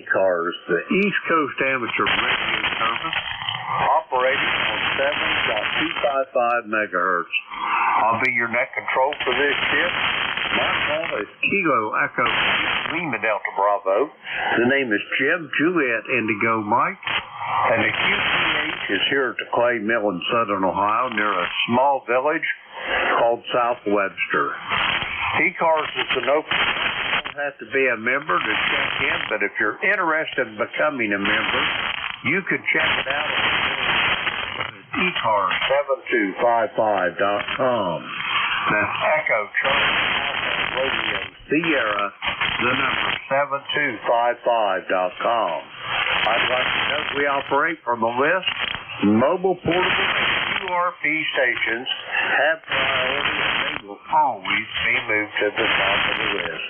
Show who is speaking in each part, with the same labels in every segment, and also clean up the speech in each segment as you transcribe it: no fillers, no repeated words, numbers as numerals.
Speaker 1: ECARS, the East Coast Amateur Radio Service, operating on 7.255 megahertz. I'll be your net control for this ship. My call is Kilo Echo Lima Delta Bravo. The name is Jim Juliet Indigo Mike. And the QTH is here at the Clay Mill in southern Ohio near a small village called South Webster. ECARS is an open. You don't have to be a member to check in, but if you're interested in becoming a member, you could check it out on ECARS7255.com. That's Echo Charlie Alpha Rodeo Sierra, the number 7255.com. I'd like to note we operate from a list. Mobile, portable, and QRP stations have priority and they will always be moved to the top of the list.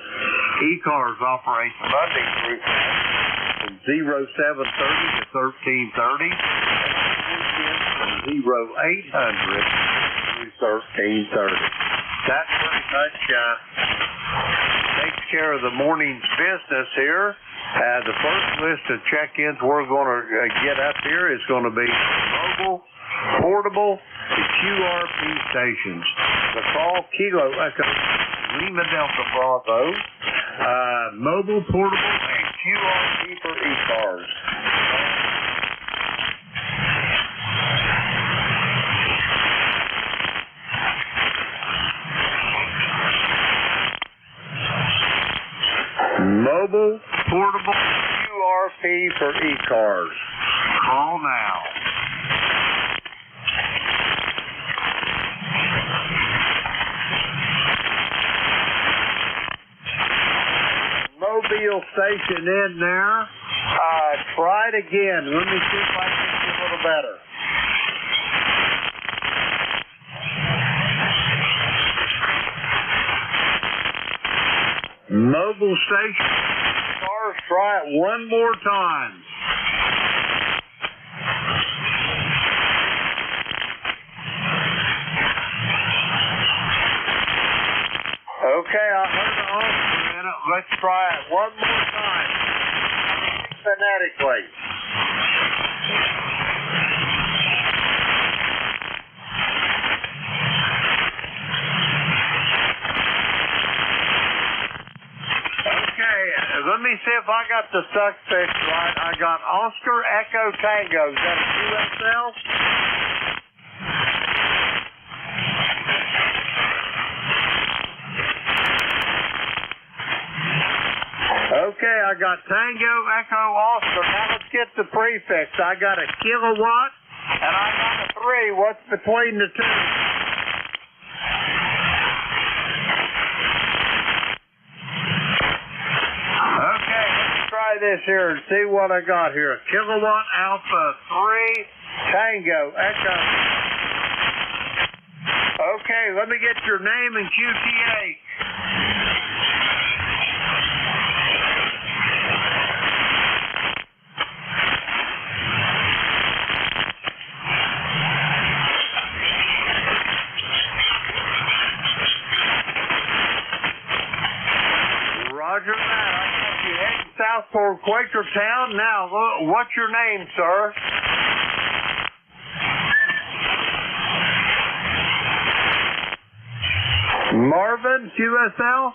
Speaker 1: ECARS operates Monday through Friday from 0730 to 1330 and from 0800 through 1330. That pretty much takes care of the morning's business here. The first list of check-ins we're going to get up here is going to be mobile, portable, and QRP stations. The call Kilo Echo Lima Delta Bravo, mobile, portable, and QRP for ECARS. Mobile, portable, QRP for ECARS. Call now. Mobile station in there. Try it again. Let me see if I can get you a little better. Mobile station. Cars, try it one more time. Okay, I heard the officer in it. Let's try it one more time. Phonetically. Let me see if I got the suffix right. I got Oscar Echo Tango. Is that a QSL? Okay, I got Tango Echo Oscar. Now let's get the prefix. I got a kilowatt and I got a 3. What's between the two? This here and see what I got here. Kilowatt Alpha 3 Tango Echo. Okay, let me get your name and QTH. Roger that. You heading south toward Quakertown. Now, what's your name, sir? Marvin, QSL?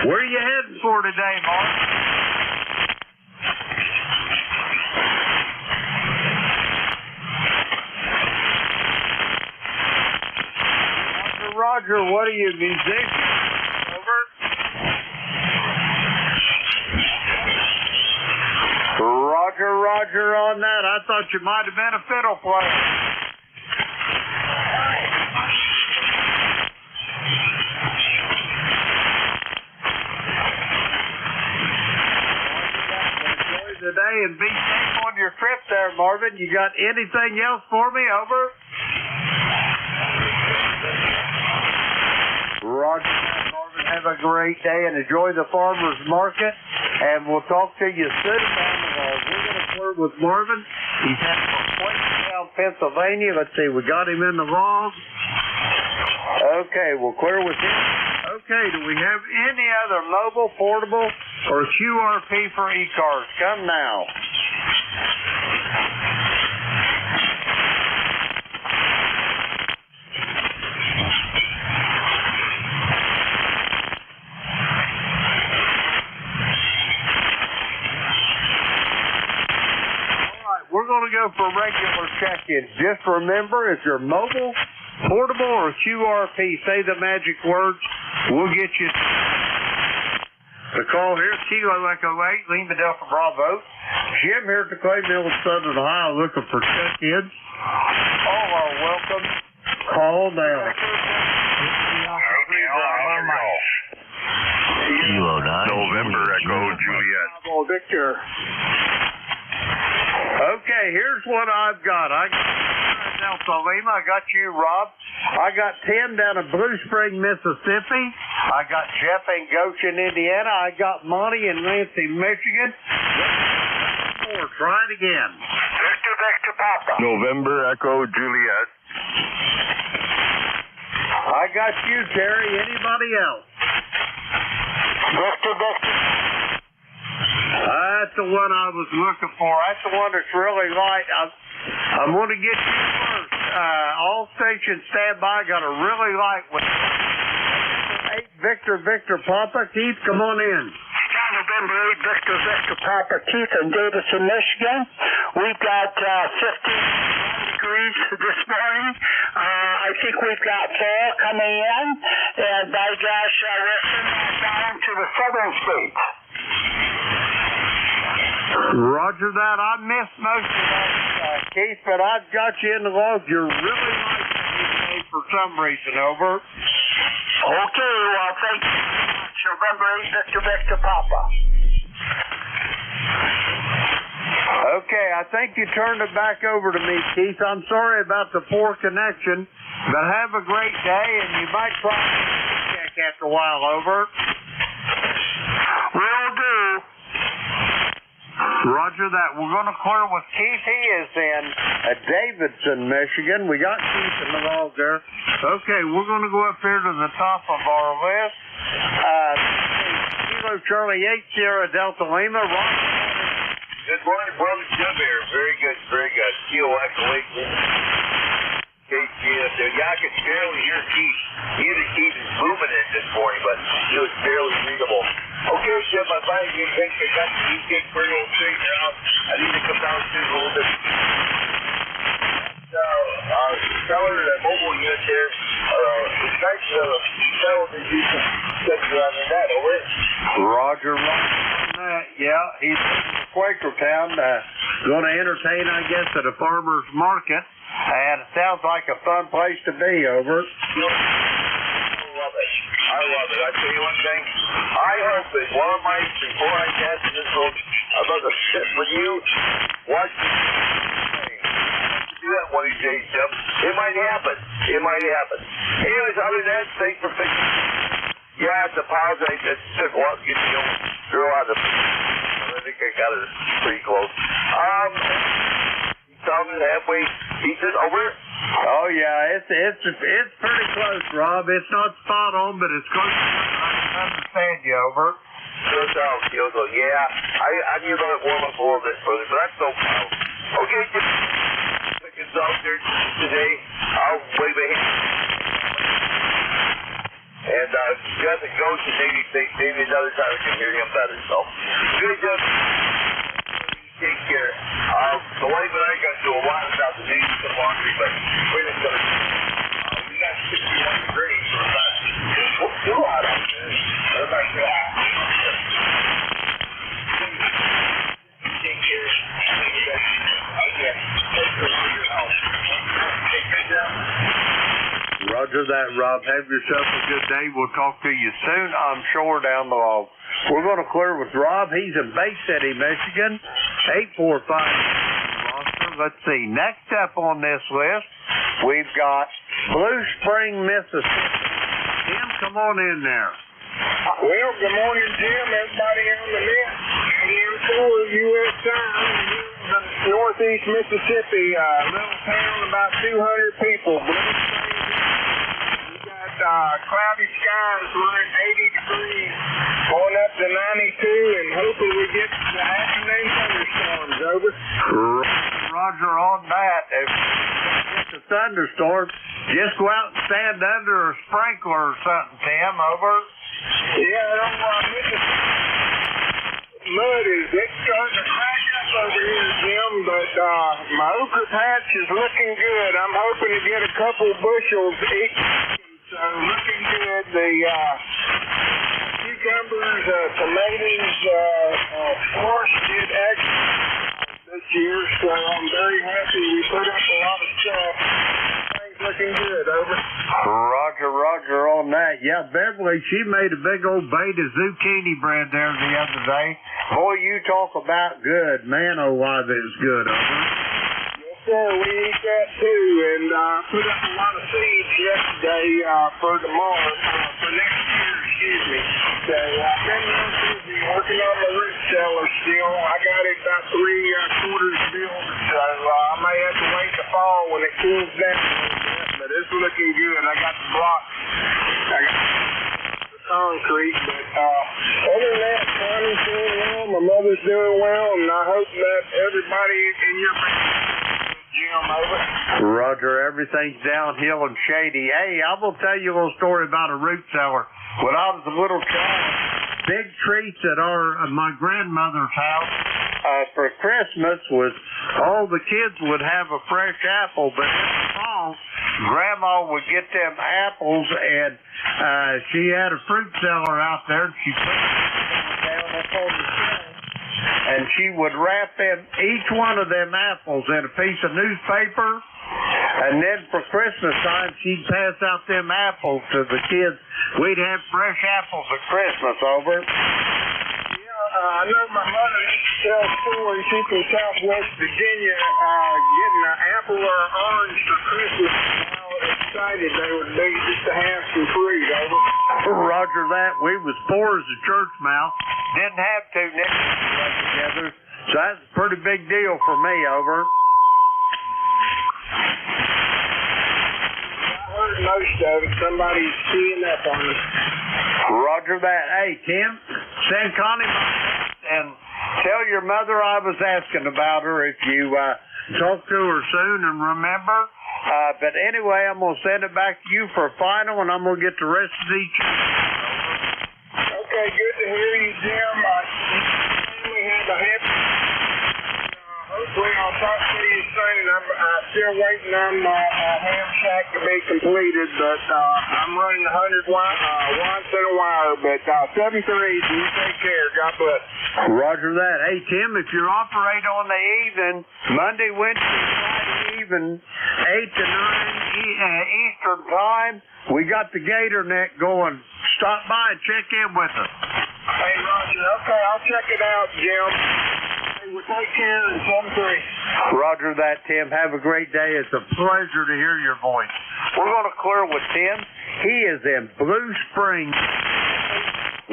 Speaker 1: Where are you heading for today, Marvin? Roger, what are you, musician? Roger on that. I thought you might have been a fiddle player. Enjoy the day and be safe on your trip there, Marvin. You got anything else for me? Over. Roger, Marvin. Have a great day and enjoy the farmer's market. And we'll talk to you soon. We're going to flirt with Marvin. He's heading from Quakertown, Pennsylvania. Let's see, we got him in the log. Okay, we'll clear with him. Okay. Okay, do we have any other mobile, portable, or QRP for ECARS? Come now. We're going to go for regular check-ins. Just remember, if you're mobile, portable, or QRP, say the magic words. We'll get you. The call here, Kilo Echo 8, Lima Delta Bravo. Jim here at the Clay Mill of Southern Ohio looking for check-ins. All are welcome. Call now.
Speaker 2: Kilo 9.
Speaker 3: November Echo Juliet.
Speaker 1: Victor. Okay, here's what I've got. I got Delta Lima. I got you, Rob. I got Tim down in Blue Spring, Mississippi. I got Jeff in Goshen, Indiana. I got Monty in Lansing, Michigan. Try it again.
Speaker 3: Victor Papa. November Echo Juliet.
Speaker 1: I got you, Terry. Anybody else? Victor. That's the one I was looking for. That's the one that's really light. I'm going to get you first. All stations stand by. Got a really light one. 8 Victor Papa. Keith, come on in.
Speaker 4: November 8 Victor Papa. Keith in Davison, Michigan. We've got 15 degrees this morning. I think we've got fall coming in. And by gosh, we're sending down to the southern states.
Speaker 1: Roger that. I missed most of that, Keith, but I've got you in the log. You're really light today for some reason. Over.
Speaker 4: Okay, well, thank you very much. November 8 Victor Papa.
Speaker 1: Okay, I think you turned it back over to me, Keith. I'm sorry about the poor connection, but have a great day, and you might try to check after a while. Over.
Speaker 4: Will do.
Speaker 1: Roger that. We're going to clear with Keith. He is in Davidson, Michigan. We got Keith in the log there. Okay, we're going to go up here to the top of our list. Kilo Charlie 8 Sierra Delta Lima.
Speaker 3: Good morning, brother. Jim here. Very good. Kilo Echo 8. Yeah, I could barely hear Keith. Keith is booming in this morning, but it was barely readable. Okay, Jim, I finally think I got the EK pretty old straightened out. I need to come downstairs a little bit. Tell her that mobile unit there, it's nice to tell that you can set you on the net, over it.
Speaker 1: Roger that. Yeah, he's in Quakertown, going to entertain, I guess, at a farmer's market. And it sounds like a fun place to be, over.
Speaker 3: I love it. I tell you one thing. I hope that one of my, before I cast this book, I'd love to sit with you, watch the do that one of these days, Jim. It might happen. Anyways, other than that, thanks for fixing. Yeah, it's a pause. I just took one, girl out of I think I got it pretty close. Halfway, he said, over.
Speaker 1: Oh yeah, it's pretty close, Rob. It's not spot on, but it's close enough that I can understand you, over.
Speaker 3: Sure sounds, Kyoto. Yeah, I need to let it warm up a little bit further, but that's no problem. Okay, it's out there today. I'll wave a hand. And Jeff and Ghost, maybe another time we can hear him better. So, good, Jeff. Take care. The wife and I got to a lot about the news and laundry, but we're just going to. We got 61 degrees. It's too hot out there. Everybody's too hot. Take care.
Speaker 1: Roger that, Rob. Have yourself a good day. We'll talk to you soon, I'm sure, down the road. We're going to clear with Rob. He's in Bay City, Michigan. 845 roster. Let's see. Next up on this list, we've got Blue Spring, Mississippi. Tim, come on in there.
Speaker 4: Well, good morning, Jim. Everybody on the list. AM4 U.S. time. Northeast Mississippi. Little town, about 200 people. Blue Spring. We got
Speaker 3: cloudy skies. We're at 80 degrees, going up to 92, and hoping we get the afternoon thunderstorms. Over.
Speaker 1: Roger on that. If you get the thunderstorm, just go out and stand under a sprinkler or something, Tim. Over.
Speaker 3: Yeah, mud is starting to crack up over here, Jim, but my okra patch is looking good. I'm hoping to get a couple bushels each, so looking good. The cucumbers, tomatoes, squash did excellent this year, so I'm very happy. We put up a lot of stuff. Things looking good. Over.
Speaker 1: Roger on that. Yeah, Beverly, she made a big old bait of zucchini bread there the other day. Boy, you talk about good. Man, oh, why that is good. Over.
Speaker 3: Yes, sir. We eat that too, and put up a lot of seeds yesterday for tomorrow, for next year, excuse me. So I've been real busy working on the root cellar still. I got it about 3/4 built, so I may have to wait the fall when it cools down a little bit, but it's looking good. I got the blocks. I got the concrete, but other than that, Connie's doing well, my mother's doing well, and I hope that everybody in your family, Jim, over.
Speaker 1: Roger, everything's downhill and shady. Hey, I'm going to tell you a little story about a root cellar. When I was a little child, big treats at my grandmother's house for Christmas was all the kids would have a fresh apple, but in the fall, Grandma would get them apples, and she had a fruit cellar out there, and she put them down up on the shelf, and she would wrap each one of them apples in a piece of newspaper, and then for Christmas time, she'd pass out them apples to the kids. We'd have fresh apples at Christmas. Over.
Speaker 3: I know my mother used to tell stories. She's from Southwest Virginia, getting an apple or an orange for Christmas. How excited they would be just to have some fruit. Over.
Speaker 1: Roger that. We was poor as a church mouse. Didn't have to together. So that's a pretty big deal for me. Over.
Speaker 3: Most of it, somebody's keying up on us.
Speaker 1: Roger that. Hey, Tim, send Connie and tell your mother I was asking about her if you talk to her soon, and remember. But anyway, I'm going to send it back to you for a final, and I'm going to get the rest of these.
Speaker 3: Okay, good to hear you, Jim. We have a happy. Hopefully I'll talk to you soon. I'm still waiting on my ham shack to be completed, but I'm running 100 watts and a wire, but 7 3, you take care. God bless.
Speaker 1: Roger that. Hey, Tim, if you're operating on the evening, Monday, Wednesday, Friday evening, 8 to 9 Eastern time, we got the Gator Net going. Stop by and check in with us.
Speaker 3: Hey, Roger. Okay, I'll check it out, Jim. Well, take care and 7 3.
Speaker 1: Roger that, Tim. Have a great day. It's a pleasure to hear your voice. We're going to clear with Tim. He is in Blue Springs.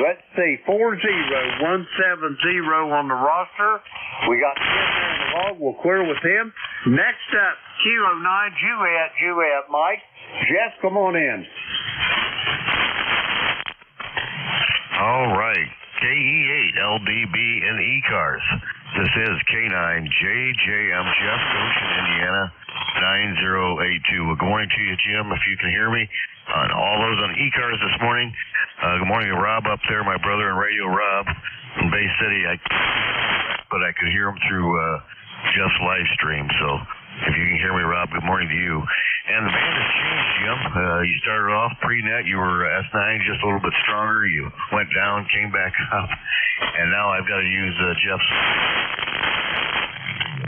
Speaker 1: Let's see, 40170 on the roster. We got Tim there in the log. We'll clear with him. Next up, Kilo 9, Juliet, Mike. Jeff, come on in.
Speaker 2: All right. KE8, LDB, and ECARS. This is K9JJ. I'm Jeff, Goshen, Indiana, 9082. Good morning to you, Jim, if you can hear me. On all those on ECARS this morning. Good morning to Rob up there, my brother in radio, Rob, in Bay City. But I could hear him through Jeff's live stream. So if you can hear me, Rob, good morning to you. And the band has changed, Jim. You started off pre-net. You were S9, just a little bit stronger. You went down, came back up. And now I've got to use Jeff's.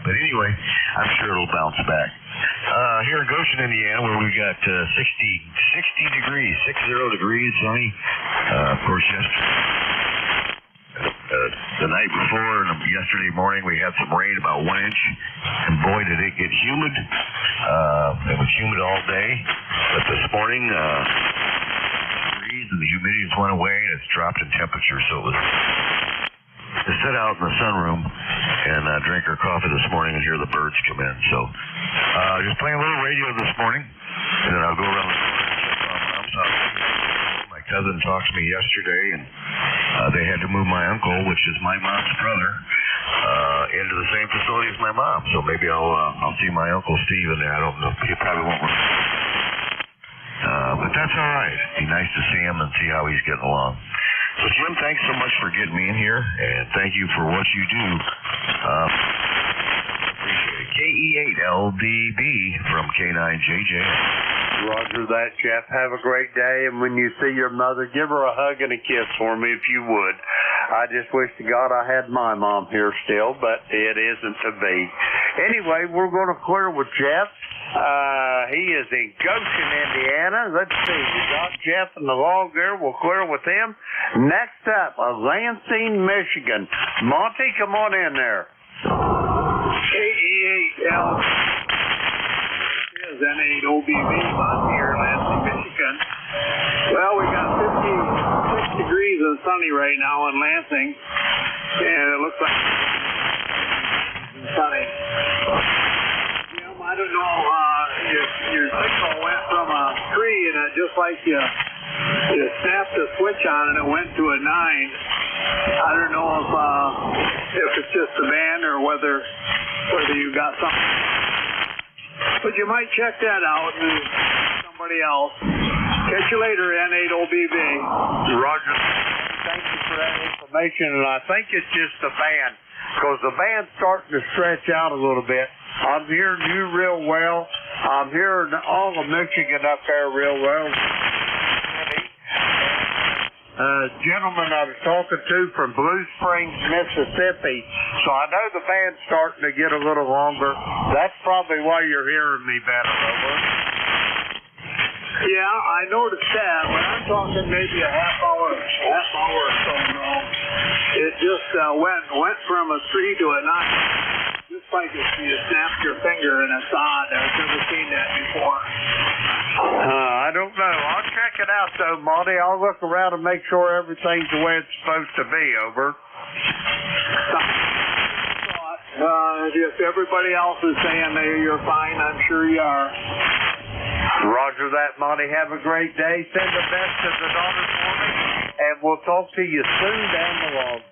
Speaker 2: But anyway, I'm sure it'll bounce back. Here in Goshen, Indiana, where we got 60 degrees, 60 degrees, sunny. Of course, the night before and yesterday morning, we had some rain, about 1 inch. And boy, did it get humid. It was humid all day. But this morning, and the humidity went away, and it's dropped in temperature. So it was to sit out in the sunroom and drink our coffee this morning and hear the birds come in. So just playing a little radio this morning, and then I'll go around the corner and check on Mom's house. cousin talked to me yesterday, and they had to move my uncle, which is my mom's brother, into the same facility as my mom. So maybe I'll see my Uncle Steve in there. I don't know. He probably won't. But that's all right. It'd be nice to see him and see how he's getting along. So, Jim, thanks so much for getting me in here, and thank you for what you do. Appreciate it. KE8LDB from K9JJ.
Speaker 1: Roger that, Jeff. Have a great day, and when you see your mother, give her a hug and a kiss for me if you would. I just wish to God I had my mom here still, but it isn't to be. Anyway, we're going to clear with Jeff. He is in Goshen, Indiana. Let's see. We got Jeff in the log there. We'll clear with him. Next up, Lansing, Michigan. Monty, come on in there.
Speaker 3: KE8L is N8OBB on here in Lansing, Michigan. Well, we got 56 degrees and sunny right now in Lansing, and it looks like it's sunny. Jim, I don't know, your signal went from a 3, and it just like you snapped the switch on and it went to a 9. I don't know if it's just the band or whether you got something. But you might check that out and somebody else. Catch you later, N8OBB.
Speaker 1: Roger. Thank you for that information, and I think it's just the band, because the band's starting to stretch out a little bit. I'm hearing you real well. I'm hearing all of Michigan up there real well. Gentleman I was talking to from Blue Springs, Mississippi. So I know the band's starting to get a little longer. That's probably why you're hearing me better, over.
Speaker 3: Yeah, I noticed that. When I'm talking maybe a half hour or so ago, it just went from a 3 to a 9. Just like if you snapped your finger and it's odd. I've never seen that before.
Speaker 1: I don't know. I'll check it out, though, Monty. I'll look around and make sure everything's the way it's supposed to be, over.
Speaker 3: If everybody else is saying you're fine, I'm sure you are.
Speaker 1: Roger that, Monty. Have a great day. Send the best to the daughter for me, and we'll talk to you soon down the road.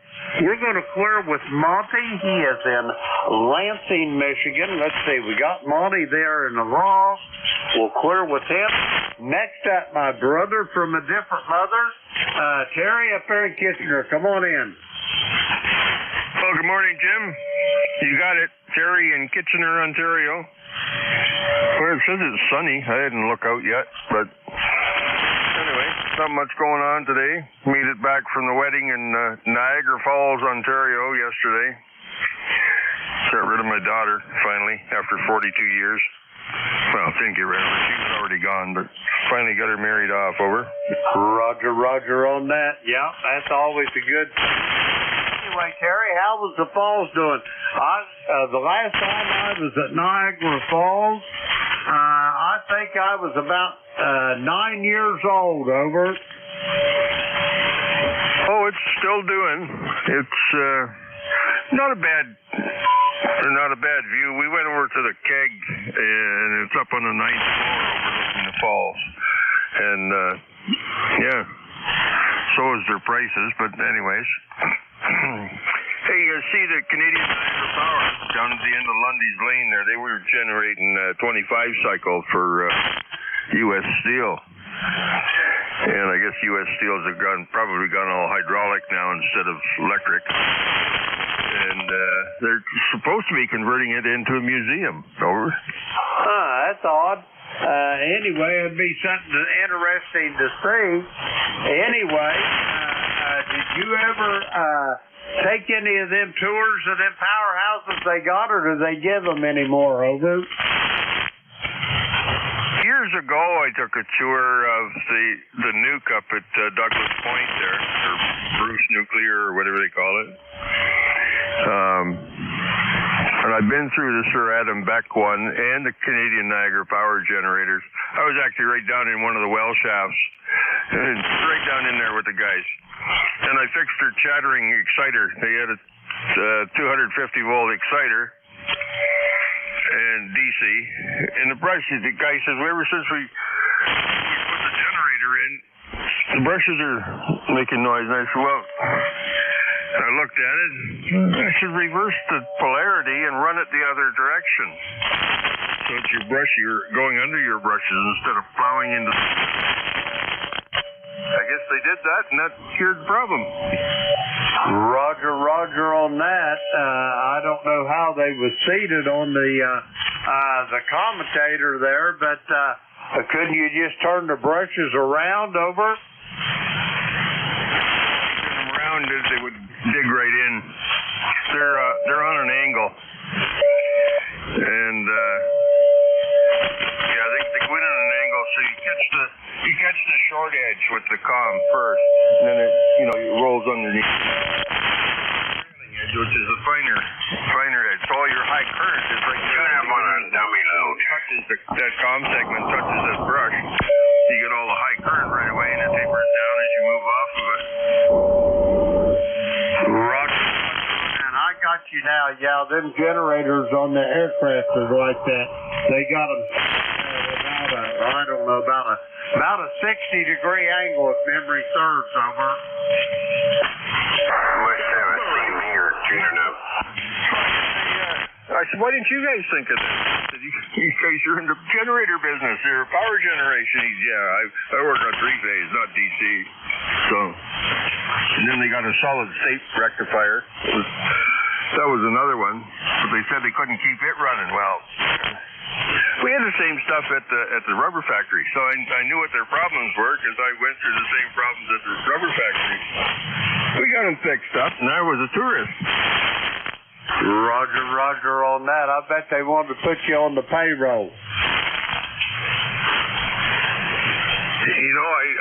Speaker 1: We're going to clear with Monty. He is in Lansing, Michigan. Let's see. We got Monty there in the raw. We'll clear with him. Next up, my brother from a different mother, Terry up there in Kitchener. Come on in.
Speaker 5: Well, good morning, Jim. You got it. Terry in Kitchener, Ontario. Well, it says it's sunny. I didn't look out yet, but anyway, not much going on today. Made it back from the wedding in Niagara Falls, Ontario yesterday. Got rid of my daughter, finally, after 42 years. Well, didn't get rid of her. She was already gone, but finally got her married off, over.
Speaker 1: Roger on that. Yeah, that's always a good thing. Anyway, Terry, how was the Falls doing? The last time I was at Niagara Falls, I think I was about 9 years old, over.
Speaker 5: Oh, it's still doing. It's not a bad view. We went over to the keg, and it's up on the 9th floor overlooking the falls. And, yeah, so is their prices, but anyways. Hey, you see the Canadian Niagara Power down at the end of Lundy's Lane there? They were generating 25 cycle for U.S. Steel. And I guess U.S. Steels have probably gone all hydraulic now instead of electric. And they're supposed to be converting it into a museum. Over.
Speaker 1: That's odd. Anyway, it'd be something interesting to see. Anyway, did you ever take any of them tours of them powerhouses they got, or do they give them anymore, over?
Speaker 5: Years ago, I took a tour of the nuke up at Douglas Point there, or Bruce Nuclear, or whatever they call it. And I've been through the Sir Adam Beck one and the Canadian Niagara Power generators. I was actually right down in one of the well shafts, right down in there with the guys. And I fixed their chattering exciter. They had a 250-volt exciter and DC. And the guy says, well, ever since we put the generator in, the brushes are making noise. And I said, well, I looked at it. I should reverse the polarity and run it the other direction. So it's your brush, you're going under your brushes instead of plowing into the... I guess they did that, and that cured the problem.
Speaker 1: Roger on that. I don't know how they was seated on the commutator there, but couldn't you just turn the brushes around over?
Speaker 5: Turn them around, they would dig right in. They're on an angle, and yeah, they go in on an angle, so you catch the short edge with the comm first, and then it rolls underneath. Which is a finer edge. So all your high current is right there. That comm segment touches that brush. You get all the high current right away, and it tapers down as you move off of it.
Speaker 1: Roger. And I got you now. Yeah, them generators on the aircraft is like that. They got them about a 60-degree angle if memory serves, over.
Speaker 5: I said, why didn't you guys think of this? I said, you guys are in the generator business. You're power generation. Yeah, I work on three-phase, not DC. So, and then they got a solid-state rectifier. That was another one. But they said they couldn't keep it running. Well, we had the same stuff at the rubber factory. So I knew what their problems were because I went through the same problems at the rubber factory. We got them fixed up, and I was a tourist.
Speaker 1: Roger on that. I bet they wanted to put you on the payroll.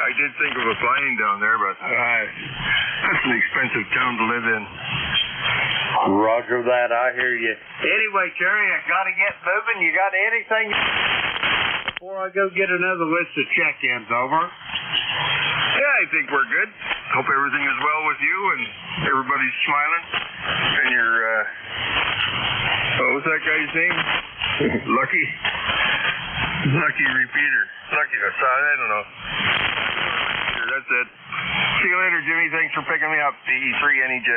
Speaker 5: I did think of applying down there, but that's an expensive town to live in.
Speaker 1: Roger that. I hear you. Anyway, Terry, I got to get moving. You got anything before I go get another list of check-ins, over?
Speaker 5: Yeah, I think we're good. Hope everything is well with you and everybody's smiling. And your, what was that guy's name? Lucky Repeater. Lucky, I don't know. That's it. See you later, Jimmy. Thanks for picking me up, DE3NEJ.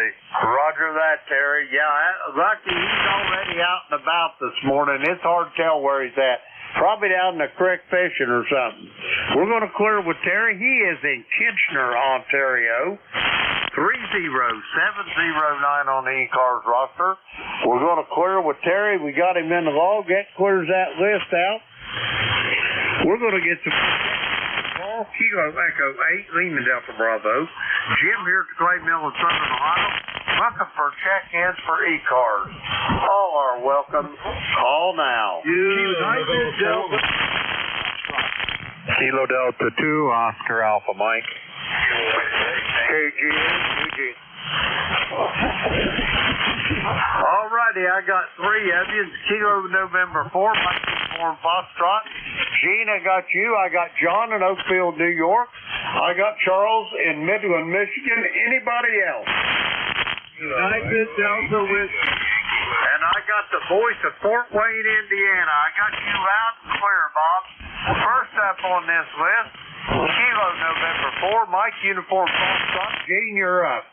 Speaker 1: Roger that, Terry. Yeah, Lucky, he's already out and about this morning. It's hard to tell where he's at. Probably down in the creek fishing or something. We're going to clear with Terry. He is in Kitchener, Ontario. 30709 on the ECARS roster. We're going to clear with Terry. We got him in the log. That clears that list out. We're going to get some Paul Kilo Echo 8, Lima Delta Bravo. Jim here at the Clay Mill in Southern Ohio. Welcome for check-ins for ECARS. All are welcome. Call now.
Speaker 6: Kilo Delta 2, Oscar Alpha Mike.
Speaker 1: KG, Eugene. All righty, I got three of you. Kilo November 4, Mike Uniform Foxtrot. Gene, I got you. I got John in Oakfield, New York. I got Charles in Midland, Michigan. Anybody else?
Speaker 6: United Delta Whiskey.
Speaker 1: And I got the voice of Fort Wayne, Indiana. I got you loud and clear, Bob. First up on this list, Kilo November 4, Mike Uniform Foxtrot. Gene, you're up.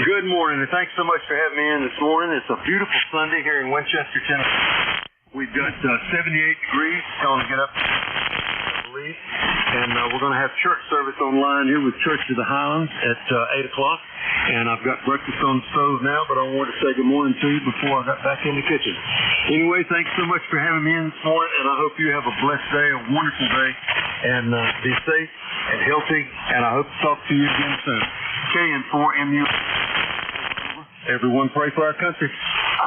Speaker 6: Good morning, and thanks so much for having me in this morning. It's a beautiful Sunday here in Winchester, Tennessee. We've got 78 degrees. It's going to get up, I believe. And we're going to have church service online here with Church of the Highlands at 8 o'clock. And I've got breakfast on the stove now, but I wanted to say good morning to you before I got back in the kitchen. Anyway, thanks so much for having me in this morning, and I hope you have a blessed day, a wonderful day, and be safe and healthy, and I hope to talk to you again soon. KN4MU. Everyone pray for our country.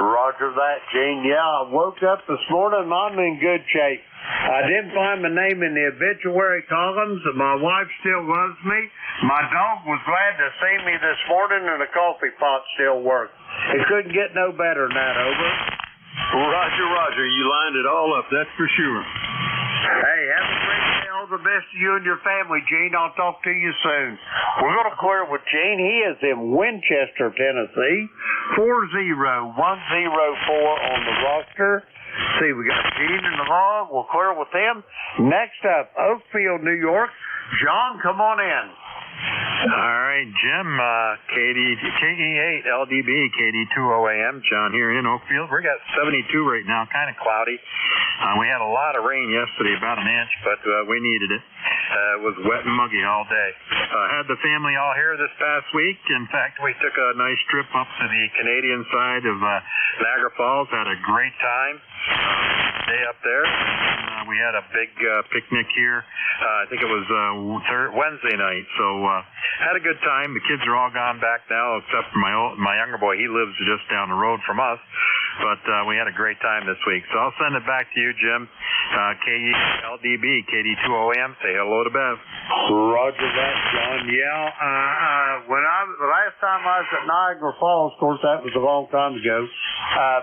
Speaker 1: Roger that, Gene. Yeah, I woke up this morning and I'm in good shape. I didn't find my name in the obituary columns, and my wife still loves me. My dog was glad to see me this morning, and the coffee pot still worked. It couldn't get no better than that, over.
Speaker 6: Roger. You lined it all up, that's for sure.
Speaker 1: Hey, have a great day. All the best to you and your family, Gene. I'll talk to you soon. We're going to clear with Gene. He is in Winchester, Tennessee. 40104 on the roster. See, we got Gene in the log. We'll clear with him. Next up, Oakfield, New York. John, come on in.
Speaker 6: All right, Jim, KE8 LDB, KD20AM, John here in Oakfield. We got 72 right now, kind of cloudy. We had a lot of rain yesterday, about an inch, but we needed it. It was wet and muggy all day. Had the family all here this past week. In fact, we took a nice trip up to the Canadian side of Niagara Falls. Had a great time. Day up there. We had a big picnic here. I think it was Wednesday night. So had a good time. The kids are all gone back now, except for my younger boy. He lives just down the road from us. But we had a great time this week. So I'll send it back to you, Jim. KELDB, KD20AM. Say hello to Bev.
Speaker 1: Roger that, John. Yeah, the last time I was at Niagara Falls, of course, that was a long time ago.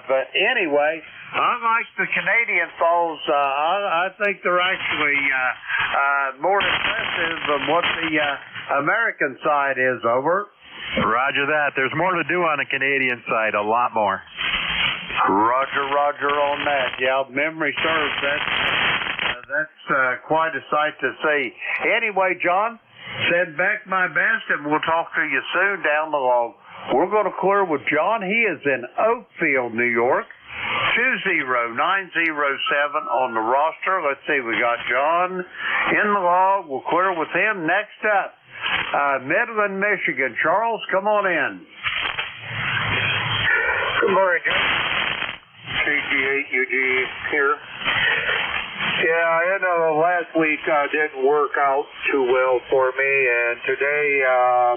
Speaker 1: But anyway, I like the Canadian Falls. I think they're actually more impressive than what the American side is, over.
Speaker 6: Roger that. There's more to do on the Canadian side, a lot more.
Speaker 1: Roger on that. Yeah, memory serves. That's quite a sight to see. Anyway, John, send back my best, and we'll talk to you soon down the log. We're going to clear with John. He is in Oakfield, New York. 20907 on the roster. Let's see, we got John in the log. We'll clear with him. Next up, Midland, Michigan. Charles, come on in.
Speaker 3: Good morning, John. KG8UG here. Yeah, I know last week didn't work out too well for me, and today I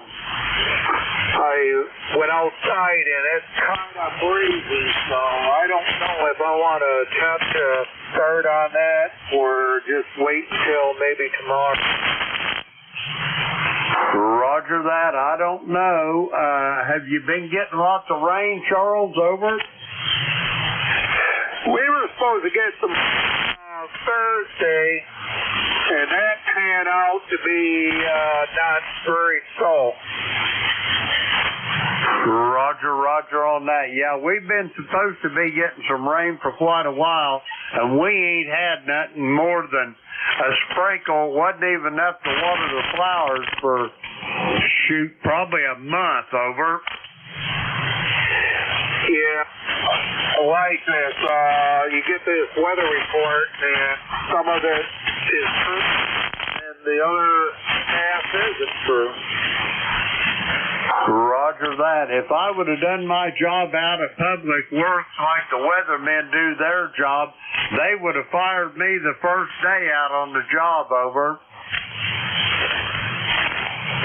Speaker 3: went outside and it's kind of breezy, so I don't know if I want to attempt to start on that or just wait until maybe tomorrow.
Speaker 1: Roger that. I don't know. Have you been getting lots of rain, Charles, over?
Speaker 3: We were supposed to get some Thursday, and that panned out to be not very so.
Speaker 1: Roger on that. Yeah, we've been supposed to be getting some rain for quite a while, and we ain't had nothing more than a sprinkle. Wasn't even enough to water the flowers for, probably a month, over.
Speaker 3: Yeah, I like this. You get this weather report, and some of it is true, and the other half isn't true.
Speaker 1: Roger that. If I would have done my job out at Public Works like the weathermen do their job, they would have fired me the first day out on the job, over.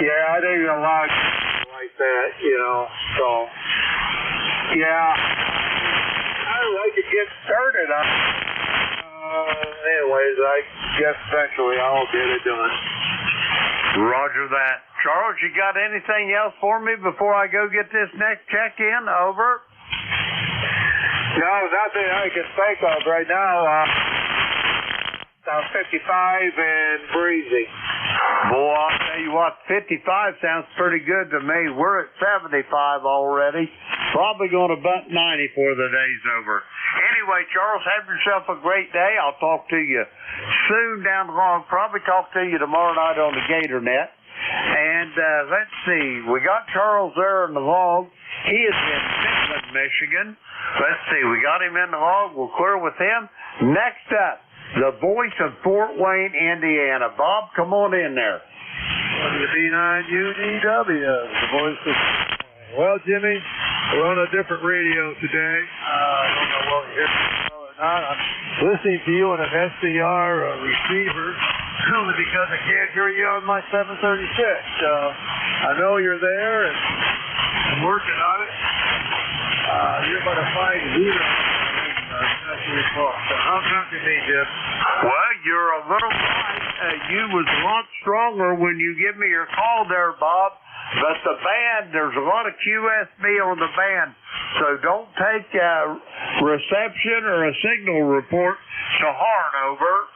Speaker 3: Yeah, I think a lot of people like that, you know, so, yeah, I'd like to get started on anyways, I guess eventually I'll get it done.
Speaker 1: Roger that. Charles, you got anything else for me before I go get this next check-in? Over.
Speaker 3: No, nothing I can think of right now. Down 55 and breezy.
Speaker 1: Boy, I'll tell you what, 55 sounds pretty good to me. We're at 75 already. Probably going to bump 90 for the day's over. Anyway, Charles, have yourself a great day. I'll talk to you soon down the line. Probably talk to you tomorrow night on the Gator Net. And let's see, we got Charles there in the log. He is in Midland, Michigan. Let's see, we got him in the log. We'll clear with him. Next up, the voice of Fort Wayne, Indiana. Bob, come on in there.
Speaker 3: WB9UDW, the voice of... Well, Jimmy, we're on a different radio today. I don't know what you're hearing or not. I'm listening to you on an SDR receiver only because I can't hear you on my 736. I know you're there, and I'm working on it. You're going to find zero. So how come you me, Jim?
Speaker 1: Well, you're a little right. You was a lot stronger when you give me your call there, Bob. But the band, there's a lot of QSB on the band, so don't take reception or a signal report to heart, over.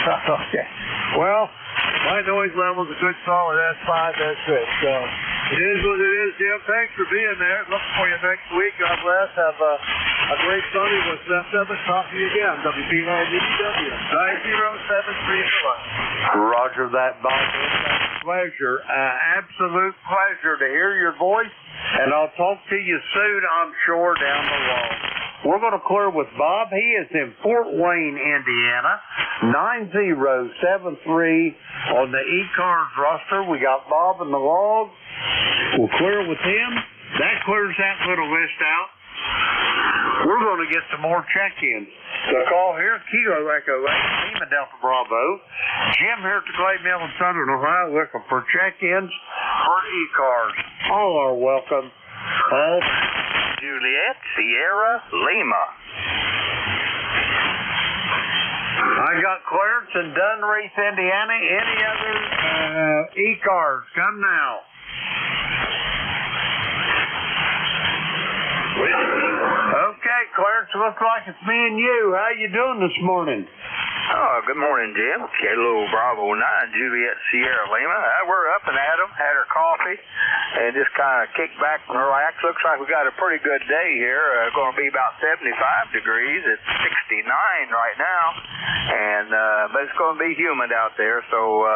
Speaker 3: Okay. Well, my noise level's a good solid S5, that's it. So it is what it is, Jim. Thanks for being there. Looking for you next week. God bless. Have a great Sunday. What's left of us? Talk to you again. WP9DW 90734.
Speaker 1: Roger that, Bob. pleasure. Absolute pleasure to hear your voice, and I'll talk to you soon, I'm sure, down the road. We're going to clear with Bob. He is in Fort Wayne, Indiana, 9073 on the ECARS roster. We got Bob in the log. We'll clear with him. That clears that little list out. We're going to get some more check-ins. The call here, Kilo Echo 8, Lima Delta Bravo. Jim here at the Clay Mill in Southern Ohio looking for check-ins for ECARS. All are welcome. All
Speaker 3: Juliet, Sierra, Lima.
Speaker 1: I got Clarence in Dunreath, Indiana. Any other ECARS? Come now. Okay, Clarence, looks like it's me and you. How you doing this morning?
Speaker 3: Oh, good morning, Jim. Kilo Bravo 9, Juliet, Sierra, Lima. We're up and at 'em, had our coffee, and just kind of kick back and relax. Looks like we got a pretty good day here. Going to be about 75 degrees. It's 69 right now, and but it's going to be humid out there, so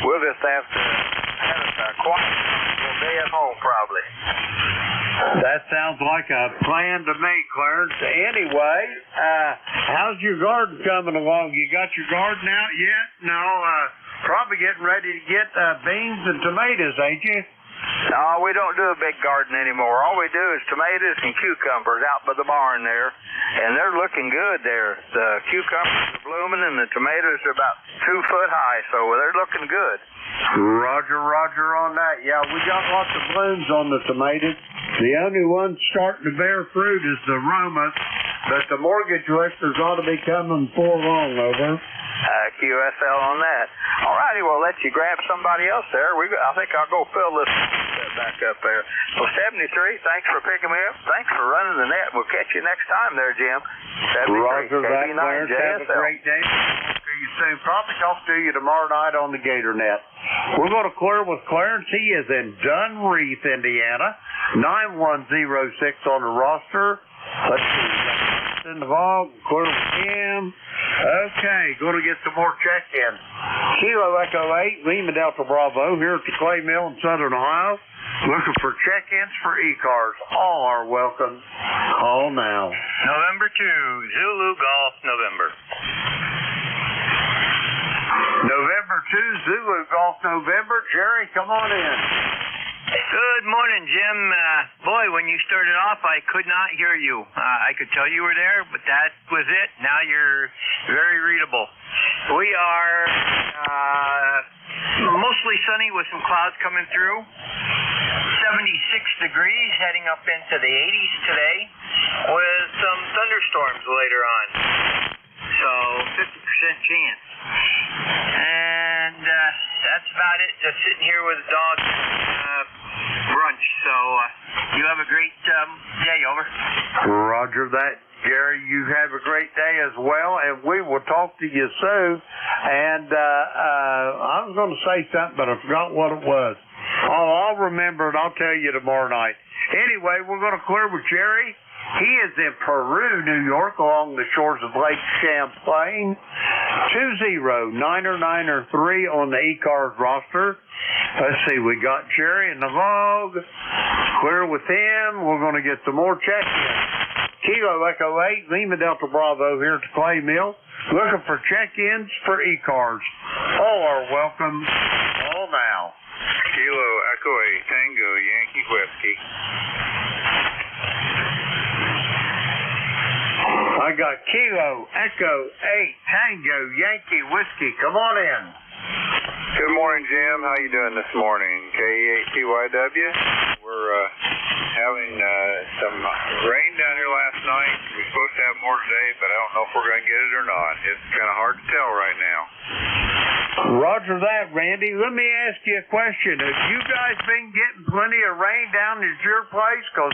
Speaker 3: we'll just have to have a quiet day at home, probably.
Speaker 1: That sounds like a plan to me, Clarence. Anyway, how's your garden coming along? You got your garden out yet? No, probably getting ready to get beans and tomatoes, ain't you?
Speaker 3: No, we don't do a big garden anymore. All we do is tomatoes and cucumbers out by the barn there, and they're looking good there. The cucumbers are blooming, and the tomatoes are about 2 foot high, so they're looking good.
Speaker 1: Roger on that. Yeah, we got lots of blooms on the tomatoes. The only one starting to bear fruit is the Romas, but the mortgage lifters ought to be coming before long, over.
Speaker 3: QSL on that. All righty, we'll let you grab somebody else there. I think I'll go fill this back up there. Well, 73, thanks for picking me up. Thanks for running the net. We'll catch you next time there, Jim. 73,
Speaker 1: Roger that, Clarence. Have a
Speaker 3: JSL.
Speaker 1: great day. See you soon. Probably talk to you tomorrow night on the Gator Net. We're going to clear with Clarence. He is in Dunreath, Indiana. 9106 on the roster. Let's see. In the log. Clear with him. Okay, going to get some more check-ins. Kilo Echo 8, Lima Delta Bravo, here at the Clay Mill in Southern Ohio. Looking for check-ins for ECARS. All are welcome. Call now.
Speaker 7: November 2, Zulu Golf, November.
Speaker 1: November 2, Zulu Golf, November. Jerry, come on in.
Speaker 7: Good morning, Jim. Boy, when you started off, I could not hear you. I could tell you were there, but that was it. Now you're very readable. We are mostly sunny with some clouds coming through. 76 degrees, heading up into the 80s today, with some thunderstorms later on. So 50% chance. And that's about it. Just sitting here with a dog brunch. So you have a great day, over.
Speaker 1: Roger that, Jerry. You have a great day as well, and we will talk to you soon. And I was going to say something, but I forgot what it was. Oh, I'll remember it. I'll tell you tomorrow night. Anyway, we're going to clear with Jerry. He is in Peru, New York, along the shores of Lake Champlain. 20993 on the ECARS roster. Let's see, we got Jerry in the log. Clear with him. We're going to get some more check-ins. Kilo Echo 8, Lima Delta Bravo here at the Clay Mill. Looking for check-ins for ECARS. All are welcome. All now.
Speaker 5: Kilo Echo 8, Tango Yankee Whiskey.
Speaker 1: I got Kilo Echo 8 Tango Yankee Whiskey. Come on in.
Speaker 5: Good morning, Jim. How you doing this morning? K8TYW. We're having some rain down here last night. We're supposed to have more today, but I don't know if we're going to get it or not. It's kind of hard to tell right now.
Speaker 1: Roger that, Randy. Let me ask you a question. Have you guys been getting plenty of rain down at your place? Because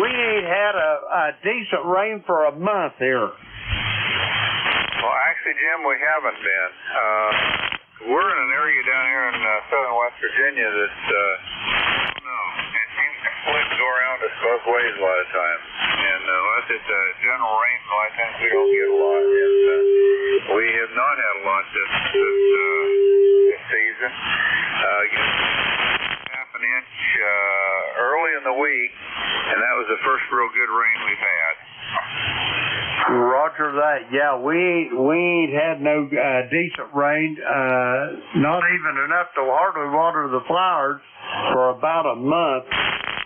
Speaker 1: we ain't had a decent rain for a month here.
Speaker 5: Well, actually, Jim, we haven't been. We're in an area down here in southern West Virginia that, I don't know, it seems to flip go around us both ways a lot of times. And unless it's a general rain, a lot of times we don't get a lot. And we have not had a lot this season.
Speaker 3: Georgia. Again, half an inch early in the week, and that was the first real good rain we've had.
Speaker 1: Roger that. Yeah, we ain't had no decent rain, not even enough to hardly water the flowers for about a month.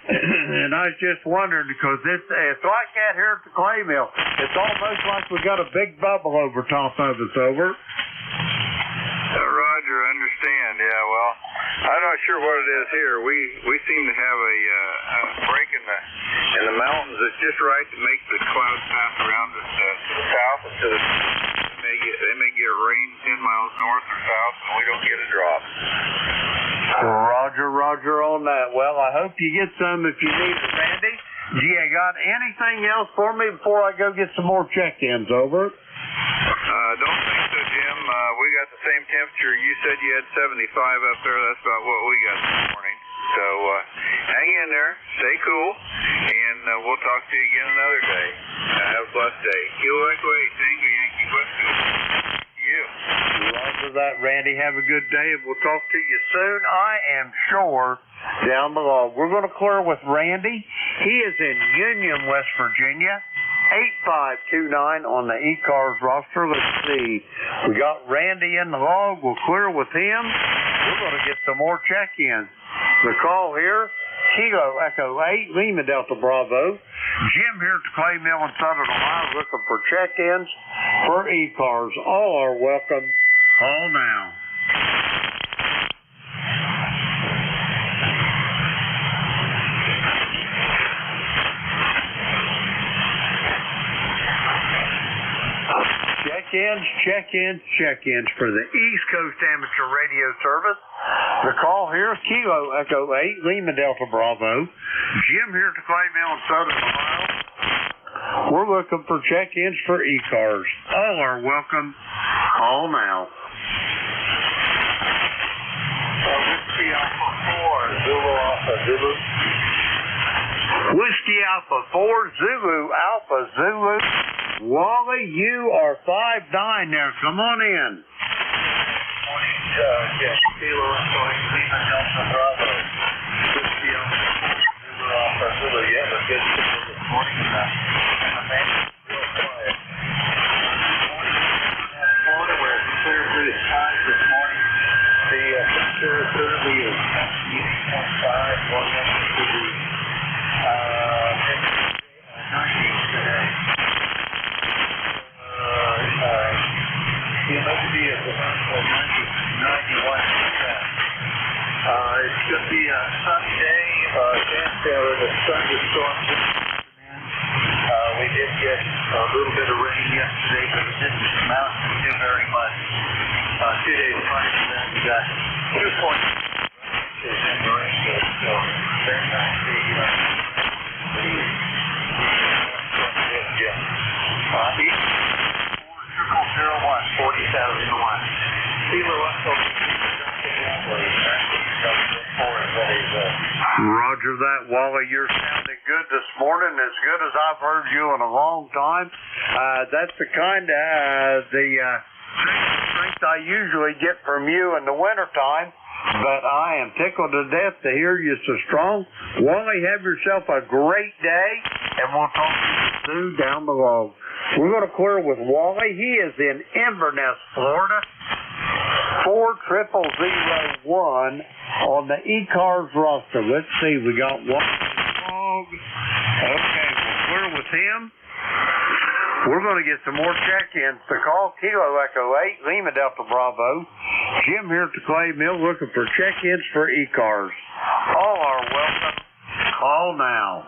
Speaker 1: And I was just wondering, because it's like that here at the clay mill. It's almost like we got a big bubble over top of us. Over.
Speaker 3: Roger, understand. Yeah, well, I'm not sure what it is here. We seem to have a break in the mountains that's just right to make the clouds pass around us to the south and to the. They may get rain 10 miles north or south, and we don't get a drop.
Speaker 1: Roger on that. Well, I hope you get some if you need it, Randy. You got anything else for me before I go get some more check-ins? Over.
Speaker 3: Don't think so, Jim. We got the same temperature. You said you had 75 up there. That's about what we got this morning. So hang in there. Stay cool. And we'll talk to you again another day. Have a blessed day. Kilo Echo 8, Tango Yankee West Coast. You.
Speaker 1: Roger that, Randy. Have a good day, and we'll talk to you soon. I am sure down below. We're going to clear with Randy. He is in Union, West Virginia. 8529 on the ECARS roster. Let's see. We got Randy in the log. We'll clear with him. We're going to get some more check-ins. The call here, Kilo Echo 8, Lima Delta Bravo. Jim here at the Clay Mill in Southern Ohio looking for check-ins for ECARS. All are welcome. Call now. Check-ins for the East Coast Amateur Radio Service. The call here, Kilo Echo 8, Lima Delta Bravo. Jim here at the Clay Mill in Southern Ohio. We're looking for check-ins for ECARS. All are welcome. Call now.
Speaker 3: Whiskey Alpha 4, Zulu Alpha Zulu.
Speaker 1: Whiskey Alpha 4, Zulu Alpha Zulu. Wally, you are 5'9" there. Come on in.
Speaker 3: Morning, Kilo Echo 8, Lima Delta Bravo. Whiskey Alpha 4, Zulu Alpha Zulu. You have a good signal this morning. And the man is real quiet. Florida, where it's clear blue skies this morning. The temperature currently is 68.5, going up to the 90s today. The humidity is about 91%. It's going to be a sunny day. There was a thunderstorm this afternoon. We did get a little bit of rain yesterday, but it didn't amount to too very much. 2 days prior to that, we got 2 points in the rain. So very nice.
Speaker 1: Roger that, Wally. You're sounding good this morning, as good as I've heard you in a long time. That's the kind of strength I usually get from you in the wintertime, but I am tickled to death to hear you so strong. Wally, have yourself a great day, and we'll talk to you soon down below. We're going to clear with Wally. He is in Inverness, Florida. 40001 on the ECARS roster. Let's see, we got one log. Okay, we'll clear with him. We're going to get some more check-ins. The call, Kilo Echo 8, Lima Delta Bravo. Jim here at the Clay Mill looking for check-ins for ECARS. All are welcome. Call now.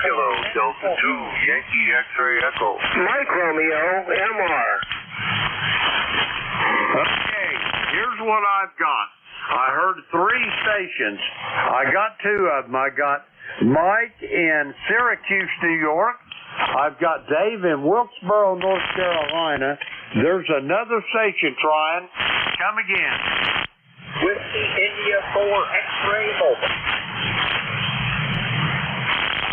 Speaker 3: Hello, Delta 2, Yankee X-Ray Echo.
Speaker 4: Mike Romeo, MR.
Speaker 1: Okay, here's what I've got. I heard 3 stations. I got 2 of them. I got Mike in Syracuse, New York. I've got Dave in Wilkesboro, North Carolina. There's another station trying. Come again.
Speaker 3: Whiskey India 4 X-Ray Mobile.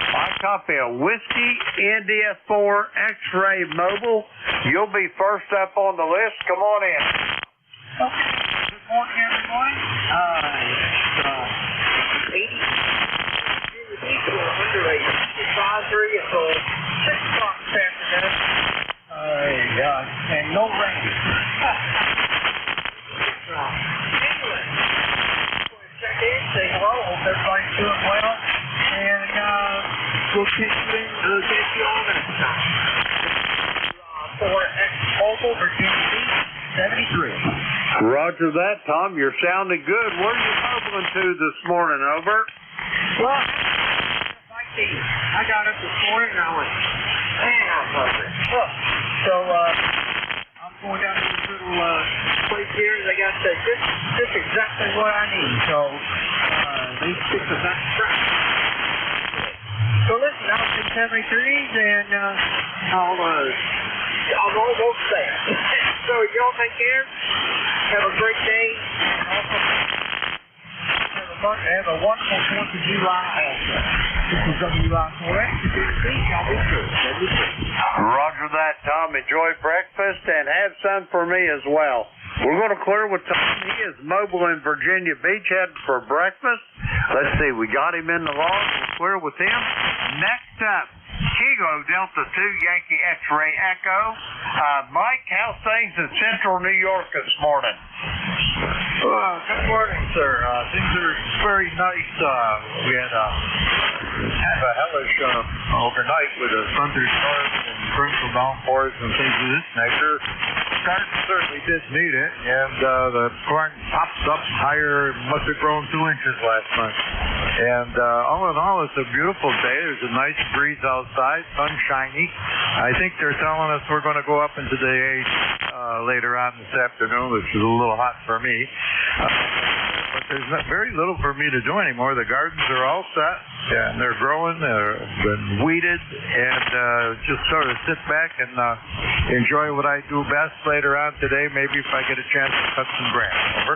Speaker 1: I copy a Whiskey India 4 X-Ray Mobile. You'll be first up on the list. Come on in.
Speaker 4: Okay.
Speaker 7: morning, everyone. It's 80 under a advisory until 6 o'clock this afternoon. And no rain. Anyway, check in, say hello. Hope everybody's doing well. And we'll catch you on next time. For Mobile, Virginia Beach, 73.
Speaker 1: Roger that, Tom. You're sounding good. Where are you mobiling to this morning? Over.
Speaker 7: Well, I got up this morning and I went, man, I'm hungry. So, I'm going down to this little place here. They got just exactly what I need. So, they stick the back track. So listen, I'll take 73s and I'm almost there. So y'all take care. Have a great day. Have a wonderful 4th of July also. This is WI4X. Y'all be good.
Speaker 1: Roger that, Tom. Enjoy breakfast and have some for me as well. We're going to clear with Tom. He is mobile in Virginia Beach, heading for breakfast. Let's see. We got him in the log. We'll clear with him. Next up, Kilo Delta 2 Yankee X-Ray Echo. Mike, how's things in central New York this morning?
Speaker 6: Good morning, sir. Things are very nice. We had kind of a hellish overnight with a thunderstorms and torrential downpours and things of this nature. The garden certainly did need it, and the corn pops up higher. Must have grown 2 inches last month. And all in all, it's a beautiful day. There's a nice breeze outside, sun shiny. I think they're telling us we're going to go up into the 80s later on this afternoon, which is a little hot for me. But there's very little for me to do anymore. The gardens are all set, and they're growing, they're been weeded, and just sort of sit back and enjoy what I do best later on today, maybe if I get a chance to cut some grass. Over.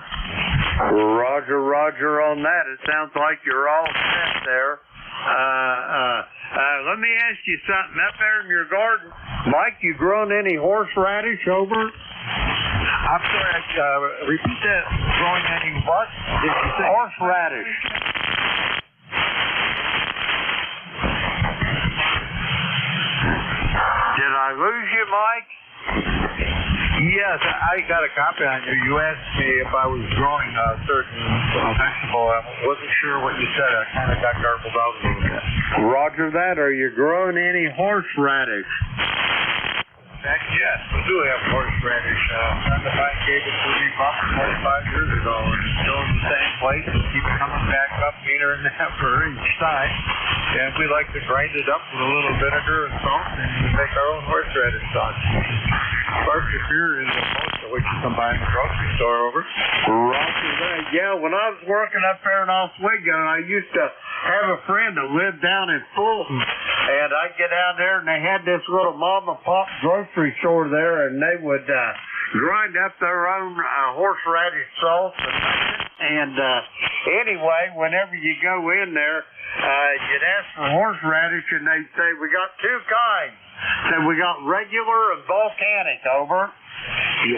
Speaker 1: Roger on that. It sounds like you're all set there. Let me ask you something. Up there in your garden, Mike, you grown any horseradish over?
Speaker 6: I'm sorry, repeat that. Growing any what? Did you say?
Speaker 1: Horseradish. Did I lose you, Mike?
Speaker 6: Yes, I got a copy on you. You asked me if I was growing a certain vegetable. I wasn't sure what you said. I kind of got garbled out a little bit.
Speaker 1: Roger that. Are you growing any horseradish?
Speaker 6: Yes, we do have horseradish. A friend of mine gave it to me about 45 years ago, and it's still in the same place. It keeps coming back up meaner and for each side. And we like to grind it up with a little vinegar and salt, and we make our own horseradish sauce. Berkshire is most of what you can buy in the grocery store. Over.
Speaker 1: Roger that. Yeah, when I was working up there in Oswego, I used to have a friend that lived down in Fulton, and I'd get out there, and they had this little mom and pop grocery store there, and they would grind up their own horseradish sauce. And anyway, whenever you go in there, you'd ask for horseradish, and they'd say, we got 2 kinds. So we got regular and volcanic. Over.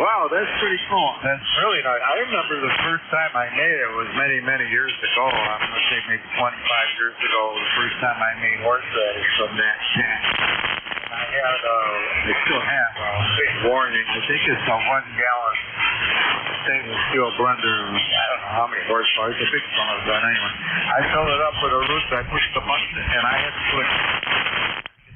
Speaker 6: Wow, that's pretty cool. That's really nice. I remember the first time I made it was many, many years ago. I'm going to say maybe 25 years ago, the first time I made horseradish from that can. I had, they still have a big warning. I think it's a 1-gallon stainless steel blender. I don't know how many horsepower. It's a big son of a gun anyway. I filled it up with a root. I pushed the button, and I had to put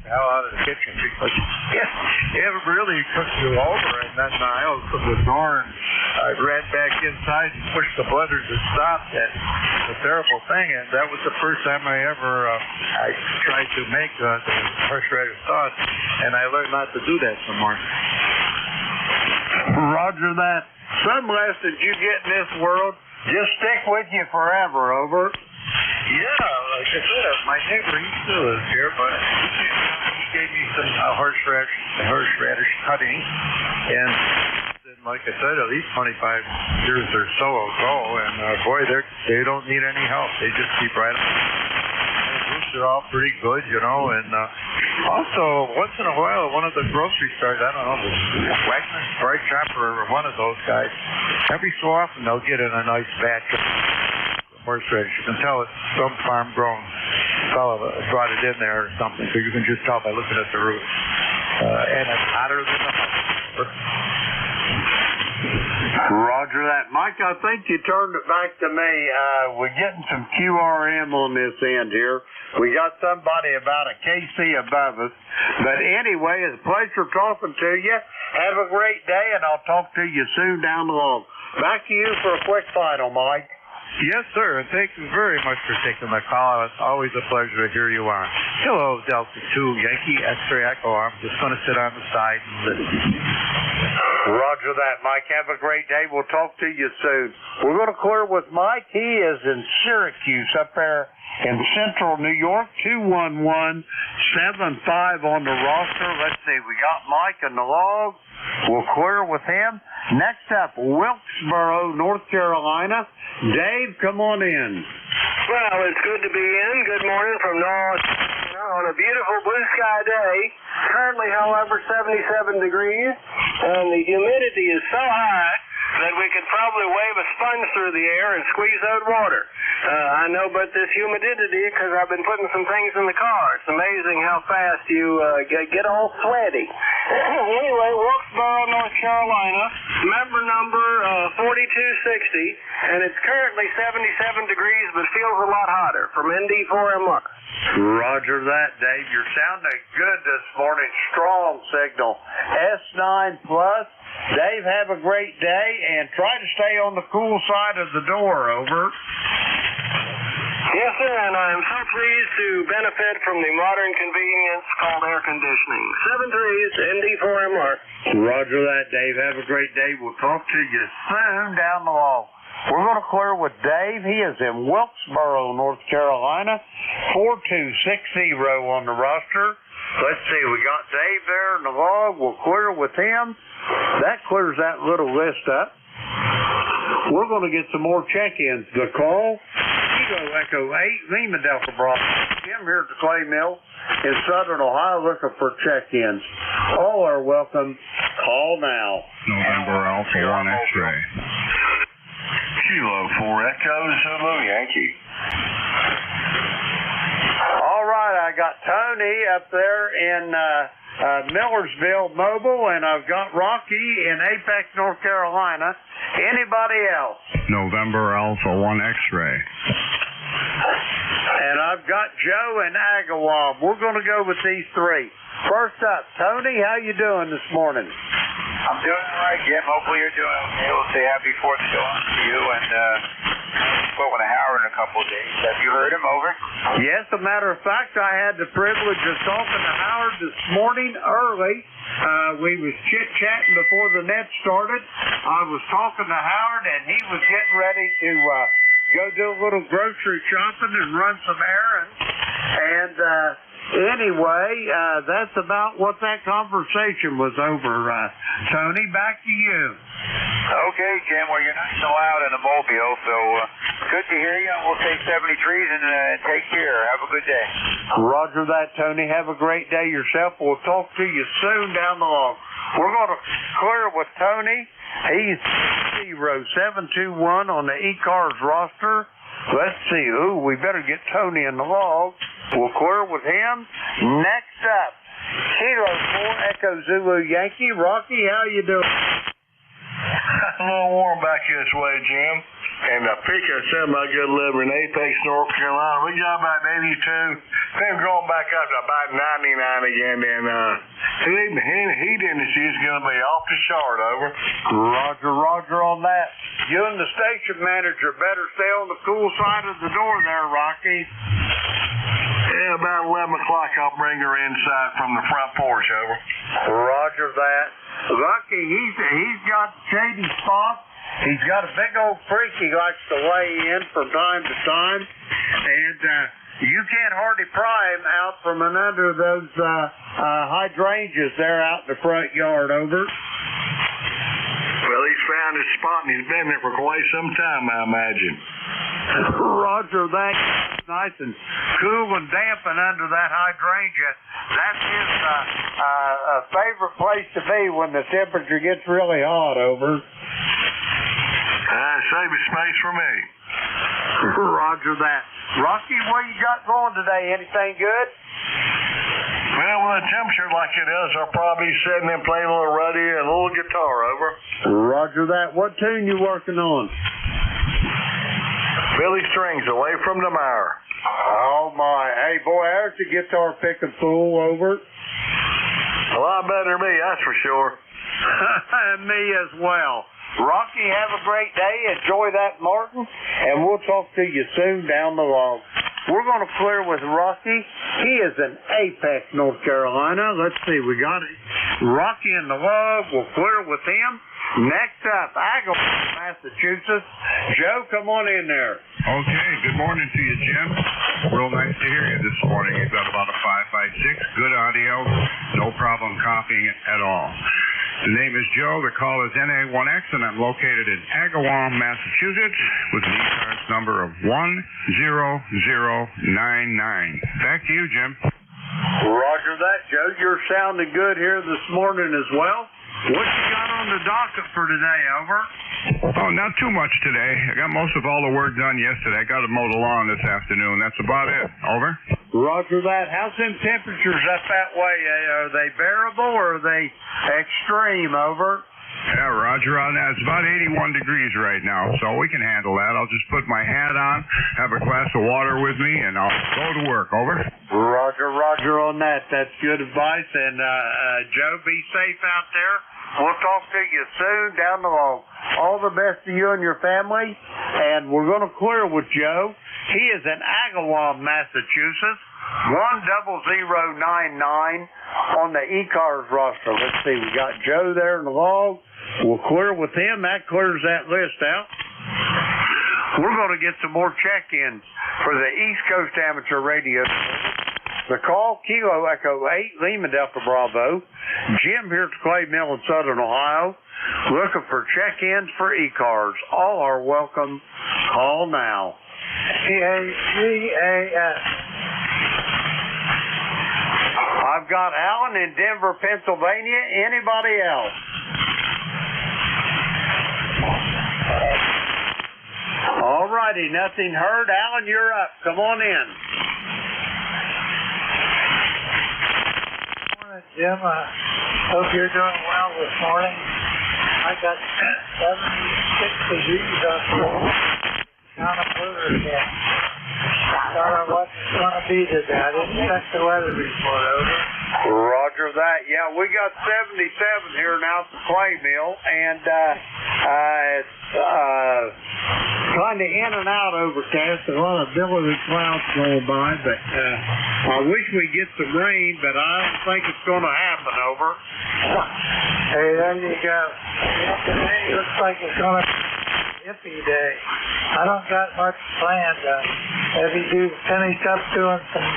Speaker 6: hell out of the kitchen because it really took you over. And then I opened the door and I ran back inside and pushed the blender to stop. That's a terrible thing. And that was the first time I ever I tried to make the horseradish sauce, and I learned not to do that some more.
Speaker 1: Roger that. Some lessons you get in this world just stick with you forever. Over.
Speaker 6: Yeah, like I said, my neighbor, he still lives here, but he gave me some horseradish cutting, and like I said, at least 25 years or so ago, and boy, they don't need any help. They just keep right on. The roots are all pretty good, you know, and
Speaker 1: Also, once in a while, one of the grocery stores, I don't know, the Wegmans, Bright Shop, or one of those guys, every so often they'll get in a nice batch of horseradish. You can tell it's some farm-grown fellow brought it in there or something, so you can just tell by looking at the root. And it's hotter than the house. Roger that. Mike, I think you turned it back to me. We're getting some QRM on this end here. We got somebody about a KC above us. But anyway, it's a pleasure talking to you. Have a great day, and I'll talk to you soon down the road. Back to you for a quick final, Mike.
Speaker 6: Yes, sir, and thank you very much for taking my call. It's always a pleasure to hear you on. Hello, Delta 2, Yankee X-Ray Echo. I'm just going to sit on the side and listen.
Speaker 1: Roger that, Mike. Have a great day. We'll talk to you soon. We're going to clear with Mike. He is in Syracuse up there in central New York. 211-75 on the roster. Let's see. We got Mike in the log. We'll clear with him. Next up, Wilkesboro, North Carolina. Dave, come on in.
Speaker 8: Well, it's good to be in. Good morning from North Carolina on a beautiful blue sky day. Currently, however, 77 degrees, and the humidity is so high that we could probably wave a sponge through the air and squeeze out water. I know about this humidity because I've been putting some things in the car. It's amazing how fast you get all sweaty. Anyway, Wilkesboro, North Carolina, member number 4260, and it's currently 77 degrees but feels a lot hotter from ND4MR.
Speaker 1: Roger that, Dave. You're sounding good this morning. Strong signal. S9 plus. Dave, have a great day, and try to stay on the cool side of the door, over.
Speaker 8: Yes, sir, and I am so pleased to benefit from the modern convenience called air conditioning. 7 3s, ND4MR.
Speaker 1: Roger that, Dave. Have a great day. We'll talk to you soon down the hall. We're going to clear with Dave. He is in Wilkesboro, North Carolina. 4260 on the roster. Let's see, we got Dave there in the log. We'll clear with him. That clears that little list up. We're going to get some more check-ins. The call, Kilo Echo 8, Lima Delta Bravo. Jim here at the Clay Mill in Southern Ohio looking for check-ins. All are welcome. Call now.
Speaker 5: November Alpha 1 X-Ray.
Speaker 3: Kilo 4 Echo Zulu Yankee.
Speaker 1: All right, I got Tony up there in Millersville Mobile, and I've got Rocky in Apex, North Carolina. Anybody else?
Speaker 5: November Alpha 1 X-Ray.
Speaker 1: And I've got Joe in Agawam. We're going to go with these three. First up, Tony, how you doing this morning?
Speaker 3: I'm doing all right, Jim. Hopefully you're doing okay. We'll say happy 4th of July to you, and spoken to Howard in a couple of days. Have you heard him, over?
Speaker 1: Yes, as a matter of fact, I had the privilege of talking to Howard this morning early. We was chit-chatting before the net started. I was talking to Howard, and he was getting ready to go do a little grocery shopping and run some errands. And anyway, that's about what that conversation was over. Tony, back to you.
Speaker 3: Okay, Jim. Well, you're nice and loud in the mobile, so good to hear you. We'll take 73s and take care. Have a good day.
Speaker 1: Roger that, Tony. Have a great day yourself. We'll talk to you soon down the log. We're going to clear with Tony. He's 0721 on the ECARS roster. Let's see. Ooh, we better get Tony in the log. We'll clear with him. Next up, Kilo 4 Echo Zulu Yankee. Rocky, how you doing?
Speaker 3: A little warm back this way, Jim. And pick us up. I got 11 in Apex, North Carolina. We got about 82. Then going back up to about 99 again. And heat industry is going to be off the chart, over.
Speaker 1: Roger on that. You and the station manager better stay on the cool side of the door there, Rocky.
Speaker 3: Yeah, about 11 o'clock I'll bring her inside from the front porch, over.
Speaker 1: Roger that. Rocky, he's got shady spots. He's got a big old creek he likes to lay in from time to time. And you can't hardly pry him out from under those hydrangeas there out in the front yard, over.
Speaker 3: Well, he's found his spot and he's been there for quite some time, I imagine.
Speaker 1: Roger that. Nice and cool and damp and under that hydrangea. That's his favorite place to be when the temperature gets really hot, over.
Speaker 3: Save a space for me.
Speaker 1: Roger that. Rocky, what you got going today? Anything good?
Speaker 3: Well, with the temperature like it is, I'll probably be sitting and playing a little ruddy and a little guitar, over.
Speaker 1: Roger that. What tune you working on?
Speaker 3: Billy Strings, Away from the Mire.
Speaker 1: Oh, my. Hey, boy, there's the guitar picking fool, over.
Speaker 3: A lot better than me, that's for sure.
Speaker 1: And me as well. Rocky, have a great day. Enjoy that, Martin. And we'll talk to you soon down the log. We're going to clear with Rocky. He is in Apex, North Carolina. Let's see, we got it. Rocky in the log. We'll clear with him. Next up, Agawam, Massachusetts. Joe, come on in there.
Speaker 9: Okay, good morning to you, Jim. Real nice to hear you this morning. You've got about a 556, good audio, no problem copying it at all. The name is Joe, the call is NA1X, and I'm located in Agawam, Massachusetts, with an ECARS number of 10099. Back to you, Jim.
Speaker 1: Roger that, Joe. You're sounding good here this morning as well. What you got on the docket for today, over?
Speaker 9: Oh, not too much today. I got most of all the work done yesterday. I got to mow the lawn this afternoon. That's about it. Over.
Speaker 1: Roger that. How's them temperatures up that way? Are they bearable or are they extreme, over?
Speaker 9: Yeah, Roger on that. It's about 81 degrees right now, so we can handle that. I'll just put my hat on, have a glass of water with me, and I'll go to work. Over.
Speaker 1: Roger on that. That's good advice. And, Joe, be safe out there. We'll talk to you soon down the road. All the best to you and your family. And we're going to clear with Joe. He is in Agawam, Massachusetts. 10099 on the ECARS roster. Let's see, we got Joe there in the log. We'll clear with him. That clears that list out. We're going to get some more check-ins for the East Coast Amateur Radio. The call, Kilo Echo 8, Lima Delta Bravo. Jim here at the Clay Mill in Southern Ohio. Looking for check-ins for ECARS. All are welcome. Call now.
Speaker 8: EAGAS.
Speaker 1: I've got Alan in Denver, Pennsylvania. Anybody else? All righty, nothing heard. Alan, you're up. Come on in.
Speaker 10: Morning, Jim. I hope you're doing well this morning. I got 76 degrees up here. Kind of blue again. Thought I wasn't going to be today. I didn't check the weather report, over.
Speaker 1: Roger that. Yeah, we got 77 here now at the Clay Mill, and it's kind of in and out overcast. A lot of billowy clouds going by, but I wish we'd get some rain, but I don't think it's going to happen, over.
Speaker 10: Hey, there you go. Today looks like it's going to be a hippie day. I don't got much planned. Maybe finish up doing some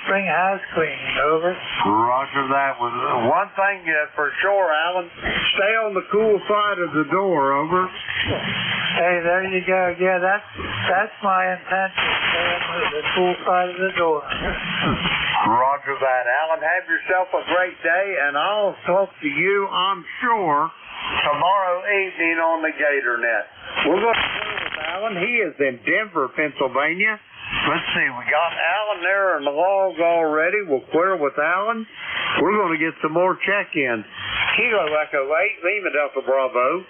Speaker 10: spring house cleaning, over.
Speaker 1: Roger that. One thing for sure, Alan, stay on the cool side of the door, over.
Speaker 10: Hey, there you go. Yeah, that's my intention, stay on the cool side of the door.
Speaker 1: Roger that. Alan, have yourself a great day, and I'll talk to you, I'm sure, tomorrow evening on the Gator Net. We're going to clear with Alan. He is in Denver, Pennsylvania. Let's see, we got Alan there in the log already. We'll clear with Alan. We're going to get some more check-ins. Kilo Echo 8, Lima Delta Bravo.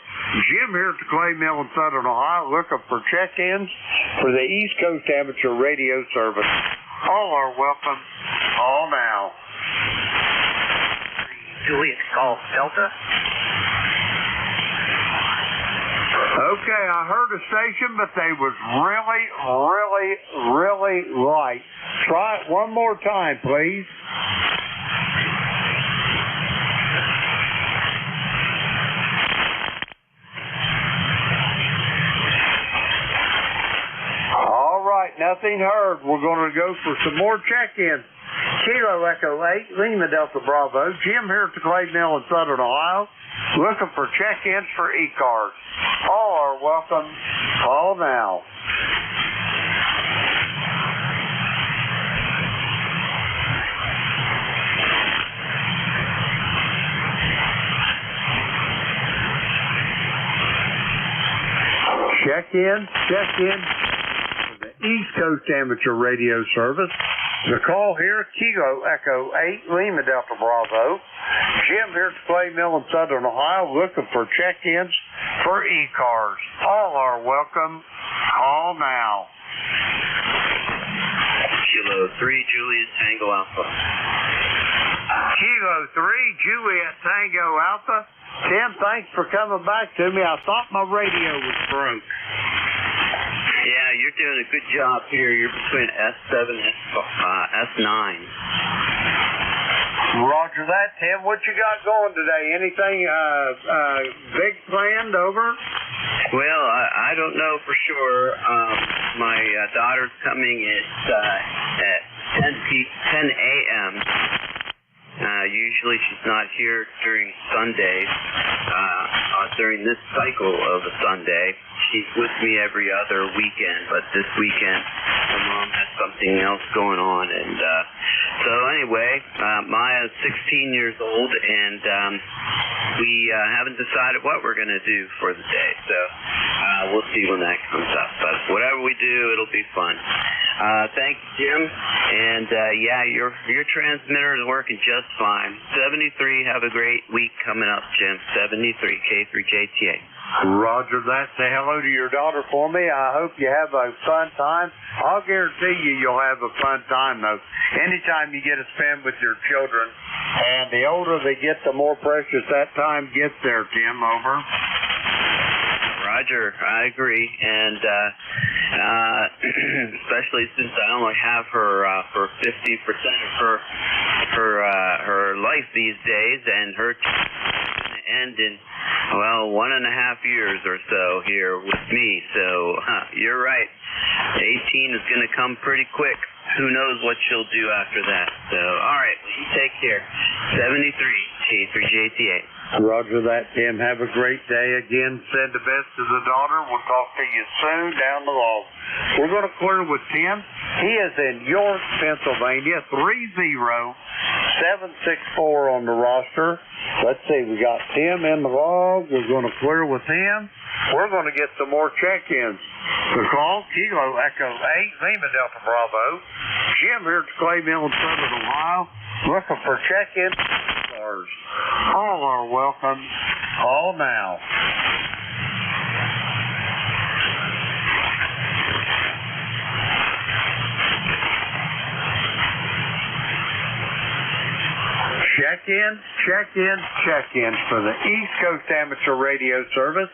Speaker 1: Jim here at the Clay Mill in Southern Ohio looking for check-ins for the East Coast Amateur Radio Service. All are welcome. All now.
Speaker 7: Juliet Golf Delta.
Speaker 1: Okay, I heard a station, but they was really light. Try it one more time, please. All right, nothing heard. We're going to go for some more check-ins. Kilo Echo 8, Lima Delta Bravo. Jim here at the Clay Mill in Southern Ohio. Looking for check-ins for ECARS. All are welcome. Call now. check in for the East Coast Amateur Radio Service. The call here, Kilo Echo 8, Lima Delta Bravo. Jim here at Clay Mill in Southern Ohio, looking for check-ins for ECARS. All are welcome. Call now.
Speaker 11: Kilo 3, Juliet Tango Alpha.
Speaker 1: Kilo 3, Juliet Tango Alpha. Tim, thanks for coming back to me. I thought my radio was broke.
Speaker 11: Yeah, you're doing a good job here. You're between S7 and S9.
Speaker 1: Roger that, Tim. What you got going today? Anything big planned over?
Speaker 11: Well, I don't know for sure. My daughter's coming at 10 a.m. Usually she's not here during Sundays, during this cycle of a Sunday. She's with me every other weekend, but this weekend her mom has something else going on. And so anyway, Maya's 16 years old, and we haven't decided what we're going to do for the day. So we'll see when that comes up. But whatever we do, it'll be fun. Thanks, Jim. And yeah, your transmitter is working just fine. 73, have a great week coming up, Jim. 73, K3JTA.
Speaker 1: Roger that. Say hello to your daughter for me. I hope you have a fun time. I'll guarantee you'll have a fun time, though. Anytime you get to spend with your children, and the older they get, the more precious that time gets there, Tim. Over.
Speaker 11: Roger, I agree, and especially since I only have her for 50% of her life these days, and her going to end in 1.5 years or so here with me. So you're right, 18 is going to come pretty quick. Who knows what she'll do after that? So all right, well, you take care. 73 K3JTA.
Speaker 1: Roger that, Tim. Have a great day. Again, send the best to the daughter. We'll talk to you soon down the log. We're going to clear with Tim. He is in York, Pennsylvania, 30764 on the roster. Let's see, we got Tim in the log. We're going to clear with him. We're going to get some more check-ins. The call, Kilo Echo 8, Lima Delta Bravo. Jim here at Clay Mill in Southern Ohio, looking for check-ins. All are welcome. Call now. Check-ins for the East Coast Amateur Radio Service.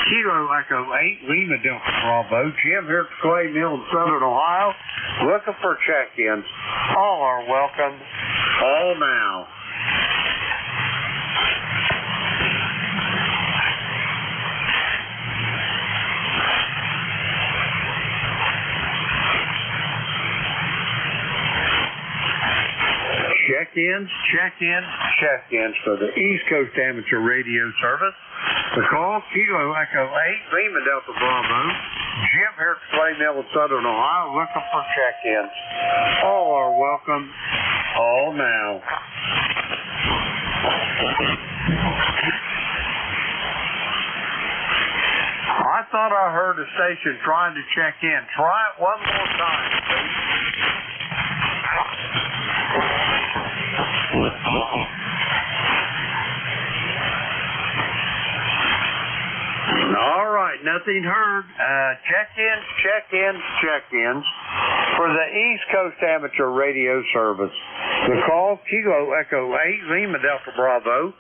Speaker 1: Kilo Echo 8, Lima Delta Bravo. Jim here at the Clay Mill in Southern Ohio, looking for check-ins. All are welcome. Call now. Check-ins for the East Coast Amateur Radio Service. The call, Kilo Echo 8, Lima Delta Bravo. Jim here at Clay Mill in Southern Ohio, looking for check-ins. All are welcome. Call now. I thought I heard a station trying to check in. Try it one more time, please. All right, nothing heard. Check-ins for the East Coast Amateur Radio Service. The call, Kilo Echo 8, Lima Delta Bravo.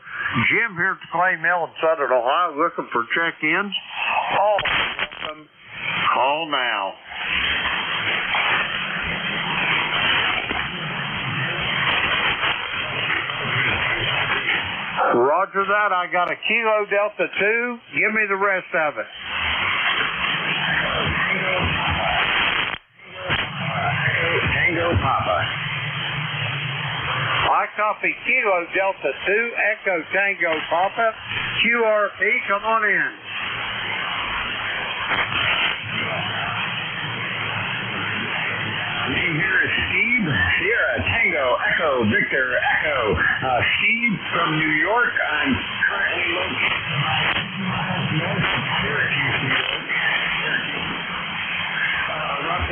Speaker 1: Jim here at the Clay Mill in Southern Ohio, looking for check-ins. All welcome. Call now. Roger that. I got a Kilo Delta 2. Give me the rest of it.
Speaker 11: Tango Papa.
Speaker 1: I copy Kilo Delta 2, Echo Tango Papa. QRP, come on in.
Speaker 12: Name here is Steve, Sierra Tango Echo Victor Echo. Steve from New York. I'm currently located north of Syracuse, New York.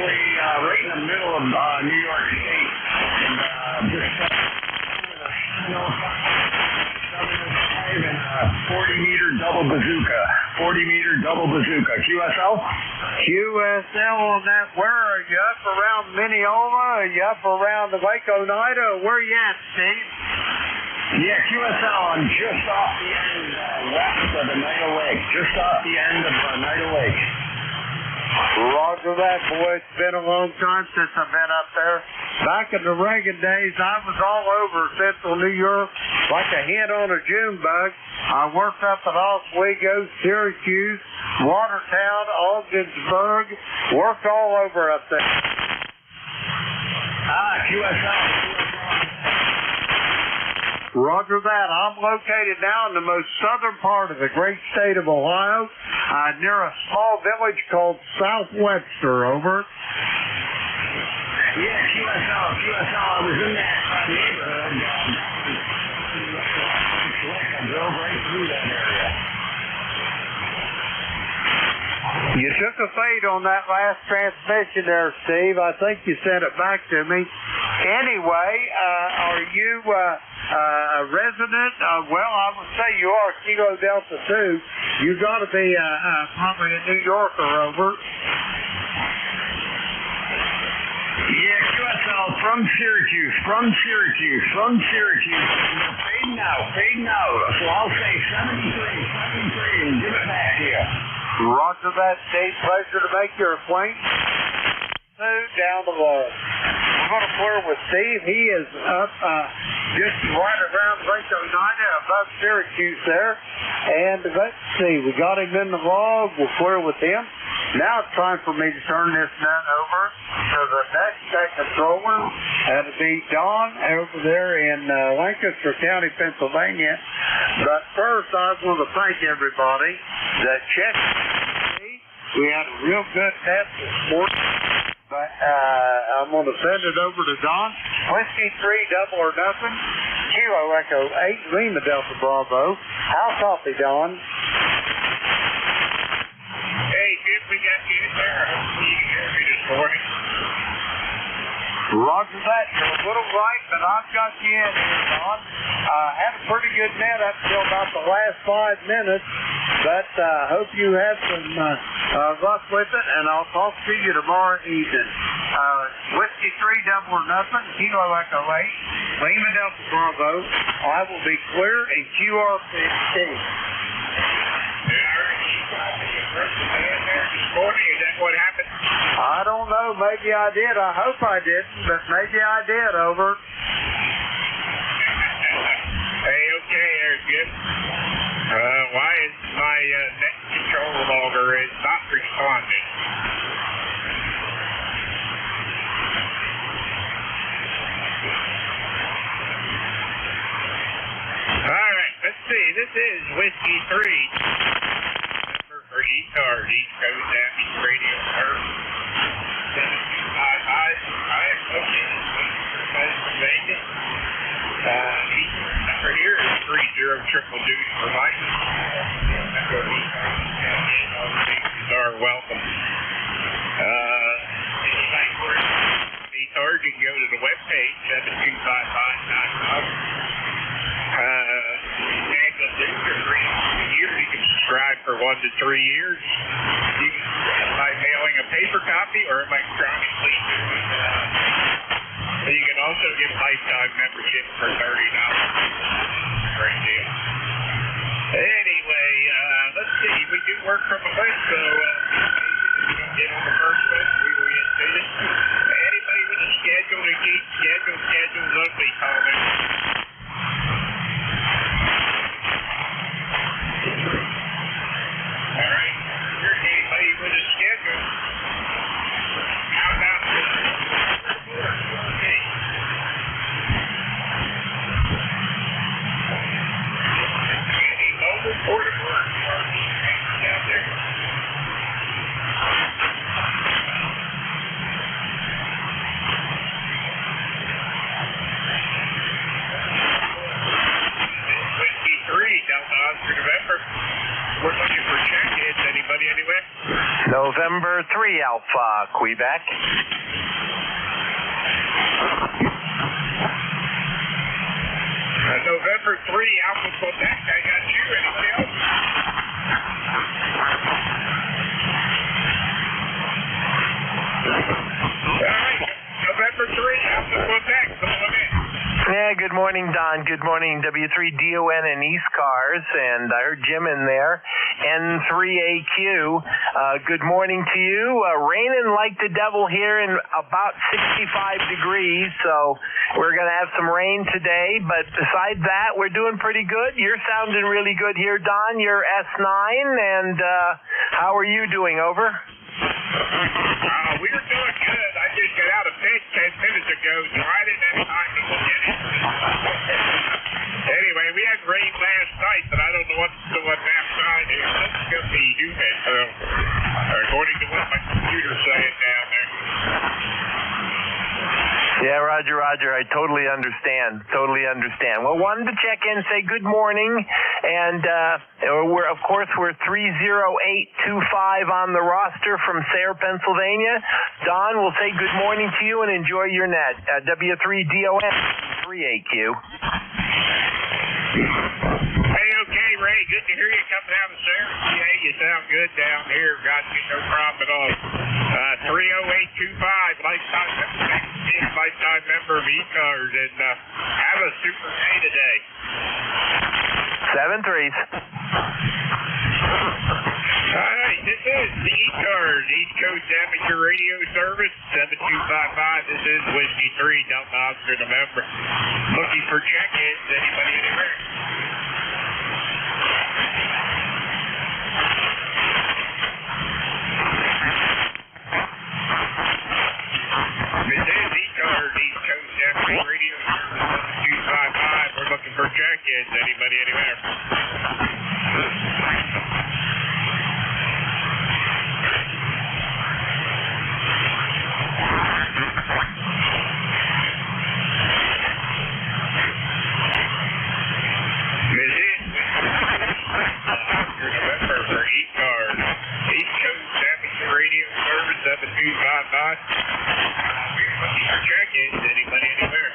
Speaker 12: actually right in the middle of New York State. And just over the snow, 40-meter double bazooka. 40-meter double bazooka. QSL?
Speaker 1: QSL on that. Where are you? Up around Mineola? Are you up around the Lake Oneida? Where are you at, Steve?
Speaker 12: Yeah, QSL. I'm just off the end west of the Oneida Lake. Just off the end of Oneida Lake.
Speaker 1: Roger that, boy. It's been a long time since I've been up there. Back in the Reagan days, I was all over central New York like a hen on a June bug. I worked up at Oswego, Syracuse, Watertown, Ogdensburg. Worked all over up there.
Speaker 12: QSL.
Speaker 1: Roger that. I'm located now in the most southern part of the great state of Ohio, near a small village called Southwester. Over.
Speaker 12: Yeah, QSL. I was in that neighborhood. I drove right through that area.
Speaker 1: You took a fade on that last transmission there, Steve. I think you sent it back to me. Anyway, are you a resident? Well, I would say you are Kilo Delta 2. You got to be probably a New Yorker, over.
Speaker 12: Yeah, QSL from Syracuse. Fading out. So I'll say 73, and give it back to you.
Speaker 1: Roger that, Steve. Pleasure to make your acquaintance. Down the wall. I'm going to clear with Steve. He is up just right around Lake Oneida above Syracuse there. And let's see, we got him in the log. We'll clear with him. Now it's time for me to turn this nut over to the next tech controller. That'll be Don over there in Lancaster County, Pennsylvania. But first, I want to thank everybody that checked me. We had a real good test this morning. But I'm going to send it over to Don. Whiskey 3, double or nothing. Kilo Echo 8, Lima Delta Bravo. How copy, Don?
Speaker 3: Hey, Jim, we got you in there. Hopefully you can hear me this morning.
Speaker 1: Roger that. You're a little right, but I've got you in here, Don. Had a pretty good net up until about the last 5 minutes, but hope you have some luck with it, and I'll talk to you tomorrow evening. Whiskey 3, double or nothing, Kilo Echo 8, Lima Delta Bravo. I will be clear in QR15.
Speaker 3: Morning, is that what happened?
Speaker 1: I don't know. Maybe I did. I hope I didn't, but maybe I did. Over.
Speaker 3: Hey, okay there, Jim. Why is my net control logger is not responding? All right, let's see. This is Whiskey 3. For ECARS, East Coast Avenue Radio Service. 725 I am located in Pennsylvania. Number here is 30 for license. Echo ECARS are welcome. ECARS, you can go to the webpage, 7255.com. You can subscribe for 1 to 3 years. You can by mailing a paper copy or electronically. You can also get lifetime membership for $30. Great deal. Anyway, let's see. We do work from a link, so if you don't get on the first one, we will reinstate it. Anybody with a schedule to keep schedule lovely, call me. Alright, here's anybody with a schedule. How about this? Okay.
Speaker 13: November 3 Alpha, Quebec.
Speaker 9: November 3 Alpha, Quebec. I got you. Anything else? All right. November 3 Alpha, Quebec. Come on in.
Speaker 13: Yeah, good morning, Don. Good morning, W3DON and ECARS, and I heard Jim in there. N3AQ, good morning to you. Raining like the devil here in about 65 degrees, so we're going to have some rain today, but besides that, we're doing pretty good. You're sounding really good here, Don. You're S9, and how are you doing? Over?
Speaker 9: We're doing good. I just got out of bed 10 minutes ago, so I didn't have time to look at it. Anyway, we had rain last night, but I don't know what's going outside here. It's going to be humid, according to what my computer's saying down there.
Speaker 13: Yeah, Roger. I totally understand. Well, wanted to check in, say good morning, and we're 30825 on the roster from Sayre, Pennsylvania. Don, we'll say good morning to you and enjoy your net. W3DON 3AQ.
Speaker 9: Hey, okay, Ray. Good to hear you coming down to Sayre. Yeah, you sound good down here. Got me no problem at all. 30825, lifetime member of ECARS, and have a super day today.
Speaker 13: 7 threes.
Speaker 9: All right, this is the ECARS, East Coast Amateur Radio Service, 7255. This is Whiskey 3, Delta Oscar November. Looking for check-ins. Anybody anywhere? This is ECARS, East Coast Amateur Radio Service, 7255. We're looking for check-ins. Anybody anywhere? November for ECARS, East Coast Amateur Radio Service, 7255. We're looking for check-ins. Anybody anywhere?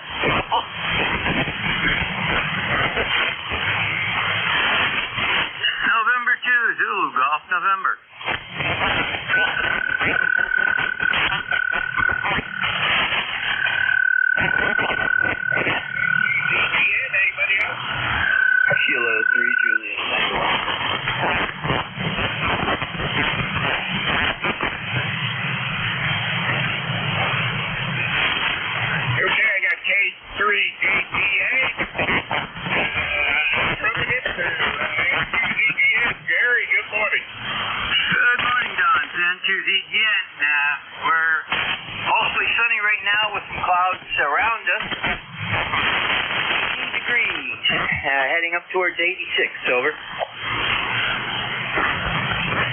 Speaker 7: November 2, Zulu, Golf November.
Speaker 9: Anybody else?
Speaker 11: Kilo 3, Juliet.
Speaker 9: Okay, I got K3 JTA. Gary, good morning.
Speaker 7: Good morning, Don. N2ZGN. We're mostly sunny right now with some clouds around us. 18 degrees. Heading up towards 86. Over.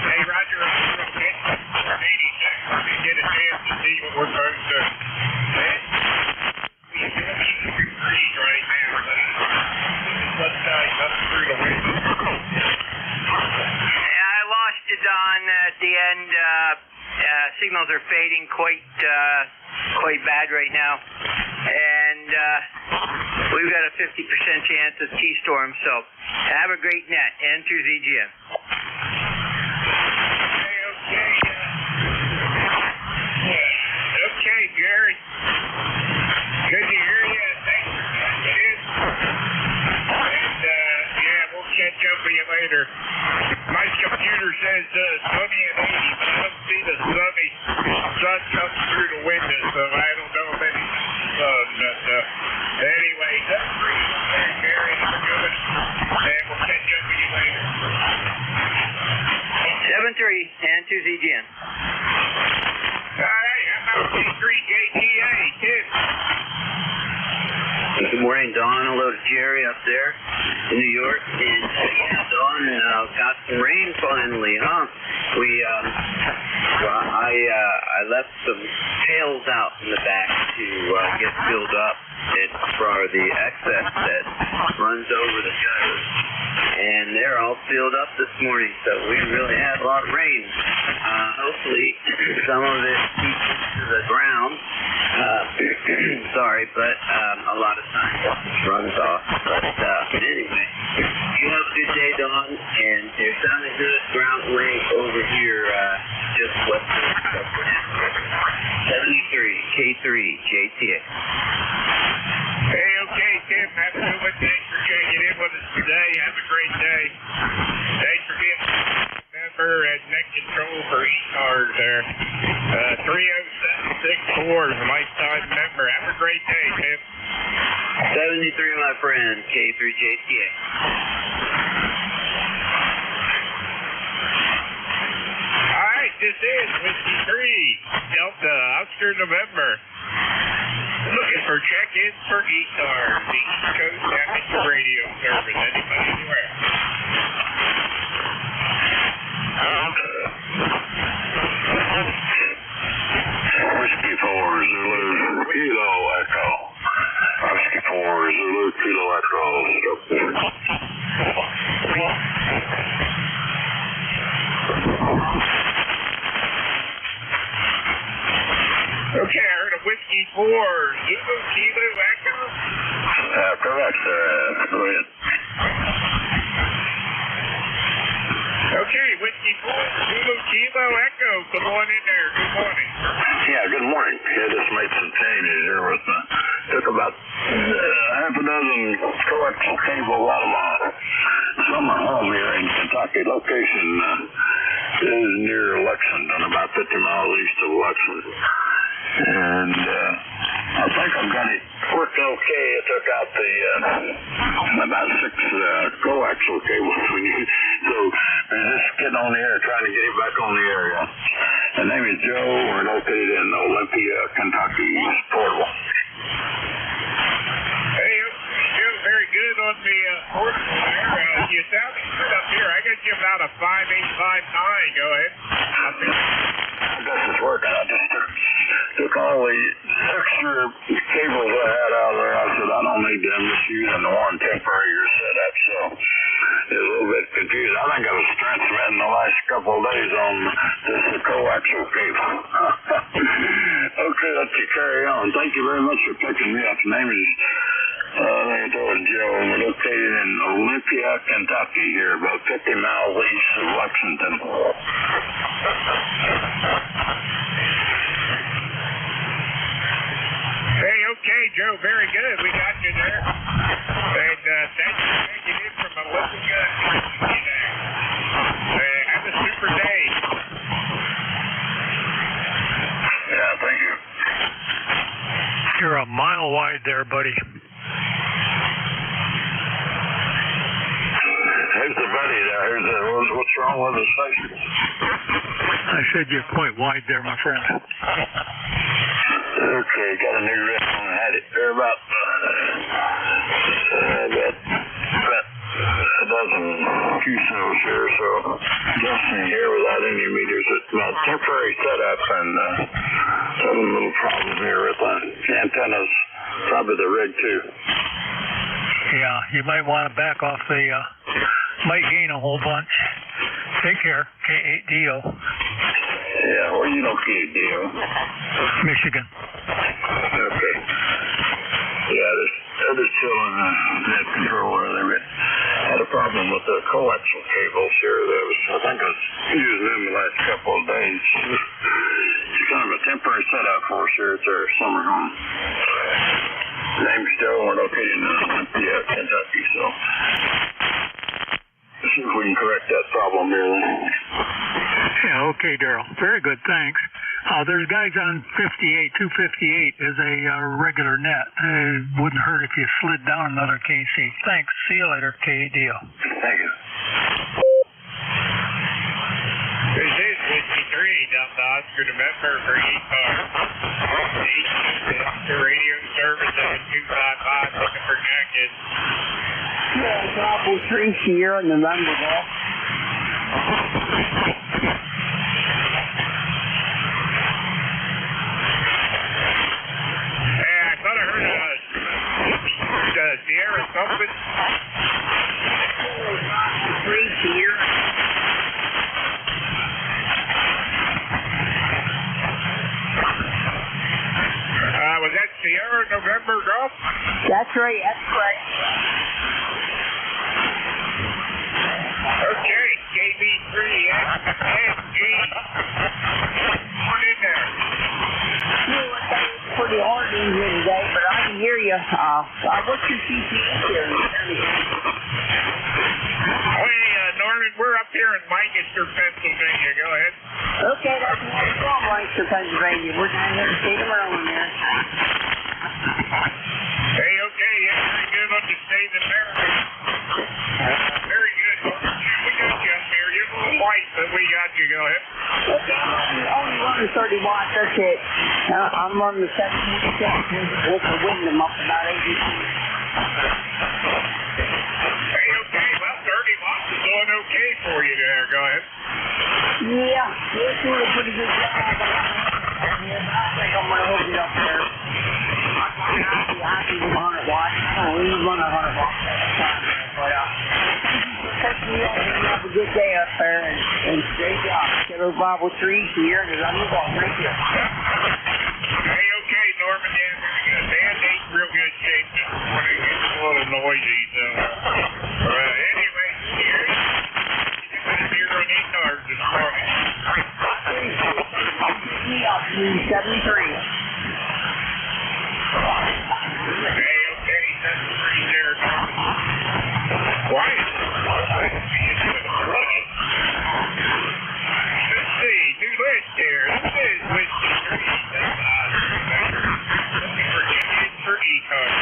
Speaker 9: Hey, Roger, I'm okay. 86. We get a chance to see what we're supposed to. We're 83 right now. Let's up through the wind.
Speaker 7: Yeah, I lost you, Don, at the end. Signals are fading quite bad right now. And we've got a 50% chance of T-storm, so have a great net. N2ZGN.
Speaker 9: Okay, Gary. Good to hear you. Thanks for checking in. And, we'll catch up with you later. My computer says sunny and 80, but I don't see the sun come through the window, so I don't know if any sun. But anyway, that's pretty good, Gary. Have a good one. And we'll catch up with you later.
Speaker 7: 7-3 and 2ZGN.
Speaker 9: All right, how about K3 JTA, Tim?
Speaker 11: Good morning, Don. Hello to Jerry up there in New York. And yeah, Don got some rain finally, huh? I left some pails out in the back to get filled up for the excess that runs over the gutters. And they're all filled up this morning, so we really had a lot of rain. hopefully some of it seeps into the ground. Sorry, but a lot of times it just runs off. But anyway, you have a good day, Don. And there's sounding good ground wing over here just west of 73 K3 JTX.
Speaker 3: Hey, okay, Tim. Have a good one. Thanks for checking in with us today. Have a great day. Thanks for being a member and neck control for ECARS there. 30764 is a lifetime member. Have a great day, Tim.
Speaker 11: 73, my friend. K3 JTX.
Speaker 3: All right, this is Whiskey 3 Delta Oscar November. Looking for check-ins for ECARS, the East Coast Amateur Radio Service. Anybody anywhere?
Speaker 14: Whiskey 4 Zulu Kilo Echo. Whiskey 4 Zulu Kilo Echo.
Speaker 3: Okay, I heard a Whiskey 4 Zulu Kilo Echo.
Speaker 14: Correct, sir. Go ahead.
Speaker 3: Okay, Whiskey 4 Zulu Kilo Echo. Come on in there. Good morning.
Speaker 14: Yeah, good morning. Yeah, just made some changes here with took about half a dozen coaxial cable out of my summer home here in Kentucky. Location is near Lexington, about 50 miles east of Lexington. And I think I've got it worked okay. It took out the about 6 coaxial cables we need. So we're just getting on the air, trying to get it back on the air. The name is Joe. We're located in Olympia, Kentucky. It's portable.
Speaker 3: Hey, you're very good on the portable there. You sound good up here. I got you about a 5859. Go ahead. Up here.
Speaker 14: I guess it's working. I just took all the extra cables I had out there. I said, I don't need them. Just using the one temporary you're set up. So it's a little bit confused. I think I was transmitting the last couple of days on just the coaxial cable. Okay, let's carry on. Thank you very much for picking me up. My name is Joe, and we're located in Olympia, Kentucky here, about 50 miles east of Lexington.
Speaker 3: Hey, okay, Joe, very good. We got you there. And thanks for making it from Olympia. Have a super day.
Speaker 14: Yeah, thank you.
Speaker 10: You're a mile wide there, buddy.
Speaker 14: Who's the buddy there? What's wrong with the station?
Speaker 10: I said you're quite wide there, my friend.
Speaker 14: Okay, got a new rig on. Had it there about a dozen QSOs here, so adjusting here without any meters. It's my temporary setup and some little problem here with the antennas. Probably the rig too.
Speaker 10: Yeah, you might want to back off the, might gain a whole bunch. Take care, K8DO.
Speaker 14: Yeah, where you located, DO?
Speaker 10: Michigan.
Speaker 14: Okay. Yeah, they're just still in the net control there. They had a problem with the coaxial cables here. I think I was using them the last couple of days. It's kind of a temporary setup for us here at our summer home. Name's Joe. We're located in Olympia, Kentucky, so let's see if we can correct that problem here then.
Speaker 10: Yeah, okay, Daryl. Very good, thanks. There's guys on 258 is a regular net. It wouldn't hurt if you slid down another KC. Thanks. See you later, KDO.
Speaker 14: Thank you.
Speaker 3: This is Whiskey 3, Delta Oscar November for ECARS. The radio service 7255, looking for jackets.
Speaker 15: Yeah, Bravo 3 Sierra November Golf.
Speaker 3: Hey, I thought I heard Sierra something.
Speaker 15: Bravo 3 Sierra. right. That's correct.
Speaker 3: Okay, KB3XG. Come on in there.
Speaker 15: It's pretty hard in here today, but I can hear you. What's your CPS here?
Speaker 3: Norman, we're up here in Lancaster, Pennsylvania. Go ahead.
Speaker 15: Okay, that's where we're from, Lancaster, Pennsylvania. We're down here in the state of Maryland there.
Speaker 3: Hey, okay, yeah, very good on the state of Maryland. Very good. We got you up here. You're a little white, but we got you. Go ahead.
Speaker 15: Okay, I'm only running 30 watts. That's it. I'm running the 746 with the wind. I'm up about 80 feet.
Speaker 3: Hey, okay, well, 30 watts is doing okay for you there. Go ahead.
Speaker 15: Yeah, it's doing a pretty good job. I think I'm going to hold it up there. I'm happy with 100 watts. I don't really run 100 watts at a time, but hopefully you have a good day up there and stay job. Kilo Bible 3 here, because I'm going to break you.
Speaker 3: Hey, okay, Norman, yeah, very good. Dan ain't real good shape this morning. It's a little noisy, so. Anyway, here. You're on ECARS this morning.
Speaker 15: Me up to 73.
Speaker 3: Hey, okay, 73 there, Norman. Quiet. Let's see, new list here. This is Whiskey 3. Virginia for ECARS.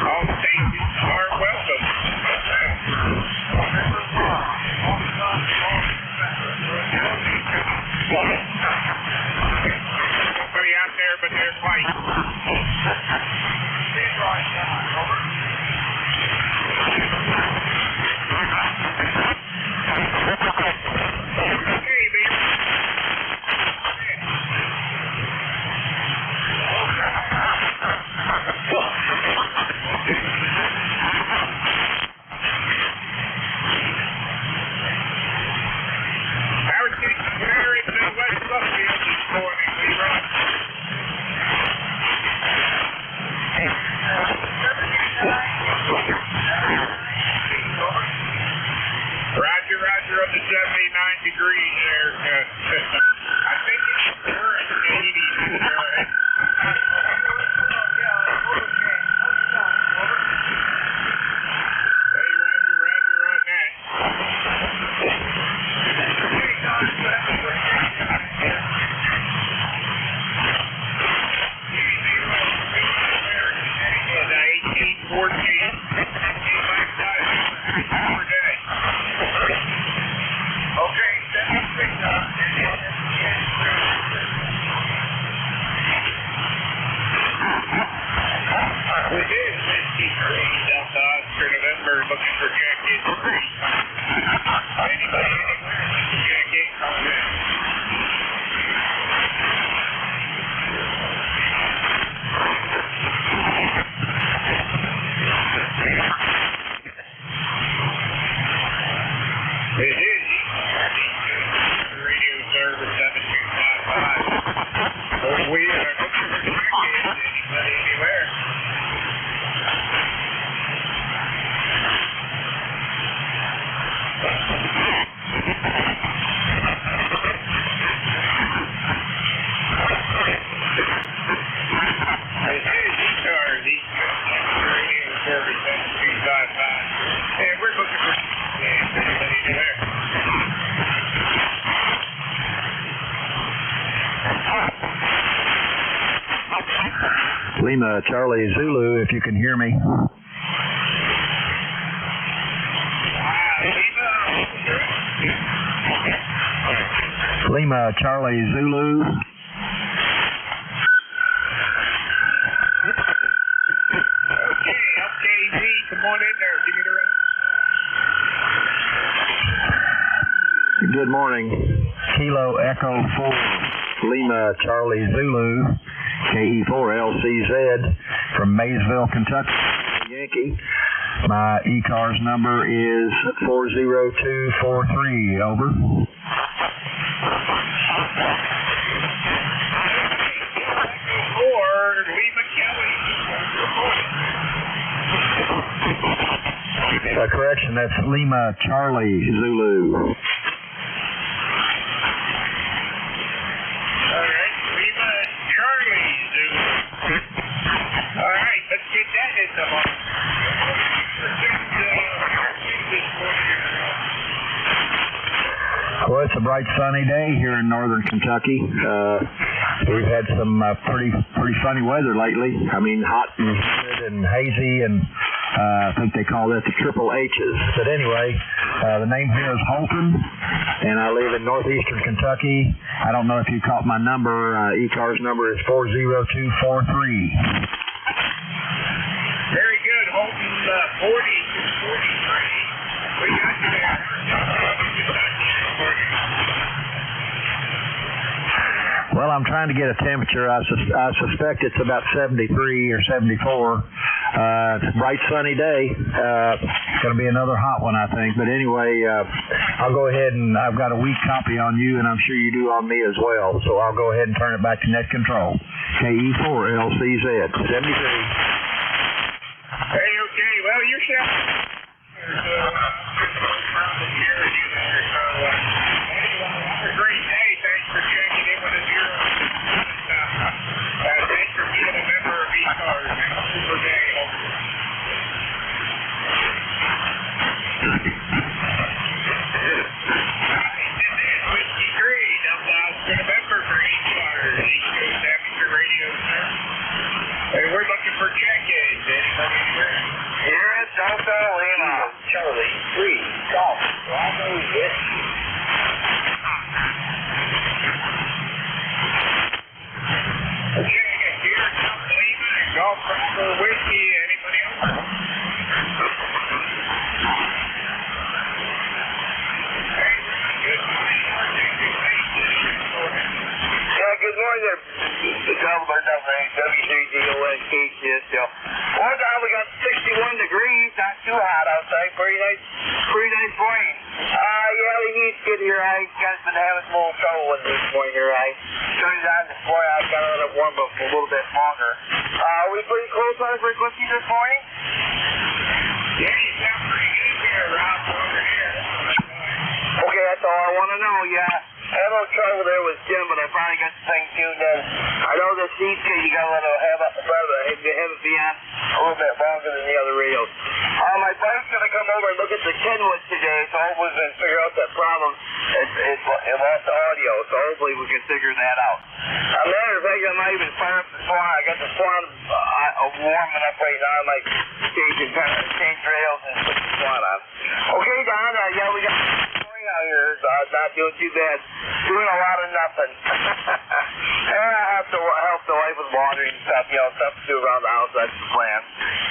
Speaker 3: All states are welcome. Nobody out there but their wife. Okay, baby. Roger up to 79 degrees there. I think we're in the 80s. Hey, Roger on that. Looking for jacket. Anybody anywhere? Jacket, come in. It is radio service 7255. We are looking for jacket. Anybody anywhere?
Speaker 12: Lima Charlie Zulu, if you can hear me. Lima Charlie Zulu.
Speaker 3: Come on in there. Give me the rest.
Speaker 12: Good morning. Kilo Echo 4, Lima Charlie Zulu, KE4 LCZ from Maysville, Kentucky. Yankee. My ECARS number is 40243. Over. Correction, that's Lima Charlie Zulu.
Speaker 3: All right, Lima Charlie Zulu. All right, let's get that in the mark.
Speaker 12: Well, it's a bright sunny day here in northern Kentucky. We've had some pretty funny weather lately. I mean, hot and humid and hazy, and I think they call that the triple H's. But anyway, the name here is Holton, and I live in northeastern Kentucky. I don't know if you caught my number. ECARS number is 40243.
Speaker 3: Very good, Holton, 40-43. We got you there.
Speaker 12: Well, I'm trying to get a temperature. I suspect it's about 73 or 74. It's a bright sunny day. It's going to be another hot one, I think. But anyway, I'll go ahead and I've got a weak copy on you, and I'm sure you do on me as well. So I'll go ahead and turn it back to net control. KE4LCZ 73.
Speaker 3: Hey, okay. Well, you're shouting. Have a great day. Thanks for checking in with us here. Thanks for being a member of ECARS. Super day. Whiskey Green. I've been a member for ECARS. East Coast Amateur Radio, sir. Hey, we're looking for check-ins. Anybody here? Here at Delta Lima. Charlie 3 Golf Bravo Whiskey. Okay, here at Delta Lima and Golf Bravo Whiskey. Anybody else? Hey, good morning.
Speaker 8: Yeah, good morning there. The Delaware W3DON KCSL. One time we got 61 degrees, not too hot outside. Pretty nice morning. Yeah, the heat's good here. I guys been having a little trouble with this morning here. I turned it on this morning. I got it warm up a little bit longer. Are we pretty close on the frequency this morning?
Speaker 3: Yeah, you sound pretty good here, Rob, over here.
Speaker 8: Okay, that's all I want to know, yeah. I had a little trouble there with Jim, but I finally got the thing tuned in. I know this heat kit, you got to let it have it be on a little bit longer than the other radios. My buddy's going to come over and look at the Kenwood today, so hopefully we can figure out that problem. It lost the audio, so hopefully we can figure that out. Matter of fact, I might even fire up the Swan. I got the Swan warming up right now. I might change rails and put the Swan on. Okay, Don, yeah, we got out here, not doing too bad. Doing a lot of nothing. And I have to help the wife with laundry and stuff, stuff to do around the house. That's the plan.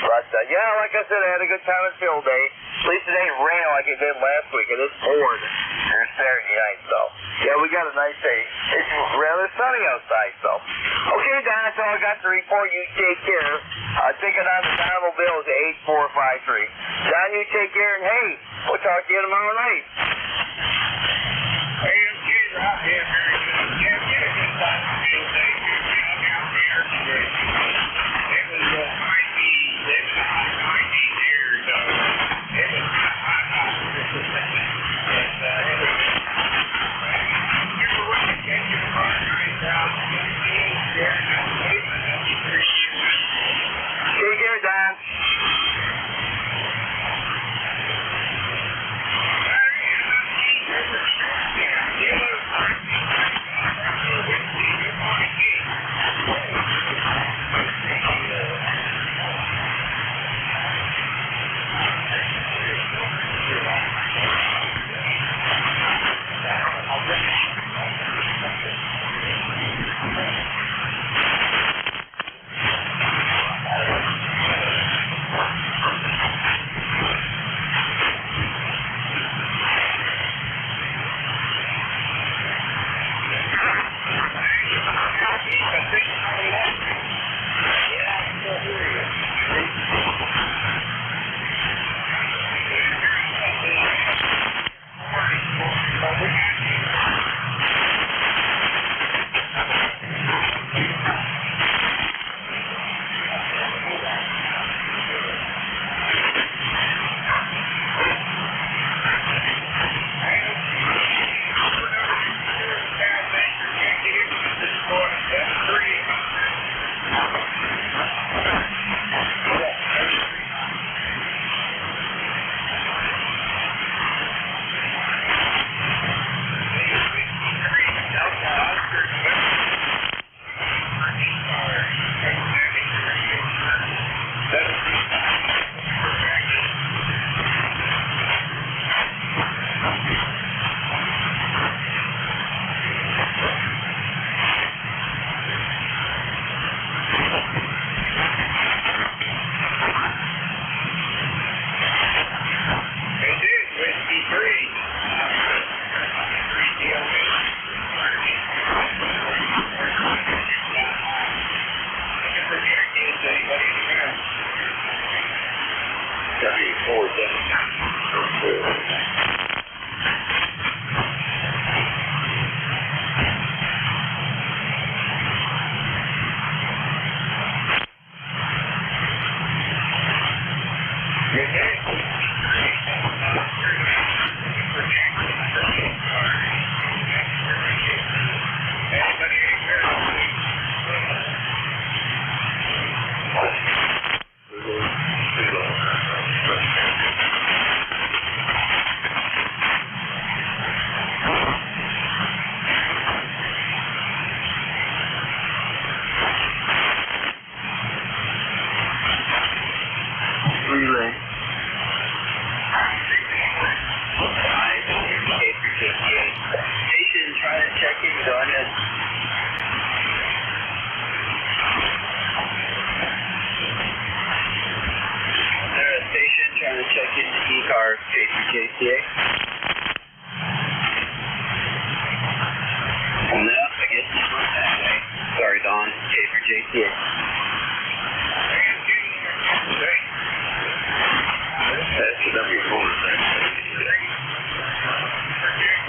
Speaker 8: But, yeah, like I said, I had a good time at field day. At least it ain't raining like it did last week. It is poured here Saturday night, so. Yeah, we got a nice day. It's rather sunny outside, so. Okay, Don, that's all I got to report. You take care. Ticket on the Donald bill is 8453. Don, you take care, and hey, we'll talk to you tomorrow night.
Speaker 3: Hey, okay, Rob. Yeah, very good. Yeah, we had a good time at field day. We hung out there. It was 90s here, so it was hot. But it was super wicked. Catch you tomorrow night, Rob.
Speaker 8: Take care, Don.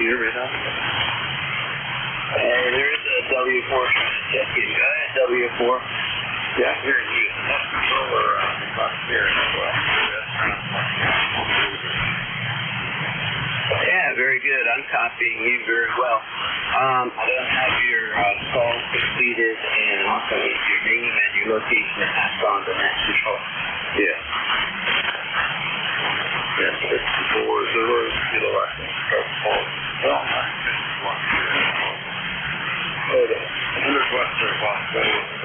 Speaker 3: you hear me now?
Speaker 11: Hey, there is a W4 trying to check in. Go ahead, W4.
Speaker 3: Yeah, I'm hearing you. That's controller up here as well.
Speaker 11: Yeah, very good. I'm copying you very well. I don't have your call completed, and also need your name and your location to pass on to next control.
Speaker 3: Yeah. Yeah, 64 Zulu, Kilo Echo. Well, Western Las Vegas,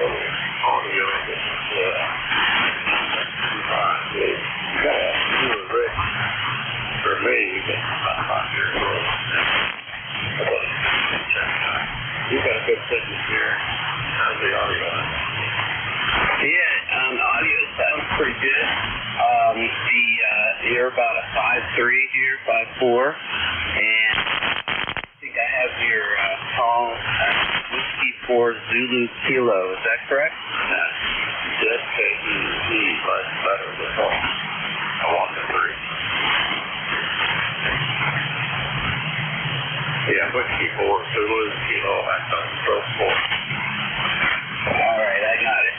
Speaker 3: audio. Rick, for me, you've been about 5 years old. You've got a good signal here. How's the audio?
Speaker 11: Yeah, audio sounds pretty good. You're about a 5'3" here, 5'4", and I think I have your call Whiskey 4 Zulu Kilo. Is that correct?
Speaker 3: That's KEZ, but better than all. I want the 3. Yeah, Whiskey 4 Zulu Kilo Echo Stroke 4.
Speaker 11: All right, I got it.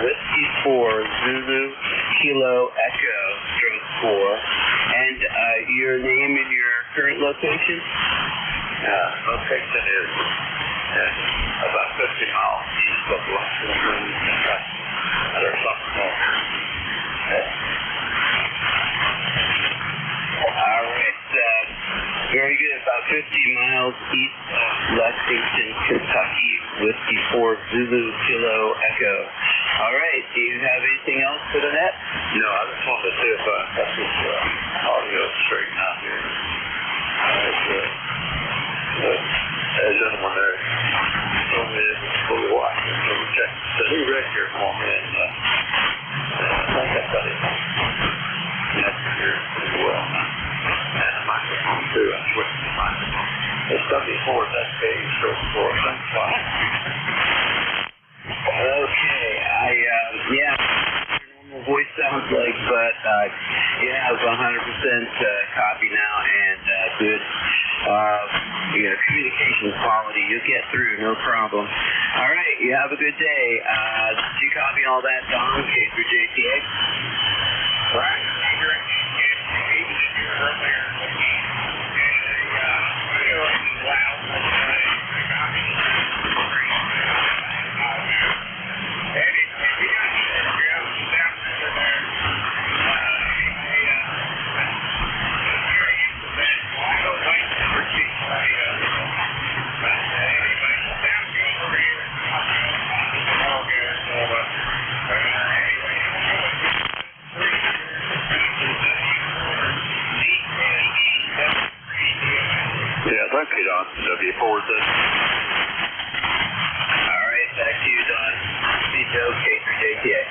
Speaker 11: Whiskey 4 Zulu Kilo Echo Stroke 4. And your name and your current location?
Speaker 3: Location is about 50 miles east of Lexington, Kentucky. There's something more.
Speaker 11: All right. Very good. About 50 miles east of Lexington, Kentucky. Whiskey 4 Zulu Kilo Echo. All right. Do you have anything else for the net?
Speaker 3: No, I just wanted to see if I got this audio straightened out here. The gentleman there told me this was fully watched. So we checked. So he read here for me, and I think I got it. Yes, here as well. And the microphone too. I switched the microphone. It's W4 SK Stroke 4. Thanks a lot.
Speaker 11: Okay. Yeah. Your normal voice sounds like, but you have 100% copy now and good communication quality. You'll get through, no problem. All right. You have a good day. Did you copy all that, Don? K through JTA?
Speaker 3: Right. W4 says.
Speaker 11: All right, back to you, Don. C-Joe, K through JTA.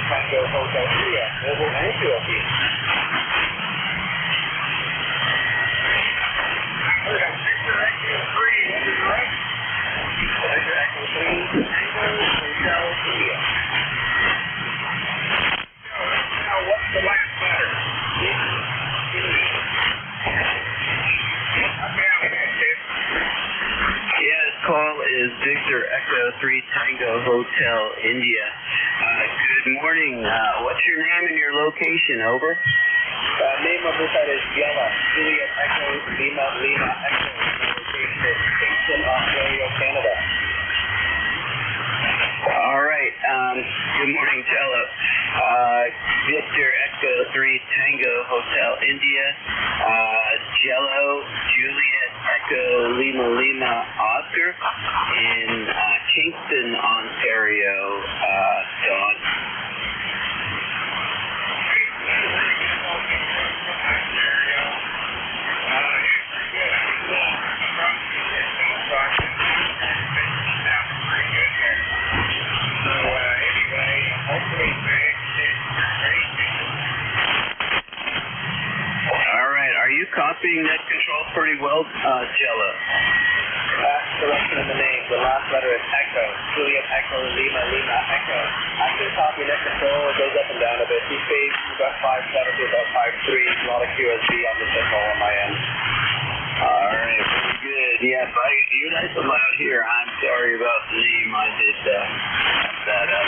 Speaker 3: Tango Hotel India, Mobile and ULP. We got Victor Echo 3, this is right. Victor Echo 3, Tango Hotel India. Now, what's the last letter?
Speaker 11: Yeah, this call is Victor Echo 3 Tango Hotel India. Good morning. What's your name and your location? Over.
Speaker 3: Name of this site is Yella, Juliet Echo, Lima, Lima Echo. Location is Kingston, Ontario, Canada.
Speaker 11: All right. Good morning, Jello. Victor Echo 3 Tango Hotel India. Jello, Juliet Echo Lima Lima Oscar in Kingston, Ontario. Dawn.
Speaker 3: So anyway, hopefully
Speaker 11: reading net control pretty well, Jello.
Speaker 16: Last correction in the name. The last letter is Echo. Juliet Echo, Lima, Lima, Echo. After copy net control, it goes up and down a bit. He stays from about 5.7 to about 5.3. A lot of QSB on the signal on my end.
Speaker 11: All right, very good. Yes, you're nice and loud here. I'm sorry about the name. I did mess that up.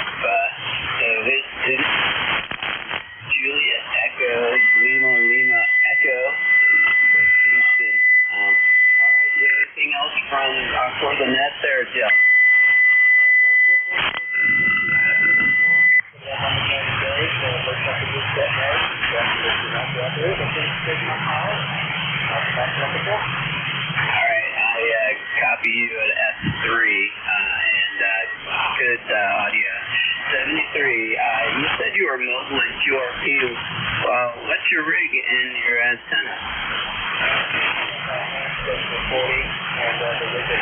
Speaker 11: So this is Juliet Echo, Lima, Lima, Echo. Houston. All right, is there anything else from for the net there, Jim? Alright, I copy you at S3 and good audio. 73, you said you were mobile in QRP. What's your rig and your antenna?
Speaker 16: 40 and the rig is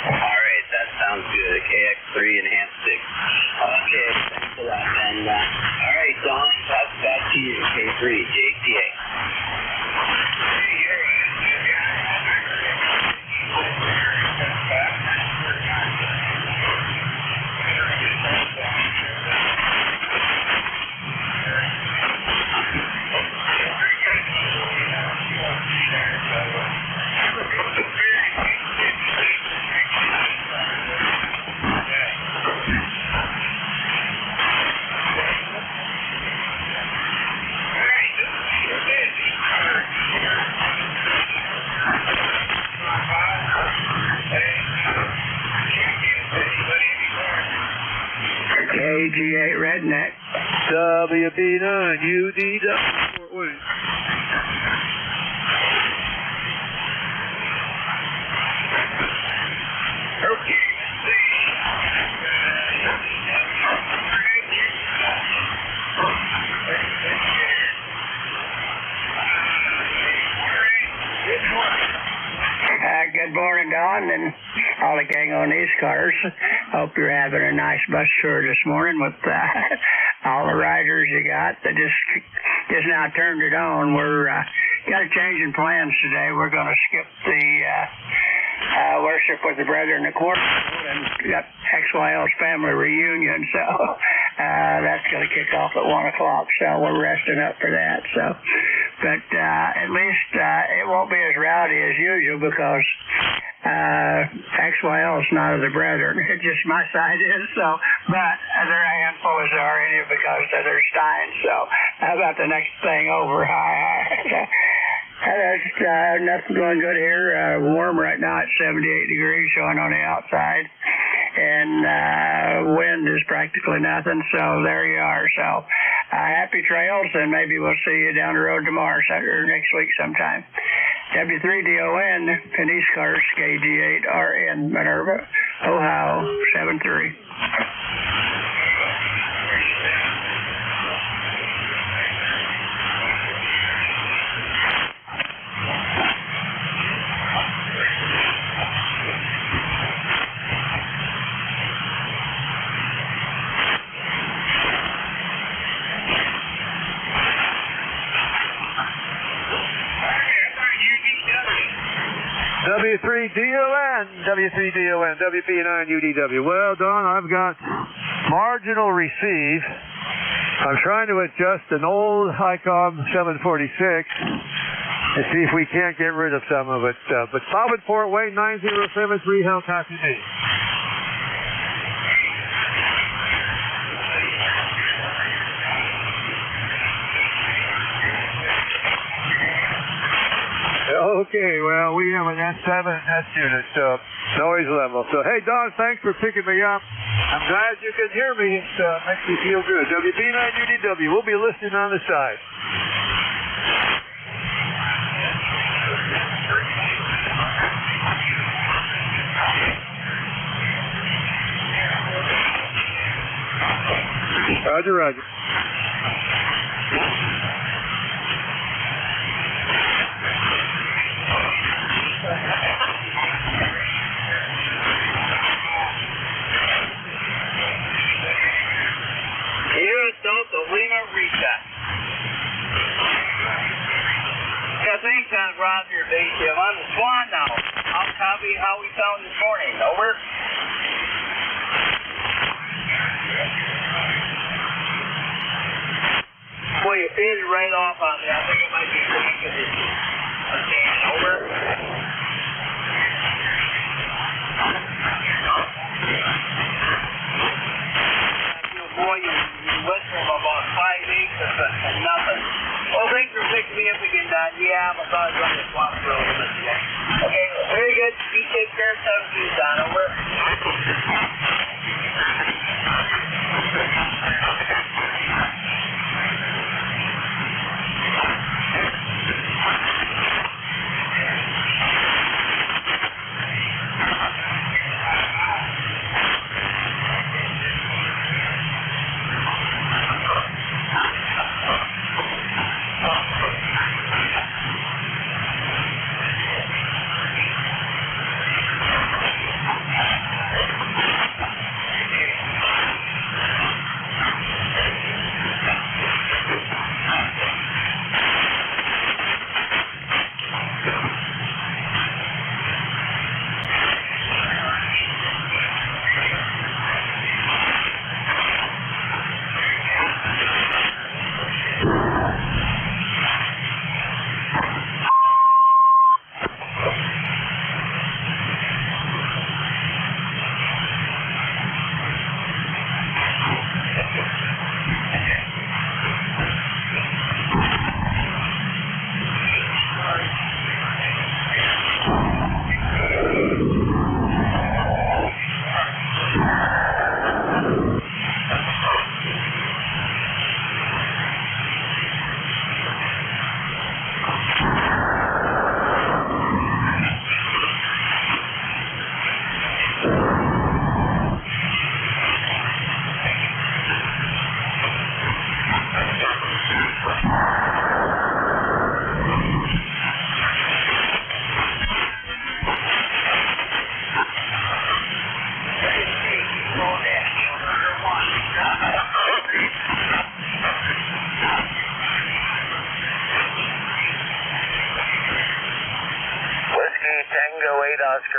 Speaker 11: Alright, that sounds good. KX3 enhanced 6. Okay, thanks for that. And alright, Don, pass it back to you. K3, JTA.
Speaker 4: KG8 Redneck.
Speaker 6: WB9 UDW Fort Wayne.
Speaker 4: Good morning, Don, and all the gang on ECARS. Hope you're having a nice bus tour this morning with all the riders you got. They just now turned it on. We're got a change in plans today. We're going to skip the worship with the brethren in the cornerstone and got XYL's family reunion, so that's going to kick off at 1 o'clock, so we're resting up for that. But at least it won't be as rowdy as usual because XYL is not of the brethren. It's just my side is, but they're a handful as they are any because they're Stein. So how about the next thing over? There's nothing going good here. Warm right now at 78 degrees showing on the outside. And wind is practically nothing, so there you are. So happy trails, and maybe we'll see you down the road tomorrow or next week sometime. W3DON in ECARS, KG8RN, Minerva, Ohio, 73.
Speaker 6: W3DON, WP9 UDW. Well, Don, I've got marginal receive. I'm trying to adjust an old HICOM 746 and see if we can't get rid of some of it. But Bobbin Fort Wayne 9073, how copy me? Okay, well, we have an S7 test unit noise level. So, hey, Don, thanks for picking me up. I'm glad you can hear me. It makes me feel good. WP9 UDW. We'll be listening on the side. Roger, roger.
Speaker 11: US Delta Lima reset.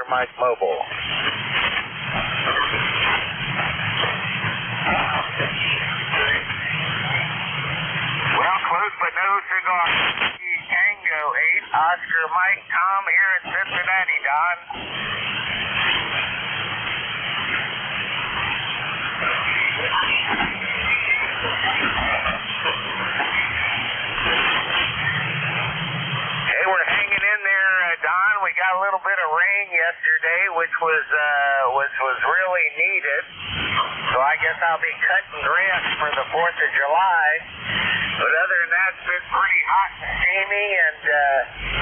Speaker 7: Mike Mobile. Well, close but no cigar. Tango 8, Oscar Mike Tom here in Cincinnati, Don. Hey, we're hanging in there, Don. We got a little bit of rain yesterday, which was really needed. So I guess I'll be cutting grass for the 4th of July. But other than that, it's been pretty hot and steamy, and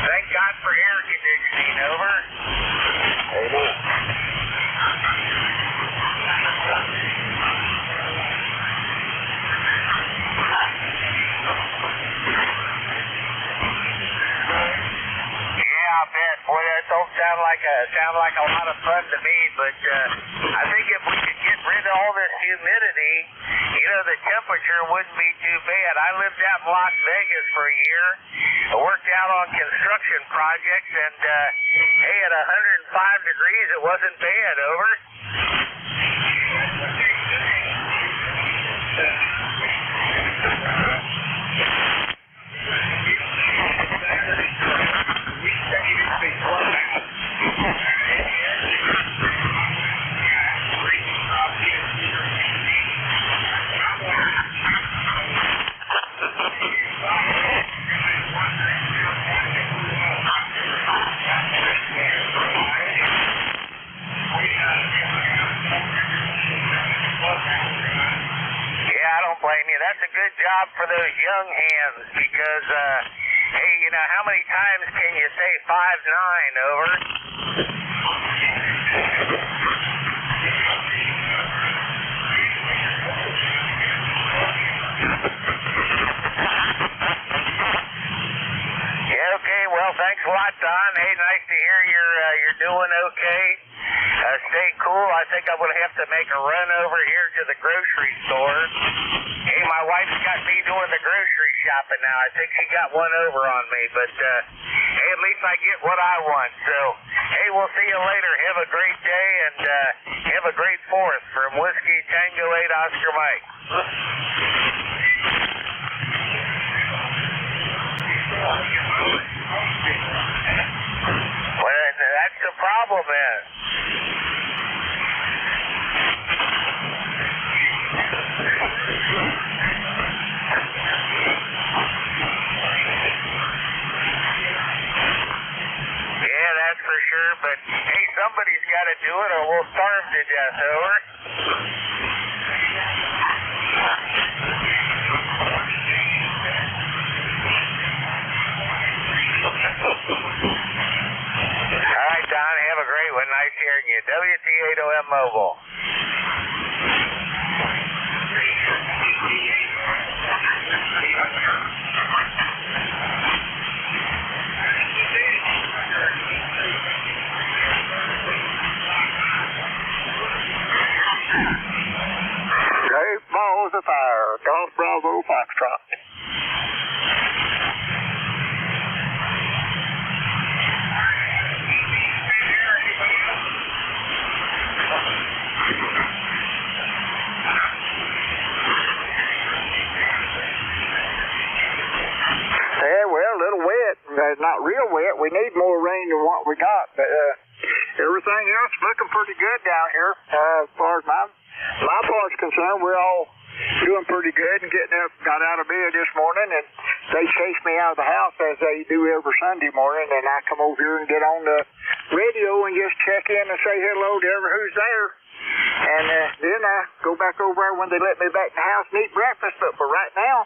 Speaker 7: thank God for air conditioning. Over. Yeah, I bet. Boy, that don't sound like a lot of fun to me. But I think if we could get rid of all this humidity, you know, the temperature wouldn't be too bad. I lived out in Las Vegas for a year. I worked out on construction projects, and hey, at 105 degrees, it wasn't bad. Over. That's a good job for those young hands because, hey, you know, how many times can you say 5'9", over? Yeah, okay, well, thanks a lot, Don. Hey, nice to hear you're doing okay. Stay cool. I think I'm going to have to make a run over here to the grocery store. Hey, my wife's got me doing the grocery shopping now. I think she got one over on me, but hey, at least I get what I want. So, hey, we'll see you later. Have a great day, and have a great 4th from Whiskey Tango 8 Oscar Mike. Well, that's the problem, man. Yeah, that's for sure, but hey, somebody's got to do it or we'll starve to death, over. All right, Don, have a great one. Nice hearing you. WT8OM Mobile.
Speaker 14: Great balls of fire. Golf Bravo Foxtrot. Yeah, well, a little wet. Not real wet. We need more rain than what we got. But everything else looking pretty good down here. As far as my part's concerned, we're all doing pretty good and getting up. Got out of bed this morning, and they chased me out of the house as they do every Sunday morning. And I come over here and get on the radio and just check in and say hello to everyone who's there. And then I go back over there when they let me back in the house and eat breakfast. But for right now,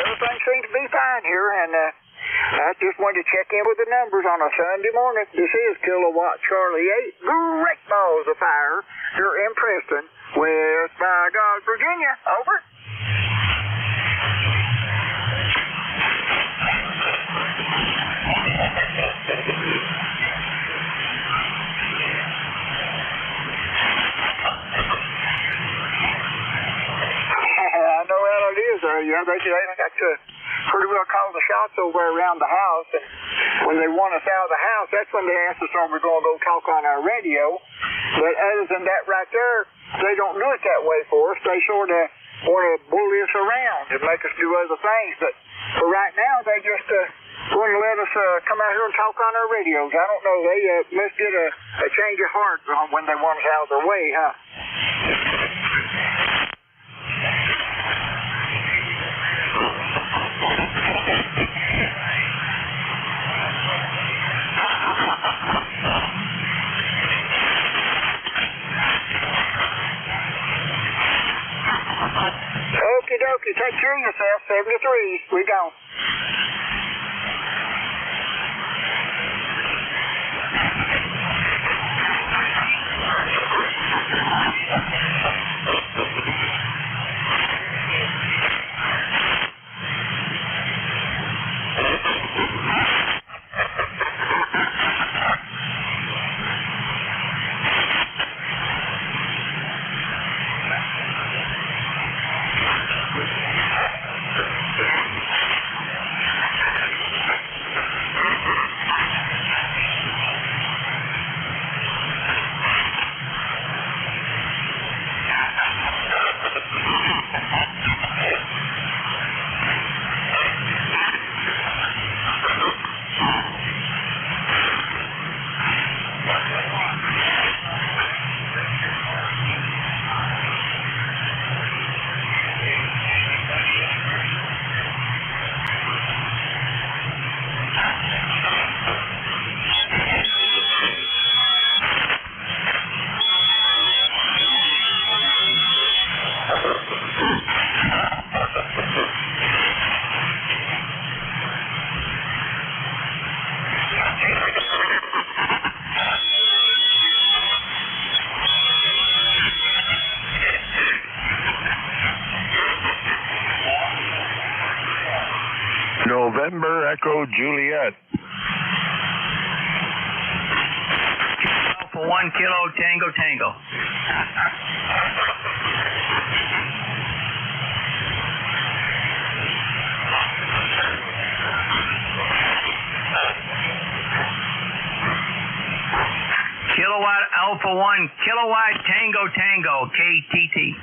Speaker 14: everything seems to be fine here. And I just wanted to check in with the numbers on a Sunday morning. This is Kilowatt Charlie 8. Great balls of fire here in Preston, West by God, Virginia. Over. I know how it is. Yeah, they got to
Speaker 4: pretty well call the shots over around the house. And when they want us out of the house, that's when they ask us when we're going to go talk on our radio. But other than that right there, they don't do it that way for us. They sort of want to bully us around and make us do other things. But for right now, they just want to let us come out here and talk on our radios. I don't know. They must get a change of heart when they want us out of their way, huh? Okie dokie, take care of yourself. 73, we gone.
Speaker 5: November Echo Juliet.
Speaker 17: For 1 kilo Tango Tango. Kilowatt Alpha 1 Kilowatt Tango Tango KTT.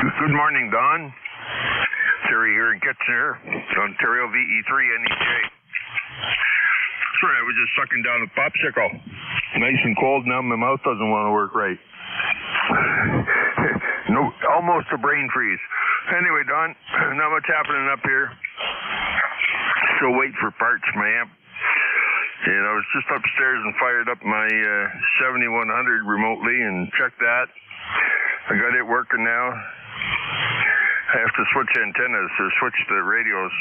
Speaker 5: Good morning, Don. Terry here in Kitchener, Ontario, VE3NEJ. Sorry, I was just sucking down a popsicle. Nice and cold now, my mouth doesn't want to work right. No, almost a brain freeze. Anyway, Don, not much happening up here. Still waiting for parts for my amp. And I was just upstairs and fired up my 7100 remotely and checked that. I got it working now. I have to switch antennas or switch the radios,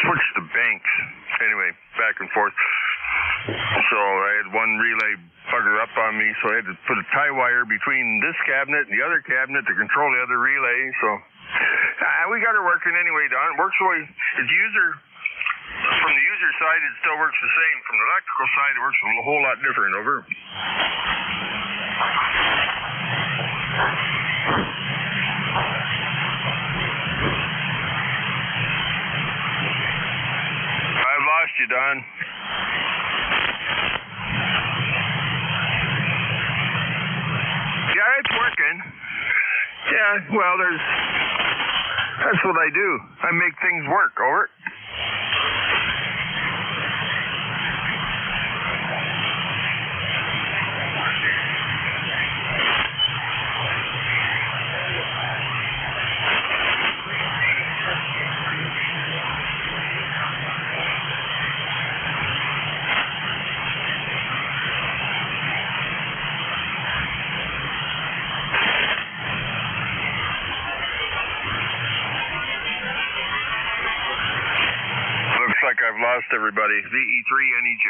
Speaker 5: switch the banks. Anyway, back and forth. So I had one relay bugger up on me, so I had to put a tie wire between this cabinet and the other cabinet to control the other relay. So we got her working anyway, Don. It works really. From the user side, it still works the same. From the electrical side, it works a whole lot different. Over. I've lost you, Don. Yeah, it's working. Yeah, well, that's what I do. I make things work. Over. I've lost everybody. VE3NEJ.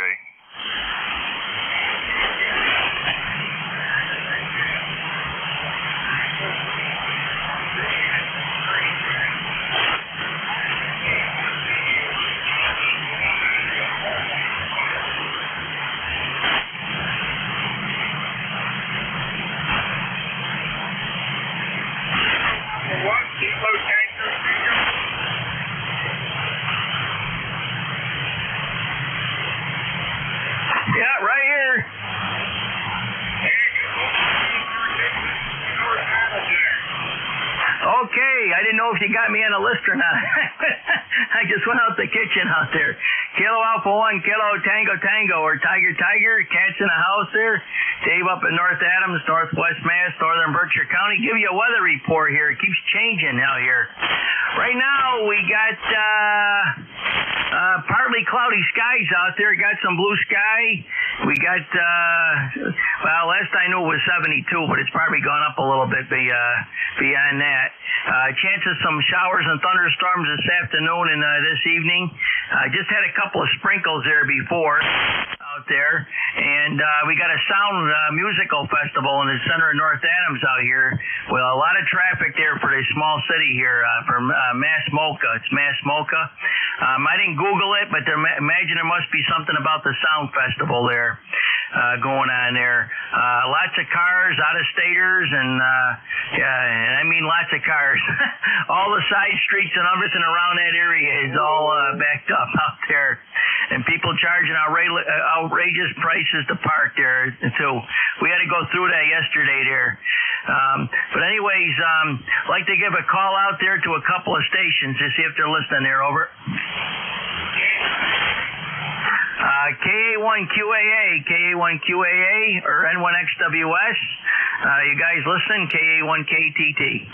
Speaker 17: Yeah, right here. Okay, I didn't know if you got me on a list or not. I just went out the kitchen out there. Kilo Alpha 1, Kilo Tango Tango, or Tiger Tiger, cat's in the house there. Dave up at North Adams, Northwest Mass, Northern Berkshire County. Give you a weather report here. It keeps changing out here. Right now, we got partly cloudy skies out there. Got some blue sky. We got, well, last I knew it was 72, but it's probably gone up a little bit beyond that. Chance of some showers and thunderstorms this afternoon and this evening. Just had a couple of sprinkles there before out there. And we got a sound musical festival in the center of North Adams out here. Well, a lot of traffic there for this small city here from Mass Mocha. It's Mass Mocha. I didn't Google it, but imagine there must be something about the sound festival there going on there. Lots of cars, out-of-staters, and I mean lots of cars. All the side streets and everything around that area is all backed up out there. And people charging outrageous prices to park there, too. We had to go through that yesterday there. But anyways, like to give a call out there to a couple of stations to see if they're listening there. Over. KA1QAA, KA1QAA, or N1XWS. You guys listen, KA1KTT.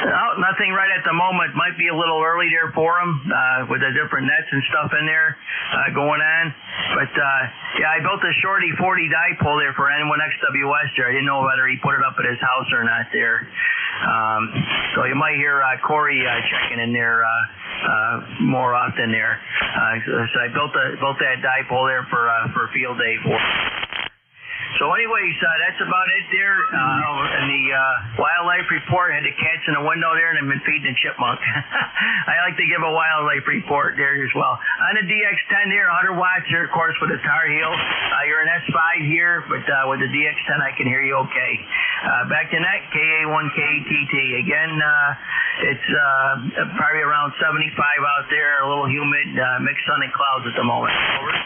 Speaker 17: Oh, nothing right at the moment. Might be a little early there for them with the different nets and stuff in there going on. But, yeah, I built a shorty 40 dipole there for N1XWS there. I didn't know whether he put it up at his house or not there. So you might hear Corey checking in there more often there. So I built that dipole there for field day for. So anyways, that's about it there. And the wildlife report, had the cats in the window there and I've been feeding the chipmunk. I like to give a wildlife report there as well. On the DX10 there, 100 watts there, of course, with the Tar Heel. You're an S5 here, but with the DX10 I can hear you okay. Back to that, KA1KTT. Again, it's probably around 75 out there, a little humid, mixed sun and clouds at the moment. Over.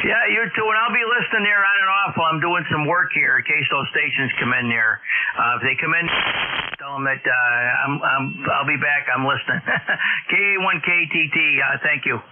Speaker 17: Yeah, you too. And I'll be listening there on and off while I'm doing some work here in case those stations come in there. If they come in, tell them that I'll be back. I'm listening. KA1KTT. Thank you.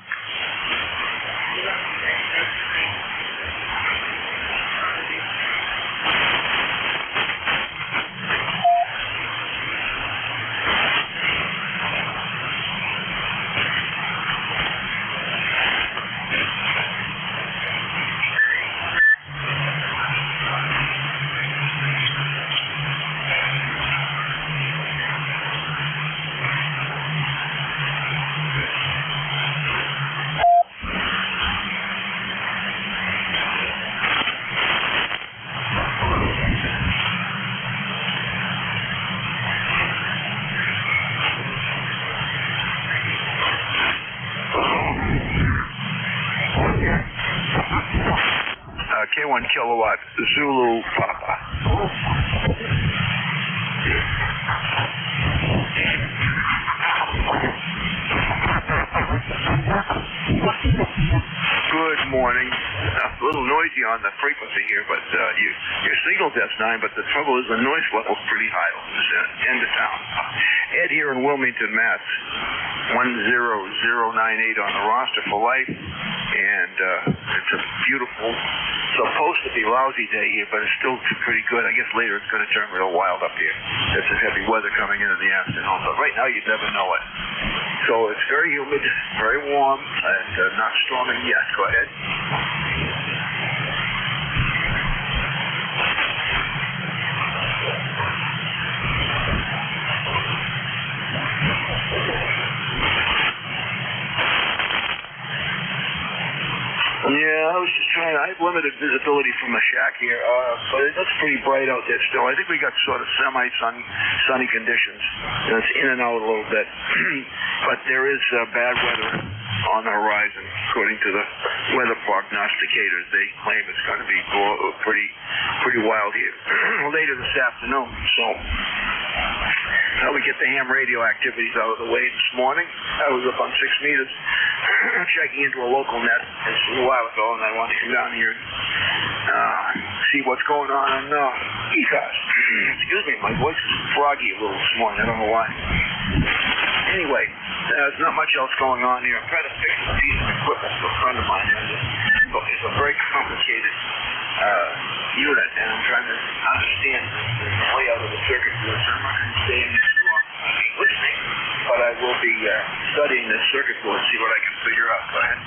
Speaker 3: K1 kilowatt Zulu Papa. Good morning. A little noisy on the frequency here, but your signal's S9, but the trouble is the noise level's pretty high on this end of town. Ed here in Wilmington, Mass. 10098 on the roster for life, and it's a beautiful, supposed to be lousy day here, but it's still pretty good. I guess later it's going to turn real wild up here. There's some heavy weather coming in the afternoon, but right now you'd never know it. So it's very humid, very warm, and not storming yet. Go ahead. Yeah, I was just trying. I have limited visibility from the shack here, but it looks pretty bright out there still. I think we got sort of sunny conditions. It's in and out a little bit, but there is bad weather on the horizon, according to the weather prognosticators. They claim it's going to be pretty wild here later this afternoon. So we get the ham radio activities out of the way this morning. I was up on 6 meters checking into a local net a while ago, and I wanted to come down here and see what's going on ECARS. Excuse me, my voice is froggy a little this morning. I don't know why. Anyway, there's not much else going on here. I'm trying to fix a piece of equipment for a friend of mine. It's a very complicated unit, and I'm trying to understand the layout of the circuit board, so I'm not going to stay in this too long. Listening, but I will be studying this circuit board, see what I can figure out. Go ahead.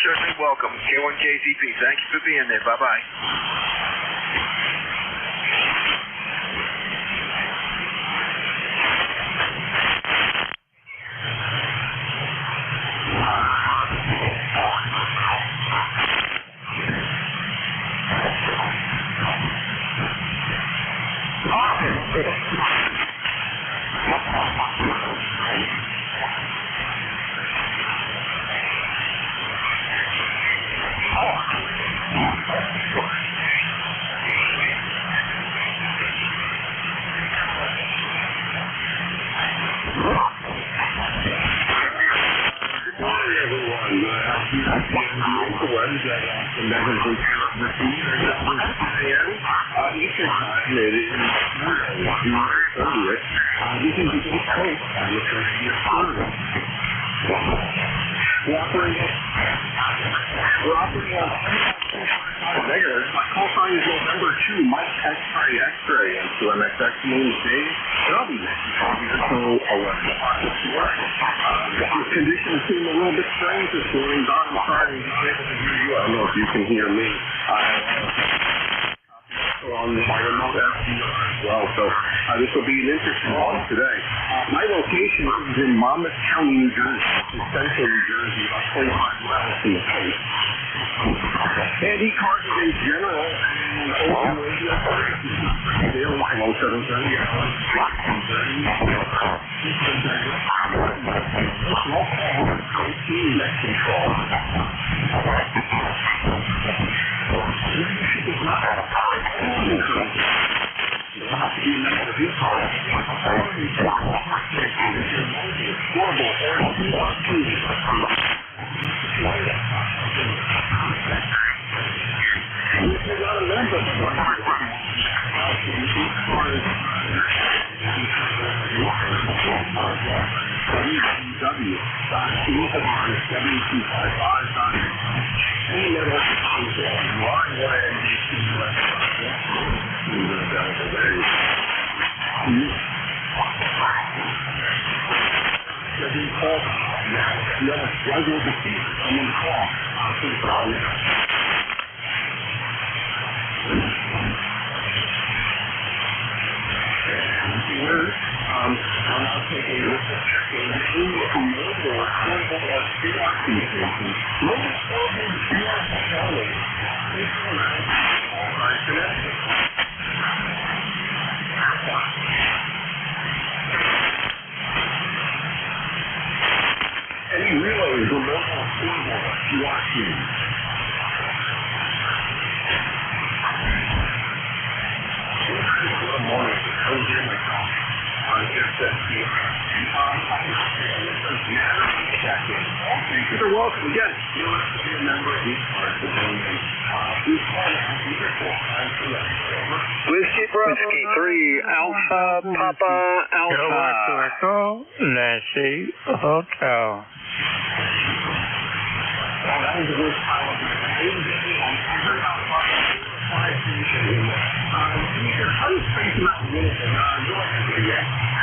Speaker 3: Certainly welcome. K1KCP. Thank you for being there. Bye-bye.
Speaker 14: My call sign is November 2, Mike X-ray, and so MXX means Dave W. So, 11 o'clock this morning. The conditions seem a little bit strange this morning. Don, I'm sorry, I'm not able to hear you. I don't know if you can hear me. On my remote FDR as well, so this will be an interesting one today. My location is in Monmouth County, New Jersey, which is central New Jersey, about 25 miles from the coast. And ECARS is in general and open radio services. Daily from 0730 to 11:30. Net control.
Speaker 8: Whiskey 3 Alpha Papa Alpha.
Speaker 10: Echo Nancy Hotel.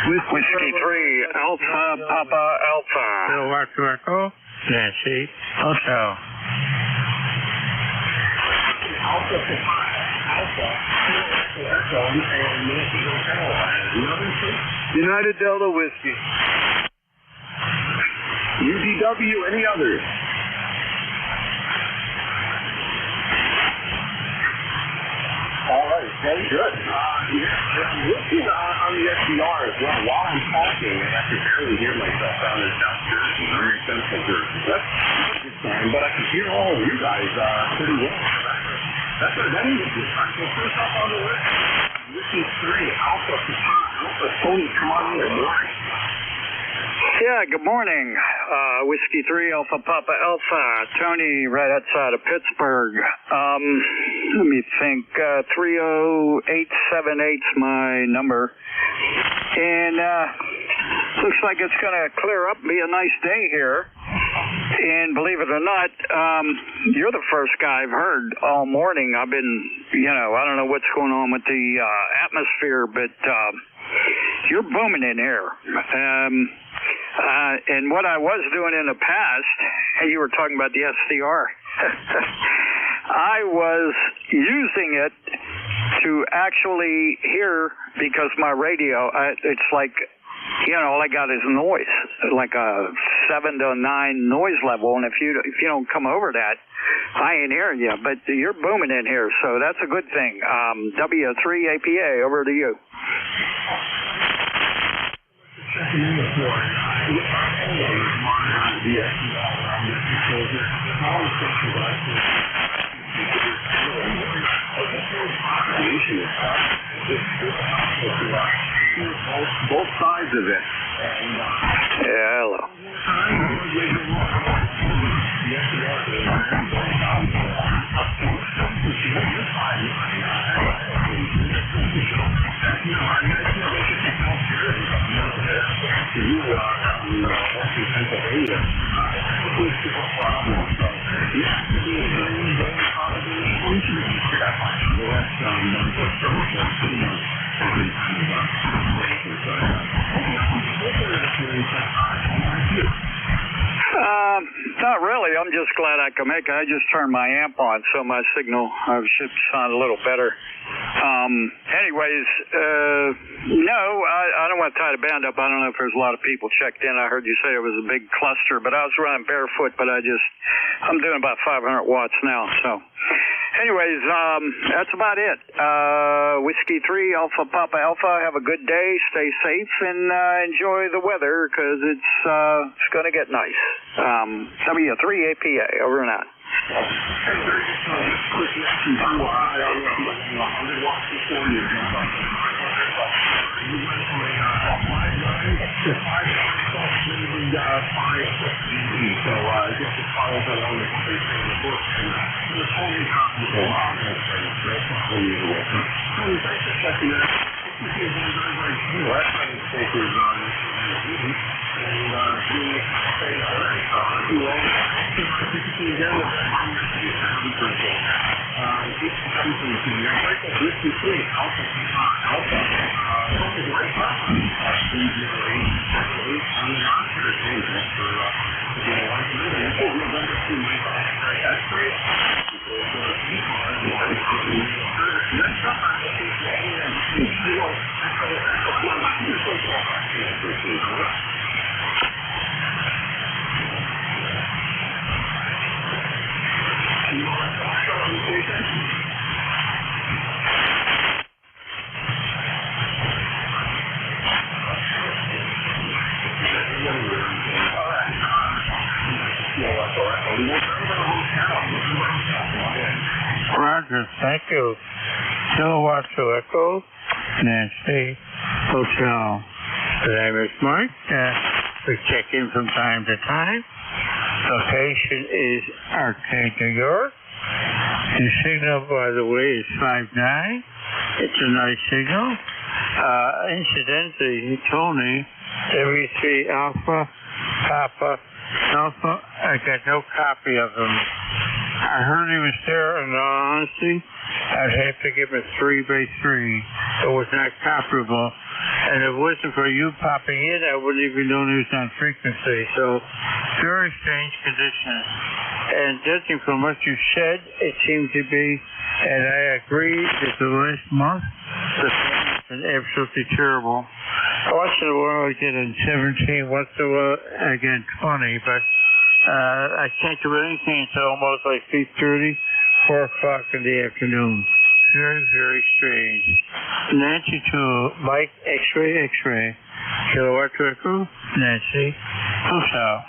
Speaker 8: Whiskey 3 Alpha Papa Alpha.
Speaker 10: Echo Nancy Hotel.
Speaker 8: United Delta Whiskey.
Speaker 14: UDW, any others? All right, very good. Looking on the SDR as well, while I'm talking, and I can barely hear myself down in South Jersey, very central Jersey. That's a good sign, but I can hear all of you guys pretty well. That is a good sign. So first up on the list, Whiskey 3, Alpha Papa Alpha. Tony, come on in. Good morning.
Speaker 8: Yeah, good morning. Whiskey 3 Alpha Papa Alpha. Tony, right outside of Pittsburgh. Let me think. 30878's my number. And looks like it's going to clear up, be a nice day here. And believe it or not, you're the first guy I've heard all morning. I've been, I don't know what's going on with the atmosphere, but you're booming in here. And what I was doing in the past, and you were talking about the SDR, I was using it to actually hear, because my radio, it's like, all I got is noise, like a 7 to 9 noise level, and if you don't come over that, I ain't hearing you, but you're booming in here, so that's a good thing. W3APA, over to you.
Speaker 14: Both sides of it.
Speaker 8: Yeah, hello. Not really. I'm just glad I could make it. I just turned my amp on, so my signal should sound a little better. Anyways, no, I don't want to tie the band up. I don't know if there's a lot of people checked in. I heard you say it was a big cluster, but I was running barefoot, but I'm doing about 500 watts now, so. Anyways, that's about it. Whiskey 3 Alpha Papa Alpha. Have a good day. Stay safe and enjoy the weather because it's going to get nice. W3APA. Over and out.
Speaker 14: So I guess it follows along with what they say in the book. And the totally comparable operations. That's not unusual. So it's just like that. You see it very, very, very few. That's why the papers on this. And we say, all right, you all typically again, the it's coming from the senior. This is really alpha. Something like that.
Speaker 10: Roger, thank you. Kilowatt to Echo, Nancy, Hotel. The name is Mike. We check in from time to time. Location is Arcade, New York. The signal, by the way, is 5.9. It's a nice signal. Incidentally, Tony, W3 Alpha, Papa, Alpha, I got no copy of him. I heard he was there, and in all honesty, I'd have to give him a 3x3. It was not copyable. And if it wasn't for you popping in, I wouldn't even know he was on frequency. So, very strange conditions. And judging from what you said, it seemed to be, and I agree that the last month, the thing has been absolutely terrible. Once in a while I get in 17, once in a while I get in 20, but I can't do anything until almost like 3:30, 4 o'clock in the afternoon. Very, very strange. Nancy to Mike, X-ray, Kilowatt to Echo, Nancy, Hotel.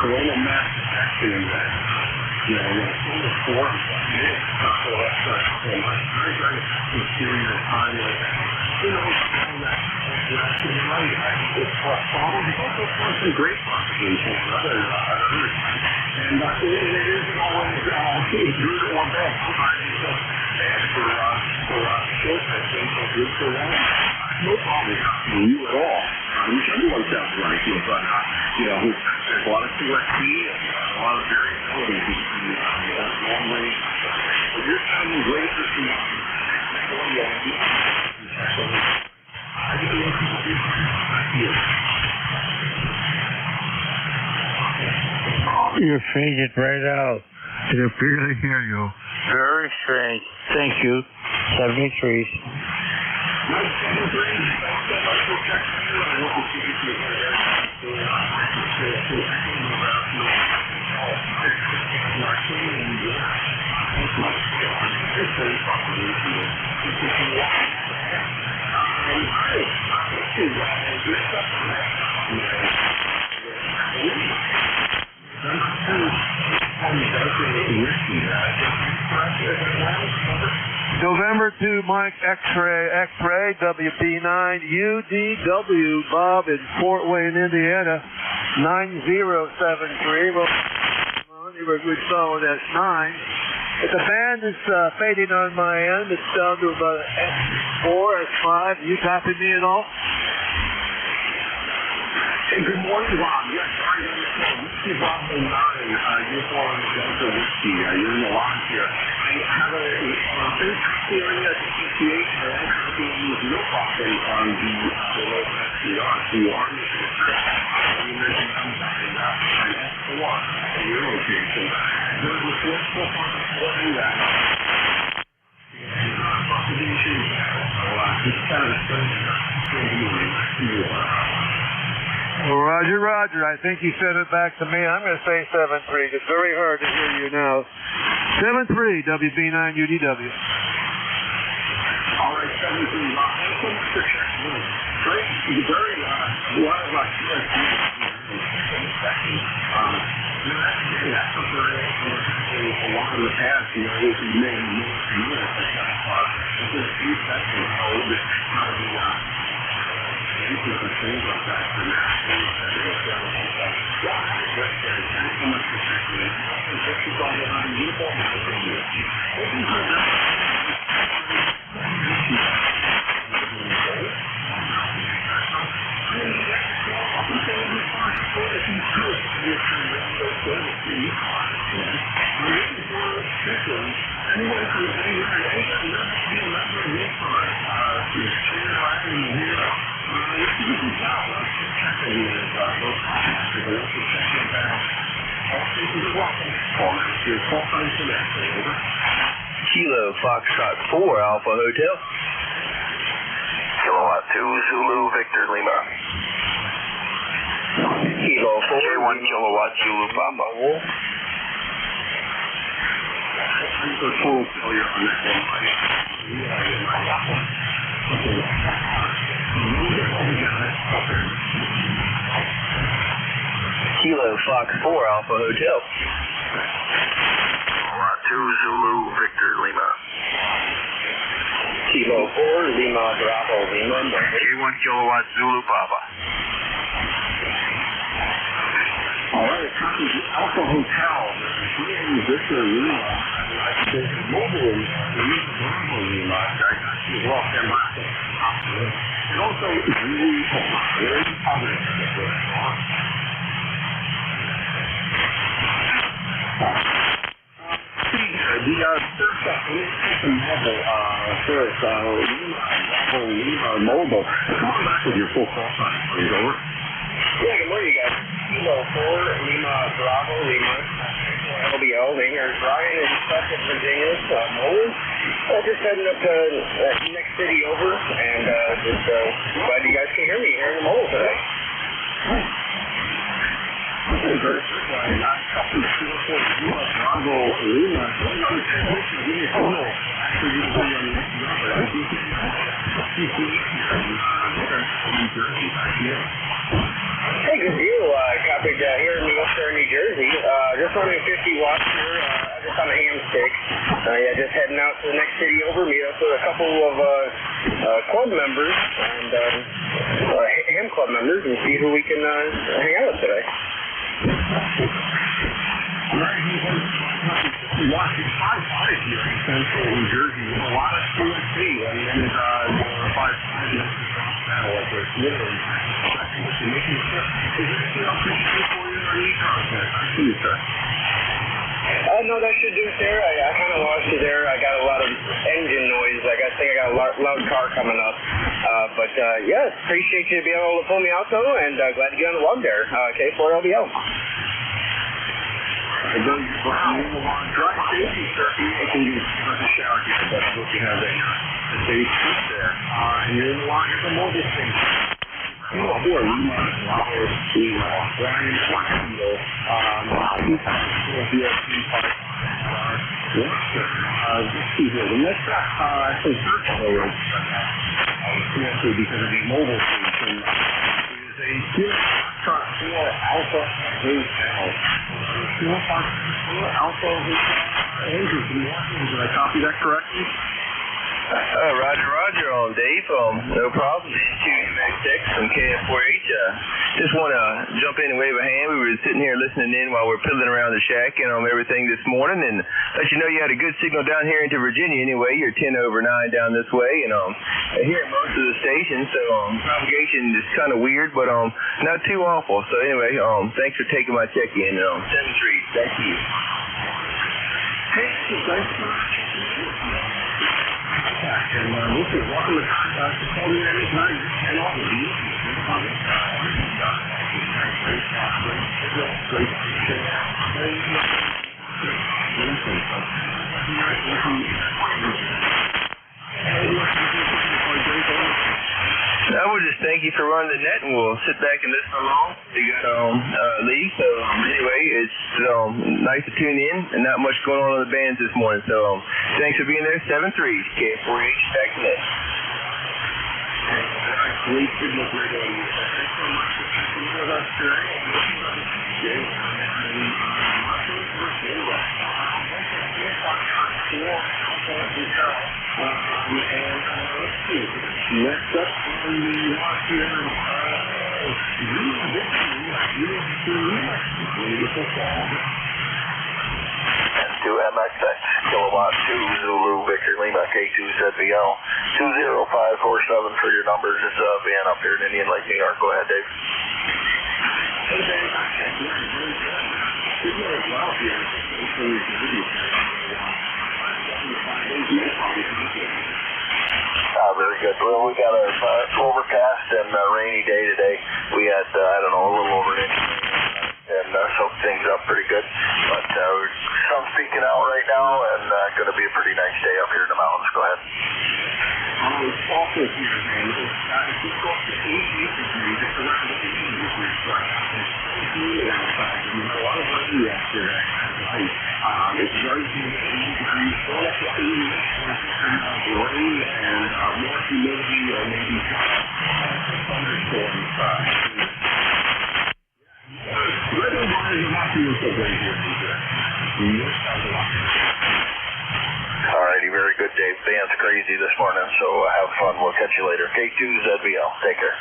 Speaker 14: Coronal mass detection in that. You know, in the form, very, very mysterious time like that. You know, you're absolutely right. It's problems. It's also for some great propagation and other and it isn't always good or bad. Sometimes it's just bad for short testing, so good for that. No problem with you at all. Which everyone sounds like you, but there's a lot of QSP and a lot of variability between long range. But you're sounding great for
Speaker 10: You faded right out. I can barely hear you. Very strange. Thank you. 73.
Speaker 18: November 2, Mike X-ray, WB9, UDW, Bob in Fort Wayne, Indiana, 9073. Well, you were a good fellow, that's 9. But the band is fading on my end. It's down to about S4, S5. You copy me at all?
Speaker 14: Hey, good morning, Bob. Yes, sorry on the phone. This is Bob Van Donen. You're calling the Delta Whiskey. You're in the lounge here. I have a area at 68, and I'm doing no profit on the low SDR. So you are missing a trip. You mentioned sometime in S4 in your location. There was what's so far supporting that. Propagation. So it's kind of strange.
Speaker 18: Roger, Roger. I think you said it back to me. I'm going to say 7-3. It's very hard to hear you now. 7-3, WB9UDW.
Speaker 14: All right, 7-3. Thanks so much for checking in. Great. Very, a lot of that's something a lot in the past, you know, this is made more units. It's just a few seconds old. How the things like that. Thanks so much for checking in. Thank you all behind beautiful.
Speaker 3: Kilo Foxtrot 4 Alpha Hotel.
Speaker 14: Kilowatt 2 Zulu Victor Lima.
Speaker 3: Kilo 4
Speaker 14: J1 Kilowatt Zulu Papa. Total failure on this
Speaker 3: Kilo Fox 4 Alpha Hotel.
Speaker 14: Kilowatt 2 Zulu Victor Lima.
Speaker 3: Kilo 4 Lima Bravo Lima.
Speaker 14: J1 Kilowatt Zulu Papa. All right, copy the Alpha Hotel. Victor Lima. Mobile Bravo Lima. You walk them out. And also, really positive. The mobile. Come on back with your full call sign, please. Over.
Speaker 8: Yeah, good morning, guys. Kilo 4 Lima Bravo Lima. LBL. Here's Ryan in Sussex, Virginia. Mobile. Just heading up to next city over, and just glad you guys can hear me here in the mobile today. Hey, good deal. Copied here in Worcester, New Jersey. Just running 50 watts here, just on a ham stick. Yeah, just heading out to the next city over. Meet up with a couple of club members and ham club members and see who we can hang out with today.
Speaker 14: Watching 5-5 here in central New Jersey with a lot of CSC, and then 5-5 next to Cross Battle, like there's literally making a trip. Is this the opportunity for you or ECARS? I see you, sir.
Speaker 8: No, that should do it there. I kind of lost you there. I got a lot of engine noise. I think I got a loud car coming up. But yes, appreciate you being able to pull me out though, and glad to get on the log there. K4LBL.
Speaker 14: Drive safety, sir. You can give us a shout here, but I hope you have a safe trip there. And you're in the line for more distance. Lima, Brian Flaxfield, let's see here. The next I think search because of the mobile station is a Foxtrot 4 Alpha Hotel. 4 Alpha Hotel. Andrew, can you watch me? Did I copy that correctly?
Speaker 3: Roger on Dave. No problem. 2MX6 from KF4H. Just want to jump in and wave a hand. We were sitting here listening in while we're piddling around the shack and everything this morning, and let you know you had a good signal down here into Virginia anyway. You're 10 over 9 down this way, and I hear most of the stations, so propagation is kind of weird, but not too awful. So anyway, thanks for taking my check-in. 7-3. Thank you.
Speaker 14: And this is welcome to call me anytime and all of you.
Speaker 3: I would just thank you
Speaker 19: for running the net, and we'll sit back and listen along. We got Lee. So anyway, it's nice to tune in, and not much going on the bands this morning. So thanks for being there. 7-3, K4H, back to net.
Speaker 14: Great signal for radio. Thanks so much for being with us today. Next up on the watch here,
Speaker 3: to MXX, Kilowatt 2, Zulu, Victor Lima, K2ZBL, 20547 for your numbers. It's a van up here in Indian Lake, New York. Go ahead, Dave. Very good. Well, we got a overcast and rainy day today. We had, a little over an inch and soaked things up pretty good. But sun's peeking out right now, and going to be a pretty nice day up here in the mountains. Go ahead.
Speaker 14: It's also here, man. If you go up to 88 degrees, it's around 80 degrees right now. It's humid outside. A lot of rain yesterday. It's very humid, 80 degrees. Going up to 88 rain and more humidity or maybe thunderstorms. Weather-wise, I'm not feeling so great here.
Speaker 3: Alrighty, very good, Dave. Band's crazy this morning, so have fun. We'll catch you later. K2ZBL. Take care.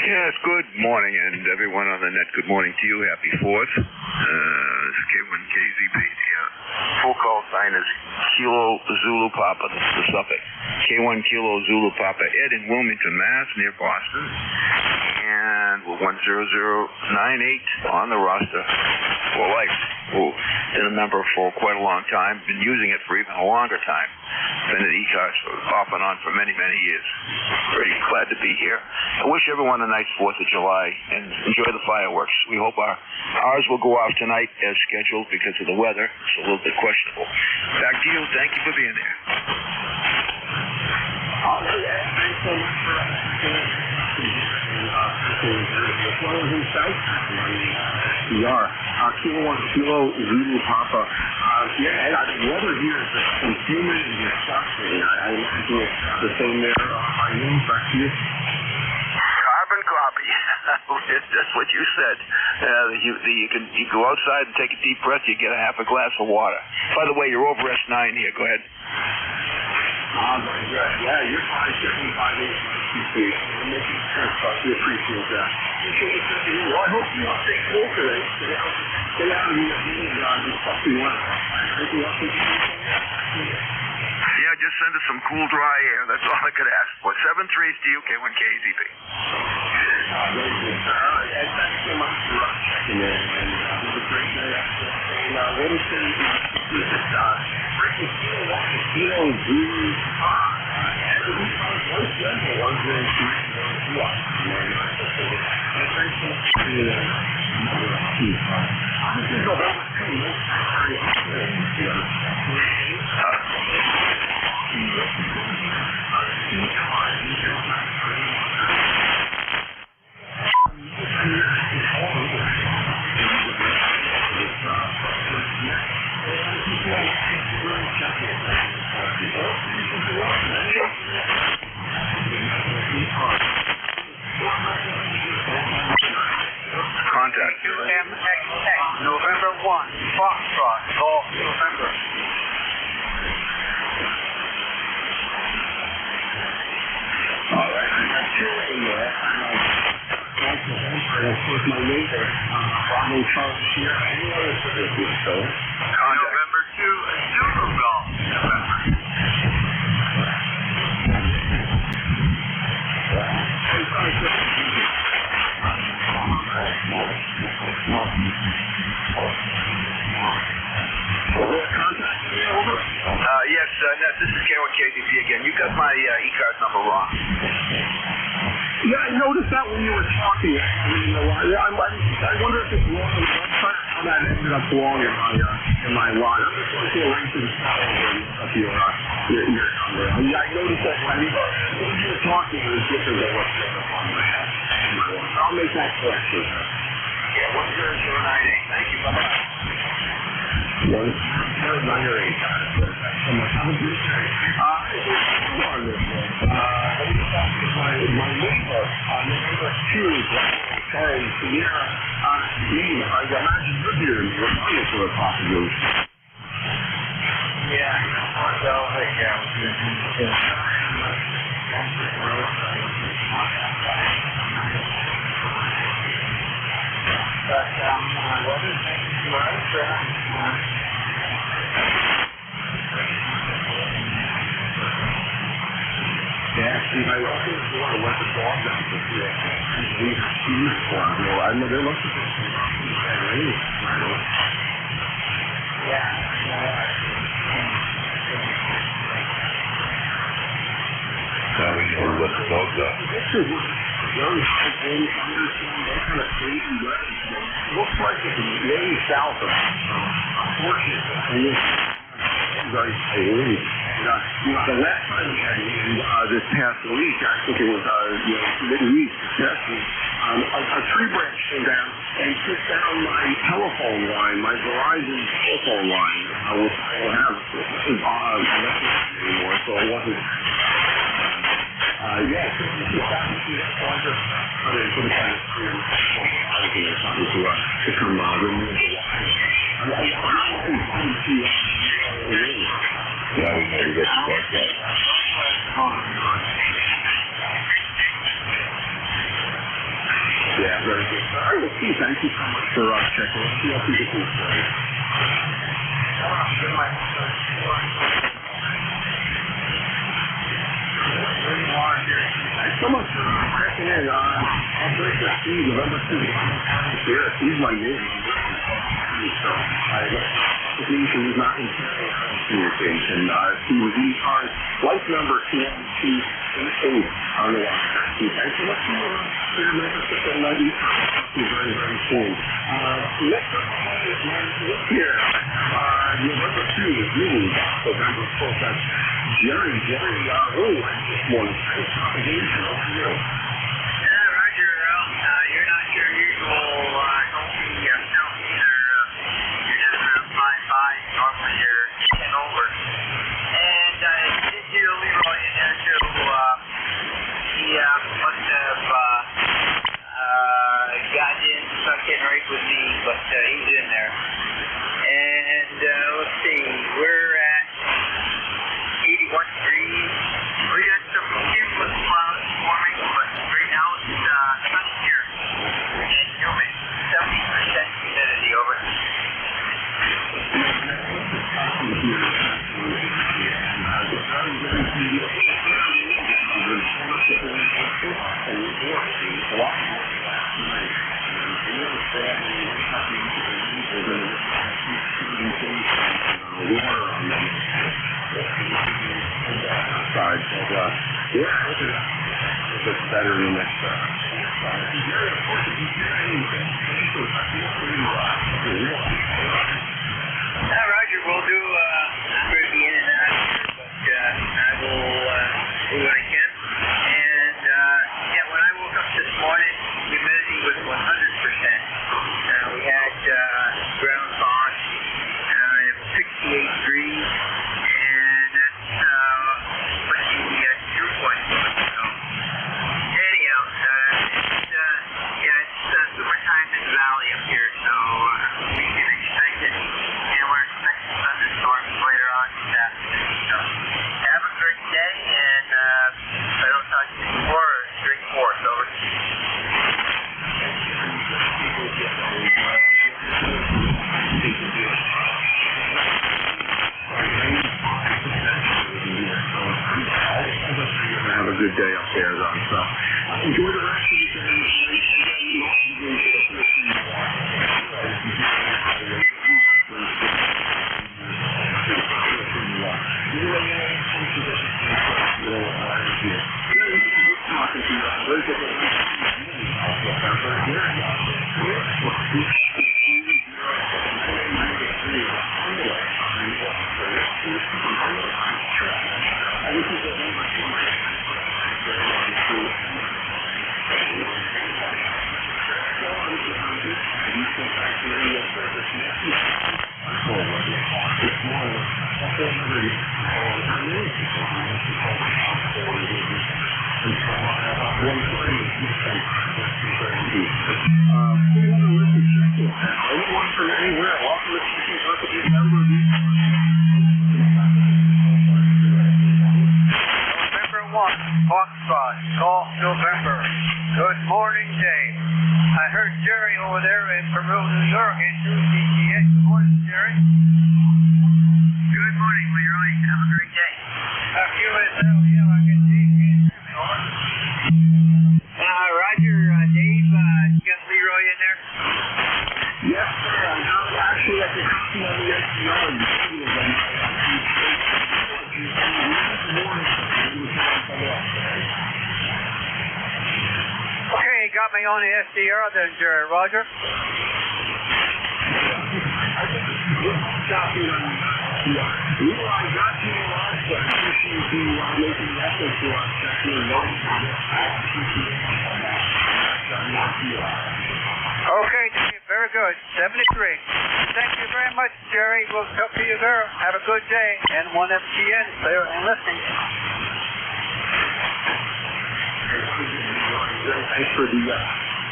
Speaker 9: Yes, good morning, and everyone on the net, good morning to you. Happy 4th. This is K1KZP. Full call sign is Kilo Zulu Papa. This is the suffix. K1 Kilo Zulu Papa. Ed in Wilmington, Mass, near Boston. And we're 10098 on the roster for life. Been a member for quite a long time. Been using it for even a longer time. Been at ECARS off and on for many, many years. Pretty glad to be here. I wish everyone a nice 4th of July and enjoy the fireworks. We hope ours will go off tonight as scheduled because of the weather. It's a little bit questionable. Back to you. Thank you for being there.
Speaker 14: Thanks so much for we are. Kilo Zulu Papa. The weather here is humid and disgusting. I imagine it's the same there on you, back to you.
Speaker 9: Carbon copy. That's what you said. You go outside and take a deep breath, you get a half a glass of water. By the way, you're over S9 here. Go ahead.
Speaker 14: Very good. Yeah, you're probably 75, 80 feet. We're making sense. We appreciate that. Well, I hope you stay cool today. Stay out of here and do stuff you want.
Speaker 9: Yeah, just send us some cool, dry air. That's all I could ask for. 7-3 to you, K1KZP.
Speaker 14: Very good, sir. All right, Ed, thanks so much for checking in. And have a great day. And what is the freaking Kilo Zulu Papa?
Speaker 9: Contact.
Speaker 10: MXX, November 1, Foxtrot, Golf, November.
Speaker 14: All right, I got two in there. That's with my neighbor, Ronald Charles here. Any other services, so?
Speaker 9: November 2, Zulu Golf, November.
Speaker 3: again. You got my ECARS number wrong.
Speaker 14: Yeah, I noticed that when you were talking. I wonder if it's wrong on the website or how that ended up wrong in my line. I'm just going to link to the of your number. I noticed that when you were talking, it was different than what's showing up on my line. I'll make that correction.
Speaker 3: Yeah, 10098. Thank you. Bye-bye.
Speaker 14: 10098. My neighbor, November 2, sorry, Sierra, name, I imagine you're here in Romania for a possibility.
Speaker 3: Yeah, well,
Speaker 14: Yeah, see, my relatives want to let the dogs out for free. Leave shoes for them. I know they're looking for some rain.
Speaker 3: Yeah.
Speaker 14: How we know what the dogs are? This is very high-end, that kind of crazy weather. It looks like it's way south of unfortunately. Very high-end. The last time we had rain this past week, I think it was midweek, a tree branch came down and took down my telephone line, my Verizon telephone line, which I don't have anymore, so it wasn't. Yes, to come remove the yeah, we never get to that. Yeah, very good. All right, well, Steve, thank you so much for checking. Let's see how people do today. Thanks so much for checking in. I'll break your Steve, November 2nd. Yeah, Steve's my name. So, he's not in communication. He was ECARS flight number 212 on the line. Thanks so much for your membership and ECARS. Talk to you very, very soon. Next up here, November 2 is really November 4th. That's Jerry, really like this morning. Thanks for the game.
Speaker 7: Roger, you're not your usual normally you're 10 over. And I did hear Leroy in there too. He must have gotten in, stuck in right with me, but he's in there. And let's see, we're at 81 degrees. We got some cumulus clouds forming, but right now it's sunny here. And humid, 70% humidity over.
Speaker 14: Better than this.
Speaker 7: Roger, we'll do, I'm going to be in and out here, but I will do what I can. And, yeah, when I woke up this morning, humidity was 100%. We had ground fog, 68 degrees, and that's what the dew point was. So, anyhow, it's summertime in the valley up here, so we can expect it. And we're expecting thunderstorms later on this afternoon. So, have a great day, and if I don't talk to you before, drink more. Over.
Speaker 14: Have a good day up there, though. So enjoy the rest of the day.
Speaker 18: November 1, Foxtrot, Golf November. Good morning, Dave. I heard Jerry over there in Peru, New York, into CCS. Good morning, Jerry.
Speaker 7: Good morning, Leroy. Have a great day.
Speaker 18: Yeah, I can see you.
Speaker 7: Roger, Dave, you got Leroy in there?
Speaker 14: Yes, sir. I'm actually at the house of the SDR.
Speaker 18: Okay, got me on the SDR then, Jerry. Roger. Okay, very good. 73. Thank you very much, Jerry. We'll talk to you there. Have a good day. And 1FTN there and listening.
Speaker 14: Thanks for the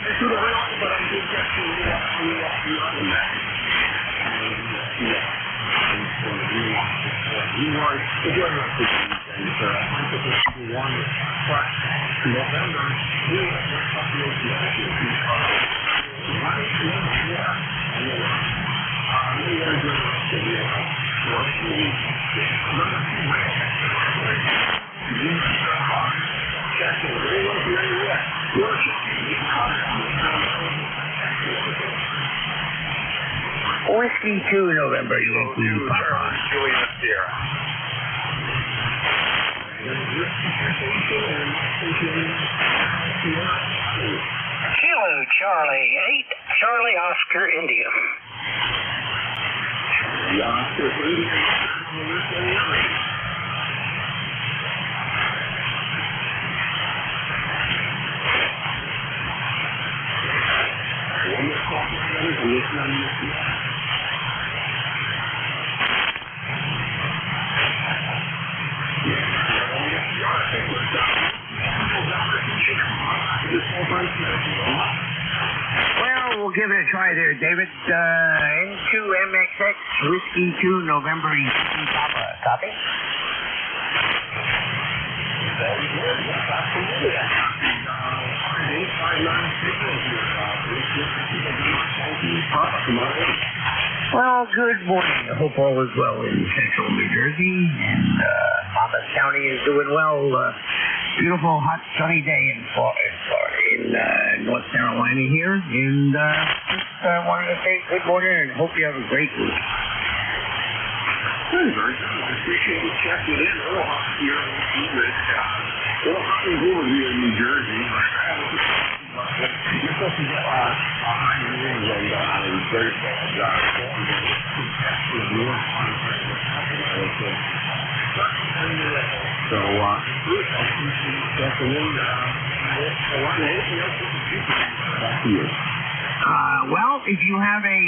Speaker 14: but I'm just
Speaker 15: Whiskey 2 November, Yankee Papa.
Speaker 3: Juliet Sierra.
Speaker 15: Kilo Charlie 8, Charlie Oscar India. Well, we'll give it a try there, David. N2MXX, Whiskey 2, November, Yankee Papa. Copy? Well, good morning. I hope all is well in central New Jersey, and Monmouth County is doing well. Beautiful, hot, sunny day in North Carolina here, and just wanted to say good morning and hope you have a great week.
Speaker 14: Very good. I appreciate you checking in. A little hot here in New Jersey. You're supposed to get behind the rings on Thursday. So, checking in. Anything else you can do? Back to you.
Speaker 15: Well, if you have a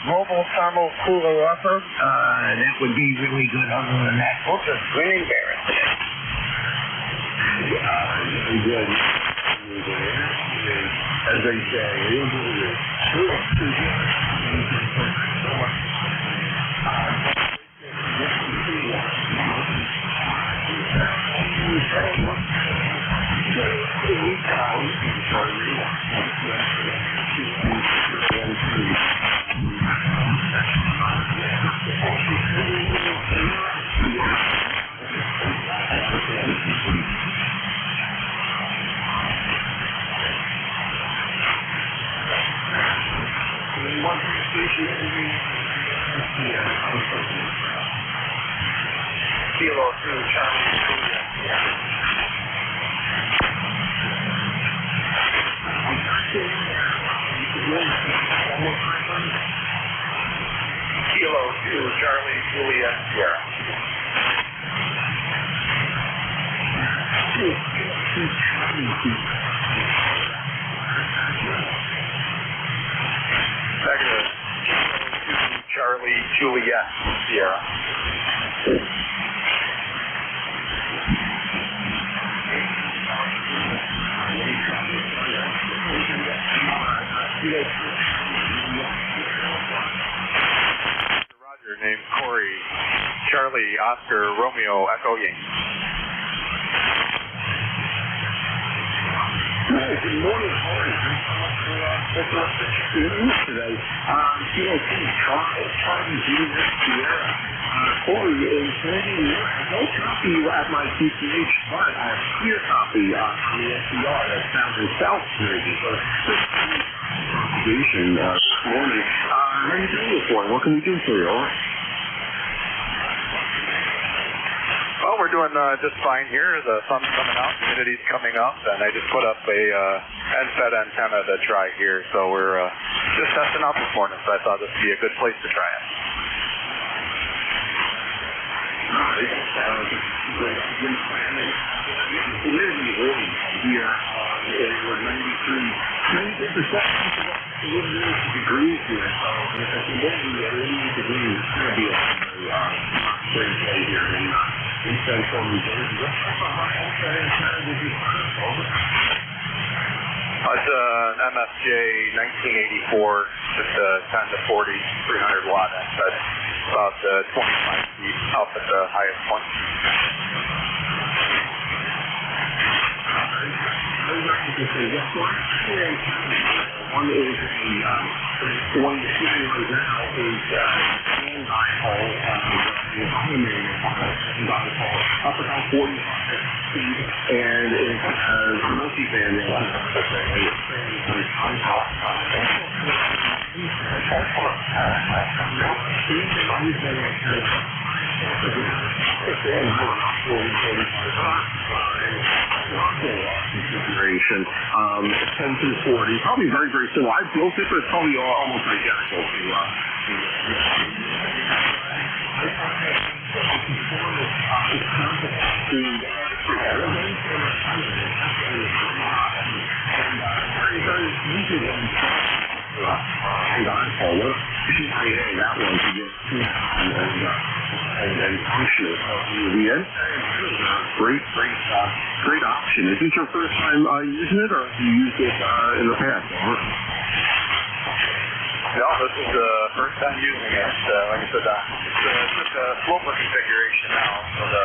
Speaker 15: global thermal cooler offer, that would be really good. Other than that, we'll just grin and bear it today.
Speaker 14: Very good. As they say, it is what it is.
Speaker 3: Kilo 2, Charlie. Kilo 2, Charlie, Juliet, Sierra. Negative. Kilo 2, Charlie, Juliet, Sierra.
Speaker 20: Roger, named Corey, Charlie, Oscar, Romeo, Echo Yankee.
Speaker 14: Good morning, Corey. Thanks so much for picking up the news today. Kilo 2, Charlie Jr. Sierra. Corey, in Canadian, I have no copy at my CCH, but I have clear copy on the SCR that's found in South Jersey. So, this morning. How are you doing this morning? What can we do for you, all right?
Speaker 20: Well, we're doing just fine here. The sun's coming out, humidity's coming up, and I just put up a NFED antenna to try here. So we're just testing out this morning, so I thought this would be a good place to try it.
Speaker 14: Humidity really here we're 93 degrees here. So if it's humidity at 88 degrees, it's going to be a great day here in central New Jersey.
Speaker 20: It's an MFJ 1984, just a 10 to 40, 300 watt NFED, about 25 feet up at the highest point.
Speaker 14: One is one of the studios now is one dipole, up about 45 feet, and it's multi-band. Configuration, 10 to 40, probably very, very similar. I built it, but it's probably almost identical to that one to get and function it. The end, great option. Is this your first time using it, or have you used it in the past?
Speaker 20: No, this is the first time using it. Like I said, it's just a sloper configuration now, so the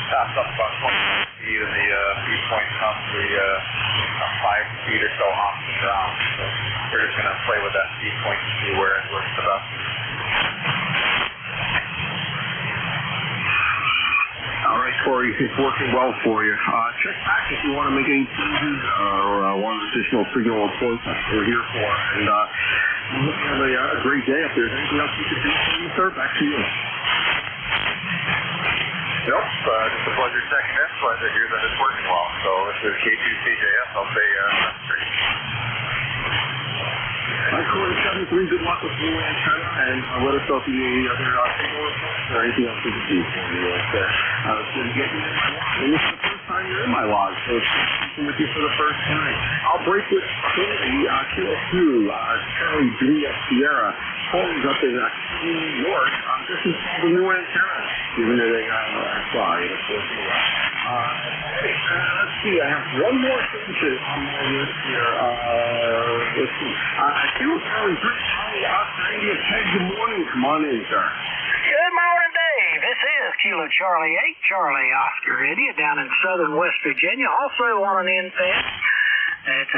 Speaker 20: top's up about 25 feet, and the feed point probably 5 feet or so off the ground. So we're just going to play with that feed point and see where it works the best.
Speaker 14: All right, Corey, it's working well for you. Check back if you want to make any changes or want additional signal or points that we're here for. And have a great day. If there's anything else you could do for me, sir, back to you.
Speaker 20: Nope, just a pleasure checking in. Pleasure to hear that it's working well. So this is K2CJS. I'll say that's great.
Speaker 14: All right, Corey, 73, good luck with the new antenna, and let us know if you need any other signal requests or anything else we can do for you. This is the first time you're in my lodge, so it's speaking with you for the first time. I'll break with Kilo 2, Charlie Jr. Sierra. Corey's up in New York. This is the new antenna, even though they fly. Let's see, I have one more station on my list here. Let's see. Kilo Charlie Jr. Good morning. Come on in, sir.
Speaker 21: Good morning, Dave. This is Kilo Charlie 8, Charlie Oscar India, down in southern West Virginia. Also on an NFED. It's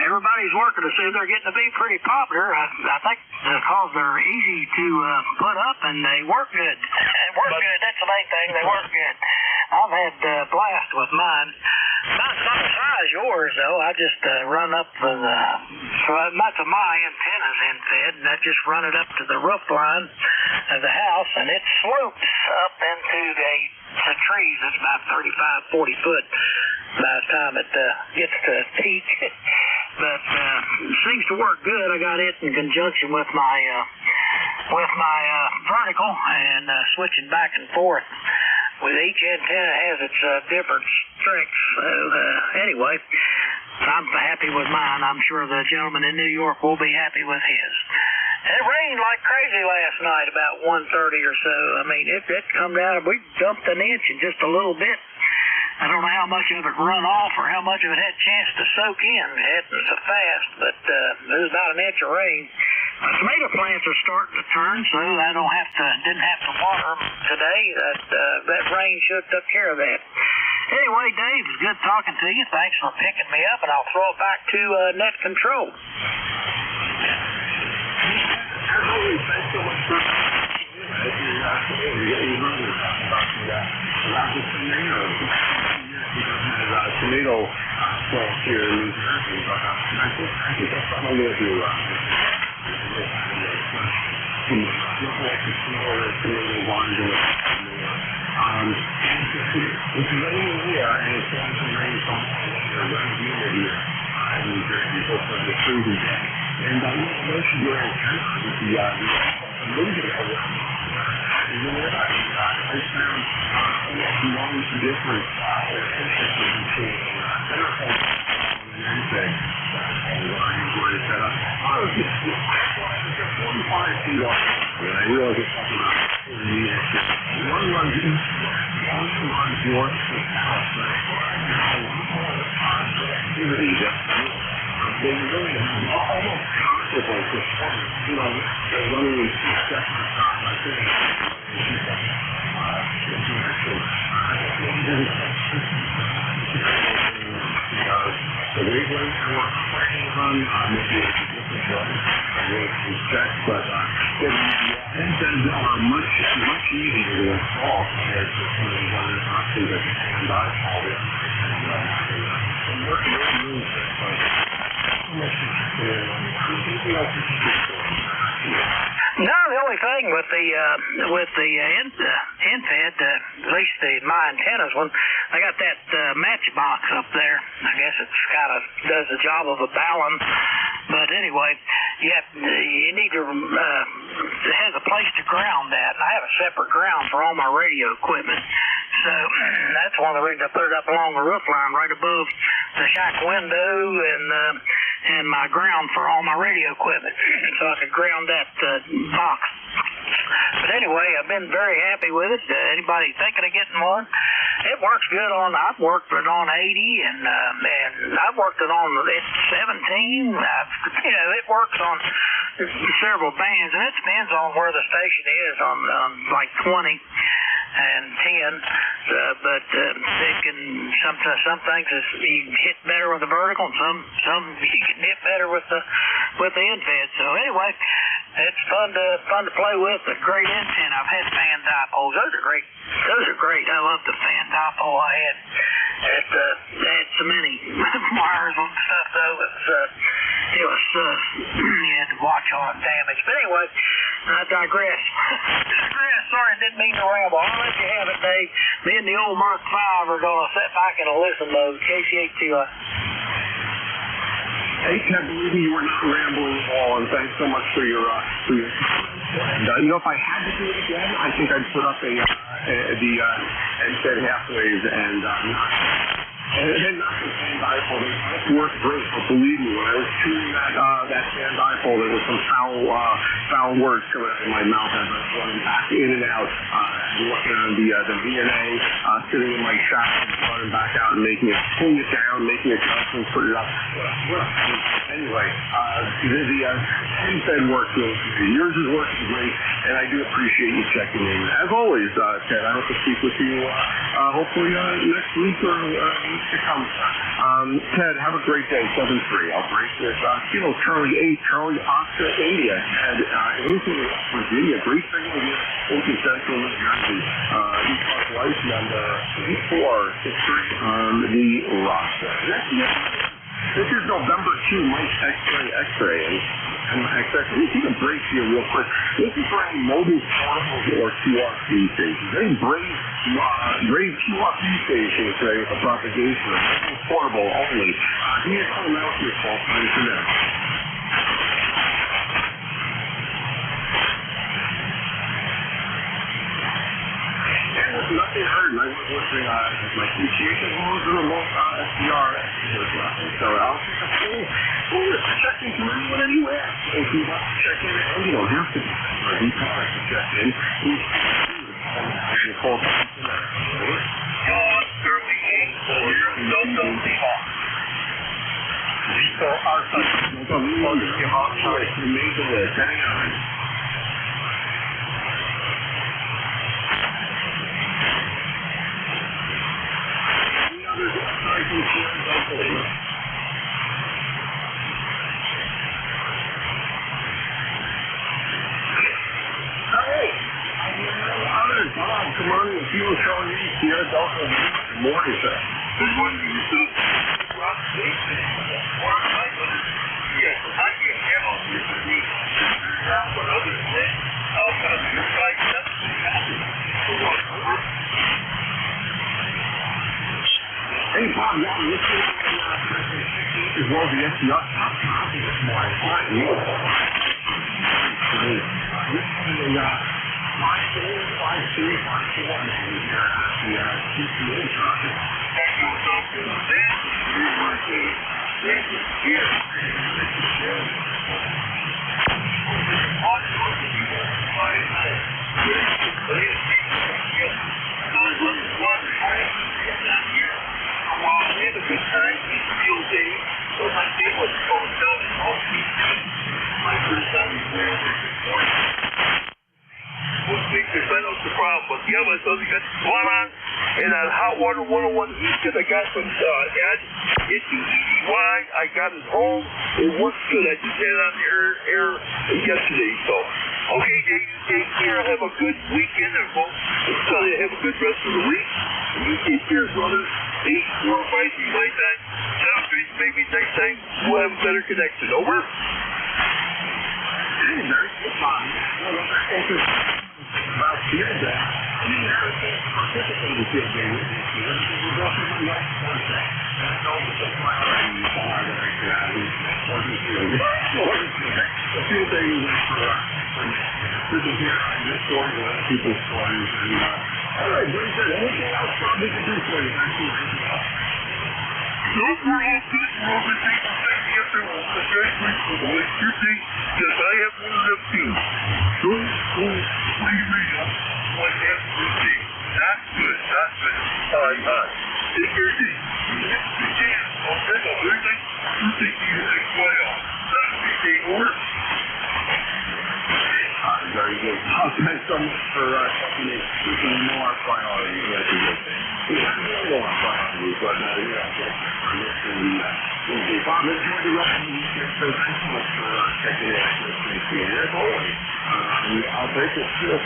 Speaker 21: everybody's working to see they're getting to be pretty popular. I think because they're easy to put up and they work good. Good. That's the main thing. They work good. I've had blast with mine. Not as high as yours though. I just run up that's my antenna's NFED, and I just run it up to the roof line of the house, and it slopes up into the trees. It's about 35, 40 foot by the time it gets to peak. But it seems to work good. I got it in conjunction with my vertical and switching back and forth. With each antenna has its different strengths. So anyway, I'm happy with mine. I'm sure the gentleman in New York will be happy with his. It rained like crazy last night, about 1:30 or so. I mean, it come down. We dumped an inch in just a little bit. I don't know how much of it run off or how much of it had a chance to soak in. It happened so fast, but it was about an inch of rain. My tomato plants are starting to turn, so I didn't have to water them today. That rain should have took care of that. Anyway, Dave, it was good talking to you. Thanks for picking me up, and I'll throw it back to net control.
Speaker 14: As always, thanks so much for tomato plant here in New Jersey, but I think that's what I'm going to do. It's raining here, and it's going to rain from here in New Jersey for the freezing day. And I know should be very careful with the moving of it. I found one difference between centerfold and insect. And I enjoyed it. I was just 45 feet off. And I realized it's something one runs east, one runs north to south. They really almost comfortable to running in 2 seconds time, I think. The wavelengths are working on maybe a different check, but NSENs are much easier to install compared to some of these other options that stand by all this. And working really
Speaker 21: No, the only thing with the infed, at least my antennas, when I got that matchbox up there, I guess it's kind of does the job of a balun. But anyway, you need to it has a place to ground that. And I have a separate ground for all my radio equipment. So that's one of the reasons I put it up along the roof line right above the shack window and my ground for all my radio equipment. So I could ground that box. But anyway, I've been very happy with it. Anybody thinking of getting one? It works good I've worked it on 80 and I've worked it on 17. It works on several bands, and it depends on where the station is on like 20 and 10, but they can some things you can hit better with the vertical, and some you can hit better with the infed. So anyway, it's fun to play with. A great antenna. I've had fan dipoles. Those are great. I love the fan dipole I had. They had so many wires and stuff though. It was you had to watch on damage. But anyway, I digress. Sorry, I didn't mean to ramble. I'll let you have it, Dave. Me and the old Mark V are going to sit back in a listen mode. KC8TI.
Speaker 14: Hey, Ted, believe me, you were not rambling at all, and thanks so much for your and if I had to do it again, I think I'd put up the NSEN halfways and not the fan dipole. It worked great, but believe me, when I was tuning that fan dipole, there was some foul words coming out of my mouth as I was running back in and out, working on the VNA, sitting in my shop and running back out and pulling it down, making adjustments, putting it up. Anyway, the NSEN works really good. Yours is working great, and I do appreciate you checking in. As always, Ted, I hope to speak with you hopefully next week or weeks to come. Ted, have a great day. 7-3. I'll break this. Kilo Charlie 8, Charlie Oscar, India. And anything in Virginia, great signal here in central New Jersey. ECARS life number 8463 on the roster. This is November 2, Mike X-ray. And let me take a break here real quick. This is for any mobile portables or QRP stations. Any Brave QRP stations today for propagation of portable only. Give me a call now to your call sign for now. Nothing heard, and I was listening my appreciation was a remote SDR. So I'll take a full course. Check in from anyone anywhere. If you want to check in, and you don't have to. ECARS to check in. You call
Speaker 3: Vito Alpha.
Speaker 14: You made the list. Hang on. Come on, if you were telling me here, don't more is that?
Speaker 3: This one you see, rock station, or yes, I can handle this with me. But other than that, I'll kind of try
Speaker 14: Hey, Bob, now listen as well as the SDR top copy this morning.
Speaker 3: Yeah, but so you got one on, and on Hot Water 101 Houston, I got some Ed, H-E-E-Y, I got his home, it works good, I just had it on the air yesterday, so. Okay, Dave, you take care, have a good weekend, and folks, have a good rest of the week. You take care, brother. 845 my time, 7 maybe next time we'll have a better connection, over?
Speaker 14: Hey, very good, Bob. About field day. I mean, I participated in field day with this year. It was also my last contract. And I know that that's my already car that I could have. The field day was for sitting here on this story and other people's stories. And, all right, very good. Anything else probably to do for you?
Speaker 3: No, we're all good. We're all good people. Thank you if there was a very grateful for electricity. Yes, I have one of them too. So, what do you read up? What happened to me? Not good, not good. All right. Take care, D. You can. Okay, so everything you think you as well. That's the day over.
Speaker 14: Very good. Thanks so much for keeping more priorities. That's a good thing. More priorities, but Bob, let's enjoy the rest of the weekend. So thanks so much for checking in with me. As always, I'll take it here.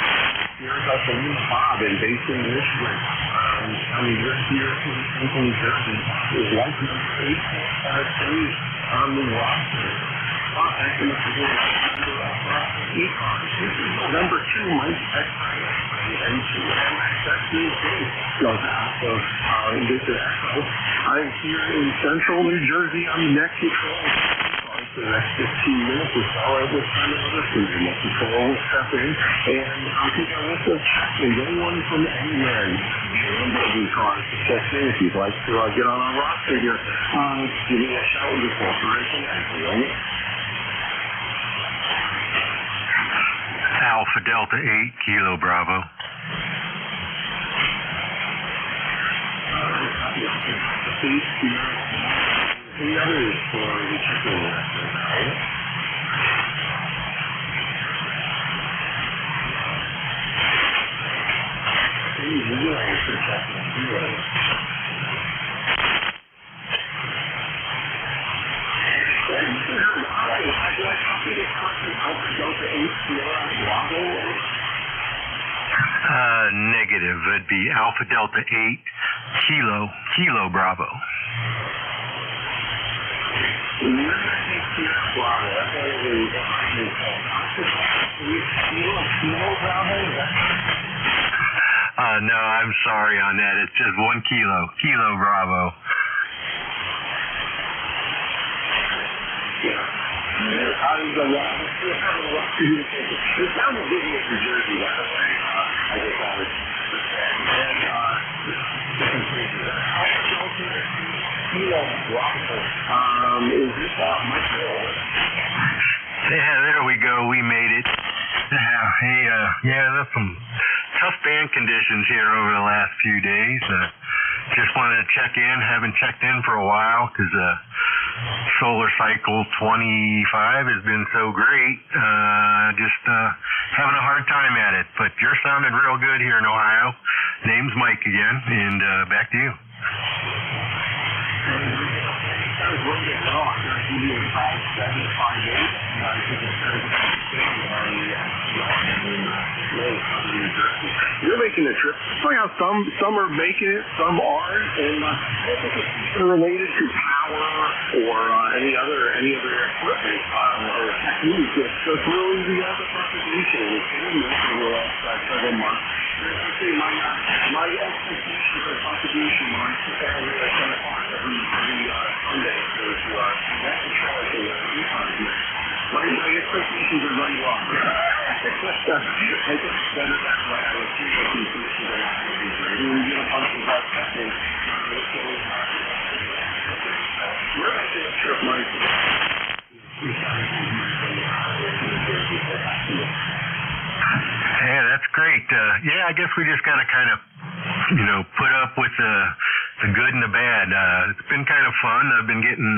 Speaker 14: Here's us a new Bob in Basin, Michigan. I mean, you're here in Central New Jersey. His life number 8 on the roster. Bob, thanks so much for doing ECARS. This is November 2, Mike. And 2MXX goes out. So, this is Echo. I'm here in Central New Jersey on the next control. For the next 15 minutes or so, I will find another student. Control will step in, and I'll take a list of anyone from anywhere. ECARS to check in if you'd like to get on our roster here. Give me a shout with your corporation.
Speaker 2: Alpha Delta 8, Kilo Bravo.
Speaker 14: The other is for the checking right?
Speaker 2: Negative. It'd be Alpha Delta 8, Kilo Bravo. No, I'm sorry on that. It's just 1 Kilo Bravo.
Speaker 14: It's down in New Jersey, by the way. I just thought it. And, Kilo Bravo. Is this Mike?
Speaker 2: Yeah, there's some tough band conditions here over the last few days. Just wanted to check in. Haven't checked in for a while because solar cycle 25 has been so great. Just having a hard time at it. But you're sounding real good here in Ohio. Name's Mike again, and back to you.
Speaker 14: You're making the trip. Oh yeah, some are making it, some aren't, and I don't think it's related to power or any other equipment or technique. It's just really the propagation. It's been for the last several months. Actually, my expectation for propagation on 10 o'clock every Sunday goes to that's the charge of the ECARS. My expectations are very low. I think that's why I was thinking that I would be great. We're going to talk about testing. We're actually a trip, Mike.
Speaker 2: Yeah, that's great. I guess we just got to kind of, put up with the good and the bad. It's been kind of fun. I've been getting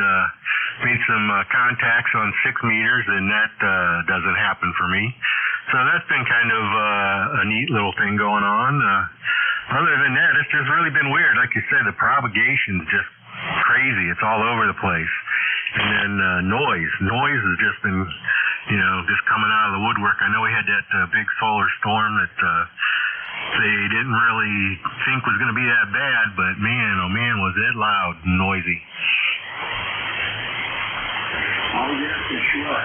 Speaker 2: made some contacts on 6 meters, and that doesn't happen for me. So that's been kind of a neat little thing going on. Other than that, it's just really been weird. Like you said, the propagation's just crazy. It's all over the place. And then noise. Noise has just been, just coming out of the woodwork. I know we had that big solar storm that they didn't really think was going to be that bad, but man, oh man, was it loud and noisy.
Speaker 14: Oh, yes, for sure.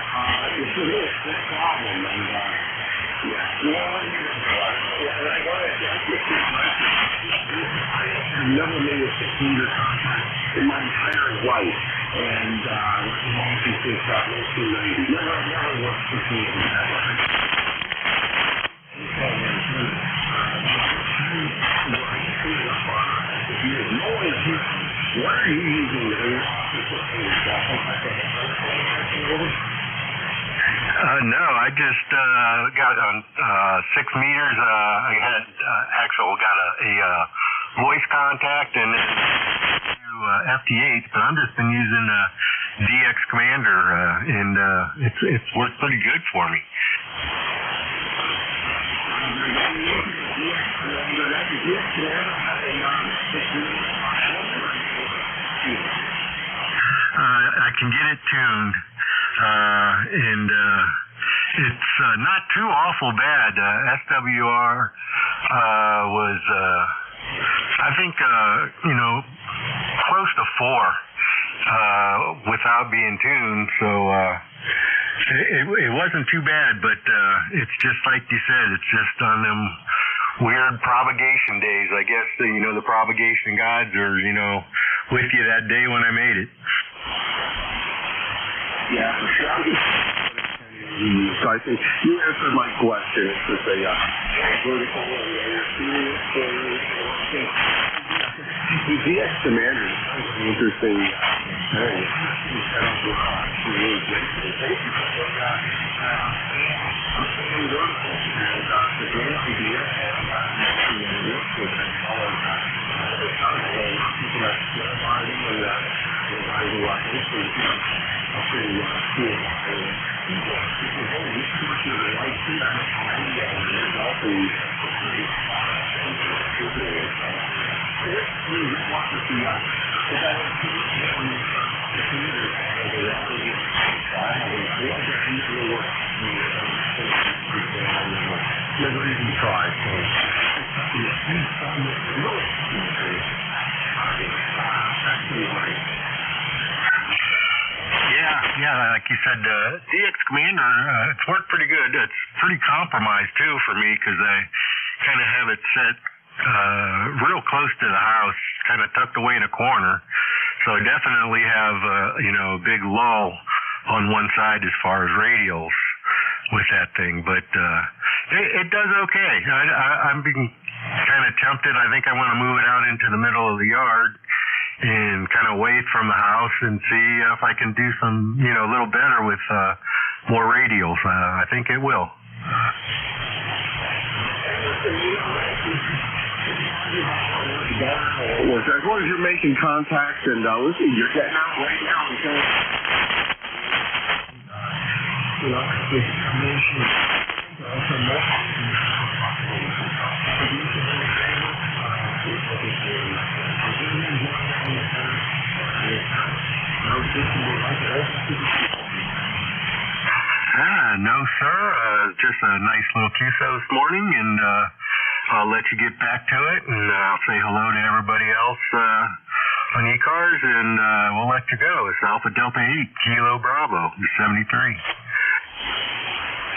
Speaker 14: It's a real big problem, and I've never made a 6-meter contact in my entire life, and long since this never worked for me in that way. What are you using to
Speaker 2: no, I just got on 6 meters. I had got a voice contact and then FT8, but I'm just been using DX Commander, and it's worked pretty good for me. I can get it tuned, and it's not too awful bad. SWR was, I think, close to 4 without being tuned, so it wasn't too bad, but it's just like you said, it's just on them weird propagation days. I guess the propagation gods are with you that day when I made it.
Speaker 14: Yeah, for sure. So I think you answered my question. It's just a vertical the DX Commander is an interesting thing. Never even tried.
Speaker 2: Yeah, like you said, DX Commander, it's worked pretty good. It's pretty compromised, too, for me, because I kind of have it set real close to the house, kind of tucked away in a corner. So I definitely have, a big lull on one side as far as radials with that thing. But it does okay. I'm being kind of tempted. I think I want to move it out into the middle of the yard and kind of wait from the house and see if I can do some, a little better with more radials. I think it will.
Speaker 14: As long as you're making contact and listen, you're getting out right now.
Speaker 2: No, sir. Just a nice little QSO this morning, and I'll let you get back to it, and I'll say hello to everybody else on ECARS, and we'll let you go. It's Alpha Delta 8, Kilo Bravo, 73.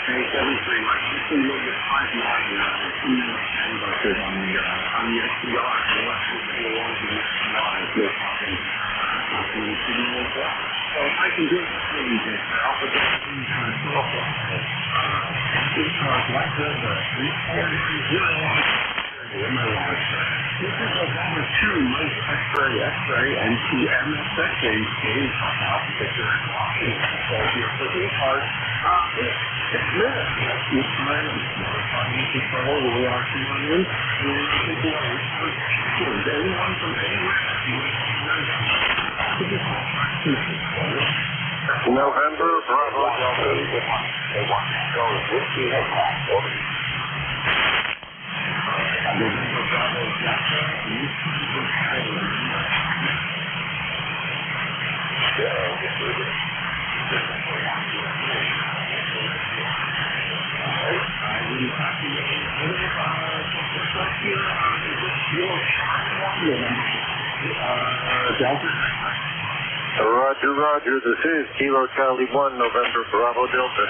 Speaker 14: Hey, 73, Mike. Just a little bit 5-9 about this on the SDR. So I can do it for you, Alpha Delta 8, ECARS like this, 340. This is November 2, Mike X-ray, and 2 MSX gauge Alpha Victor. So here for ECARS, it's minutes. It's financial control, we are seeing anyone from anywhere.
Speaker 3: November, Bravo, Delta. They want to go to Whiskey Headquarters. Over.
Speaker 14: November, Bravo, Delta. Delta.
Speaker 3: Roger, Roger. This is Kilo Charlie 1, November, Bravo, Delta.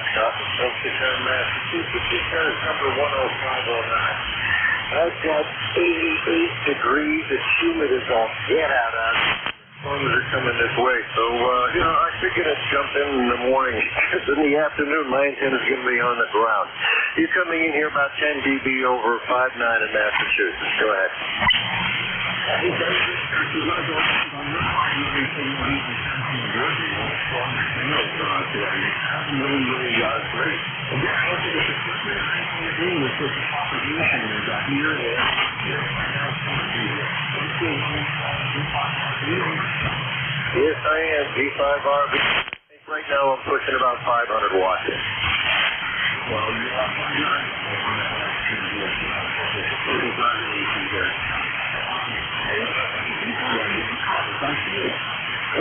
Speaker 3: Massachusetts, number 10509. I've got 88 degrees. It's humid as all get out of it. Storms are coming this way, so, I figured I'd jump in the morning. Because in the afternoon, my antenna's going to be on the ground. You're coming in here about 10 dB over 5.9 in Massachusetts. Go ahead. Yes, I am. G5RB. Right now I'm pushing about 500 watts. Well,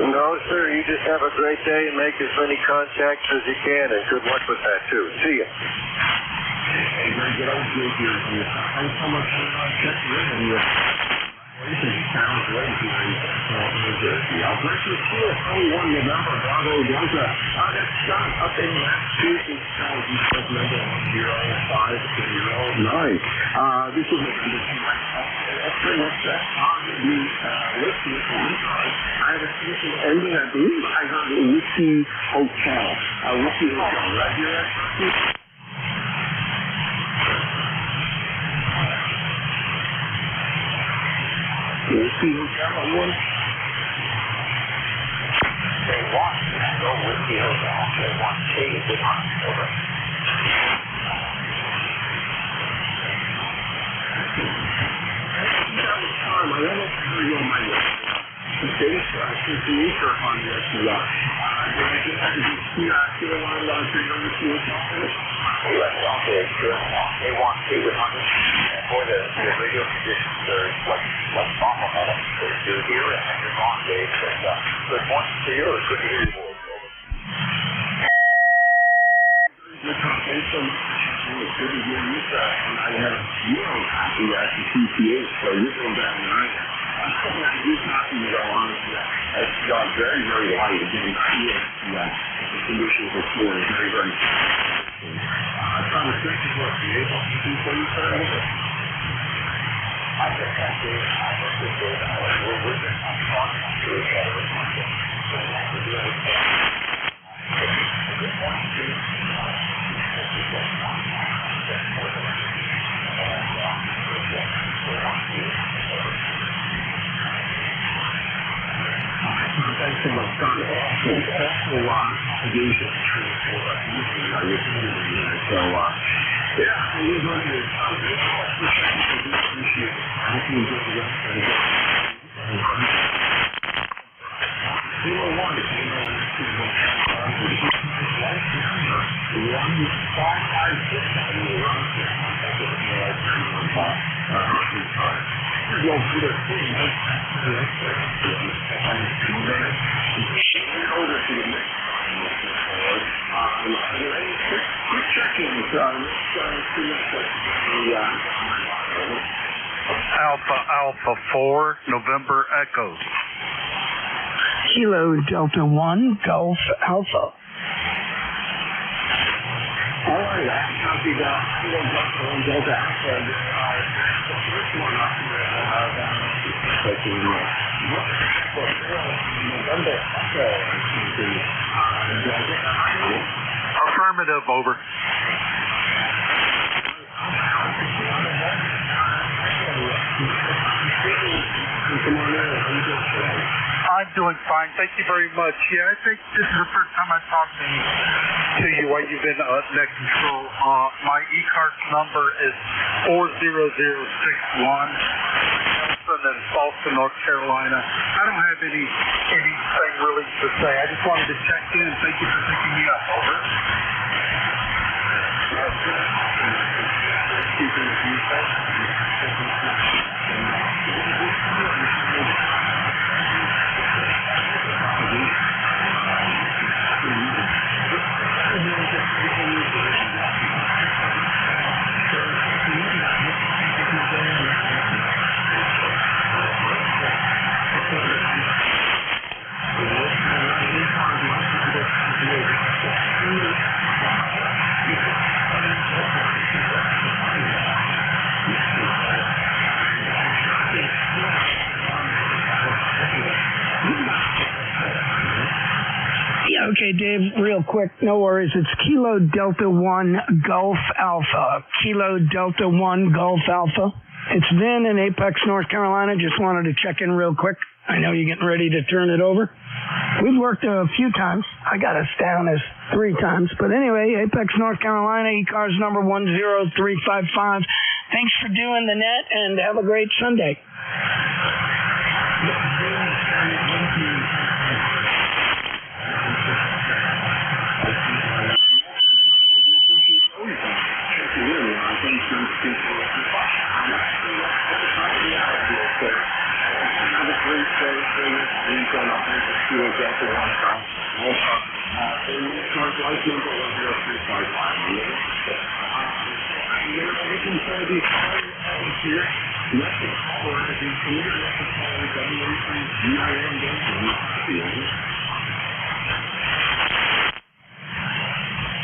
Speaker 3: no, sir. You just have a great day and make as many contacts as you can, and good luck with that, too. See ya.
Speaker 14: Hey, very good. I was good here. Thanks so much for checking in. Sounds great here in New Jersey. I'll bless you. Kilo 21, November, Bravo, Delta. That's Scott up in Massachusetts. Number 105. Nice. This is November 2. X-ray, what's that? Whiskey. I have a station ending, I believe I heard a Whiskey Hotel. Whiskey Hotel, right here. Whiskey Hotel, anyone?
Speaker 3: They want to go Whiskey Hotel. They want to take it with us. Over.
Speaker 14: I don't know if you on my list. The base, since the Easter on the SDR.
Speaker 3: They want to with us. For the radio conditions are like awful at it. They're here and then you're gone, Dave. But once to you, it's good to hear your voice.
Speaker 14: Thanks so much. It's good to hear you, sir. And I have zero copy at the CPH, so you're going back and I am. I'm still not good copy to go on. It's got very, very light. Again, the conditions are poor and very, very trying to think of what the able to do for you, sir.
Speaker 3: I just got to, we're talking to each other. Good morning, Steve.
Speaker 14: Thanks so much, Scott. Successful engagement training for us. So, yeah, it is what it is.
Speaker 1: Alpha 4, November Echo.
Speaker 4: Kilo Delta 1, Golf Alpha.
Speaker 15: All right, copy that. Kilo Delta 1, Delta Alpha. The first one up here, November Echo.
Speaker 1: Affirmative, over. I'm doing fine. Thank you very much. Yeah, I think this is the first time I'm talking to you while you've been net control. My ECARS number is 40061. In Falston, North Carolina. I don't have anything really to say. I just wanted to check in. Thank you for picking me up. Over.
Speaker 4: Okay, Dave, real quick, no worries. It's Kilo Delta 1 Golf Alpha. Kilo Delta 1 Golf Alpha. It's Vin in Apex, North Carolina. Just wanted to check in real quick. I know you're getting ready to turn it over. We've worked a few times. I got us down as 3 times. But anyway, Apex, North Carolina, ECARS number 10355. Thanks for doing the net, and have a great Sunday.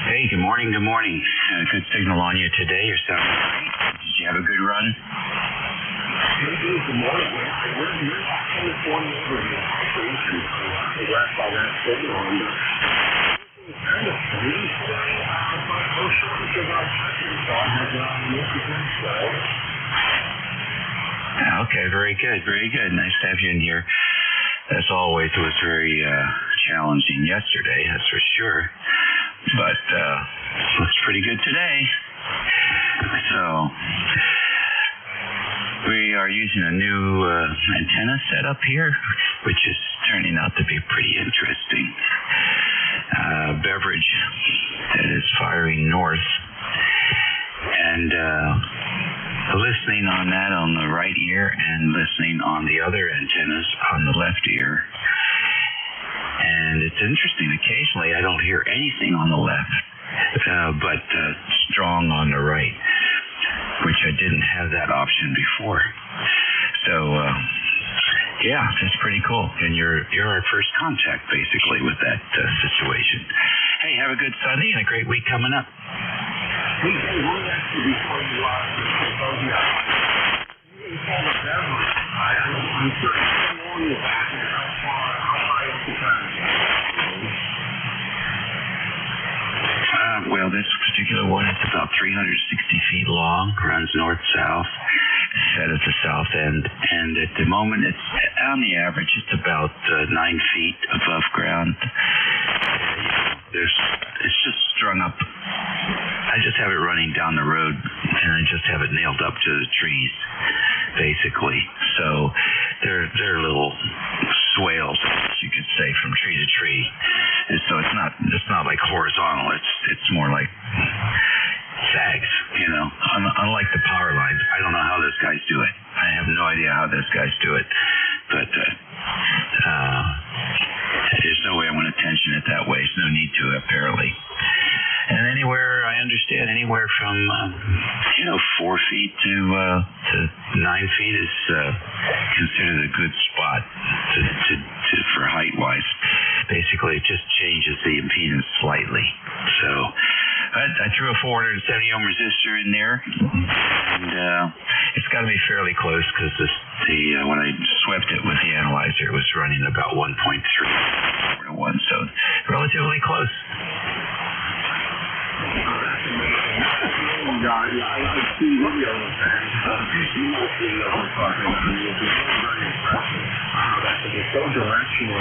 Speaker 22: Hey, good morning, good morning. Good signal on you today. You're sounding great. Did you have a good run?
Speaker 15: Good morning. We're here in California over the operation. Congrats on that signal. Kind of free today, but no shortage of our checking. So I had Michigan, so.
Speaker 22: Okay, very good, very good. Nice to have you in here. As always, it was very challenging yesterday, that's for sure. But looks pretty good today. So we are using a new antenna setup here, which is turning out to be pretty interesting. Beverage that is firing north, and listening on that on the right ear and listening on the other antennas on the left ear. And it's interesting, occasionally I don't hear anything on the left, but strong on the right, which I didn't have that option before. So, yeah, that's pretty cool. And you're our first contact, basically, with that situation. Hey, have a good Sunday and a great week coming up.
Speaker 15: Hey, we're actually before you I'm sure on the back and how high up the time.
Speaker 22: Well, this particular one is about 360 feet long, runs north-south, set at the south end, and at the moment, it's on the average, it's about 9 feet above ground. It's just strung up. I just have it running down the road, and I just have it nailed up to the trees. basically. So they're little swales, you could say, from tree to tree. And so it's not like horizontal. It's more like sags, you know. Unlike the power lines, I don't know how those guys do it. I have no idea how those guys do it, but there's no way I'm going to tension it that way. There's no need to, apparently. And anywhere, I understand, anywhere from 4 feet to 9 feet is considered a good spot to for height wise. Basically, it just changes the impedance slightly. So I threw a 470 ohm resistor in there, and it's got to be fairly close because when I swept it with the analyzer, it was running about 1.3 over to 1, so relatively close.
Speaker 14: Yeah, I've seen videos of that. You must be talking about it. It's very impressive. It's so directional.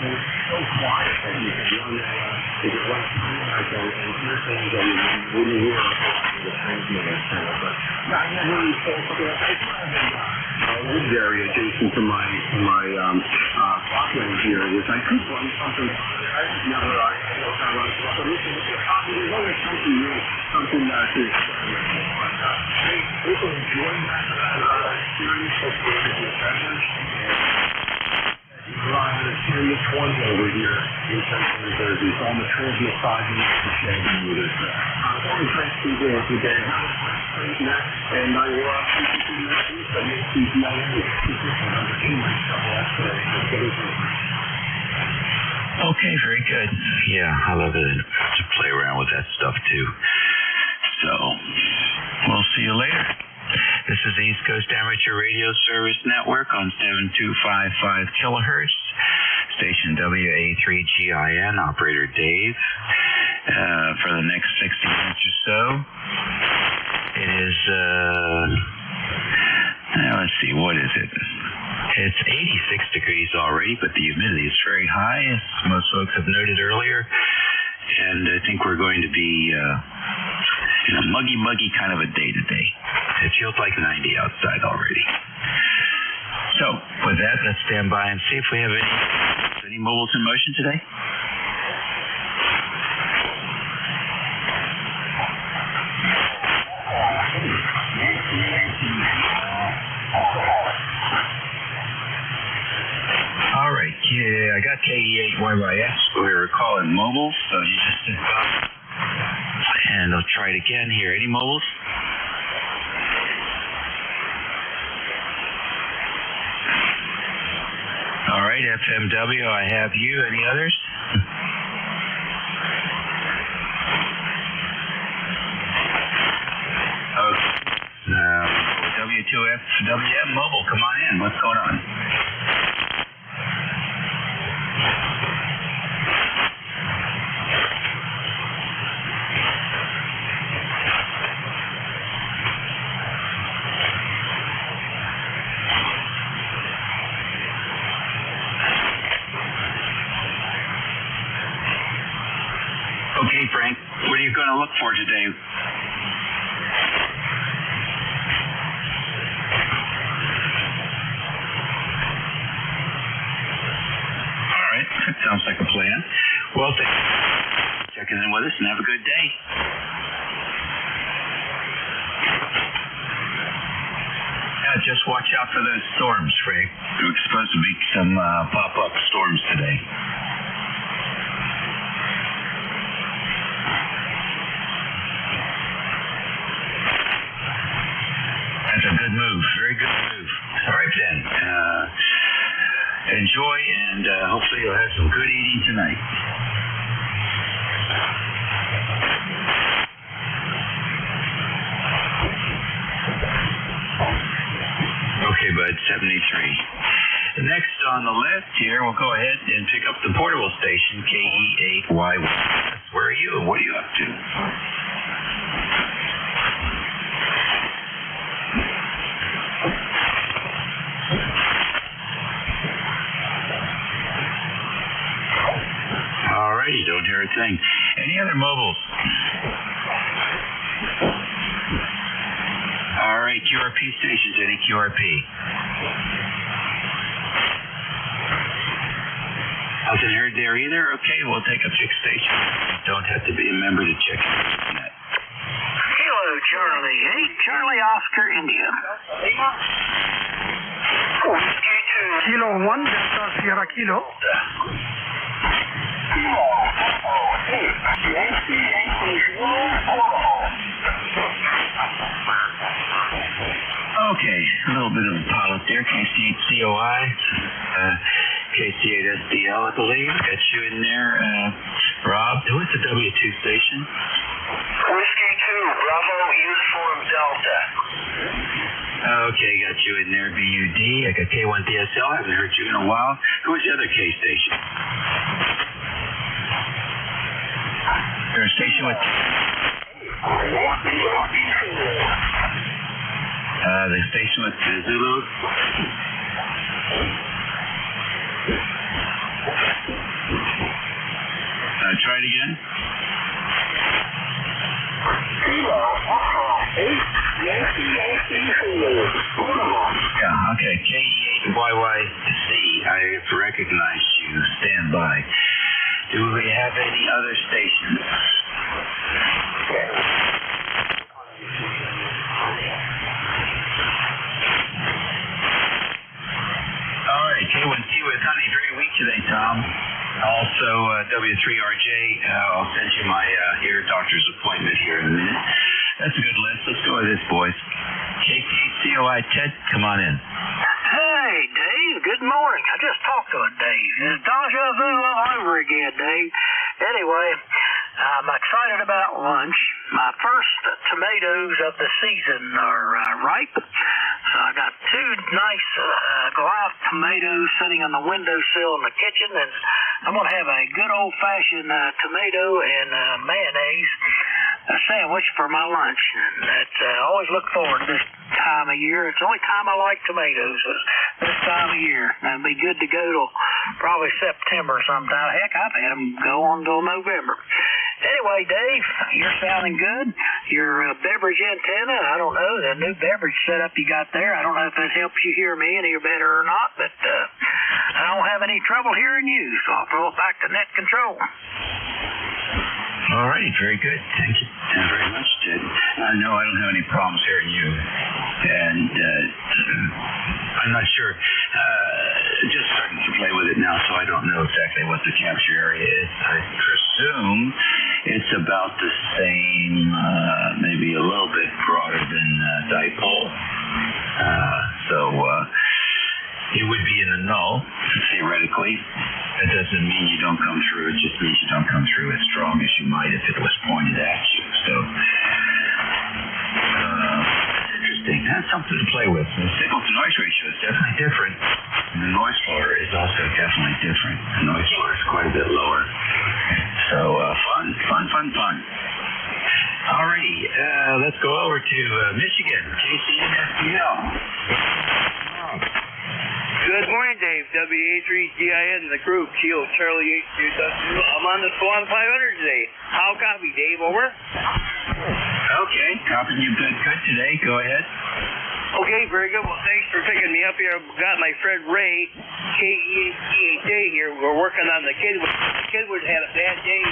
Speaker 14: And it's so quiet that you can run if it runs and hear things that you wouldn't hear the transmitter center. But yeah, when you say something like this area adjacent to my clock range here is I could run something. I've never but there's always something new, something that is people enjoy that experience of working with vendors. Ryan, it's serious 20 over here in Central New Jersey. It's on the transmit side of the shaving with it. It's only transmitting there every day. And I will keep next week. I may see the number 2
Speaker 22: Okay, very good. Yeah, I love to play around with that stuff too. So, we'll see you later. This is the East Coast Amateur Radio Service Network on 7255 kilohertz. Station WA3GIN, operator Dave. For the next 60 minutes or so, it is, let's see, what is it? It's 86 degrees already, but the humidity is very high, as most folks have noted earlier. And I think we're going to be in a muggy kind of a day today. It feels like 90 outside already. So, with that, let's stand by and see if we have any mobiles in motion today. All right, I got KE8YYS. We were calling mobiles, so you just and I'll try it again here. Any mobiles? All right, FMW, I have you. Any others? W2FWM mobile, come on in. What's going on? Okay, Frank, what are you going to look for today? All right, that sounds like a plan. Well, thanks for checking in with us and have a good day. Yeah, just watch out for those storms, Frank. There's supposed to be some pop-up storms today. That's a good move. Very good move. All right, then. Enjoy, and hopefully you'll have some good eating tonight. Okay, bud, 73. Next on the list here, we'll go ahead and pick up the portable station, KE8YY. Where are you, and what are you up to? Alrighty, don't hear a thing. Any other mobiles? Alright, QR QRP stations, any QRP? Nothing heard there either? Okay, we'll take a fixed station. Don't have to be a member to check that.
Speaker 21: Kilo Charlie 8, Charlie Oscar India.
Speaker 10: Kilo 1, Delta Sierra Kilo.
Speaker 22: Okay, a little bit of a pilot there. KC8COI, KC8SDL, I believe. Got you in there, Rob. Who's the W2 station?
Speaker 8: Whiskey 2, Bravo Uniform Delta.
Speaker 22: Okay, got you in there, BUD. I got K1DSL. Haven't heard you in a while. Who was the other K station? Is there a station with... the station with Zulu? Try it again. Yeah, okay. K8YYC. I recognize you. Stand by. Do we have any other stations? All right, K1T with Honey. Very weak today, Tom. Also, W3RJ, I'll send you my ear doctor's appointment here in a minute. That's a good list. Let's go with this, boys. KC8COI, Ted, come on in.
Speaker 21: Hey, Dave. Good morning. I just talked to a Dave. It's deja vu all over again, Dave. Anyway, I'm excited about lunch. My first tomatoes of the season are ripe. So I got two nice Goliath tomatoes sitting on the windowsill in the kitchen, and I'm going to have a good old-fashioned tomato and mayonnaise sandwich for my lunch. And that's, I always look forward to this time of year. It's the only time I like tomatoes, this time of year. It'll be good to go till probably September sometime. Heck, I've had them go on till November. Anyway, Dave, you're sounding good. Your beverage antenna, I don't know, the new beverage setup you got there, I don't know if that helps you hear me any better or not, but I don't have any trouble hearing you, so I'll throw it back to net control.
Speaker 22: All right, very good. Thank you very much, Ted. No, I don't have any problems hearing you. And I'm not sure. Just starting to play with it now, so I don't know exactly what the capture area is. I presume it's about the same, maybe a little bit broader than dipole. It would be in the null, theoretically. That doesn't mean you don't come through. It just means you don't come through as strong as you might if it was pointed at you. So, that's interesting. That's something to play with. The signal-to-noise ratio is definitely different. And the noise floor is also definitely different. The noise floor is quite a bit lower. So, fun. Alrighty, let's go over to Michigan, KCNSDL.
Speaker 12: Good morning, Dave. WA3GIN, the group, Kilo Charlie 8. I'm on the Swan 500 today. How copy, Dave? Over?
Speaker 22: Okay, copying you good today. Go ahead.
Speaker 12: Okay, very good. Well, thanks for picking me up here. I've got my friend Ray, KEHA here. We're working on the Kidwood. The Kidwood had a bad day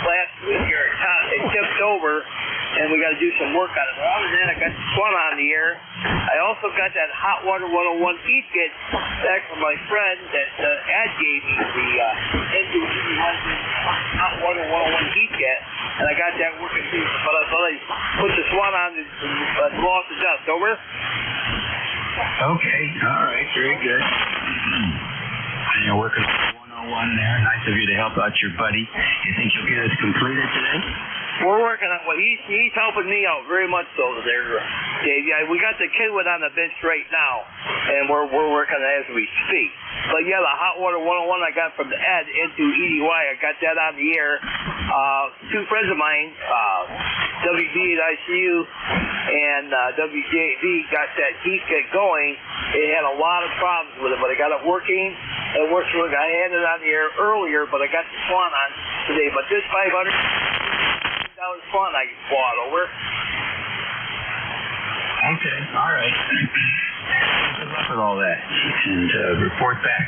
Speaker 12: last week here. It tipped over, and we got to do some work on it. But other than that, I got the Swan on the air. I also got that Hot Water 101 heat kit back from my friend that Ad gave me, the Hot Water 101 heat kit, and I got that working too. But I thought I'd put the Swan on and blow off the dust. Over?
Speaker 22: Okay, all right, very good. And you're working on 101 there. Nice of you to help out your buddy. You think you'll get it completed today?
Speaker 12: We're working on well, he's helping me out very much so there, Dave. Yeah, we got the Kidwood on the bench right now, and we're working on it as we speak. But yeah, the Hot Water 101 I got from the Ed into EDY, I got that on the air. Two friends of mine, WB at ICU and WJV, got that heat kit going. It had a lot of problems with it, but I got it working. It works. I had it on the air earlier, but I got the Swan on today. But this $500 Swan I bought. Over.
Speaker 22: Okay, all right. Good luck with all that, and report back.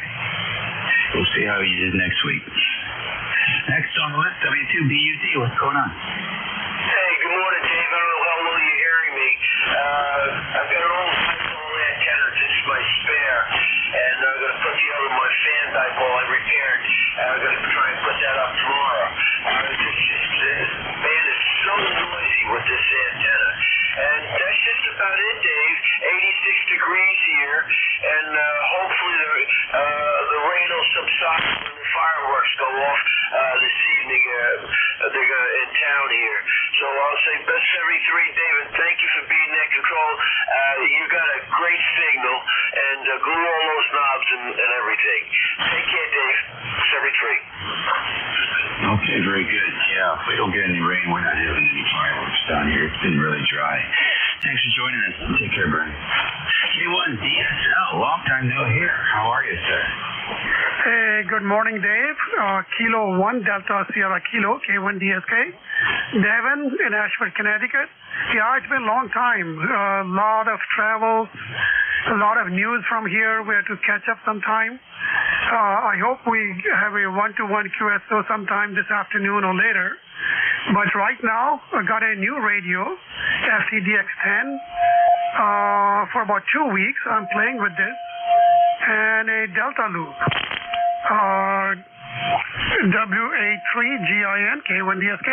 Speaker 22: We'll see how you did next week. Next on the list, W2BUT. What's going on?
Speaker 3: Hey, good morning, Dave. I don't know how well you're hearing me. I've got an old dipole antenna. This is my spare, and I'm going to put the other my fan dipole I repaired. I'm going to try and put that up tomorrow. This band is so noisy with this antenna. And that's just about it, Dave. 86 degrees here, and hopefully the rain will subside when the fireworks go off this evening. They're in town here. So I'll say best 73, David. Thank you for being in control. You got a great signal, and glue all those knobs and everything. Take care, Dave. 73.
Speaker 22: Okay, very good. Yeah, if we don't get any rain, we're not having any fireworks down here. It's been really dry. Thanks for joining us. Take care, Brian. K1 DSL, long time no hear. How are you, sir?
Speaker 13: Hey, good morning, Dave. Kilo 1 Delta Sierra Kilo, K1 DSK. Devin in Ashford, Connecticut. Yeah, it's been a long time. A lot of travel, a lot of news from here. We have to catch up sometime. I hope we have a one-to-one QSO sometime this afternoon or later. But right now, I got a new radio, FTDX10. For about 2 weeks, I'm playing with this. And a Delta loop. WA3GIN K1DSK.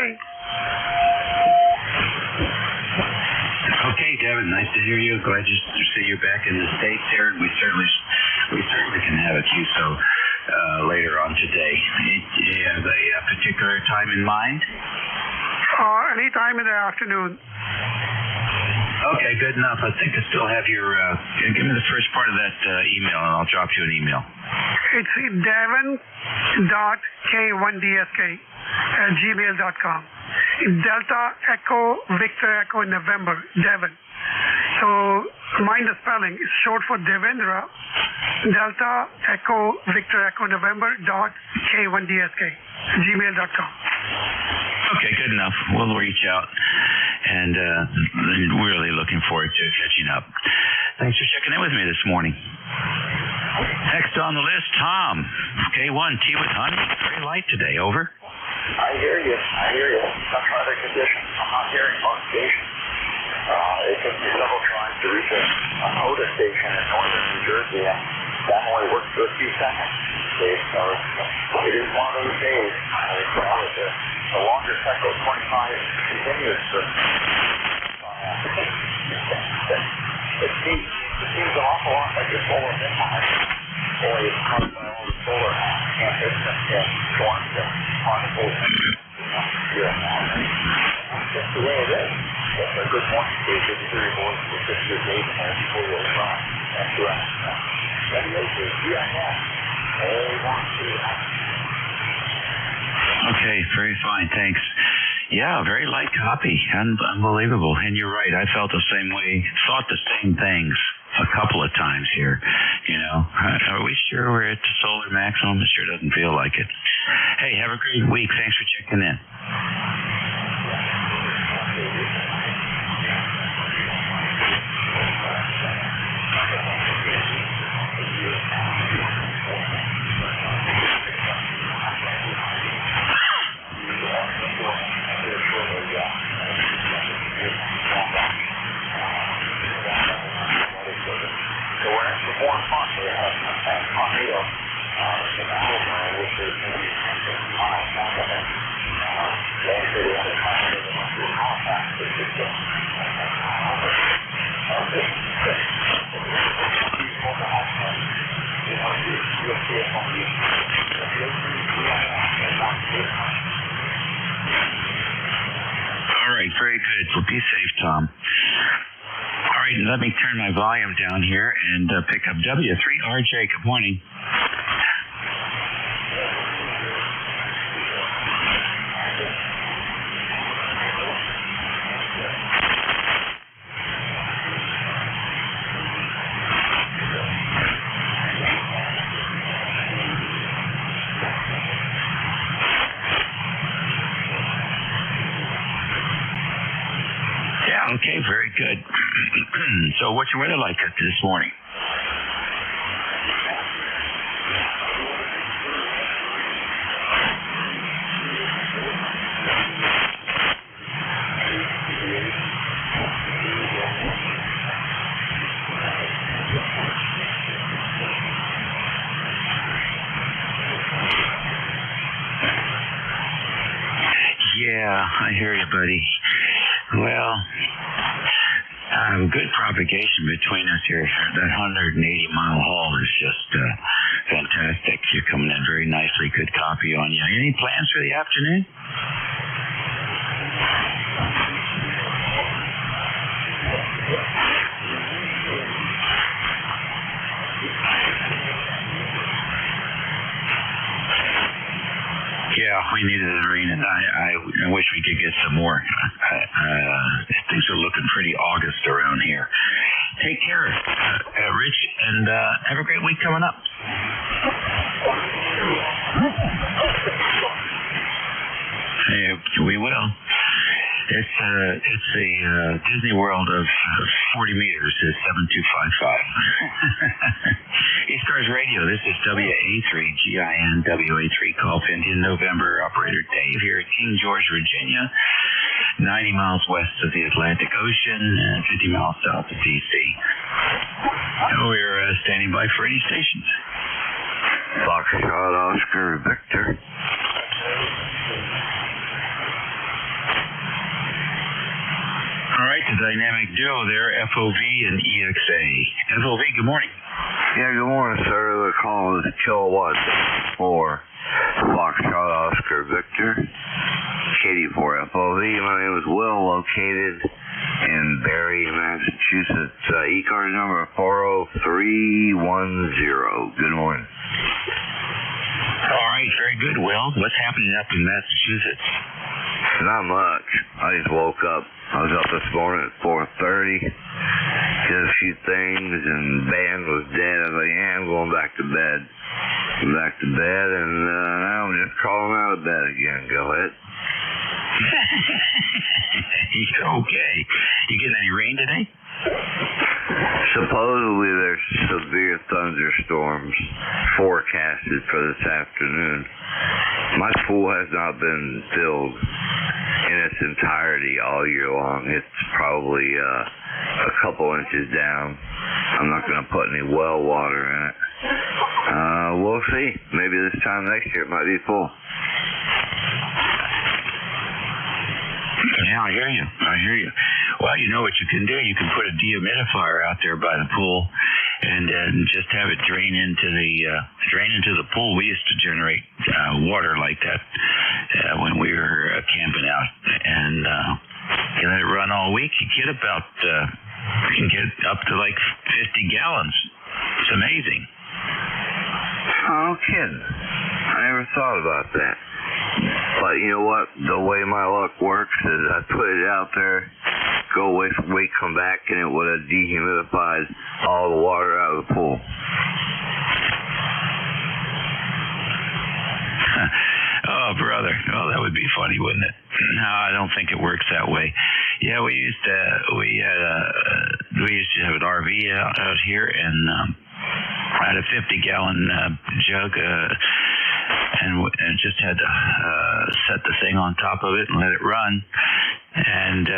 Speaker 22: Okay, Devin, nice to hear you. Glad to see you're back in the States here. We certainly can have a QSO later on today. Do you have a particular time in mind?
Speaker 13: Any time in the afternoon.
Speaker 22: Okay, good enough. I think I still have your, give me the first part of that email, and I'll drop you an email.
Speaker 13: It's devin.k1dsk@gmail.com. Delta Echo Victor Echo November, Devin. So, mind the spelling. It's short for Devendra. Delta Echo Victor Echo November .k1dsk@gmail.com.
Speaker 22: Okay, good enough. We'll reach out, and really looking forward to catching up. Thanks for checking in with me this morning. Next on the list, Tom. K1, tea with honey. Very light today. Over.
Speaker 16: I hear you. Some weather conditions. I'm not hearing on station. It took me several tries to reach a Oda station in northern New Jersey, and that only worked for a few seconds. So it is one of those days. The longer cycle of 25 continues. It seems an awful lot like a solar midnight. Boy, it's caused by all the solar campus and storms and particles. That's just the way it is. A good morning, Dave. Good to hear your voice. It's just your Dave and there's 4-wheel drive. That's correct.
Speaker 22: Okay, very fine, thanks. Yeah, very light copy. Unbelievable. And you're right, I felt the same way, thought the same things a couple of times here. You know, are we sure we're at the solar maximum? It sure doesn't feel like it. Hey, have a great week. Thanks for checking in. All right, very good. Well, be safe, Tom. All right, let me turn my volume down here and pick up W3RJ. Good morning. Okay, very good. what's your weather like this morning? Yeah, I hear you, buddy. Well, good propagation between us here. That 180-mile haul is just fantastic. You're coming in very nicely. Good copy on you. Any plans for the afternoon? Yeah, we needed it to rain, and I wish we could get some more. Things are looking pretty August around here. Take care, Rich, and have a great week coming up. Hey, we will. It's a Disney World of 40 meters is 7255. ECARS Radio, this is WA3, GINWA3, Gulf Indian November. Operator Dave here at King George, Virginia, 90 miles west of the Atlantic Ocean and 50 miles south of D.C. We're standing by for any stations.
Speaker 3: Foxtrot, Oscar, Victor.
Speaker 22: All right, the dynamic duo there, FOV and EXA. FOV, good morning.
Speaker 3: Yeah, good morning, sir. The call is kilowatt for Foxtrot, Oscar, Victor. Katie for FOV. My name is Will, located in Barre, Massachusetts. ECARS number 40310. Good morning.
Speaker 22: All right, very good, Will. What's happening up in Massachusetts?
Speaker 3: Not much. I just woke up. I was up this morning at 4:30. Did a few things, and band was dead. I was like, yeah, I'm going back to bed. Back to bed, and now I'm just crawling out of bed again. Go ahead.
Speaker 22: Okay. You getting any rain today?
Speaker 3: Supposedly there's severe thunderstorms forecasted for this afternoon. My pool has not been filled in its entirety all year long. It's probably a couple inches down. I'm not going to put any well water in it. We'll see. Maybe this time next year it might be full.
Speaker 22: Yeah, I hear you. Well, you know what you can do. You can put a dehumidifier out there by the pool, and just have it drain into the pool. We used to generate water like that when we were camping out, and you let it run all week. You get about you can get up to like 50 gallons. It's amazing.
Speaker 3: Oh, kidding. I never thought about that. But you know what? The way my luck works is I put it out there, go away for a week, come back, and it would have dehumidified all the water out of the pool.
Speaker 22: Oh, brother. Oh, that would be funny, wouldn't it? No, I don't think it works that way. Yeah, we used to have an RV out here, and I had a 50-gallon jug, and just had to set the thing on top of it and let it run. And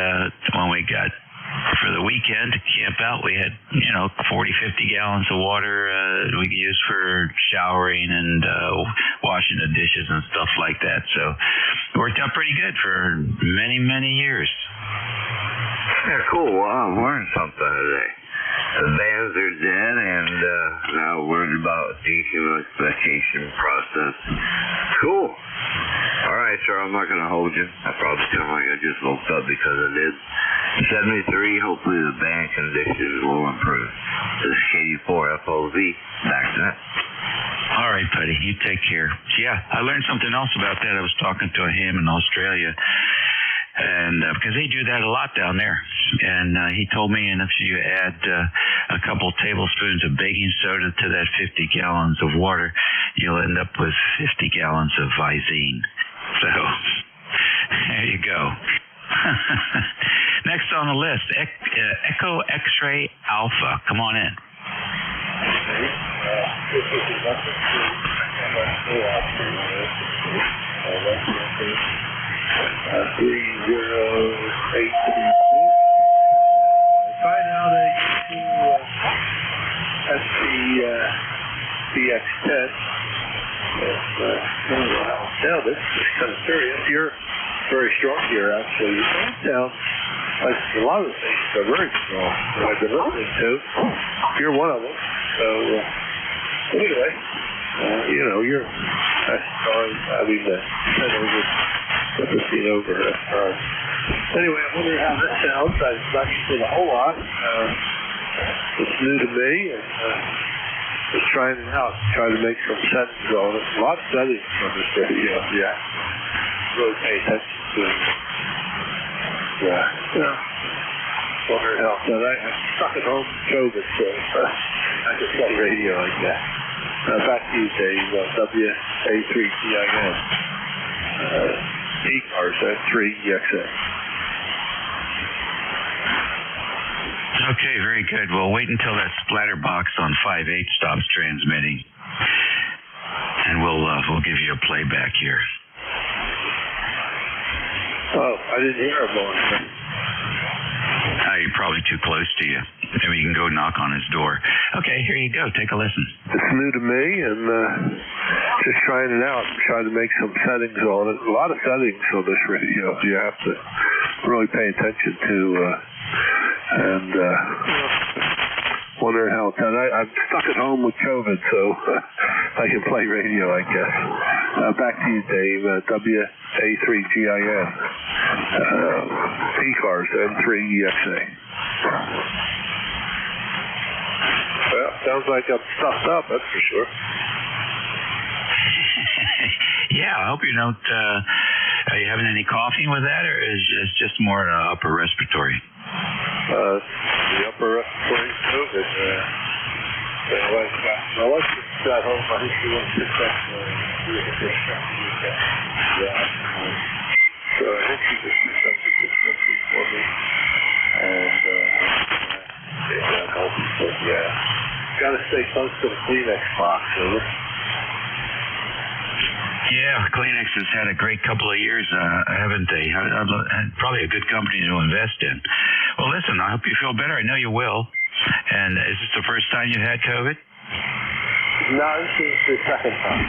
Speaker 22: when we got for the weekend to camp out, we had 40, 50 gallons of water we could use for showering and washing the dishes and stuff like that. So it worked out pretty good for many, many years.
Speaker 3: Yeah, cool. Well, I learned something today. The bands are dead, and now we're about dehumidification process. Cool. All right, sir, I'm not going to hold you. I probably sound like I just woke up because I did. 73, hopefully the band conditions will improve. This is KD4 FOV. Back to that.
Speaker 22: All right, buddy. You take care. Yeah, I learned something else about that. I was talking to him in Australia. And because they do that a lot down there, and he told me, and if you add a couple tablespoons of baking soda to that 50 gallons of water, you'll end up with 50 gallons of Visine. So there you go. Next on the list, Echo X-Ray Alpha. Come on in.
Speaker 18: Right now they SPX10. Now this is kind of serious. You're very strong here, actually. You sound like a lot of the things are very strong that I've been listening to. You're one of them. So anyway, you're put the scene over. Anyway, I wonder how this sounds. I've not used it a whole lot. It's new to me, and just trying it out. Trying to make some settings on it. A lot of settings on this radio. Yeah. Really pay attention to it. Yeah. Wondering how I'm stuck at home with COVID, so I can play radio like that. Back to you, Dave. WA3GIN. ECARS at 3EXA.
Speaker 22: Okay, very good. We'll wait until that splatter box on 5/8 stops transmitting, and we'll give you a playback here.
Speaker 18: Oh, I didn't hear a going.
Speaker 22: You're probably too close to you. Maybe you can go knock on his door. Okay, here you go. Take a listen.
Speaker 18: It's new to me, and just trying it out. I'm trying to make some settings on it. A lot of settings on this radio you have to really pay attention to, and wondering how it's done. I'm stuck at home with COVID, so I can play radio, I guess. Back to you, Dave. WA3GIN. ECARS and 3EXA. Well, sounds like I'm stuffed up, that's for sure.
Speaker 22: Yeah, I hope you don't. Are you having any coughing with that, or is it just more upper respiratory?
Speaker 18: The upper respiratory COVID. My wife just got home. I think she went to check. So I think she just did something different for me. And that helps. But yeah, got to stay close to the Kleenex box.
Speaker 22: Yeah, Kleenex has had a great couple of years, haven't they? Probably a good company to invest in. Well, listen, I hope you feel better. I know you will. And is this the first time you had COVID?
Speaker 18: No, this is the second time.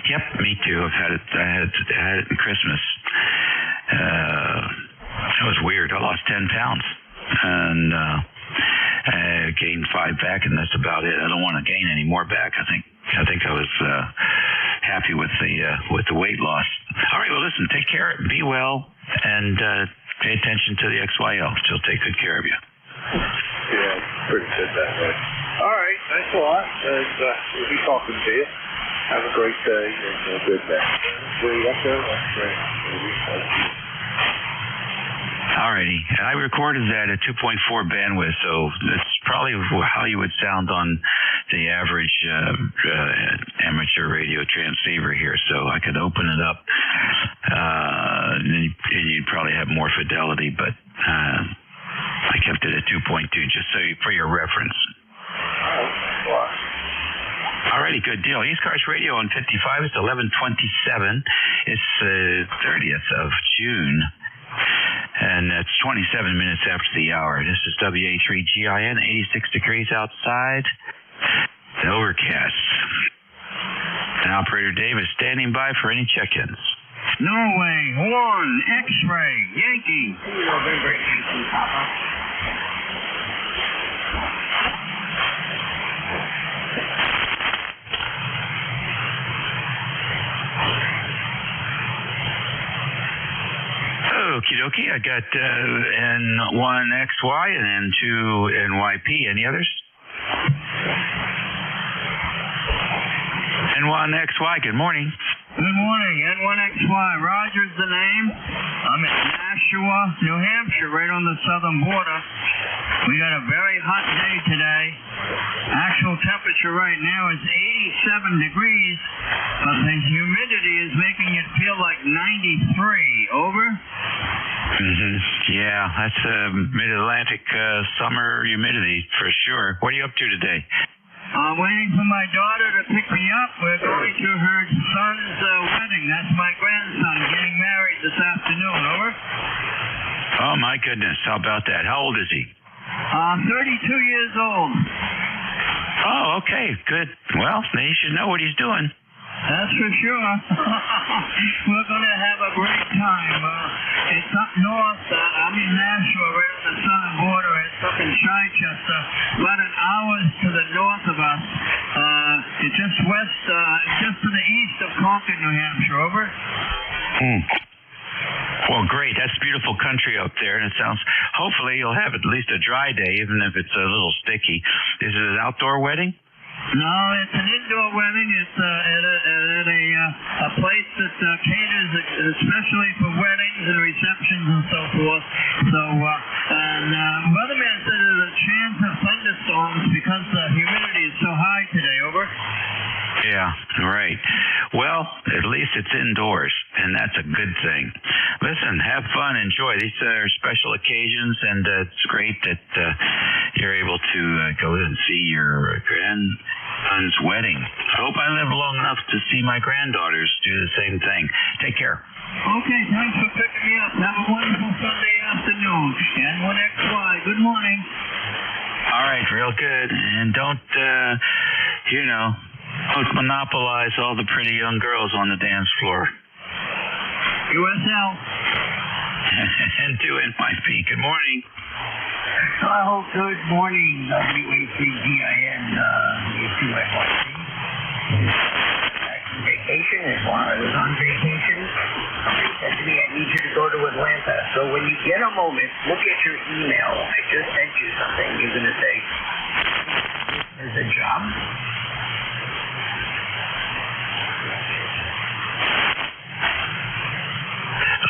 Speaker 22: Yep, me too. I had it at Christmas. It was weird. I lost 10 pounds. And I gained 5 back, and that's about it. I don't want to gain any more back. I think I was happy with the weight loss. All right, well, listen, take care, be well, and pay attention to the XYL. She'll take good care of you.
Speaker 18: Yeah, pretty good that way. All right, thanks a lot, and we'll be talking to you. Have a great day and a good day. Where you up there? That's great.
Speaker 22: Alrighty, I recorded that at 2.4 bandwidth, so that's probably how you would sound on the average amateur radio transceiver here. So I could open it up, and you'd probably have more fidelity, but I kept it at 2.2 just for your reference. Alrighty, good deal. ECARS Radio on 55. It's 11:27. It's the 30th of June. And it's 27 minutes after the hour. This is WA3GIN, 86 degrees outside, overcast. And Operator Dave is standing by for any check-ins.
Speaker 6: Norway, 1, X-ray, Yankee.
Speaker 22: Okie dokie, I got N1XY and N2 NYP. Any others? N1XY, good morning.
Speaker 6: Good morning, N1XY. Roger's the name. I'm in Nashua, New Hampshire, right on the southern border. We got a very hot day today. Actual temperature right now is 87 degrees, but the humidity is making it feel like 93. Over?
Speaker 22: Yeah, that's mid-Atlantic summer humidity for sure. What are you up to today?
Speaker 6: I'm waiting for my daughter to pick me up. We're going to her son's wedding. That's my grandson getting married this afternoon. Over.
Speaker 22: Oh, my goodness. How about that? How old is he?
Speaker 6: 32 years old.
Speaker 22: Oh, okay. Good. Well, then he should know what he's doing.
Speaker 6: That's for sure. We're going to have a great time. It's up north. I'm in Nashua, right on the southern border. It's up in Chichester, about an hour to the north of us. It's just west, just to the east of Concord, New Hampshire. Over.
Speaker 22: Well, great. That's beautiful country up there, and it sounds. Hopefully, you'll have at least a dry day, even if it's a little sticky. Is it an outdoor wedding?
Speaker 6: No, it's an indoor wedding. It's at a place that caters especially for weddings and receptions and so forth. So, weatherman said there's a chance of thunderstorms because the humidity is so high today. Over.
Speaker 22: Yeah, right. Well, at least it's indoors, and that's a good thing. Listen, have fun, enjoy. These are special occasions, and it's great that you're able to go and see your grandson's wedding. I hope I live long enough to see my granddaughters do the same thing. Take care.
Speaker 6: Okay, thanks for picking me up. Have a wonderful Sunday afternoon. And 1XY, good morning.
Speaker 22: All right, real good. And don't, don't monopolize all the pretty young girls on the dance floor.
Speaker 6: USL.
Speaker 22: And do it, my feet. Good morning.
Speaker 5: Oh, good morning, WACGIN, UCYYC. Vacation, and while I was on vacation, somebody said to me, I need you to go to Atlanta. So when you get a moment, look at your email. I just sent you something. You're going to say, there's a job.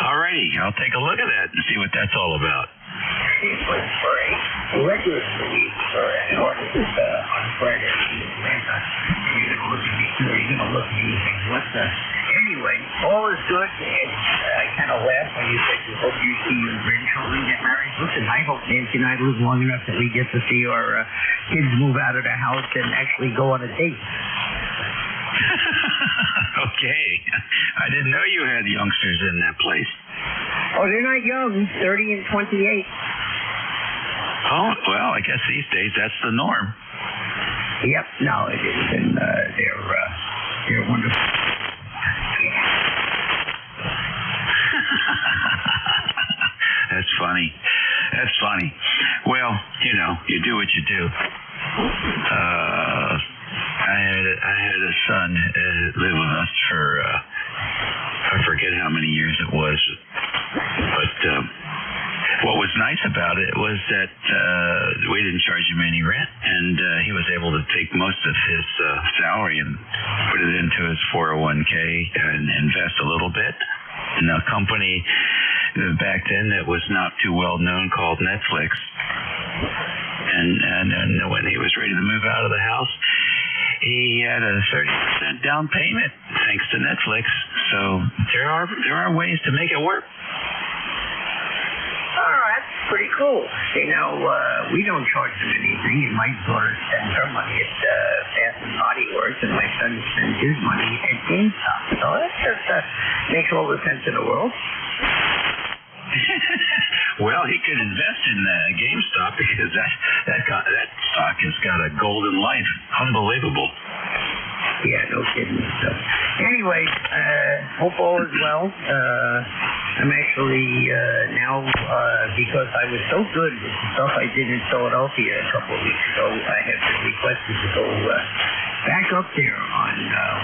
Speaker 22: Alrighty, I'll take a look at that and see what that's all about.
Speaker 5: It was for a regular week for an artist on Friday in Atlanta. You're going to look at me and think, what the... Anyway, all is good. And I kind of laughed when you said you hope you see your grandchildren get married. Listen, I hope Nancy and I live long enough that we get to see our kids move out of the house and actually go on a date.
Speaker 22: Okay. I didn't know you had youngsters in that place.
Speaker 5: Oh, they're not young. 30 and 28.
Speaker 22: Oh, well, I guess these days that's the norm.
Speaker 5: Yep. No, it is. And they're wonderful.
Speaker 22: That's funny. That's funny. Well, you do what you do. I had a son live with us for I forget how many years it was, but what was nice about it was that we didn't charge him any rent, and he was able to take most of his salary and put it into his 401k and invest a little bit in a company back then that was not too well known called Netflix. And when he was ready to move out of the house, he had a 30% down payment thanks to Netflix. So there are ways to make it work.
Speaker 5: Oh, that's pretty cool. We don't charge them anything, and my daughter spends her money at Bath and Body Works, and my son spends his money at GameStop. So that just makes all the sense in the world.
Speaker 22: Well, he could invest in GameStop because that stock has got a golden life. Unbelievable.
Speaker 5: Yeah, no kidding. So, anyway, hope all is well. I'm actually now, because I was so good with the stuff I did in Philadelphia a couple of weeks ago, I have been requested to go back up there on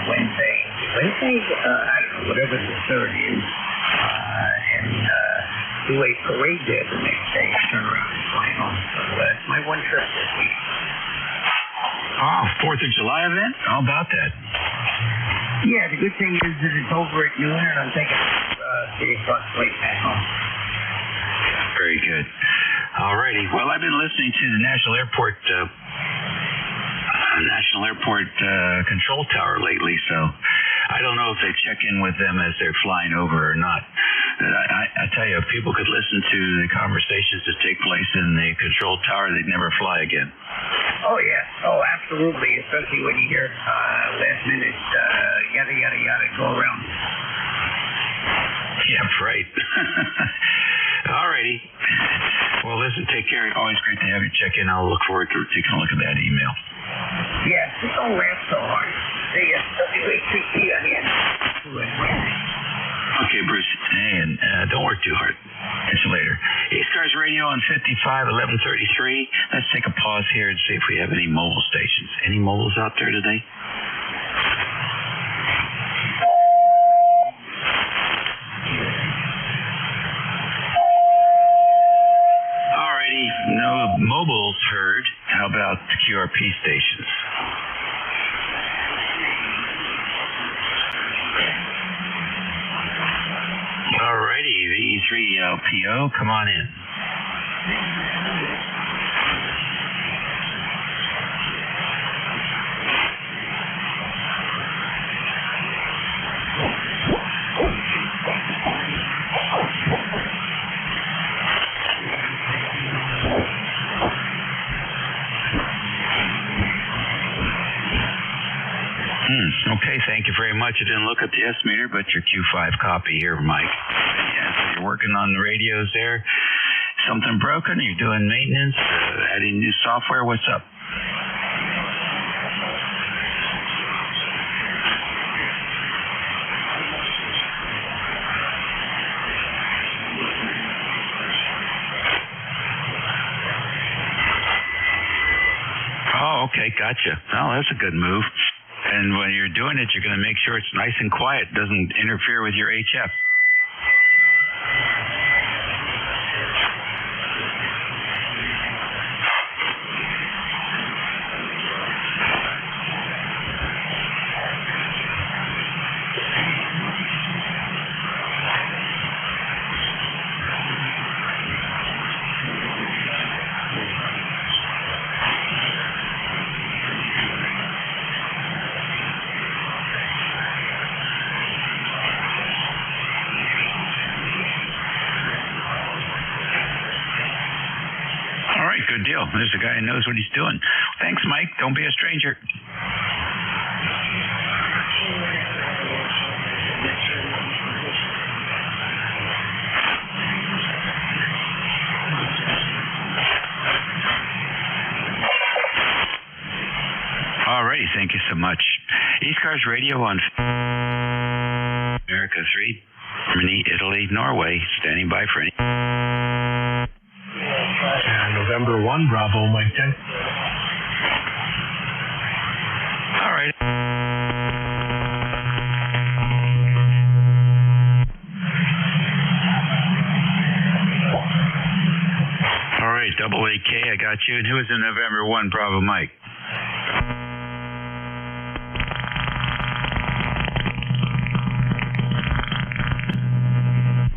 Speaker 5: Wednesday. I don't know, whatever the third is, and do a parade there the next day, turn around and fly home. So it's my one trip this week.
Speaker 22: Oh, 4th of July event? How about that?
Speaker 5: Yeah, the good thing is that it's over at noon, and I'm taking City Bus flight back home.
Speaker 22: Very good. All righty. Well, I've been listening to the National Airport control tower lately, so I don't know if they check in with them as they're flying over or not. I tell you, if people could listen to the conversations that take place in the control tower, they'd never fly again.
Speaker 5: Oh, yeah. Oh, absolutely. Especially when you hear last minute yada, yada, yada go around.
Speaker 22: Yeah, right. All righty. Well, listen, take care. Always great to have you check in. I'll look forward to taking a look at that email.
Speaker 5: Yeah, just don't laugh so hard. See ya. WHCC again.
Speaker 22: Okay, Bruce. And don't work too hard. Catch you later. ECARS Radio on 55, 1133. Let's take a pause here and see if we have any mobile stations. Any mobiles out there today? Alrighty, no mobiles heard. How about QRP stations? Alrighty, VE3LPO, come on in. Okay, thank you very much. I didn't look at the S-meter, but your Q5 copy here, Mike. Yeah, so you're working on the radios there. Something broken? Are you doing maintenance? Adding new software? What's up? Oh, okay, gotcha. Oh, that's a good move. And when you're doing it, you're going to make sure it's nice and quiet, doesn't interfere with your HF. Good deal. There's a guy who knows what he's doing. Thanks, Mike. Don't be a stranger. Alrighty, thank you so much. ECARS Radio on America 3, Germany, Italy, Norway. Standing by for any.
Speaker 11: November 1, Bravo, Mike 10.
Speaker 22: All right. All right, double AK, I got you. And who is in November 1, Bravo, Mike?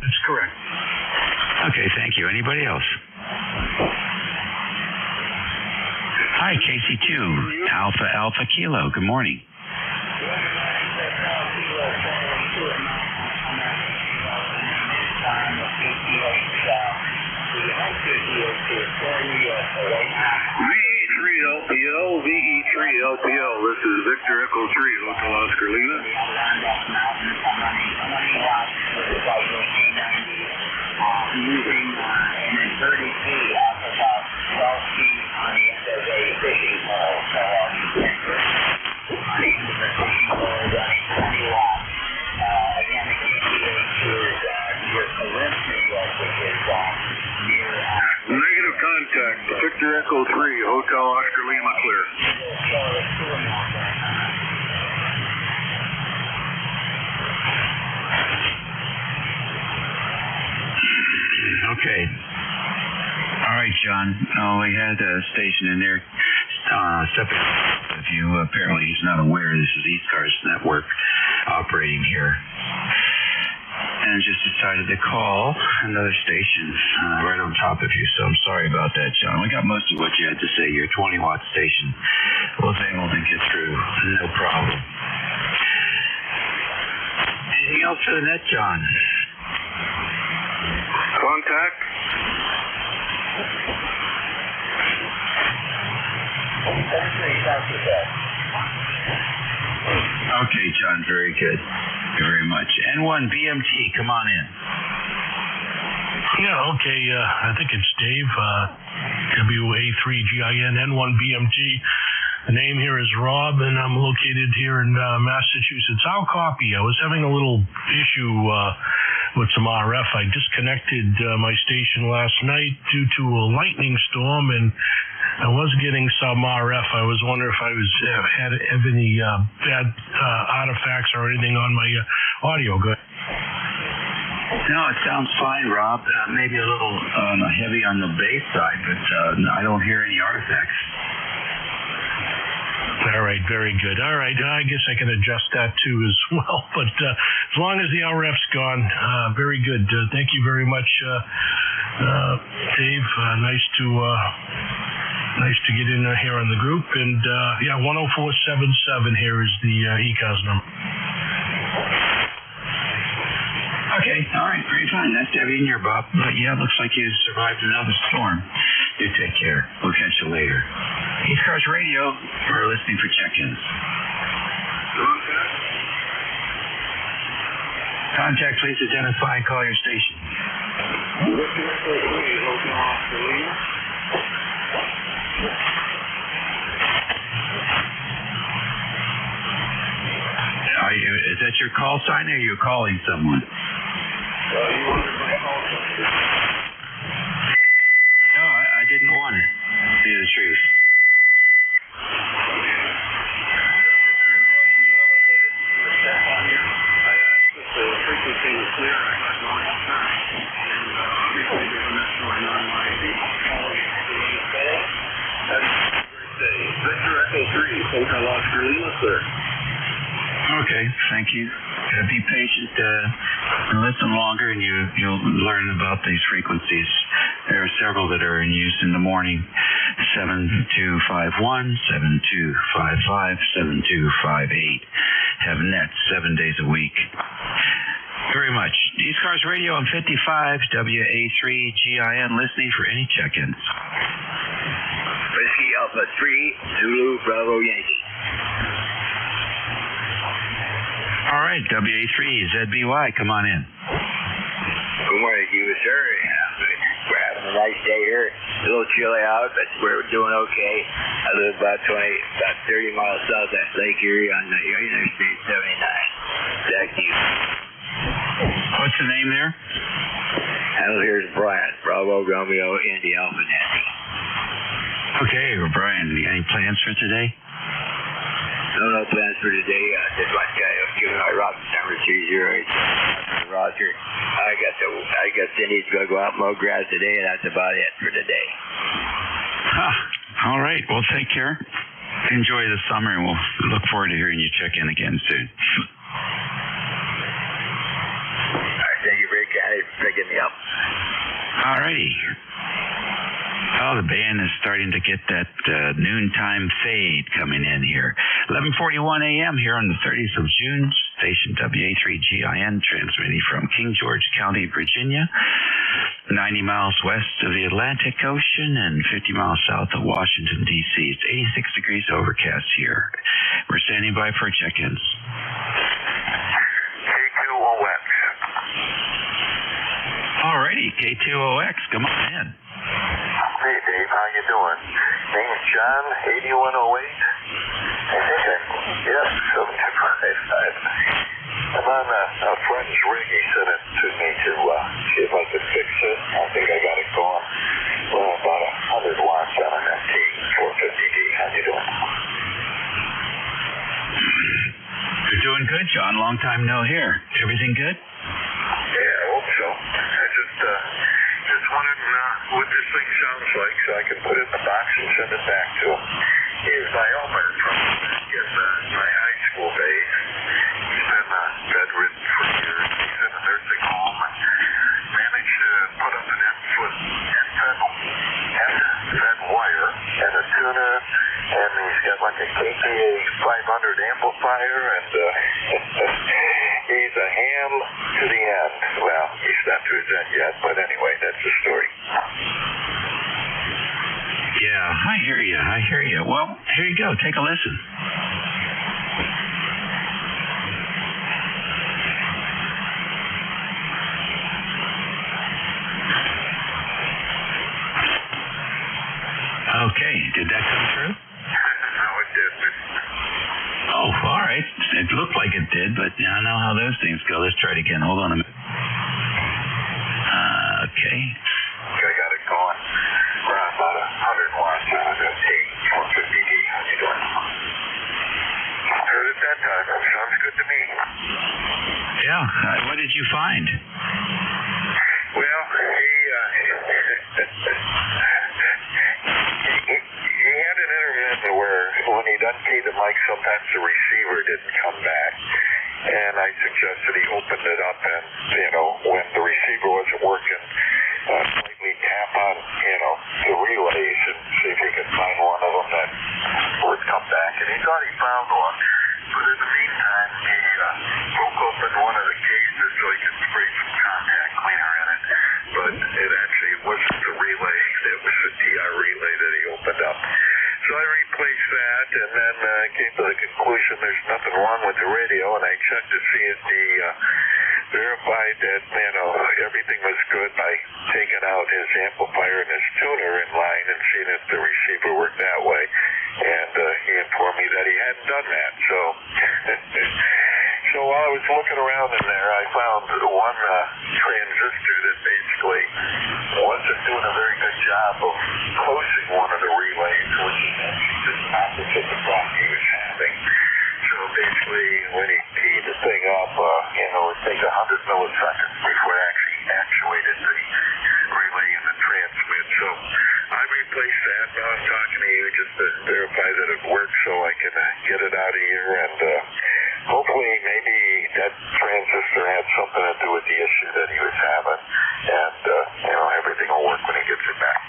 Speaker 11: That's correct.
Speaker 22: Okay, thank you. Anybody else? Hi, KC2, Alpha Kilo. Good morning.
Speaker 17: VE3LPO. This is Victor Echo 3, Hotel Oscar Lima.
Speaker 15: Using and then 30 feet off about 12 feet on the end of a fishing pole. So you can on the end of the fishing pole running 20 watts. Again, the KPH is near Calypso, which is near...
Speaker 17: Negative contact. Victor Echo 3, Hotel Oscar Lima, clear.
Speaker 22: Okay. All right, John. We had a station in there. Separate with you. Apparently, he's not aware this is ECARS network operating here. And just decided to call another station right on top of you. So I'm sorry about that, John. We got most of what you had to say. Your 20-watt station was able to get through. No problem. Anything else for the net, John?
Speaker 17: Contact.
Speaker 22: Okay, John, very good. Very much. N1 BMT, come on in.
Speaker 11: Yeah, okay. I think it's Dave. WA3GIN N1 BMT. The name here is Rob, and I'm located here in Massachusetts. I'll copy. I was having a little issue with some RF. I disconnected my station last night due to a lightning storm, and I was getting some RF. I was wondering if I had any bad artifacts or anything on my audio. Good.
Speaker 22: No, it sounds fine, Rob. Maybe a little heavy on the bass side, but I don't hear any artifacts.
Speaker 11: All right, very good. All right, I guess I can adjust that too as well. But as long as the RF's gone, very good. Thank you very much, Dave. Nice to get in here on the group. And 10477 here is the ECARS number.
Speaker 22: Okay, all right, very fine. Nice to have you in here, Bob. But yeah, looks like you survived another storm. You take care. We'll catch you later. ECARS Radio, we're listening for check-ins. Contact, please identify and call your station. Is that your call sign, or are you calling someone? No, I didn't want it, to tell you the truth.
Speaker 17: Victor Echo 3, Hotel Oscar Lima, sir.
Speaker 22: Okay, thank you. Be patient and listen longer, and you'll learn about these frequencies. There are several that are in use in the morning. 7251, 7255, 7258. Have nets 7 days a week. Very much. ECARS Radio on 55, WA3GIN, listening for any check-ins.
Speaker 3: Whiskey Alpha 3, Zulu Bravo Yankee.
Speaker 22: All right, WA3, ZBY, come on in.
Speaker 3: Good morning to you, sir. We're having a nice day here. A little chilly out, but we're doing okay. I live about 30 miles south of Lake Erie on the Interstate 79. Back to you.
Speaker 22: What's the name there?
Speaker 3: Hello, here's Brian, Bravo Romeo Indy Alpha Nancy.
Speaker 22: Okay, well, Brian, you got any plans for today?
Speaker 3: No plans for today. Just one guy giving my Robin number 308. Roger. I guess they need to go out and mow grass today, and that's about it for today.
Speaker 22: All right. Well, take care. Enjoy the summer, and we'll look forward to hearing you check in again soon.
Speaker 3: All right. Thank you very kindly for picking me up.
Speaker 22: All righty. Oh, the band is starting to get that noontime fade coming in here. 11:41 a.m. here on the 30th of June. Station WA3GIN transmitting from King George County, Virginia. 90 miles west of the Atlantic Ocean and 50 miles south of Washington, D.C. It's 86 degrees overcast here. We're standing by for check-ins.
Speaker 3: K2OX.
Speaker 22: All righty, K2OX, come on in.
Speaker 16: Hey, Dave, how you doing? Name's John, 8108. Yes, 7255. I'm on a friend's rig. He sent it to me to see if I could fix it. I think I got it going. Well, about 100 watts on an FT 450D. How you doing?
Speaker 22: You're doing good, John. Long time no hear. Everything good?
Speaker 16: Yeah, I hope so. I just wanted what this thing sounds like so I can put it in the box and send it back to him. Here's my Elmer from my high school days. He's been bedridden for years. He's in a nursing home and managed to put up an end-fed wire and a tuner, and he's got like a KTA 500 amplifier, and he's a ham to the end. Well, he's not to his
Speaker 3: 100% yet, but anyway, that's the story.
Speaker 22: Yeah, I hear you. Well, here you go. Take a listen. Okay, did that come through?
Speaker 3: No, it didn't.
Speaker 22: Oh, all right. It looked like it did, but I know how those things go. Let's try it again. Hold on a minute. Okay.
Speaker 3: I got it going. Around about 100 watts. That's 150 D. How you doing? Heard it that time. Sounds good to me.
Speaker 22: Yeah. What did you find?
Speaker 3: Well, he had an intermittent where when he'd unkey the mic, sometimes the receiver didn't come back. And I suggested he opened it up and, when the receiver wasn't working, slightly tap on, the relays and see if he could find one of them that would come back. And he thought he found one. But in the meantime, he broke open one of the cases so he could spray some contact cleaner in it. But it actually wasn't the relay. It was the TI relay that he opened up. So I replaced that and then came to the conclusion there's nothing wrong with the radio, and I checked to see if he verified that, everything was good by taking out his amplifier and his tuner in line and seeing if the receiver worked that way. And he informed me that he hadn't done that. So while I was looking around in there, I found one transistor that basically wasn't doing a very good job of closing one of the relays, which is actually just opposite the problem he was having. So basically, when he keyed the thing up, it would take 100 milliseconds before it actually actuated the relay and the transmit. So I replaced that. Now I'm talking to you just to verify that it works so I can get it out of here, and hopefully maybe that transistor had something to do with the issue that he was having, and everything will work when he gets it back.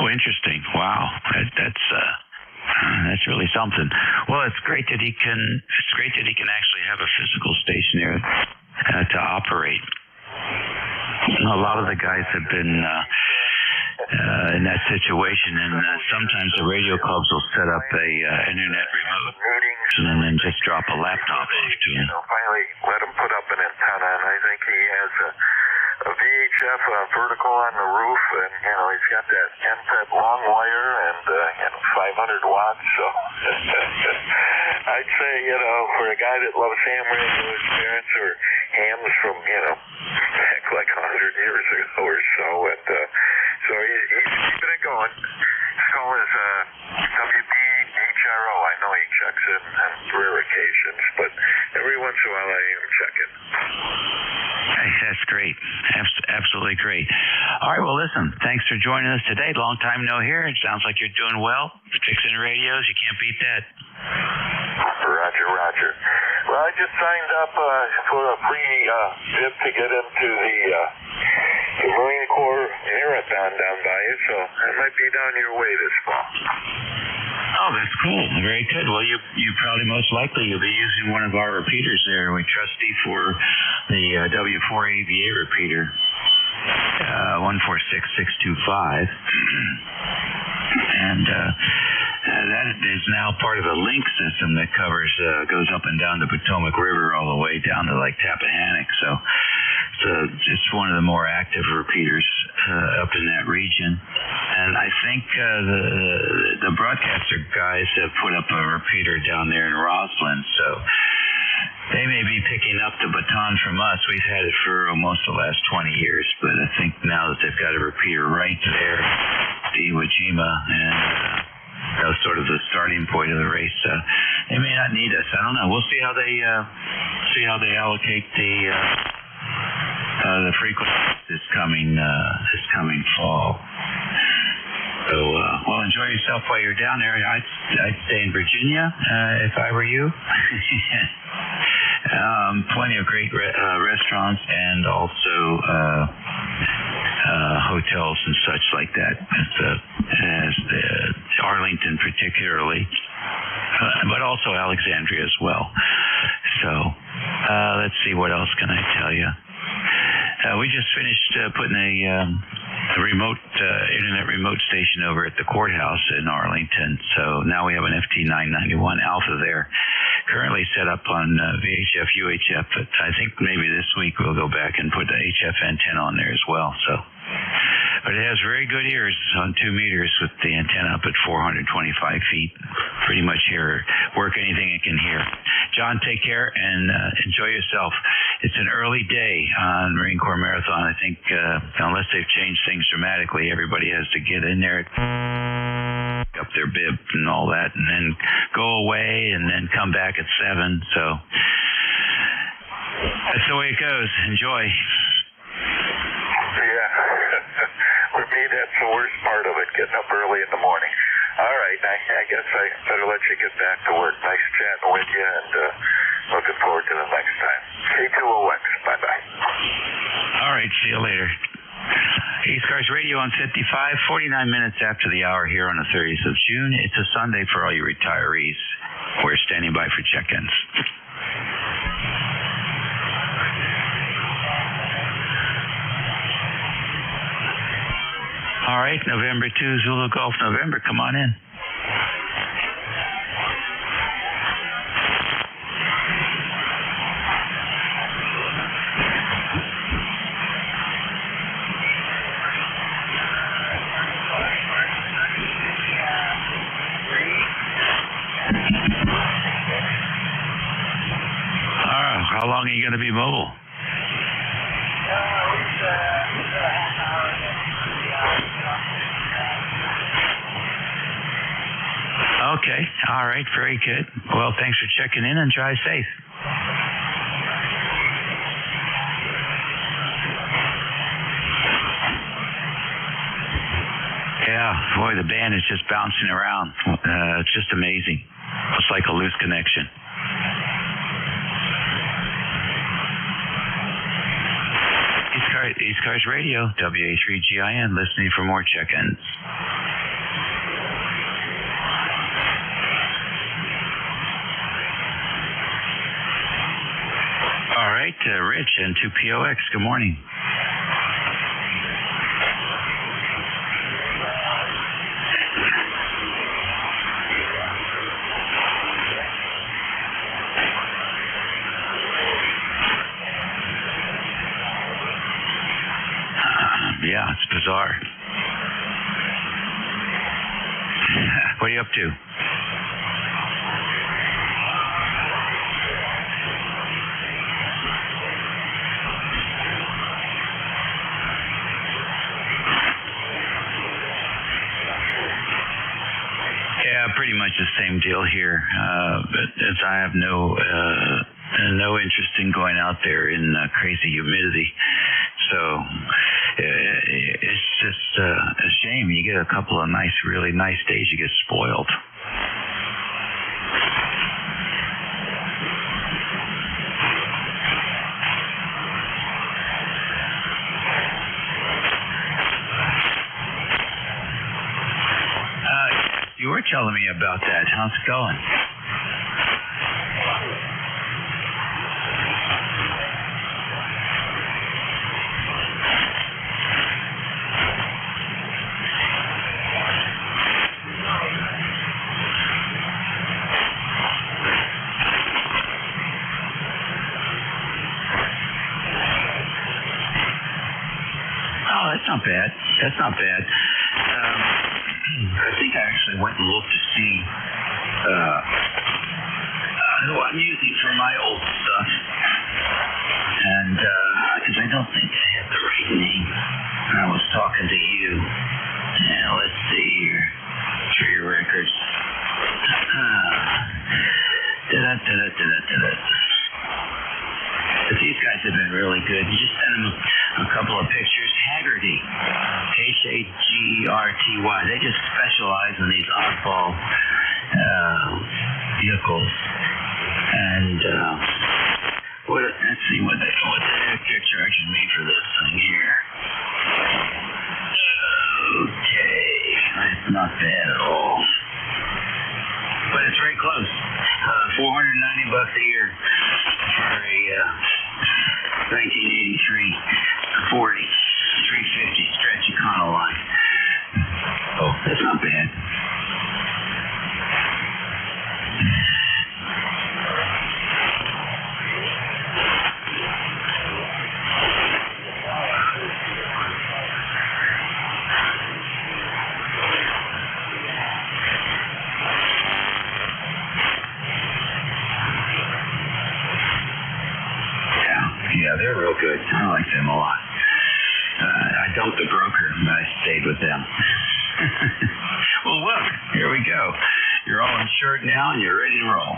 Speaker 22: Oh, interesting. Wow. That's really something. Well, it's great that he can actually have a physical station there to operate. A lot of the guys have been in that situation, and sometimes the radio clubs will set up a internet remote and then just drop a laptop off to him.
Speaker 3: Finally let him put up an antenna, and I think he has a VHF vertical on the roof, and he's got that NFET long wire and 500 watts. So I'd say for a guy that loves ham radio, his parents or hams from back like 100 years ago or so, and so he's keeping it going. His call is WBHRO. I know he checks it on rare occasions, but every once in a while I am checking.
Speaker 22: Hey, that's great. Absolutely great. All right, well, listen, thanks for joining us today. Long time no hear. It sounds like you're doing well. Fixing radios, you can't beat that.
Speaker 3: Roger. Well, I just signed up for a free bid to get into the Marine Corps marathon down by you, so I might be down your way this fall.
Speaker 22: Oh, that's cool. Very good. Well, you probably most likely you'll be using one of our repeaters there. We trust you for the W4AVA repeater, 146625. And that is now part of a link system that covers, goes up and down the Potomac River all the way down to like Tappahannock. So it's one of the more active repeaters up in that region. And I think the broadcaster guys have put up a repeater down there in Roslyn. So they may be picking up the baton from us. We've had it for almost the last 20 years, but I think now that they've got a repeater right there, Iwo Jima, and that was sort of the starting point of the race. They may not need us. I don't know. We'll see how they allocate the frequency this coming fall. So, well, enjoy yourself while you're down there. I'd stay in Virginia if I were you. Plenty of great restaurants and also hotels and such like that, as Arlington particularly, but also Alexandria as well. So let's see, what else can I tell you? We just finished putting a remote internet remote station over at the courthouse in Arlington. So now we have an FT991 Alpha there, currently set up on VHF, UHF. But I think maybe this week we'll go back and put the HF antenna on there as well. So, but it has very good ears on 2 meters with the antenna up at 425 feet. Pretty much work anything it can hear. John, take care and enjoy yourself. It's an early day on Marine Corps Marathon. I think unless they've changed things dramatically, everybody has to get in there, up their bib and all that, and then go away and then come back at 7. So that's the way it goes. Enjoy.
Speaker 3: Yeah. With me, that's the worst part of it, getting up early in the morning. All right, I guess I better let you get back to work. Nice chatting with you, and looking forward to the next time. K2OX. Bye-bye.
Speaker 22: All right, see you later. ECARS Radio on 55, 49 minutes after the hour here on the 30th of June. It's a Sunday for all you retirees. We're standing by for check-ins. All right, November 2, Zulu Golf November. Come on in. How long are you going to be mobile? Okay. All right. Very good. Well, thanks for checking in and drive safe. Yeah. Boy, the band is just bouncing around. It's just amazing. It's like a loose connection. ECARS Radio, WA3GIN, listening for more check-ins. All right, Rich and 2POX, good morning. Yeah, it's bizarre. What are you up to? Yeah, pretty much the same deal here. But as I have no interest in going out there in crazy humidity. So it's just a shame. You get a couple of really nice days, you get spoiled. You were telling me about that. How's it going? That's not bad. I think I actually went and looked to see who I'm using for my old stuff. And because I don't think I had the right name. I was talking to you. Yeah, let's see here. For your records. But these guys have been really good. You just sent them a couple of pictures. Haggerty, Hagerty. They just specialize in these oddball vehicles. And let's see what the heck they're charging me for this thing here. Okay, that's not bad at all. But it's very close. $490 a year for a 1983 them a lot. I dumped the broker, and I stayed with them. Well, look, here we go. You're all insured now, and you're ready to roll.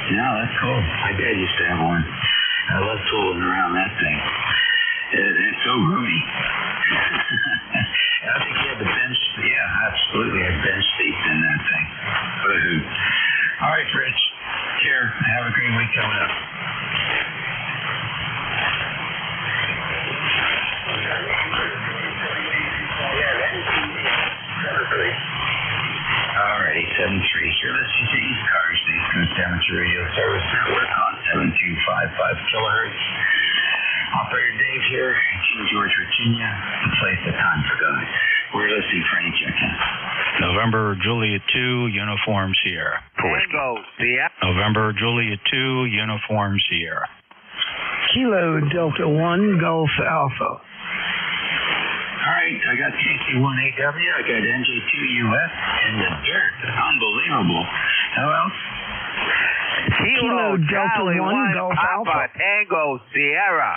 Speaker 22: No, that's cool. My dad used to have one. I love tooling around that thing. It's so roomy. I think he had the bench. Yeah, absolutely. Had bench seats in that thing. What a hoot. All right, Rich. Care. Have a great week coming up. Alrighty, 7-3. You're listening to ECARS, the East Coast Amateur Radio Service Network on 7255 kilohertz. Operator Dave here, King George, Virginia. The place, the time for God. We're listening for any check-in.
Speaker 9: November Juliet 2, Uniform Sierra.
Speaker 21: Tango,
Speaker 9: November Juliet 2, Uniform Sierra.
Speaker 4: Kilo Delta 1, Golf Alpha.
Speaker 22: All right, I got KC1AW, I got NJ2US, and the dirt. Unbelievable. Who else?
Speaker 21: Kilo Delta 1, Golf Alpha. Tango, Sierra.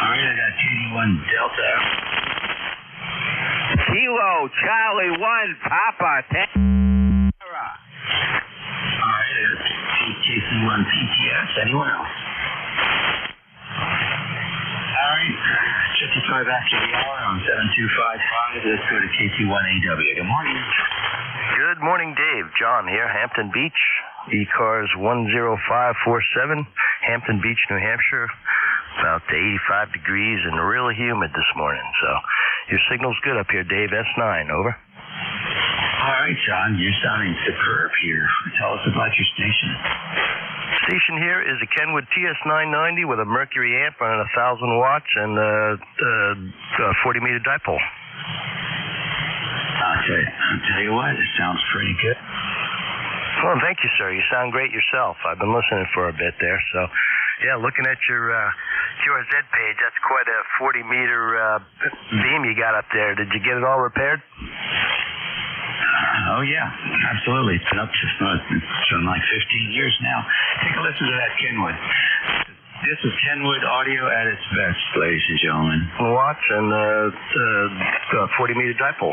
Speaker 22: All right, I got KD1 Delta.
Speaker 21: Kilo Charlie 1, Papa, Sierra.
Speaker 22: All right, I got KC1 PTS. Anyone else? All right, 55 after the hour on 7255. Let's go to KC1AW. Good morning.
Speaker 19: Good morning, Dave. John here, Hampton Beach, ECARS 10547, Hampton Beach, New Hampshire. About 85 degrees and really humid this morning. So your signal's good up here, Dave. S9, over.
Speaker 22: All right, John, you're sounding superb here. Tell us about your station.
Speaker 19: Station here is a Kenwood TS990 with a mercury amp running 1,000 watts and a 40-meter dipole.
Speaker 22: I'll tell you what, it sounds pretty good.
Speaker 19: Well, thank you, sir. You sound great yourself. I've been listening for a bit there. So, yeah, looking at your QRZ page, that's quite a 40-meter beam you got up there. Did you get it all repaired?
Speaker 22: Oh, yeah, absolutely. It's been up to like 15 years now. Take a listen to that Kenwood. This is Kenwood audio at its best, ladies and gentlemen.
Speaker 19: Watts and 40-meter dipole.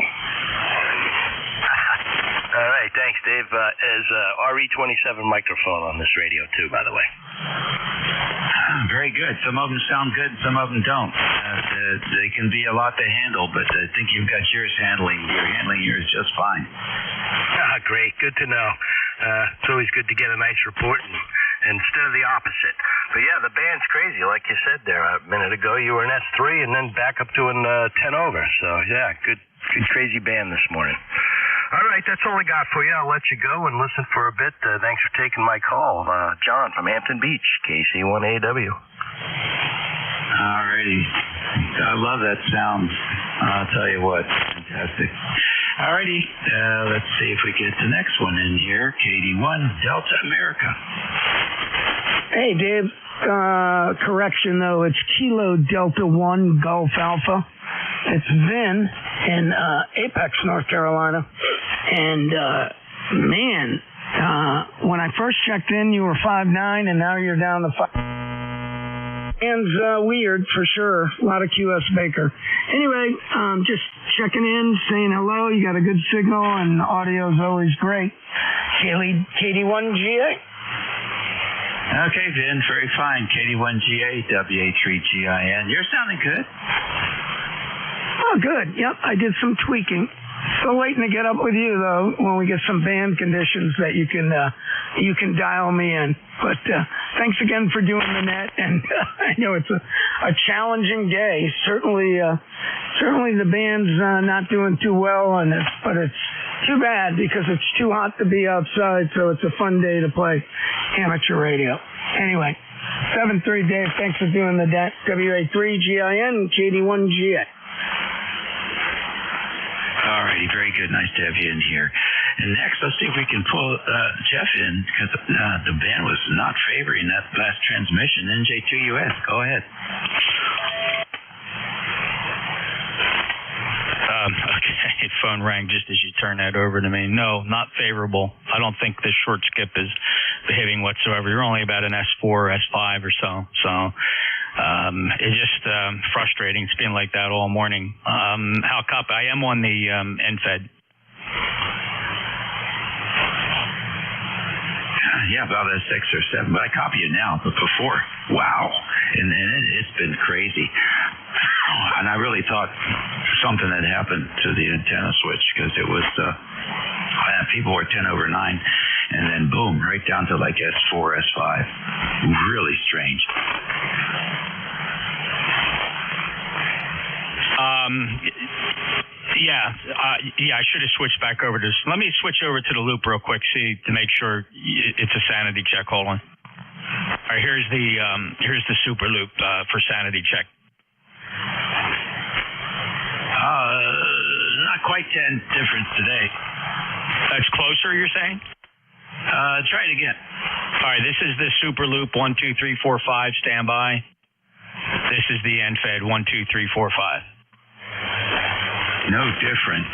Speaker 19: All right, thanks, Dave. Is RE27 microphone on this radio, too, by the way.
Speaker 22: Very good. Some of them sound good, some of them don't. They can be a lot to handle, but I think you've got yours handling yours just fine.
Speaker 19: Great. Good to know. It's always good to get a nice report instead of the opposite. But, yeah, the band's crazy, like you said there. A minute ago, you were in S3 and then back up to an 10 over. So, yeah, good crazy band this morning. All right, that's all I got for you. I'll let you go and listen for a bit. Thanks for taking my call. John from Hampton Beach, KC1AW.
Speaker 22: All righty. I love that sound. I'll tell you what, fantastic. All righty, let's see if we get the next one in here. KD1, Delta America.
Speaker 4: Hey, Dave. Correction, though. It's Kilo Delta 1, Golf Alpha. It's Vin in Apex, North Carolina. And, man, when I first checked in, you were 5'9", and now you're down to 5. And weird, for sure. A lot of QS Baker. Anyway, just checking in, saying hello. You got a good signal, and audio's always great. KD1GA?
Speaker 22: Okay, Vin, very fine. KD1GA, WA3GIN. You're sounding good.
Speaker 4: Oh, good. Yep, I did some tweaking. Still waiting to get up with you, though, when we get some band conditions that you can dial me in. But thanks again for doing the net, and I know it's a challenging day. Certainly the band's not doing too well on this, but it's too bad because it's too hot to be outside, so it's a fun day to play amateur radio. Anyway, 7-3, Dave, thanks for doing the WA3GIN, KD1GA.
Speaker 22: All righty, very good. Nice to have you in here. And next, let's see if we can pull Jeff in, because the band was not favoring that last transmission. NJ2US, go ahead.
Speaker 9: Okay, phone rang just as you turned that over to me. No, not favorable. I don't think this short skip is behaving whatsoever. You're only about an S4, S5 or so. So it's just frustrating. It's been like that all morning. Hal Cup, I am on the NFED.
Speaker 22: Yeah, about a 6 or 7, but I copy it now. But before, wow, and it's been crazy. And I really thought something had happened to the antenna switch, because it was people were 10 over 9, and then boom, right down to like S4, S5. Really strange. Yeah, I should have switched back over to this. Let me switch over to the loop real quick, see, to make sure it's a sanity check. Hold on. All right, here's the super loop for sanity check. Not quite 10 difference today.
Speaker 9: That's closer, you're saying?
Speaker 22: Try it again.
Speaker 9: All right, this is the super loop 1, 2, 3, 4, 5 standby. This is the NFED 1, 2, 3, 4, 5.
Speaker 22: No different.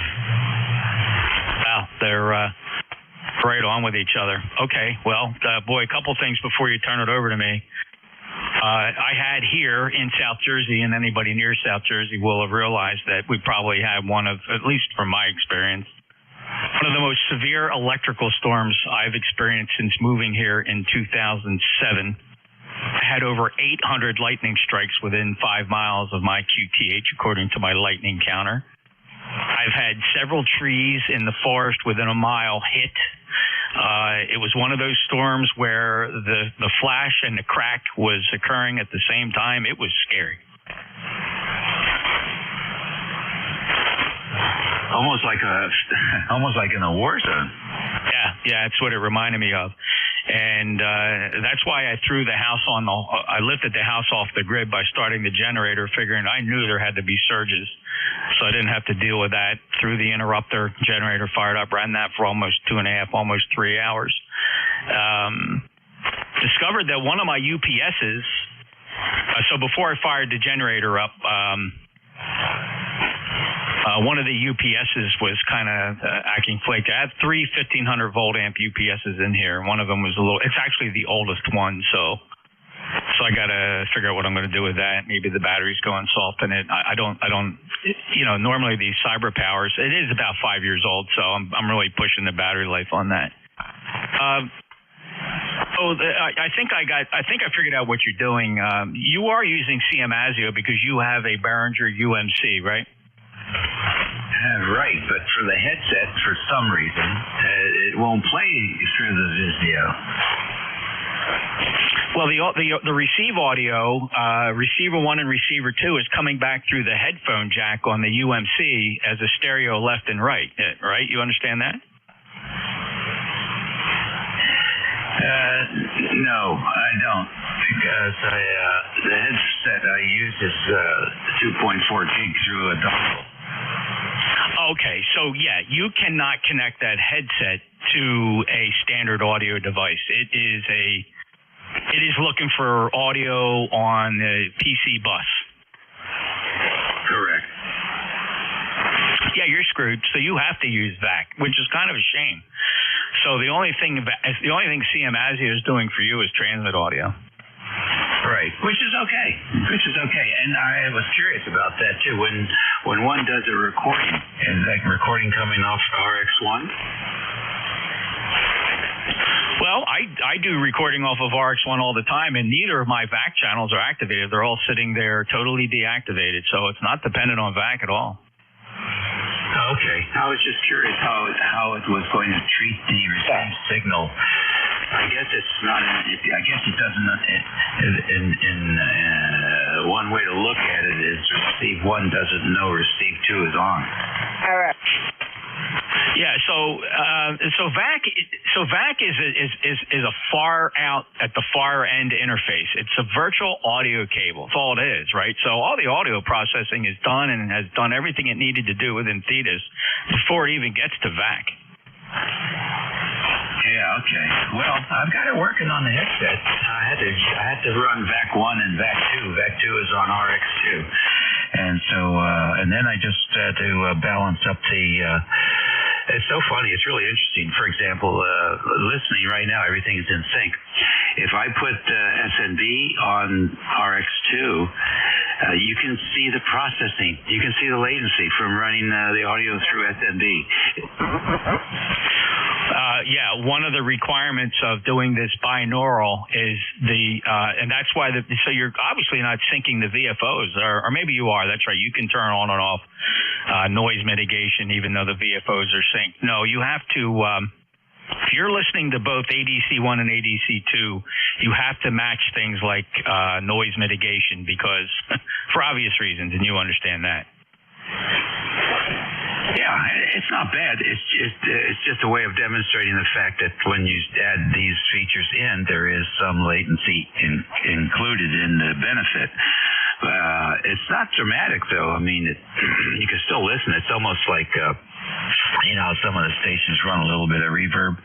Speaker 9: Wow, they're right on with each other. Okay, well, boy, a couple things before you turn it over to me. I had here in South Jersey, and anybody near South Jersey will have realized that we probably had one of, at least from my experience, one of the most severe electrical storms I've experienced since moving here in 2007. I had over 800 lightning strikes within 5 miles of my QTH, according to my lightning counter. I've had several trees in the forest within a mile hit. It was one of those storms where the flash and the crack was occurring at the same time. It was scary.
Speaker 22: Almost like in a war zone.
Speaker 9: Yeah, that's what it reminded me of. And that's why I threw the house I lifted the house off the grid by starting the generator, figuring I knew there had to be surges. So I didn't have to deal with that. Threw the interrupter, generator fired up, ran that for almost 2.5, almost 3 hours. Discovered that one of my UPSs, so before I fired the generator up, one of the UPSs was kind of acting flaky. I have 3 1500 volt amp UPSs in here. One of them was it's actually the oldest one, so I got to figure out what I'm going to do with that. Maybe the battery's going soft in it. I don't, normally these cyber powers, it is about 5 years old, so I'm really pushing the battery life on that. I think I figured out what you're doing. You are using CM ASIO because you have a Behringer UMC, right?
Speaker 22: Right, but for the headset, for some reason, it won't play through the Vizio.
Speaker 9: Well, the receive audio, receiver 1 and receiver 2 is coming back through the headphone jack on the UMC as a stereo left and right. Right? You understand that?
Speaker 22: No, I don't, because the headset I use is 2.4 gig through a dongle.
Speaker 9: Okay, so yeah, you cannot connect that headset to a standard audio device. It is looking for audio on the PC bus.
Speaker 22: Correct.
Speaker 9: Yeah, you're screwed. So you have to use VAC, which is kind of a shame. So the only thing CM ASIO is doing for you is transmit audio.
Speaker 22: Right, which is okay. And I was curious about that too. When one does a recording, is that recording coming off RX1?
Speaker 9: Well, I do recording off of RX1 all the time, and neither of my VAC channels are activated. They're all sitting there totally deactivated, so it's not dependent on VAC at all.
Speaker 22: Okay, I was just curious how it was going to treat the received signal. I guess it's not. I guess it doesn't. One way to look at it is receive 1 doesn't know receive 2 is on.
Speaker 15: All right.
Speaker 9: Yeah, so VAC is a far out at the far end interface. It's a virtual audio cable. That's all it is, right? So all the audio processing is done and has done everything it needed to do within Thetis before it even gets to VAC.
Speaker 22: Yeah, okay. Well, I've got it working on the headset. I had to run VAC 1 and VAC 2. VAC 2 is on RX2. And so, and then I just had to balance up the, it's so funny. It's really interesting. For example, listening right now, everything is in sync. If I put SNB on RX2, you can see the processing. You can see the latency from running the audio through SNB.
Speaker 9: Yeah, one of the requirements of doing this binaural is and that's why so you're obviously not syncing the VFOs, or maybe you are. That's right. You can turn on and off noise mitigation even though the VFOs are synced. No, you have to. If you're listening to both ADC1 and ADC2, you have to match things like noise mitigation because, for obvious reasons, and you understand that.
Speaker 22: Yeah, it's not bad. It's just a way of demonstrating the fact that when you add these features in, there is some latency included in the benefit. It's not dramatic, though. I mean, you can still listen. It's almost like, some of the stations run a little bit of reverb.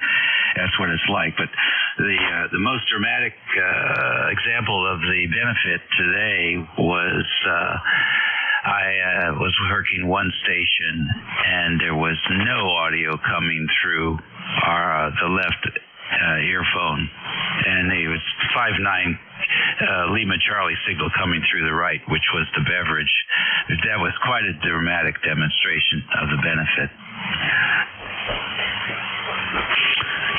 Speaker 22: That's what it's like. But the most dramatic example of the benefit today was I was working one station, and there was no audio coming through the left earphone, and it was 5-9 Lima Charlie signal coming through the right, which was the beverage. That was quite a dramatic demonstration of the benefit.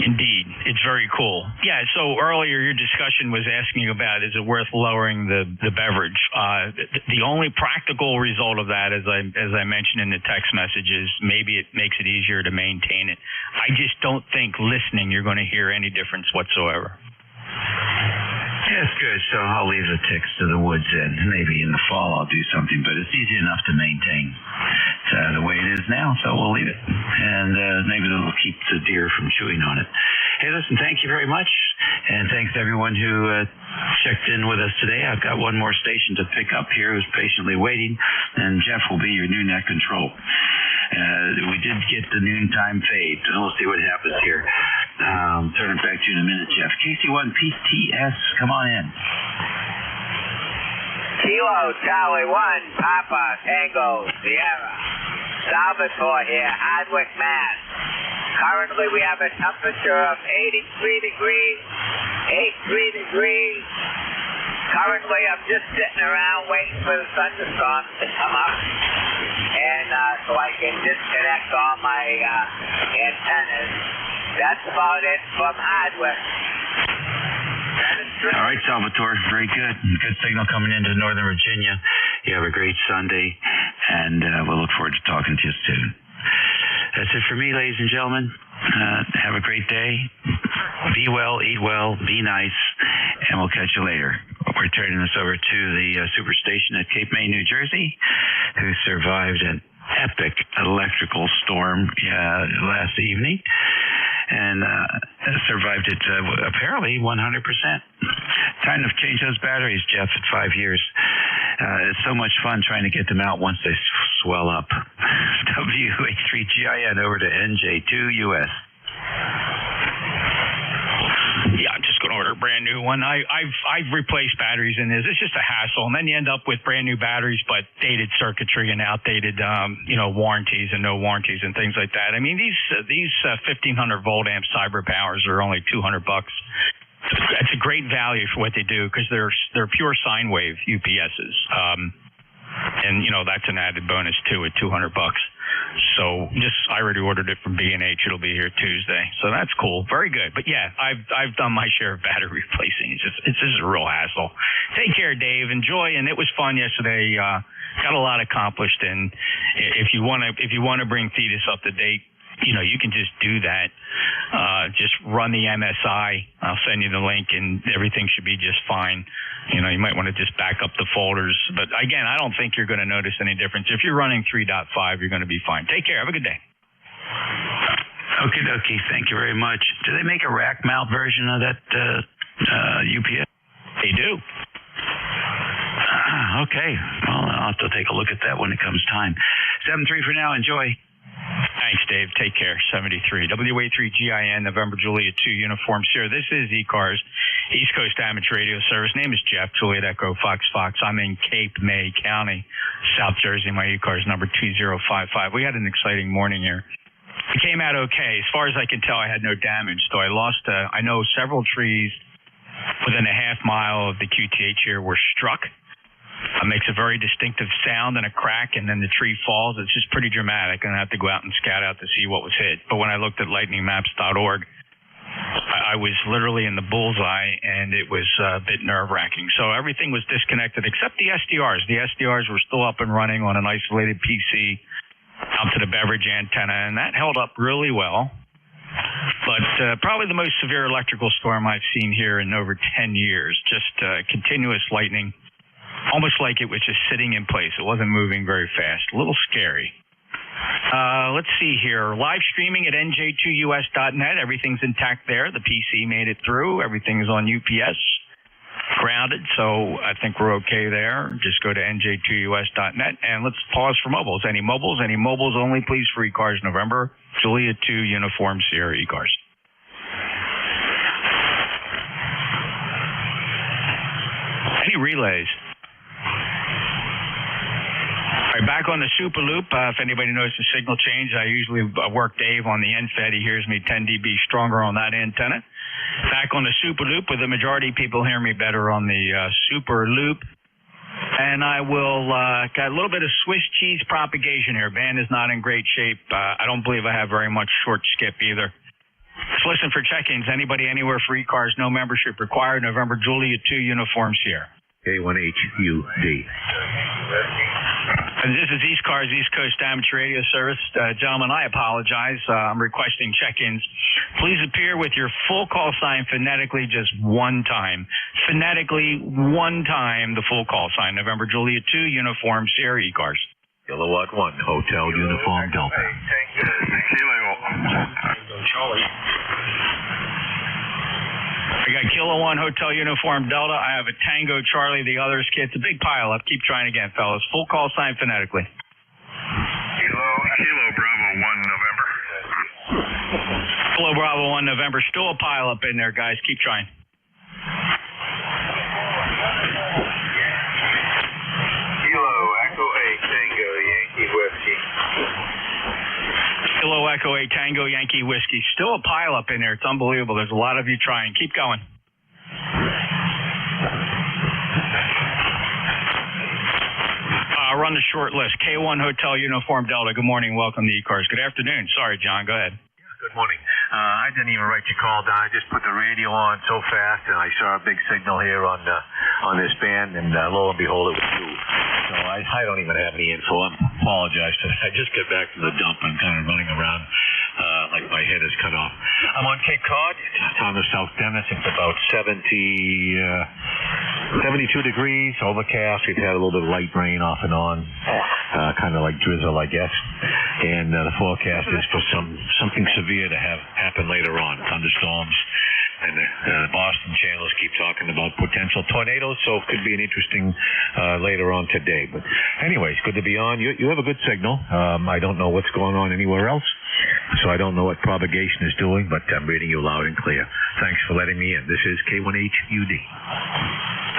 Speaker 9: Indeed. It's very cool. Yeah, so earlier your discussion was asking about is it worth lowering the beverage. The only practical result of that, as I mentioned in the text messages, maybe it makes it easier to maintain it. I just don't think listening you're going to hear any difference whatsoever.
Speaker 22: That's good. So I'll leave the ticks to the woods end. Maybe in the fall I'll do something, but it's easy enough to maintain. It's the way it is now, so we'll leave it. And maybe it'll keep the deer from chewing on it. Hey, listen, thank you very much. And thanks to everyone who checked in with us today. I've got one more station to pick up here who's patiently waiting, and Jeff will be your new net control. We did get the noontime fade, so we'll see what happens here. Turn it back to you in a minute, Jeff. KC1PTS, come on in.
Speaker 7: Kilo Charlie 1, Papa Tango Sierra. Salvatore here, Hardwick, Mass. Currently we have a temperature of 83 degrees. Currently I'm just sitting around waiting for the thunderstorms to come up. And so I can disconnect all my antennas. That's about it from Hardwick.
Speaker 22: All right, Salvatore, very good. Good signal coming into Northern Virginia. You have a great Sunday, and we'll look forward to talking to you soon. That's it for me, ladies and gentlemen. Have a great day. Be well, eat well, be nice, and we'll catch you later. We're turning this over to the superstation at Cape May, New Jersey, who survived an epic electrical storm last evening. And survived it apparently 100%. Time to change those batteries, Jeff, at 5 years. It's so much fun trying to get them out once they swell up. WH3GIN over to NJ2US.
Speaker 9: Yeah, I'm just going to order a brand new one. I've replaced batteries in this. It's just a hassle, and then you end up with brand new batteries, but dated circuitry and outdated, warranties and no warranties and things like that. I mean, these 1500 volt amp cyber powers are only $200. It's a great value for what they do because they're pure sine wave UPSs. And that's an added bonus too at $200. So I already ordered it from B&H. It'll be here Tuesday. So that's cool. Very good. But yeah, I've done my share of battery replacing. It's just a real hassle. Take care, Dave. Enjoy. And it was fun yesterday. Got a lot accomplished. And if you want to bring Thetis up to date, you can just do that. Just run the MSI. I'll send you the link, and everything should be just fine. You might want to just back up the folders. But again, I don't think you're going to notice any difference. If you're running 3.5, you're going to be fine. Take care. Have a good day.
Speaker 22: Okie dokie. Thank you very much. Do they make a rack mount version of that UPS?
Speaker 9: They do.
Speaker 22: Okay. Well, I'll have to take a look at that when it comes time. 7-3 for now. Enjoy.
Speaker 9: Thanks, Dave. Take care. 73. WA3GIN, November Juliet 2, Uniform Sierra. This is ECARS, East Coast Amateur Radio Service. Name is Jeff, Juliet Echo, Fox. I'm in Cape May County, South Jersey. My ECARS number 2055. We had an exciting morning here. It came out okay. As far as I can tell, I had no damage. So I lost, I know several trees within a half mile of the QTH here were struck. It makes a very distinctive sound and a crack, and then the tree falls. It's just pretty dramatic, and I have to go out and scout out to see what was hit. But when I looked at lightningmaps.org, I was literally in the bullseye, and it was a bit nerve-wracking. So everything was disconnected except the SDRs. The SDRs were still up and running on an isolated PC out to the beverage antenna, and that held up really well. But probably the most severe electrical storm I've seen here in over 10 years, just continuous lightning. Almost like it was just sitting in place. It wasn't moving very fast. A little scary. Let's see here. Live streaming at nj2us.net. Everything's intact there. The PC made it through. Everything is on UPS. Grounded, so I think we're okay there. Just go to nj2us.net, and let's pause for mobiles. Any mobiles? Any mobiles only, please, for ECARS November. Juliet 2, Uniform Sierra ECARS. Any relays? All right, back on the Super Loop. If anybody knows the signal change, I usually work Dave on the NFED. He hears me 10 dB stronger on that antenna. Back on the Super Loop, with the majority of people hear me better on the Super Loop. And I will, got a little bit of Swiss cheese propagation here. Band is not in great shape. I don't believe I have very much short skip either. Just listen for check-ins. Anybody anywhere for ECARS, no membership required. November Juliet 2, Uniform Sierra.
Speaker 2: K1HUD.
Speaker 9: And this is ECARS, East Coast Amateur Radio Service. Gentlemen, I apologize. I'm requesting check-ins. Please appear with your full call sign phonetically just one time. Phonetically one time, the full call sign. November Juliet 2, Uniform Sierra ECARS.
Speaker 2: Kilowatt 1, Hotel Uniform Delta.
Speaker 9: Charlie. I got Kilo 1 Hotel Uniform Delta. I have a Tango Charlie. The others, it's a big pile up. Keep trying again, fellas. Full call sign phonetically.
Speaker 17: Kilo Bravo 1 November.
Speaker 9: Kilo Bravo 1 November. Still a pile up in there, guys. Keep trying.
Speaker 17: Kilo Echo 8 Tango Yankee Whiskey.
Speaker 9: Kilo Echo 8 Tango Yankee Whiskey. Still a pile up in there. It's unbelievable. There's a lot of you trying. Keep going. Run the short list. K1 Hotel Uniform Delta. Good morning. Welcome to ECARS. Good afternoon. Sorry, John. Go ahead.
Speaker 2: Good morning. I didn't even write your call down. I just put the radio on so fast, and I saw a big signal here on this band, and lo and behold, it was you. So I don't even have any info. I apologize for that. I just got back to the dump and kind of running around like my head is cut off. I'm on Cape Cod, town of South Dennis. It's about 72 degrees, overcast. We've had a little bit of light rain off and on, kind of like drizzle, I guess. And the forecast is for something severe to have happen later on, thunderstorms. And the Boston channels keep talking about potential tornadoes, so it could be an interesting later on today. But anyways, good to be on. You have a good signal. I don't know what's going on anywhere else, so I don't know what propagation is doing, but I'm reading you loud and clear. Thanks for letting me in. This is K1HUD.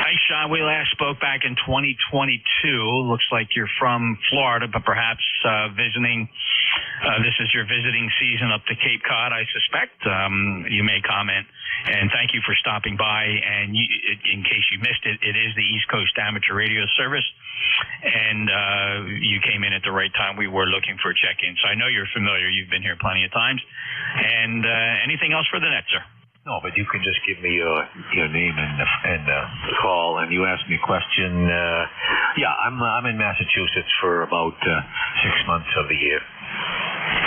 Speaker 9: Thanks, Sean. We last spoke back in 2022. Looks like you're from Florida, but perhaps visiting. This is your visiting season up to Cape Cod, I suspect. You may comment. And thank you for stopping by. And in case you missed it, it is the East Coast Amateur Radio Service. And you came in at the right time. We were looking for a check-in. So I know you're familiar. You've been here plenty of times. And anything else for the net, sir?
Speaker 2: No, but you can just give me your name and call, and you ask me a question. Yeah, I'm in Massachusetts for about 6 months of the year.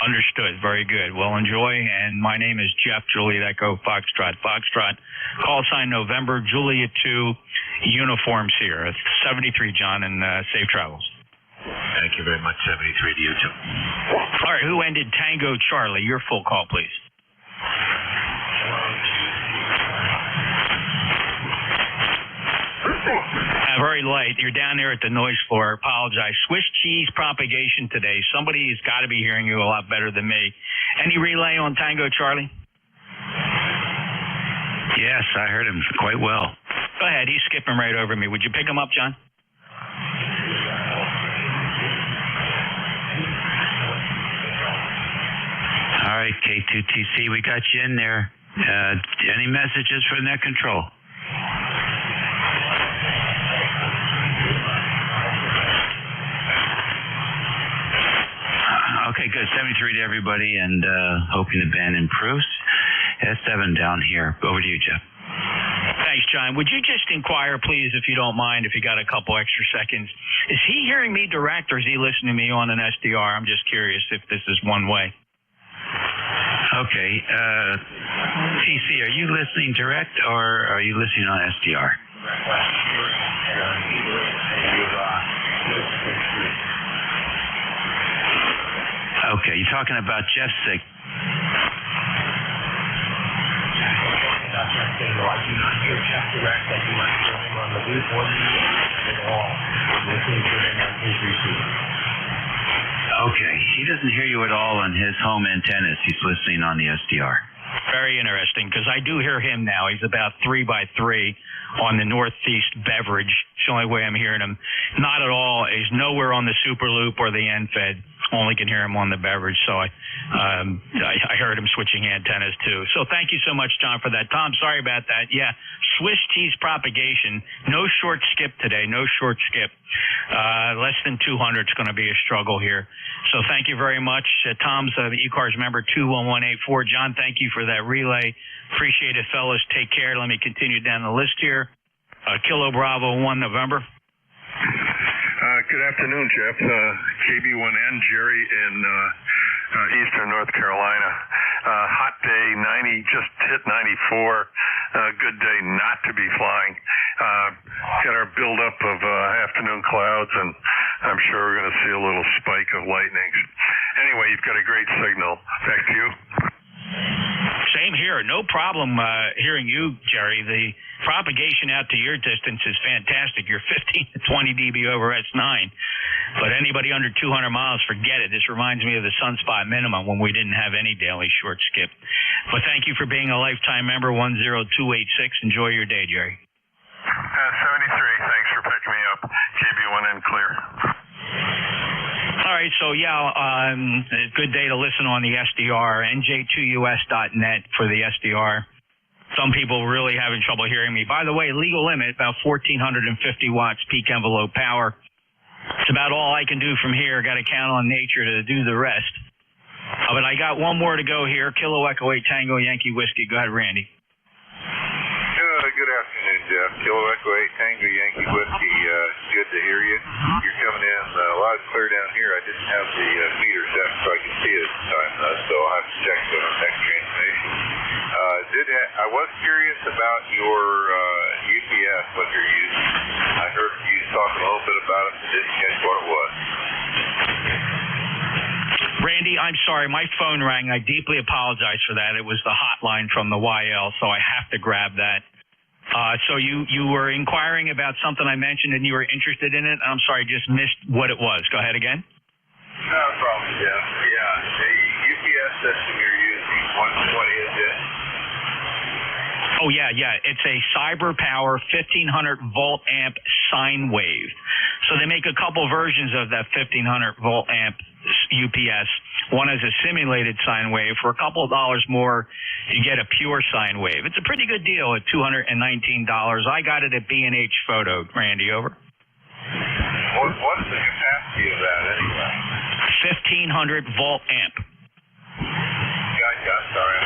Speaker 9: Understood. Very good. Well, enjoy. And my name is Jeff, Juliet Echo, Foxtrot. Call sign November, Juliet 2, Uniform Sierra. 73, John, and safe travels.
Speaker 2: Thank you very much. 73 to you too.
Speaker 9: All right, who ended Tango Charlie? Your full call, please. Very light. You're down there at the noise floor. Apologize. Swiss cheese propagation today. Somebody's got to be hearing you a lot better than me. Any relay on Tango Charlie?
Speaker 22: Yes, I heard him quite well.
Speaker 9: Go ahead. He's skipping right over me. Would you pick him up, John?
Speaker 22: All right, K2TC, we got you in there. Any messages for net control? Okay, good. 73 to everybody, and hoping the band improves. S7 down here. Over to you, Jeff.
Speaker 9: Thanks, John. Would you just inquire, please, if you don't mind, if you got a couple extra seconds? Is he hearing me direct, or is he listening to me on an SDR? I'm just curious if this is one way.
Speaker 22: Okay. TC, are you listening direct, or are you listening on SDR? Okay, you're talking about Jeff Sig.
Speaker 1: I do not hear Jeff direct. I do not hear him on the loop or at all. I'm listening to him on his receiver.
Speaker 22: Okay, he doesn't hear you at all on his home antennas. He's listening on the SDR.
Speaker 9: Very interesting, because I do hear him now. He's about 3x3 on the Northeast Beverage. It's the only way I'm hearing him. Not at all. He's nowhere on the Super Loop or the N-Fed. Only can hear him on the Beverage. So I heard him switching antennas too. So thank you so much, John, for that. Tom, sorry about that. Yeah, Swiss cheese propagation. No short skip today. No short skip. Less than 200 is going to be a struggle here. So thank you very much. Tom's the ECARS member 21184. John, thank you for that relay. Appreciate it, fellas. Take care. Let me continue down the list here. Kilo Bravo 1 November.
Speaker 17: Good afternoon, Jeff. KB1N, Jerry in eastern North Carolina. Hot day, 90, just hit 94. Good day not to be flying. Got our buildup of afternoon clouds, and I'm sure we're going to see a little spike of lightnings. Anyway, you've got a great signal. Back to you.
Speaker 9: Same here. No problem hearing you, Jerry. The propagation out to your distance is fantastic. You're 15 to 20 dB over S9. But anybody under 200 miles, forget it. This reminds me of the sunspot minimum when we didn't have any daily short skip. But thank you for being a lifetime member, 10286. Enjoy your day, Jerry.
Speaker 17: 73, thanks for picking me up. KB1N clear.
Speaker 9: All right, so yeah, good day to listen on the SDR, nj2us.net for the SDR. Some people really having trouble hearing me. By the way, legal limit, about 1,450 watts peak envelope power. It's about all I can do from here. Got to count on nature to do the rest. But I got one more to go here. Kilo Echo 8 Tango Yankee Whiskey. Go ahead, Randy.
Speaker 3: Good afternoon, Jeff. Kilo Echo 8 Tango Yankee Whiskey. Good to hear you. You're coming in a lot clear down here. I didn't have the meter set so I could see it at the time, so I'll have to check the next transmission. I was curious about your UPS, what you're using. I heard you talking a little bit about it, but didn't catch what it was.
Speaker 9: Randy, I'm sorry. My phone rang. I deeply apologize for that. It was the hotline from the YL, so I have to grab that. So you were inquiring about something I mentioned and you were interested in it. I'm sorry, just missed what it was. Go ahead again.
Speaker 3: No problem, Jeff. Yeah, the UPS system you're using, what is it?
Speaker 9: Oh, yeah. It's a Cyber Power 1500 volt amp sine wave. So they make a couple versions of that 1500 volt amp UPS. One is a simulated sine wave. For a couple of dollars more, you get a pure sine wave. It's a pretty good deal at $219. I got it at B&H Photo. Randy, over.
Speaker 3: What's the capacity of that anyway?
Speaker 9: 1500 volt amp.
Speaker 3: Gotcha. Sorry.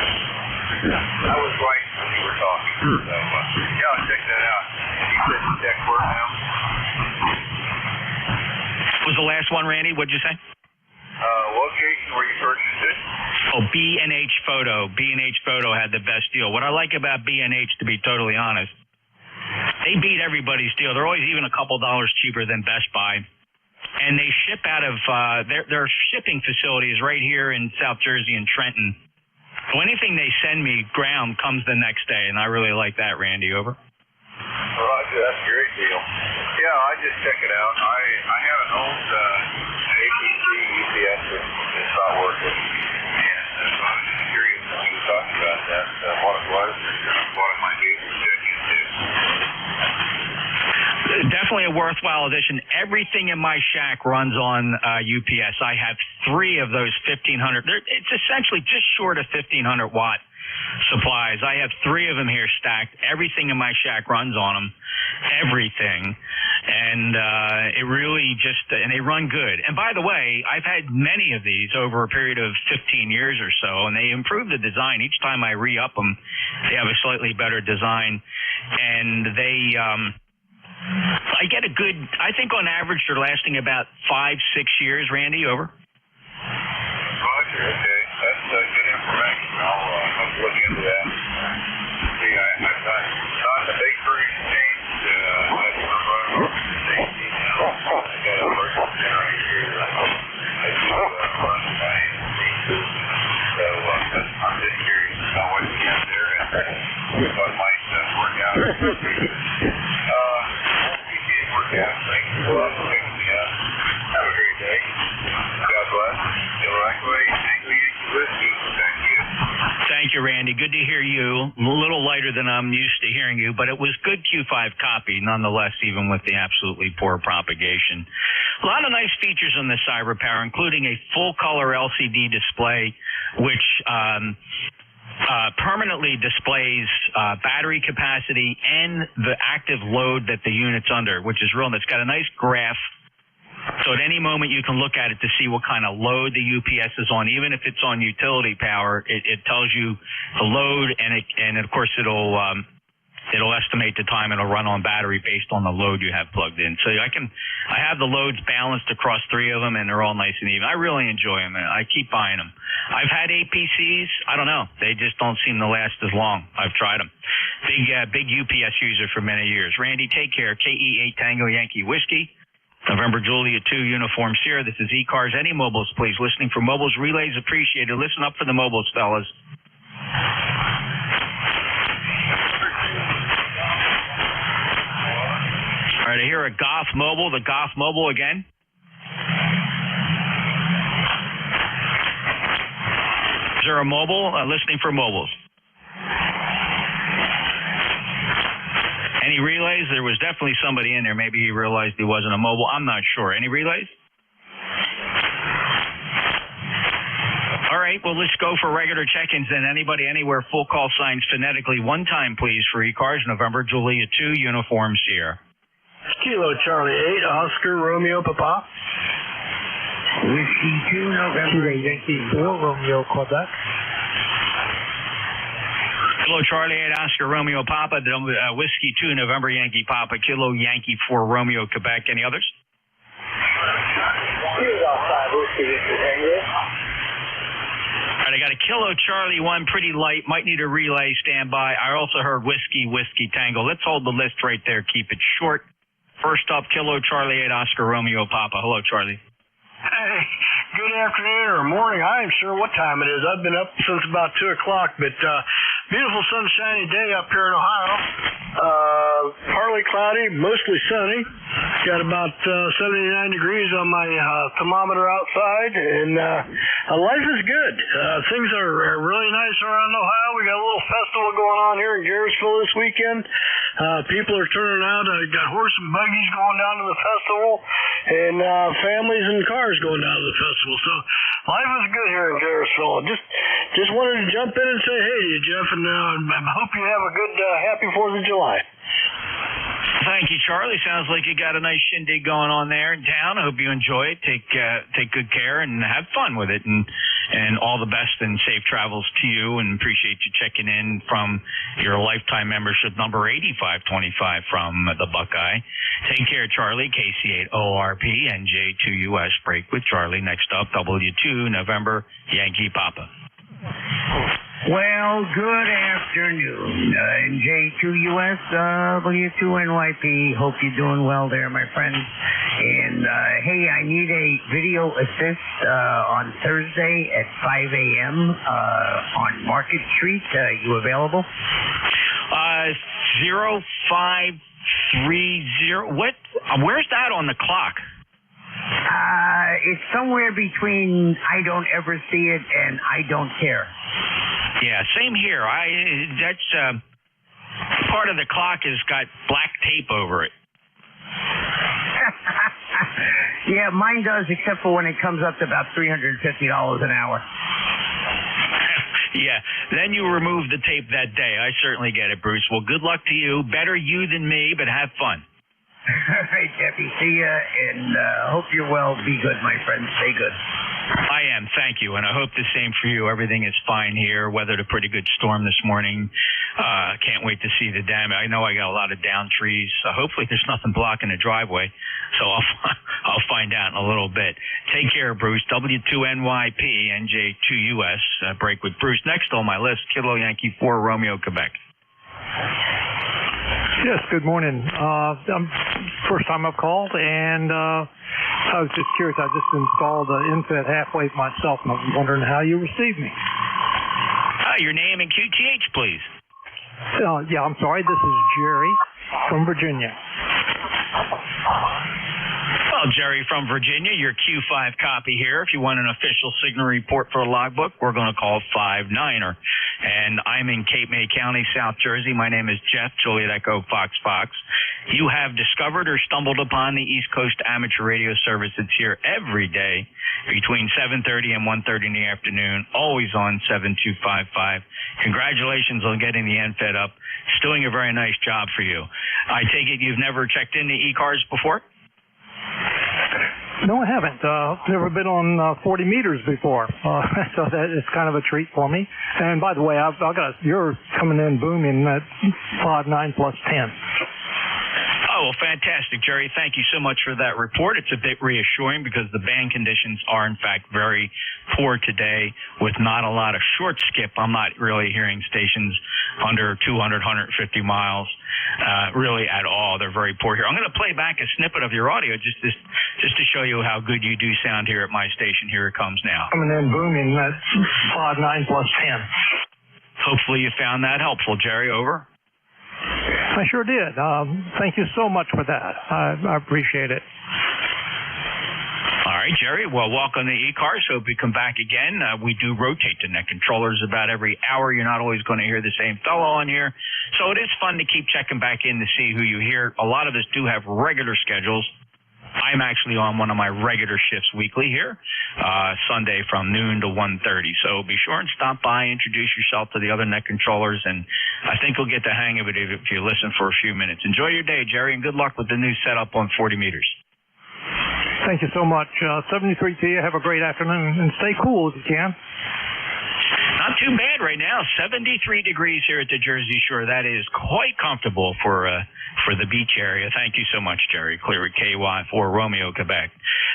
Speaker 3: I was right when you were talking. So, yeah, I'll check that out. You said the deck work now?
Speaker 9: What was the last one, Randy? What'd you say?
Speaker 3: Location where you purchased it.
Speaker 9: Oh, B&H Photo. B&H Photo had the best deal. What I like about B&H, to be totally honest, they beat everybody's deal. They're always even a couple dollars cheaper than Best Buy. and they ship out of their shipping facilities right here in South Jersey and Trenton. So anything they send me ground comes the next day, and I really like that, Randy. Over.
Speaker 3: Roger, that's a great deal. Yeah, I just check it out. I have an old APC UPS that's not working, and so I was just curious when you were talking about that, what it was, and what it might be to check into.
Speaker 9: Definitely a worthwhile addition. Everything in my shack runs on UPS. I have 3 of those 1,500. It's essentially just short of 1,500 watt supplies. I have 3 of them here stacked. Everything in my shack runs on them. Everything. And it really just, and they run good. And by the way, I've had many of these over a period of 15 years or so, and they improve the design. Each time I re-up them, they have a slightly better design. And they, I get a good, I think on average they're lasting about 5-6 years, Randy, over.
Speaker 3: Roger, okay. That's good information. I'll look into that. See, I've not the big first change. I've run over the safety now. I got a personal generator here that I do run by NC. So I'm just curious about what you have there and what might work out. Thank you for picking me up. Have a great day. God bless. You'll like the way whiskey. Thank you.
Speaker 9: Thank you, Randy. Good to hear you. A little lighter than I'm used to hearing you, but it was good Q5 copy nonetheless, even with the absolutely poor propagation. A lot of nice features on the CyberPower, including a full-color LCD display, which permanently displays battery capacity and the active load that the unit's under, which is real. And it's got a nice graph. So at any moment you can look at it to see what kind of load the UPS is on. Even if it's on utility power, it tells you the load, and of course it'll estimate the time it'll run on battery based on the load you have plugged in. So I have the loads balanced across 3 of them, and they're all nice and even. I really enjoy them. I keep buying them. I've had APCs. I don't know. They just don't seem to last as long. I've tried them. Big UPS user for many years. Randy, take care. KE8 Tango Yankee Whiskey. November Juliet 2 Uniform Sierra. This is ECARS. Any mobiles, please. Listening for mobiles. Relays appreciated. Listen up for the mobiles, fellas. All right, I hear a Goth Mobile. The Goth Mobile again. Is there a mobile? Listening for mobiles. Any relays? There was definitely somebody in there. Maybe he realized he wasn't a mobile. I'm not sure. Any relays? All right, well, let's go for regular check-ins then. Anybody, anywhere, full call signs phonetically. One time, please, for ECARS, November Juliet 2, Uniform Sierra.
Speaker 8: Kilo Charlie 8, Oscar Romeo Papa.
Speaker 5: Whiskey 2, November Yankee 4, Romeo Quebec.
Speaker 9: Kilo Charlie 8, Oscar Romeo Papa, Whiskey 2, November Yankee Papa, Kilo Yankee 4, Romeo Quebec. Any others? All right, I got a Kilo Charlie 1, pretty light, might need a relay, standby. I also heard Whiskey Tango. Let's hold the list right there, keep it short. First up, Kilo Charlie 8, Oscar Romeo Papa. Hello, Charlie.
Speaker 8: Hey, good afternoon or morning. I ain't sure what time it is. I've been up since about 2 o'clock, but beautiful sunshiny day up here in Ohio. Partly cloudy, mostly sunny. Got about 79 degrees on my thermometer outside, and life is good. Things are really nice around Ohio. We got a little festival going on here in Garrettsville this weekend. People are turning out. Got horse and buggies going down to the festival, and families and cars going down to the festival. So life is good here in Garrettsville. Just wanted to jump in and say hey to you, Jeff, and I hope you have a good, happy 4th of July.
Speaker 9: Thank you, Charlie. Sounds like you got a nice shindig going on there in town. I hope you enjoy it. Take good care and have fun with it. And all the best and safe travels to you. And appreciate you checking in from your lifetime membership number 8525 from the Buckeye. Take care, Charlie. KC8ORP NJ2US. Break with Charlie. Next up, W2 November Yankee Papa.
Speaker 5: Well, good afternoon. NJ2US, W2NYP. Hope you're doing well there, my friend. And, hey, I need a video assist on Thursday at 5 a.m. On Market Street. You available?
Speaker 9: 0530. What? Where's that on the clock?
Speaker 5: It's somewhere between I don't ever see it and I don't care.
Speaker 9: Yeah, same here. That's part of the clock has got black tape over it.
Speaker 5: Yeah, mine does, except for when it comes up to about $350 an hour.
Speaker 9: Yeah, then you remove the tape that day. I certainly get it, Bruce. Well, good luck to you. Better you than me, but have fun.
Speaker 5: All right, Jeffy. See ya, and hope you're well. Be good, my friend. Stay good.
Speaker 9: I am, thank you, and I hope the same for you. Everything is fine here. Weathered a pretty good storm this morning. Can't wait to see the damage. I know I got a lot of down trees. Hopefully there's nothing blocking the driveway, so I'll find out in a little bit. Take care, Bruce. W2NYP, NJ2US. Break with Bruce. Next on my list, Kilo Yankee 4, Romeo, Quebec.
Speaker 14: Yes, good morning. I'm first time I've called, and I was just curious. I just installed the InFed halfwave myself, and I was wondering how you received me.
Speaker 9: Your name and QTH, please.
Speaker 14: Yeah, I'm sorry. This is Jerry from Virginia.
Speaker 9: Well, Jerry from Virginia, your Q5 copy here. If you want an official signal report for a logbook, we're going to call 59er. And I'm in Cape May County, South Jersey. My name is Jeff, Juliet Echo Fox Fox. You have discovered or stumbled upon the East Coast Amateur Radio Service. It's here every day between 7:30 and 1:30 in the afternoon, always on 7255. Congratulations on getting the NFED up. It's doing a very nice job for you. I take it you've never checked into ECARS before?
Speaker 14: No, I haven't. Never been on 40 meters before, so that is kind of a treat for me. And by the way, you're coming in booming at 5.9 plus 10.
Speaker 9: Oh, well, fantastic, Jerry. Thank you so much for that report. It's a bit reassuring because the band conditions are, in fact, very poor today with not a lot of short skip. I'm not really hearing stations under 200, 150 miles really at all. They're very poor here. I'm going to play back a snippet of your audio just to show you how good you do sound here at my station. Here it comes now.
Speaker 14: Coming in booming at 5.9 plus 10.
Speaker 9: Hopefully you found that helpful, Jerry. Over.
Speaker 14: I sure did. Thank you so much for that. I appreciate it.
Speaker 9: All right, Jerry. Well, welcome to ECARS. Hope you come back again. We do rotate the net controllers about every hour. You're not always going to hear the same fellow on here. So it is fun to keep checking back in to see who you hear. A lot of us do have regular schedules. I'm actually on one of my regular shifts weekly here, Sunday from noon to 1:30. So be sure and stop by, introduce yourself to the other net controllers, and I think you'll get the hang of it if you listen for a few minutes. Enjoy your day, Jerry, and good luck with the new setup on 40 meters.
Speaker 14: Thank you so much. 73 to you. Have a great afternoon, and stay cool if you can.
Speaker 9: Not too bad right now. 73 degrees here at the Jersey Shore. That is quite comfortable for the beach area. Thank you so much, Jerry. Clear at KY for Romeo, Quebec.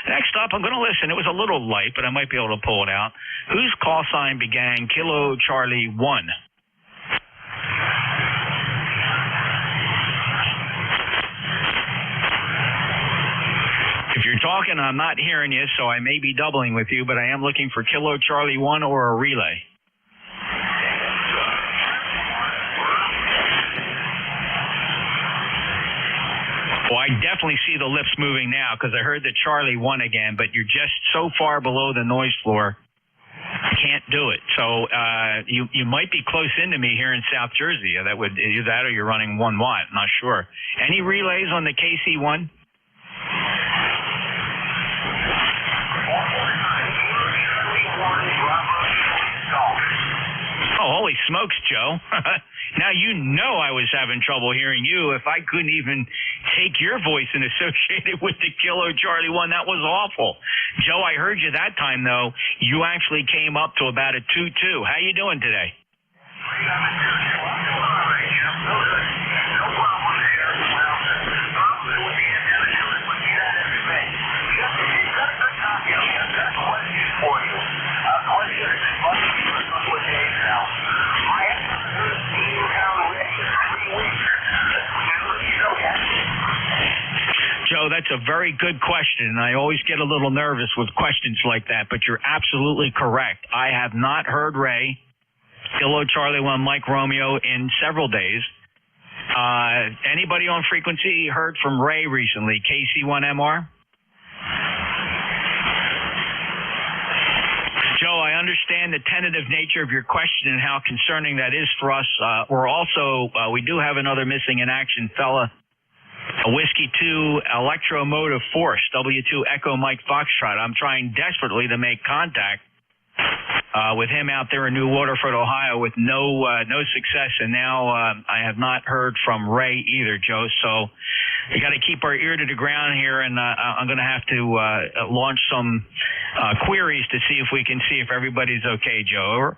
Speaker 9: Next up, I'm going to listen. It was a little light, but I might be able to pull it out. Whose call sign began Kilo Charlie 1? If you're talking, I'm not hearing you, so I may be doubling with you, but I am looking for Kilo Charlie 1 or a relay. Well, I definitely see the lips moving now because I heard the Charlie 1 again, but you're just so far below the noise floor, I can't do it. So you might be close into me here in South Jersey. Either that or you're running 1 watt. Not sure. Any relays on the KC1? Oh, holy smokes, Joe. Now you know I was having trouble hearing you if I couldn't even take your voice and associate it with the Kilo Charlie 1. That was awful. Joe, I heard you that time, though. You actually came up to about a 2-2. How you doing today? Joe, that's a very good question, and I always get a little nervous with questions like that, but you're absolutely correct. I have not heard Ray, Kilo Charlie 1 Mike Romeo in several days. Anybody on frequency heard from Ray recently, KC1MR? Joe, I understand the tentative nature of your question and how concerning that is for us. We do have another missing in action fella, a Whiskey 2 Electromotive Force, W2 Echo Mike Foxtrot. I'm trying desperately to make contact with him out there in New Waterford, Ohio, with no success. And now I have not heard from Ray either, Joe. So we got to keep our ear to the ground here, and I'm going to have to launch some queries to see if we can see if everybody's okay, Joe. Over.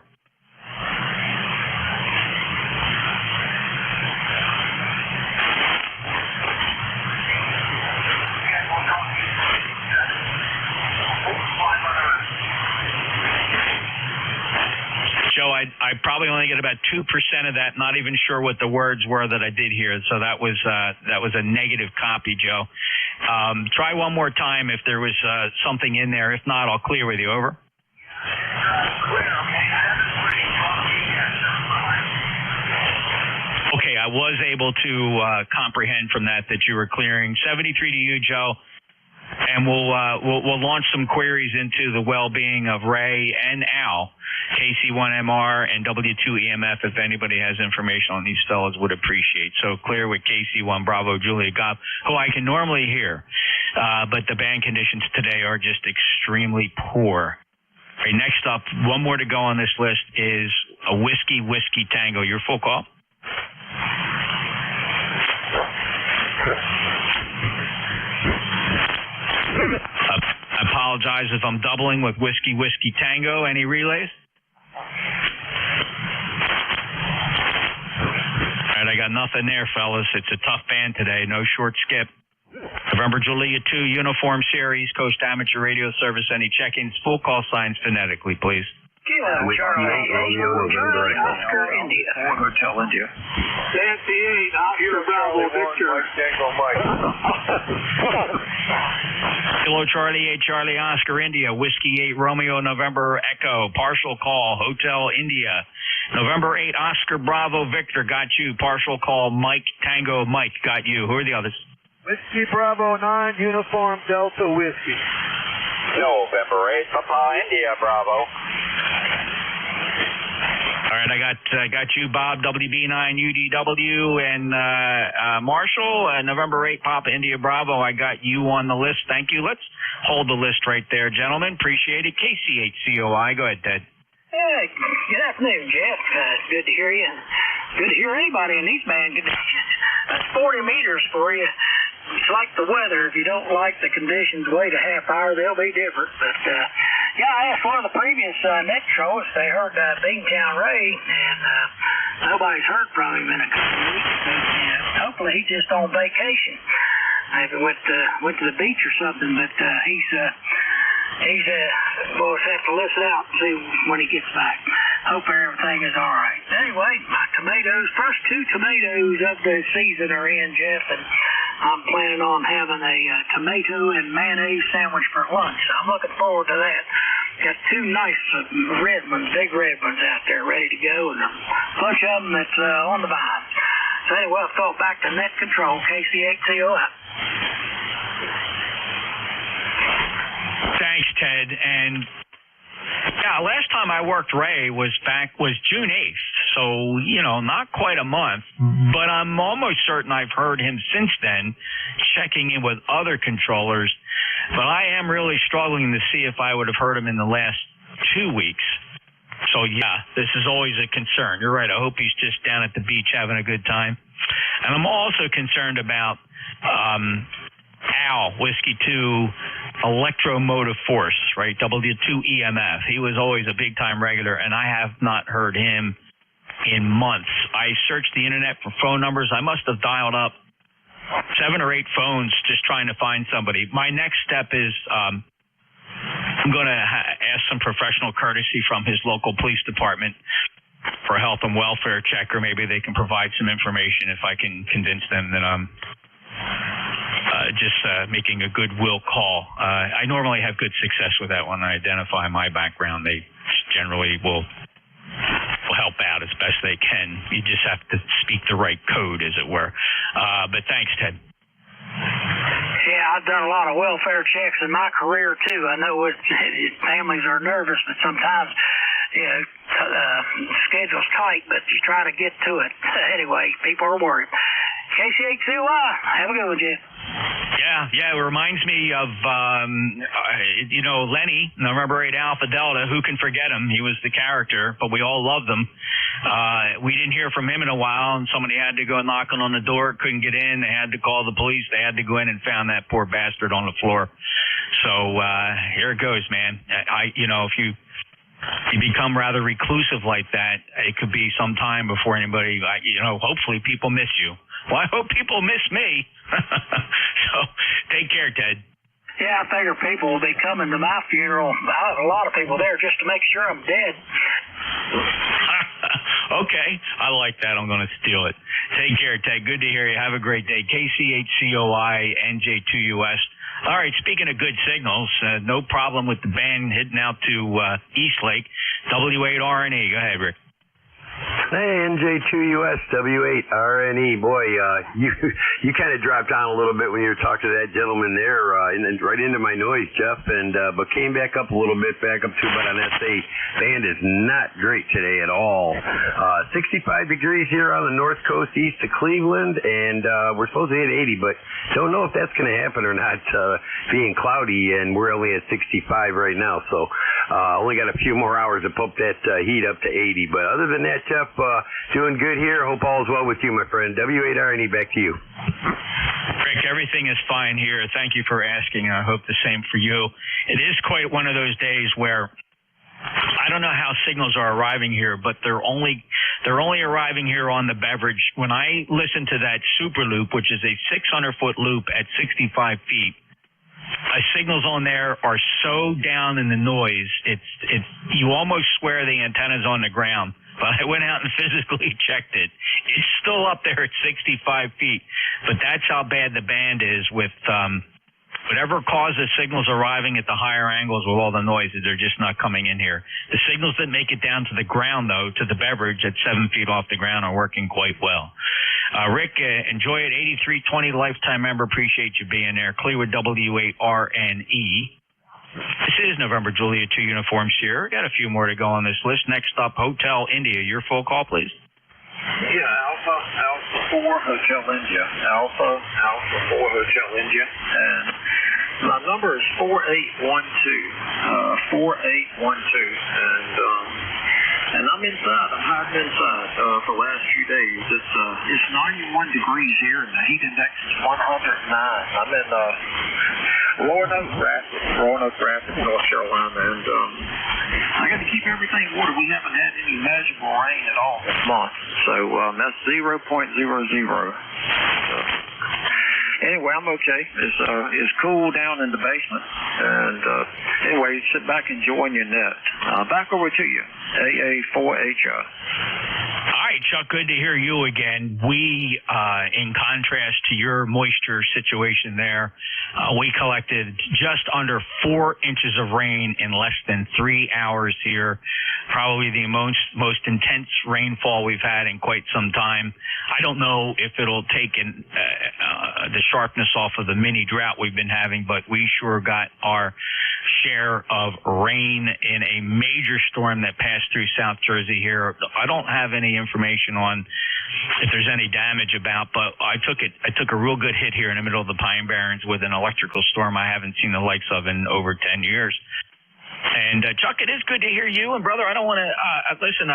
Speaker 9: Joe, I probably only get about 2% of that. Not even sure what the words were that I did hear. So that was a negative copy, Joe. Try one more time if there was something in there. If not, I'll clear with you. Over. Okay, I was able to comprehend from that you were clearing. 73 to you, Joe. And we'll launch some queries into the well-being of Ray and Al, KC1MR and W2EMF. If anybody has information on these fellows, would appreciate. So clear with KC1 Bravo Julia Golf, who I can normally hear, but the band conditions today are just extremely poor. Okay, next up, one more to go on this list is a Whiskey Tango. Your full call. I apologize if I'm doubling with Whiskey Tango. Any relays? All right, I got nothing there, fellas. It's a tough band today. No short skip. November Julia 2 Uniform Series, Coast Amateur Radio Service. Any check-ins? Full call signs phonetically, please.
Speaker 21: Charlie, Oscar, India.
Speaker 16: Hotel India.
Speaker 8: Nancy 8, Oscar Bravo, Victor.
Speaker 9: Kilo Charlie 8 Charlie Oscar India. Whiskey 8 Romeo November Echo. Partial call Hotel India. November 8 Oscar Bravo Victor got you. Partial call Mike Tango Mike got you. Who are the others?
Speaker 10: Whiskey Bravo 9 Uniform Delta Whiskey.
Speaker 16: November 8 Papa India Bravo.
Speaker 9: All right, I got you, Bob, WB9, UDW, and Marshall, November 8, Papa India Bravo. I got you on the list. Thank you. Let's hold the list right there, gentlemen. Appreciate it. KC8COI. Go ahead, Ted.
Speaker 21: Hey, good afternoon, Jeff. Good to hear you. Good to hear anybody in these band conditions. That's 40 meters for you. It's like the weather. If you don't like the conditions, wait a half hour. They'll be different. But, I asked one of the previous metros. They heard Bingtown Ray, and nobody's heard from him in a couple of weeks. So, hopefully he's just on vacation. Maybe went to the beach or something, but we'll just have to listen out and see when he gets back. Hope everything is all right. Anyway, my first 2 tomatoes of the season are in, Jeff, and I'm planning on having a tomato and mayonnaise sandwich for lunch. So I'm looking forward to that. Got 2 nice red ones, big red ones out there ready to go, and a bunch of them that's on the vine. So anyway, I've thought back to net control, KC8COI.
Speaker 9: Thanks, Ted. And last time I worked Ray was June 8th. So, not quite a month, but I'm almost certain I've heard him since then, checking in with other controllers. But I am really struggling to see if I would have heard him in the last 2 weeks. So, this is always a concern. You're right. I hope he's just down at the beach having a good time. And I'm also concerned about Al, Whiskey 2, Electromotive Force, right? W2EMF. He was always a big-time regular, and I have not heard him in months. I searched the internet for phone numbers. I must have dialed up 7 or 8 phones just trying to find somebody. My next step is I'm going to ask some professional courtesy from his local police department for a health and welfare check, or maybe they can provide some information if I can convince them that I'm just making a goodwill call. I normally have good success with that when I identify my background. They generally will help out as best they can. You just have to speak the right code, as it were. But thanks, Ted.
Speaker 21: Yeah, I've done a lot of welfare checks in my career, too. I know families are nervous, but sometimes, schedule's tight, but you try to get to it. Anyway, people are worried. KCHCY, have a good one, Jeff.
Speaker 9: Yeah, it reminds me of, Lenny, number 8 Alpha Delta. Who can forget him? He was the character, but we all loved him. We didn't hear from him in a while, and somebody had to go knocking on the door, couldn't get in. They had to call the police. They had to go in and found that poor bastard on the floor. So here it goes, man. If you become rather reclusive like that, it could be some time before anybody, hopefully people miss you. Well, I hope people miss me. So take care, Ted.
Speaker 21: Yeah, I figure people will be coming to my funeral. I have a lot of people there just to make sure I'm dead.
Speaker 9: Okay, I like that. I'm going to steal it. Take care, Ted. Good to hear you. Have a great day. KCHCOI, NJ2US. All right, speaking of good signals, no problem with the band heading out to Eastlake. W8RNE. Go ahead, Rick.
Speaker 12: Hey, NJ2US, W8RNE. Boy, you kind of dropped down a little bit when you were talking to that gentleman there, and then right into my noise, Jeff, but came back up a little bit, back up to about an SA. Band is not great today at all. 65 degrees here on the north coast east of Cleveland, and we're supposed to hit 80, but don't know if that's going to happen or not, being cloudy, and we're only at 65 right now, so only got a few more hours to pump that heat up to 80, but other than that, Jeff, doing good here. Hope all is well with you, my friend. W8RNE, back to you.
Speaker 9: Rick, everything is fine here. Thank you for asking. I hope the same for you. It is quite one of those days where I don't know how signals are arriving here, but they're only arriving here on the beverage. When I listen to that super loop, which is a 600-foot loop at 65 feet, signals on there are so down in the noise, it's you almost swear the antenna's on the ground. But I went out and physically checked it. It's still up there at 65 feet. But that's how bad the band is with whatever causes signals arriving at the higher angles with all the noises. They're just not coming in here. The signals that make it down to the ground, though, to the beverage at 7 feet off the ground are working quite well. Rick, enjoy it. 8320 lifetime member. Appreciate you being there. Clearwood W8RNE. This is November Julia 2 Uniform Sierra. Got a few more to go on this list. Next up, Hotel India. Your full call, please.
Speaker 16: Yeah, Alpha 4 Hotel India. Alpha 4 Hotel India. And my number is 4812. 4812. And I'm inside. I'm hiding inside for the last few days. It's 91 degrees here, and the heat index is 109. I'm in Roanoke Rapids, North Carolina, and I got to keep everything in order. We haven't had any measurable rain at all this month, so that's 0.00. Anyway, I'm okay. It's cool down in the basement. And anyway, sit back and enjoy your net. Back over to you, AA4HR.
Speaker 9: All right, Chuck, good to hear you again. We, in contrast to your moisture situation there, we collected just under 4 inches of rain in less than 3 hours here. Probably the most intense rainfall we've had in quite some time. I don't know if it'll take the sharpness off of the mini drought we've been having, but we sure got our share of rain in a major storm that passed through South Jersey here. I don't have any information on if there's any damage about, but I took a real good hit here in the middle of the Pine Barrens with an electrical storm I haven't seen the likes of in over 10 years. And Chuck, it is good to hear you. And brother, I don't want to listen.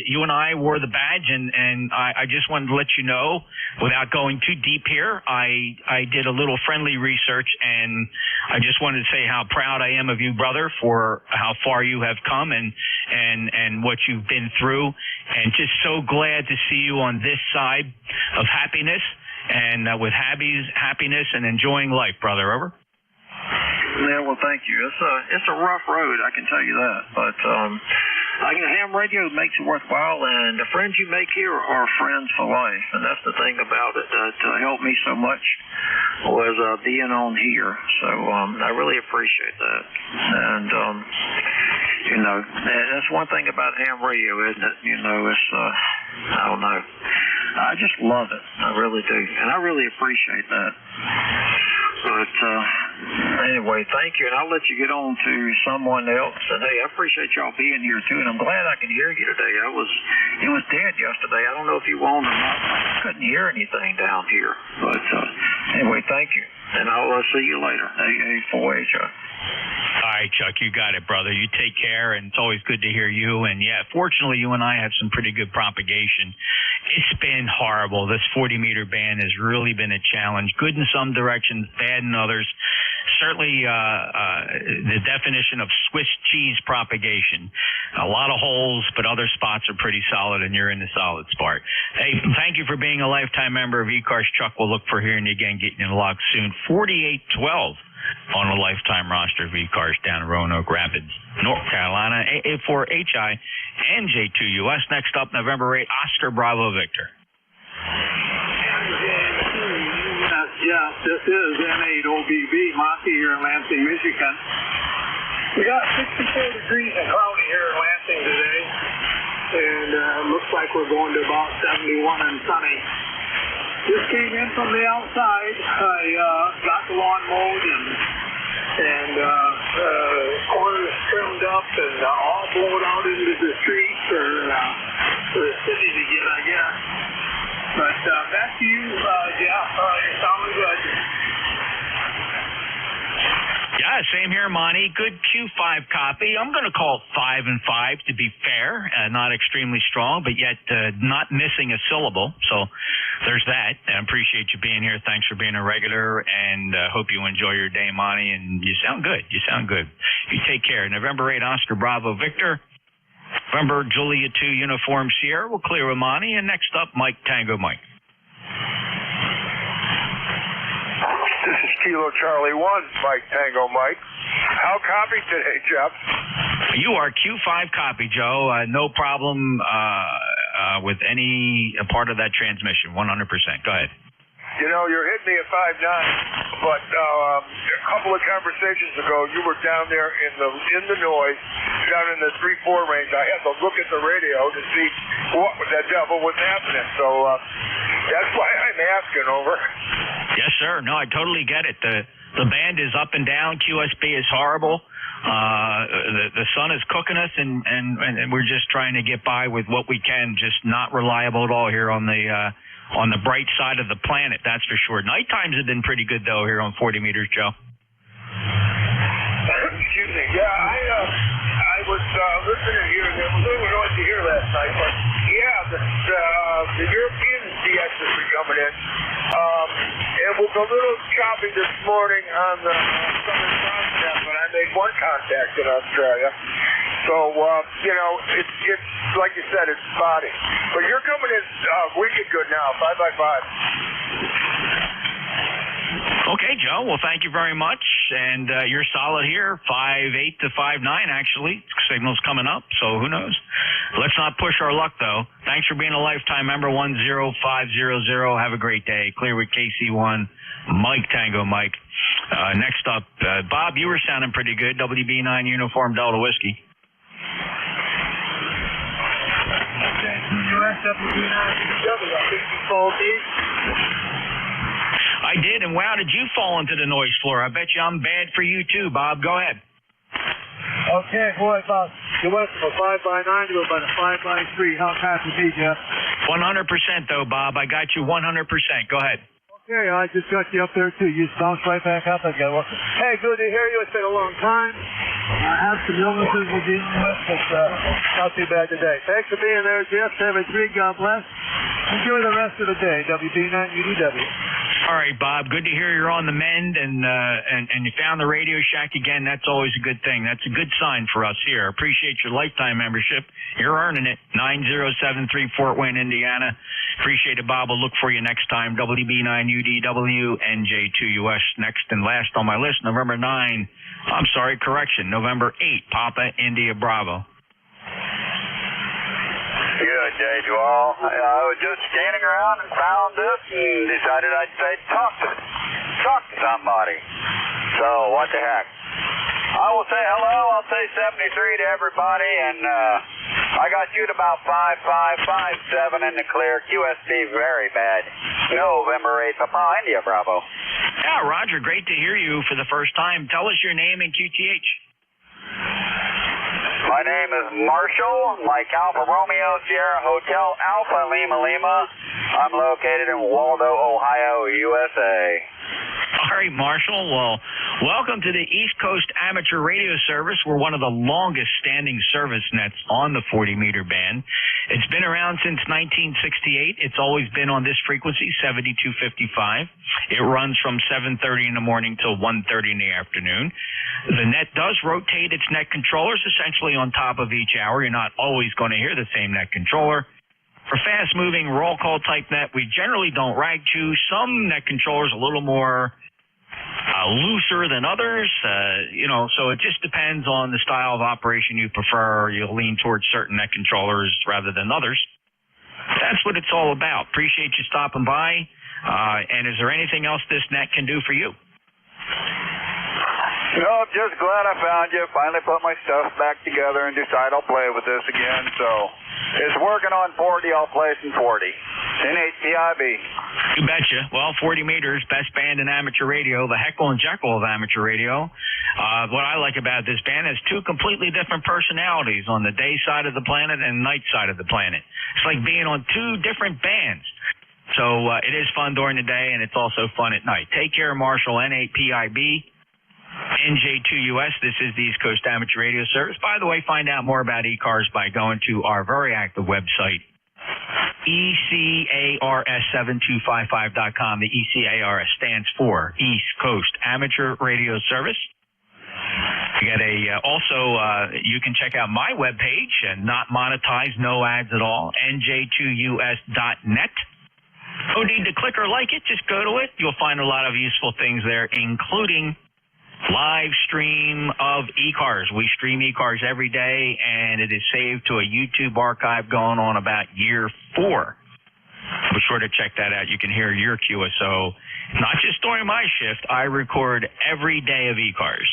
Speaker 9: You and I wore the badge, and I just wanted to let you know, without going too deep here, I did a little friendly research, and I just wanted to say how proud I am of you, brother, for how far you have come and what you've been through, and just so glad to see you on this side of happiness and with happiness and enjoying life, brother. Over.
Speaker 16: Yeah, well, thank you. It's a rough road, I can tell you that. But
Speaker 21: ham radio makes it worthwhile, and the friends you make here are friends for life, and that's the thing about it that helped me so much was being on here. So I really appreciate that, and that's one thing about ham radio, isn't it? It's I don't know. I just love it. I really do, and I really appreciate that. But anyway, thank you, and I'll let you get on to someone else. And hey, I appreciate y'all being here too, and I'm glad I can hear you today. It was dead yesterday. I don't know if you won or not. I couldn't hear anything down here. But anyway, thank you, and I'll see you later. A4A, Chuck.
Speaker 9: All right, Chuck, you got it, brother. You take care, and it's always good to hear you. And yeah, fortunately, you and I have some pretty good propagation. It's been horrible. This 40-meter band has really been a challenge. Good in some directions, bad in others. Certainly the definition of Swiss cheese propagation. A lot of holes, but other spots are pretty solid, and you're in the solid spot. Hey, thank you for being a lifetime member of ECARS. Chuck, we'll look for hearing you again, getting you in the log soon. 4812 on a lifetime roster of ECARS down in Roanoke Rapids, North Carolina. AA4HI and J2US. Next up, November 8, Oscar Bravo Victor.
Speaker 13: Yeah, this is N8OBB, Monty here in Lansing, Michigan. We got 64 degrees and cloudy here in Lansing today, and looks like we're going to about 71 and sunny. Just came in from the outside. I got the lawn mowed and corn is trimmed up and all blown out into the street for the city to get, I guess. But back to you, Jeff. You're sounding good.
Speaker 9: Yeah, same here, Monty. Good Q5 copy. I'm going to call it 5 and 5 to be fair. Not extremely strong, but yet not missing a syllable. So there's that. I appreciate you being here. Thanks for being a regular, and hope you enjoy your day, Monty. And you sound good. You sound good. You take care. November 8, Oscar Bravo Victor. November Julia 2 Uniform Sierra. We'll clear with Monty. And next up, Mike Tango Mike.
Speaker 3: This is Kilo Charlie 1, Mike Tango Mike. How copy today, Jeff?
Speaker 9: You are Q5 copy, Joe. No problem with any part of that transmission, 100%. Go ahead.
Speaker 3: You know, you're hitting me at 5'9", but a couple of conversations ago, you were down there in the noise, down in the 3-4 range. I had to look at the radio to see what the devil was happening. So that's why I'm asking. Over.
Speaker 9: Yes, sir. No, I totally get it. The band is up and down. QSB is horrible. The sun is cooking us, and we're just trying to get by with what we can. Just not reliable at all here on the bright side of the planet, that's for sure. Night times have been pretty good, though, here on 40 meters, Joe.
Speaker 3: Excuse me. Yeah, I was listening here. There was a little noisy here last night, but yeah, the European DXs were coming in. It was a little choppy this morning on the southern contact, but I made one contact in Australia. So, it's like you said, it's spotty. But you're coming in wicked good now, 5x5.
Speaker 9: Okay, Joe. Well, thank you very much. And you're solid here, 5'8" to 5'9", actually. Signal's coming up, so who knows? Let's not push our luck, though. Thanks for being a lifetime member, 10500. Have a great day. Clear with KC1, Mike Tango Mike. Next up, Bob, you were sounding pretty good. WB9 Uniform Delta Whiskey. I did, and wow, did you fall into the noise floor? I bet you I'm bad for you too, Bob. Go ahead.
Speaker 10: Okay, boy, about you went from a 5x9 to about a 5x3. How fast is he, Jeff?
Speaker 9: 100% though, Bob. I got you 100%. Go ahead.
Speaker 10: Okay, I just got you up there too. You just bounced right back up. Hey, good to hear you. It's been a long time. I have some illnesses we're dealing with, but not too bad today. Thanks for being there, Jeff. 7-3, God bless. Enjoy the rest of the day. WB9 UDW.
Speaker 9: All right, Bob. Good to hear you're on the mend and you found the Radio Shack again. That's always a good thing. That's a good sign for us here. Appreciate your lifetime membership. You're earning it. 9073 Fort Wayne, Indiana. Appreciate it, Bob. We'll look for you next time. WB9 UDW and J2US next and last on my list. November 8, Papa India Bravo.
Speaker 3: day to all. I was just standing around and found this and decided I'd say talk to somebody. So, what the heck. I will say hello. I'll say 73 to everybody, and I got you at about 5557 in the clear. QSD very bad. November 8, Papa, India, Bravo.
Speaker 9: Yeah, Roger, great to hear you for the first time. Tell us your name and QTH.
Speaker 3: My name is Marshall, like Alpha Romeo, Sierra Hotel, Alpha Lima Lima. I'm located in Waldo, Ohio, USA.
Speaker 9: All right, Marshall. Well, welcome to the East Coast Amateur Radio Service. We're one of the longest standing service nets on the 40-meter band. It's been around since 1968. It's always been on this frequency, 7255. It runs from 7:30 in the morning till 1:30 in the afternoon. The net does rotate its net controllers essentially on top of each hour. You're not always going to hear the same net controller. For fast-moving roll call type net, we generally don't rag chew. Some net controllers a little more looser than others, so it just depends on the style of operation you prefer. You'll lean towards certain net controllers rather than others. That's what it's all about. Appreciate you stopping by. And is there anything else this net can do for you?
Speaker 3: No, I'm just glad I found you. Finally put my stuff back together and decide I'll play with this again. So it's working on 40. I'll play some 40. N8PIB.
Speaker 9: You betcha. Well, 40 meters, best band in amateur radio, the Heckle and Jekyll of amateur radio. What I like about this band is two completely different personalities on the day side of the planet and night side of the planet. It's like being on two different bands. So it is fun during the day, and it's also fun at night. Take care, Marshall, N8PIB. NJ2US, this is the East Coast Amateur Radio Service. By the way, find out more about ECARS by going to our very active website, ECARS725.com. The ECARS stands for East Coast Amateur Radio Service. You got you can check out my webpage, not monetized, no ads at all, nj2us.net. No need to click or like it, just go to it. You'll find a lot of useful things there, including live stream of ECARS. We stream ECARS every day, and it is saved to a YouTube archive going on about year 4. Be sure to check that out. You can hear your QSO, not just during my shift. I record every day of ECARS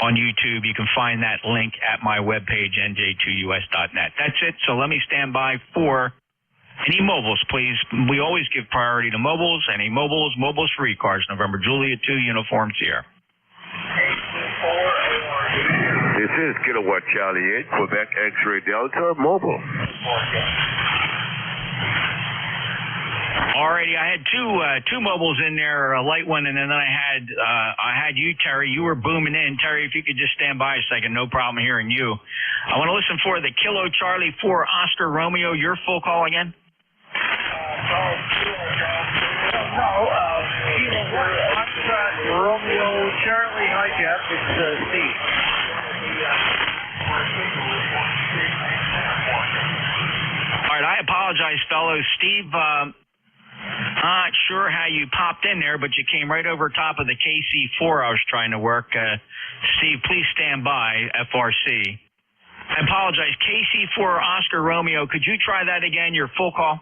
Speaker 9: on YouTube. You can find that link at my webpage, nj2us.net. That's it. So let me stand by for any mobiles, please. We always give priority to mobiles. Any mobiles for ECARS. November Juliet 2, Uniform Sierra.
Speaker 18: This is Kilowatt Charlie 8, Quebec X-Ray Delta, mobile.
Speaker 9: Alrighty, I had two mobiles in there, a light one, and then I had you, Terry. You were booming in. Terry, if you could just stand by a second, no problem hearing you. I want to listen for the Kilo Charlie 4 Oscar Romeo. Your full call again?
Speaker 1: Romeo Charlie, hi Jeff, it's Steve.
Speaker 9: All right, I apologize, fellows. Steve, not sure how you popped in there, but you came right over top of the KC4 I was trying to work. Steve, please stand by, FRC. I apologize. KC4 Oscar Romeo, could you try that again, your full call?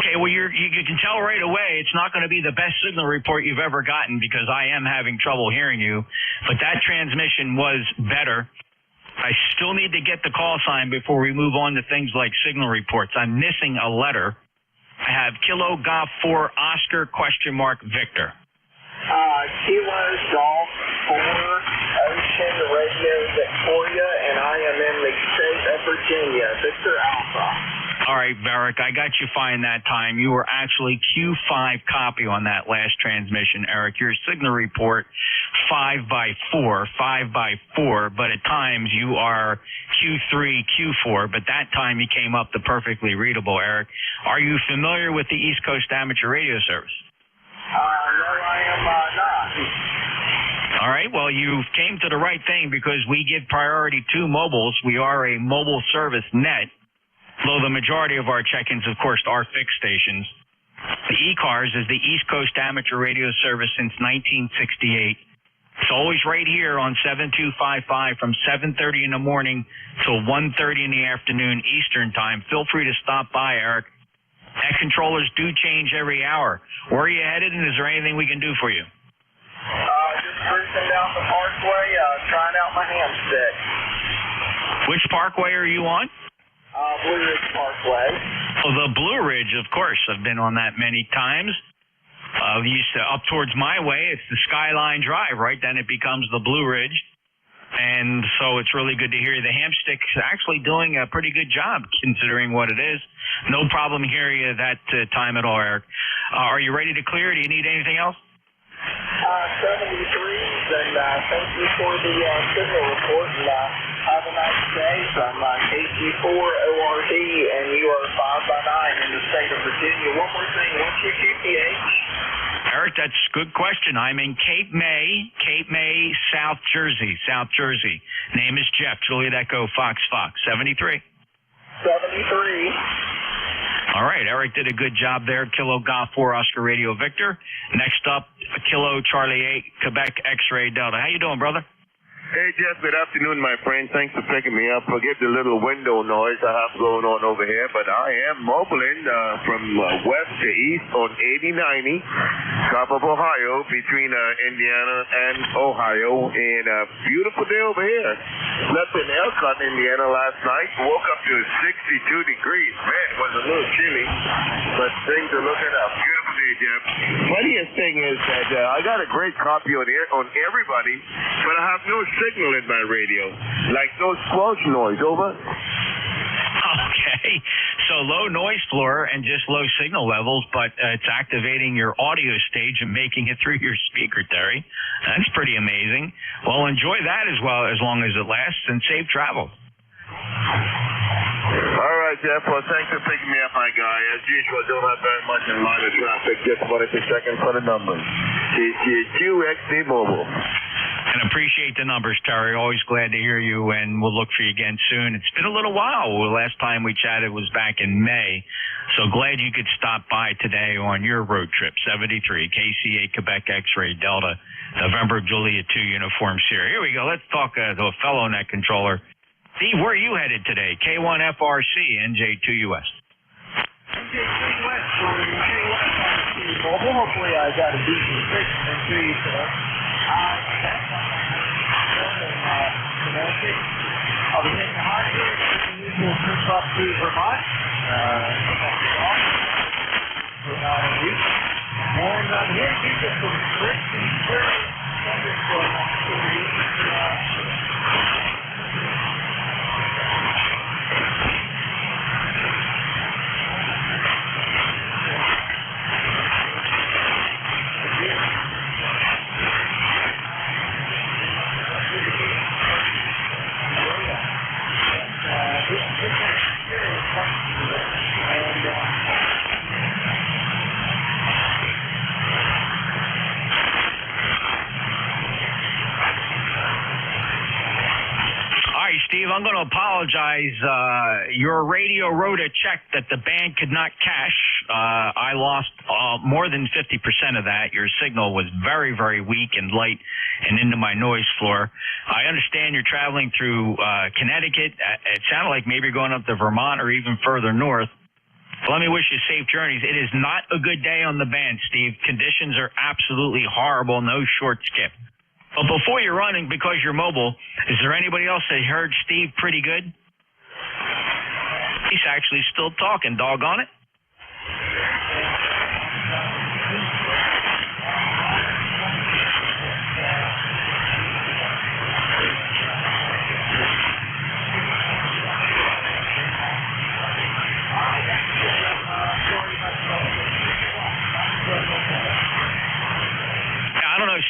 Speaker 9: Okay, well, you can tell right away it's not going to be the best signal report you've ever gotten because I am having trouble hearing you, but that transmission was better. I still need to get the call sign before we move on to things like signal reports. I'm missing a letter. I have Kilo Golf 4 Oscar Victor.
Speaker 8: Kilo Golf 4 Ocean Radio Victoria, and I am in the state of Virginia. Victor Alpha.
Speaker 9: All right, Varick, I got you fine that time. You were actually Q5 copy on that last transmission, Eric. Your signal report 5x4, but at times you are Q3, Q4, but that time you came up the perfectly readable, Eric. Are you familiar with the East Coast Amateur Radio Service?
Speaker 8: No, I am not.
Speaker 9: All right, well, you came to the right thing because we give priority to mobiles. We are a mobile service net, though the majority of our check-ins, of course, are fixed stations. The ECARS is the East Coast Amateur Radio Service since 1968. It's always right here on 7255 from 7:30 in the morning till 1:30 in the afternoon Eastern Time. Feel free to stop by, Eric. Net controllers do change every hour. Where are you headed, and is there anything we can do for you?
Speaker 16: Just cruising down the parkway, trying out my hamstick.
Speaker 9: Which parkway are you on?
Speaker 16: Blue Ridge Parkway.
Speaker 9: Oh, the Blue Ridge, of course. I've been on that many times. Used to up towards my way, it's the Skyline Drive, right? Then it becomes the Blue Ridge. And so it's really good to hear you. The hamstick's actually doing a pretty good job considering what it is. No problem hearing you that time at all, Eric. Are you ready to clear? Do you need anything else?
Speaker 16: 73s, and thank you for the signal report, and have a nice day from KC4 ORD, and you are 5x9 in the state of Virginia. One more thing, what's your QPH?
Speaker 9: Eric, that's a good question. I'm in Cape May, South Jersey. Name is Jeff, Juliet Echo, Fox, 73.
Speaker 16: 73.
Speaker 9: All right, Eric did a good job there. Kilo Golf 4 Oscar Radio Victor. Next up, Kilo Charlie 8 Quebec X-Ray Delta. How you doing, brother?
Speaker 18: Hey, Jeff, good afternoon, my friend. Thanks for picking me up. Forgive the little window noise I have going on over here, but I am mobiling from west to east on 8090, top of Ohio, between Indiana and Ohio, and a beautiful day over here. Slept in Elkhart, Indiana last night. Woke up to 62 degrees. Man, it was a little chilly, but things are looking up. Beautiful day, Jeff. Funniest thing is that I got a great copy on everybody, but I have no signal in my radio, like no squelch noise. Over.
Speaker 9: Okay, so low noise floor and just low signal levels, but it's activating your audio stage and making it through your speaker, Terry. That's pretty amazing. Well, enjoy that as well, as long as it lasts, and safe travel.
Speaker 18: All right, Jeff. Well, thanks for picking me up, my guy. As usual, don't have very much in line of traffic. Just wanted to check in for the numbers. QXD Mobile.
Speaker 9: And appreciate the numbers, Terry. Always glad to hear you, and we'll look for you again soon. It's been a little while. The last time we chatted was back in May, so glad you could stop by today on your road trip. 73, KC8 Quebec X-Ray Delta, November Juliet 2 Uniform Sierra. Here we go. Let's talk to a fellow net controller. Steve, where are you headed today? K1FRC, NJ2US.
Speaker 6: NJ2US from K1FRC Mobile. Hopefully I got a decent signal to you today. I'll be hitting hard here, the usual trip up to Vermont. And I'm here to get some crisp and clear thunderstorm activity.
Speaker 9: Steve, I'm going to apologize. Your radio wrote a check that the band could not cash. I lost more than 50% of that. Your signal was very, very weak and light and into my noise floor. I understand you're traveling through Connecticut. It sounded like maybe you're going up to Vermont or even further north. Let me wish you safe journeys. It is not a good day on the band, Steve. Conditions are absolutely horrible. No short skip. But before you're running, because you're mobile, is there anybody else that heard Steve pretty good? He's actually still talking, doggone it.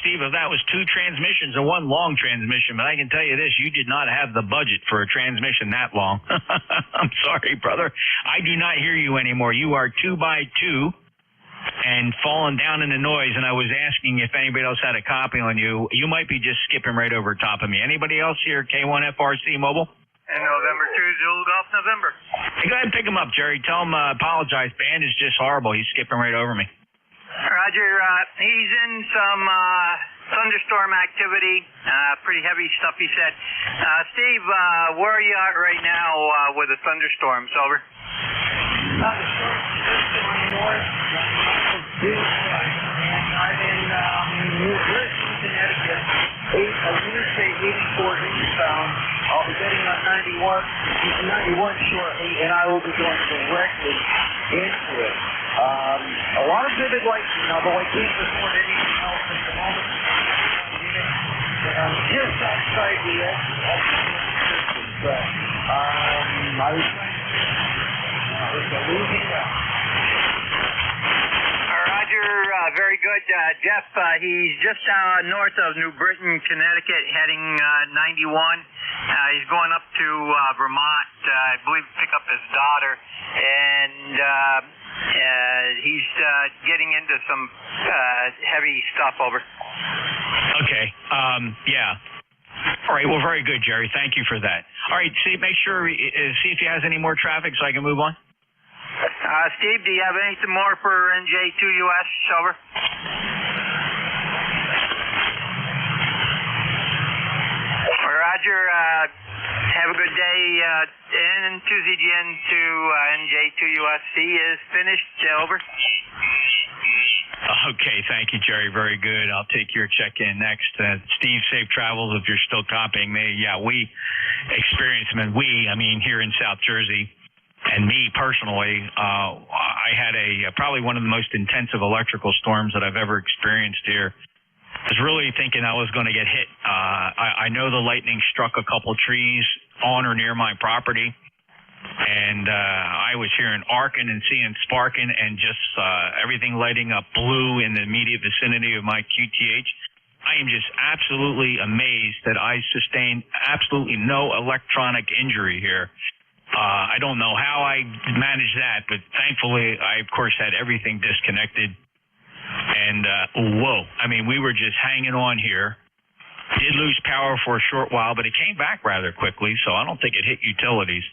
Speaker 9: Steve, if that was two transmissions or one long transmission, but I can tell you this, you did not have the budget for a transmission that long. I'm sorry, brother. I do not hear you anymore. You are 2x2 and falling down in the noise, and I was asking if anybody else had a copy on you. You might be just skipping right over top of me. Anybody else here, K1FRC Mobile?
Speaker 11: And November 2 Zulu Golf November.
Speaker 9: Hey, go ahead and pick him up, Jerry. Tell him apologize. Band is just horrible. He's skipping right over me.
Speaker 11: Roger, he's in some thunderstorm activity, pretty heavy stuff, he said. Steve, where are you at right now with the thunderstorms? Over.
Speaker 15: Thunderstorms just going north, and I'm in New Britain, Connecticut. I'm going to say 84 eastbound. I'll be getting on 91 shortly, and I will be going directly into it. A lot of vivid lightning, although I can't report anything else at the moment. Just outside the edge but I was losing out.
Speaker 11: Roger, very good. Jeff, he's just north of New Britain, Connecticut, heading 91. He's going up to Vermont, I believe, to pick up his daughter, and he's getting into some heavy stuff. Over.
Speaker 9: Okay. Yeah. All right. Well, very good, Jerry. Thank you for that. All right. See, make sure see if he has any more traffic so I can move on.
Speaker 11: Steve, do you have anything more for NJ2US? Over. Roger. Have a good day. And 2ZGN to NJ2USC is finished. Over.
Speaker 9: Okay, thank you, Jerry. Very good. I'll take your check-in next. Steve, safe travels if you're still copying me. Yeah, we experienced them, and I mean here in South Jersey, and me personally, I had probably one of the most intensive electrical storms that I've ever experienced here. I was really thinking I was going to get hit. I know the lightning struck a couple trees on or near my property. And I was hearing arcing and seeing sparking and just everything lighting up blue in the immediate vicinity of my QTH. I am just absolutely amazed that I sustained absolutely no electronic injury here. I don't know how I managed that, but thankfully I, of course, had everything disconnected. And, whoa, I mean, we were just hanging on here. Did lose power for a short while, but it came back rather quickly, so I don't think it hit utilities.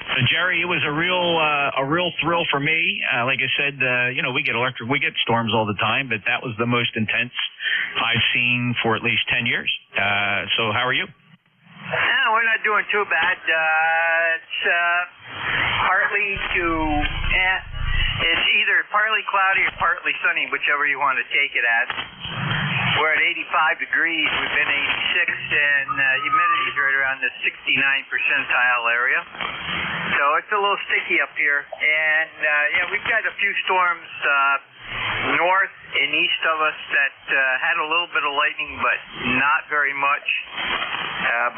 Speaker 9: So Jerry, it was a real thrill for me. Like I said, we get storms all the time, but that was the most intense I've seen for at least 10 years. So how are you?
Speaker 11: No, we're not doing too bad. It's partly it's either partly cloudy or partly sunny, whichever you want to take it as. We're at 85 degrees. We've been 86, and humidity is right around the 69 percentile area. So it's a little sticky up here. And, we've got a few storms north and east of us that had a little bit of lightning, but not very much.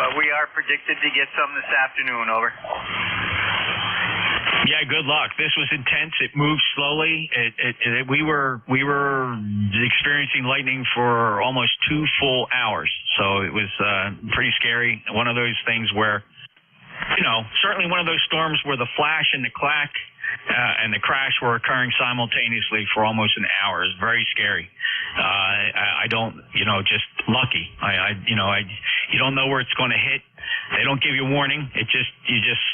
Speaker 11: But we are predicted to get some this afternoon. Over.
Speaker 9: Yeah, good luck. This was intense. It moved slowly. We were experiencing lightning for almost 2 full hours, so it was pretty scary. One of those things where, certainly one of those storms where the flash and the clack and the crash were occurring simultaneously for almost an hour. It's very scary. I don't, just lucky. You don't know where it's going to hit. They don't give you warning. You just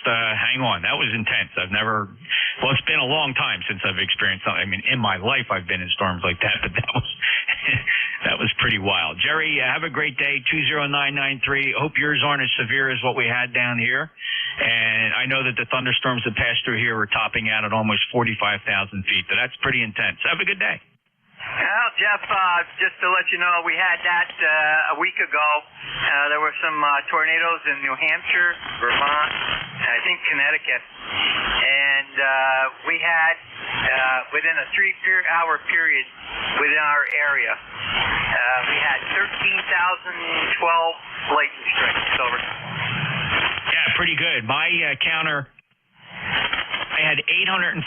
Speaker 9: hang on. That was intense. It's been a long time since I've experienced something. I mean, in my life I've been in storms like that, but that was pretty wild. Jerry, have a great day. 20993. Hope yours aren't as severe as what we had down here. And I know that the thunderstorms that passed through here were topping out at almost 45,000 feet. So that's pretty intense. Have a good day.
Speaker 11: Well, Jeff, just to let you know, we had that a week ago. There were some tornadoes in New Hampshire, Vermont, and I think Connecticut. And we had, within a 3-hour period within our area, we had 13,012 lightning strikes. Over.
Speaker 9: Yeah, pretty good. My counter, I had 835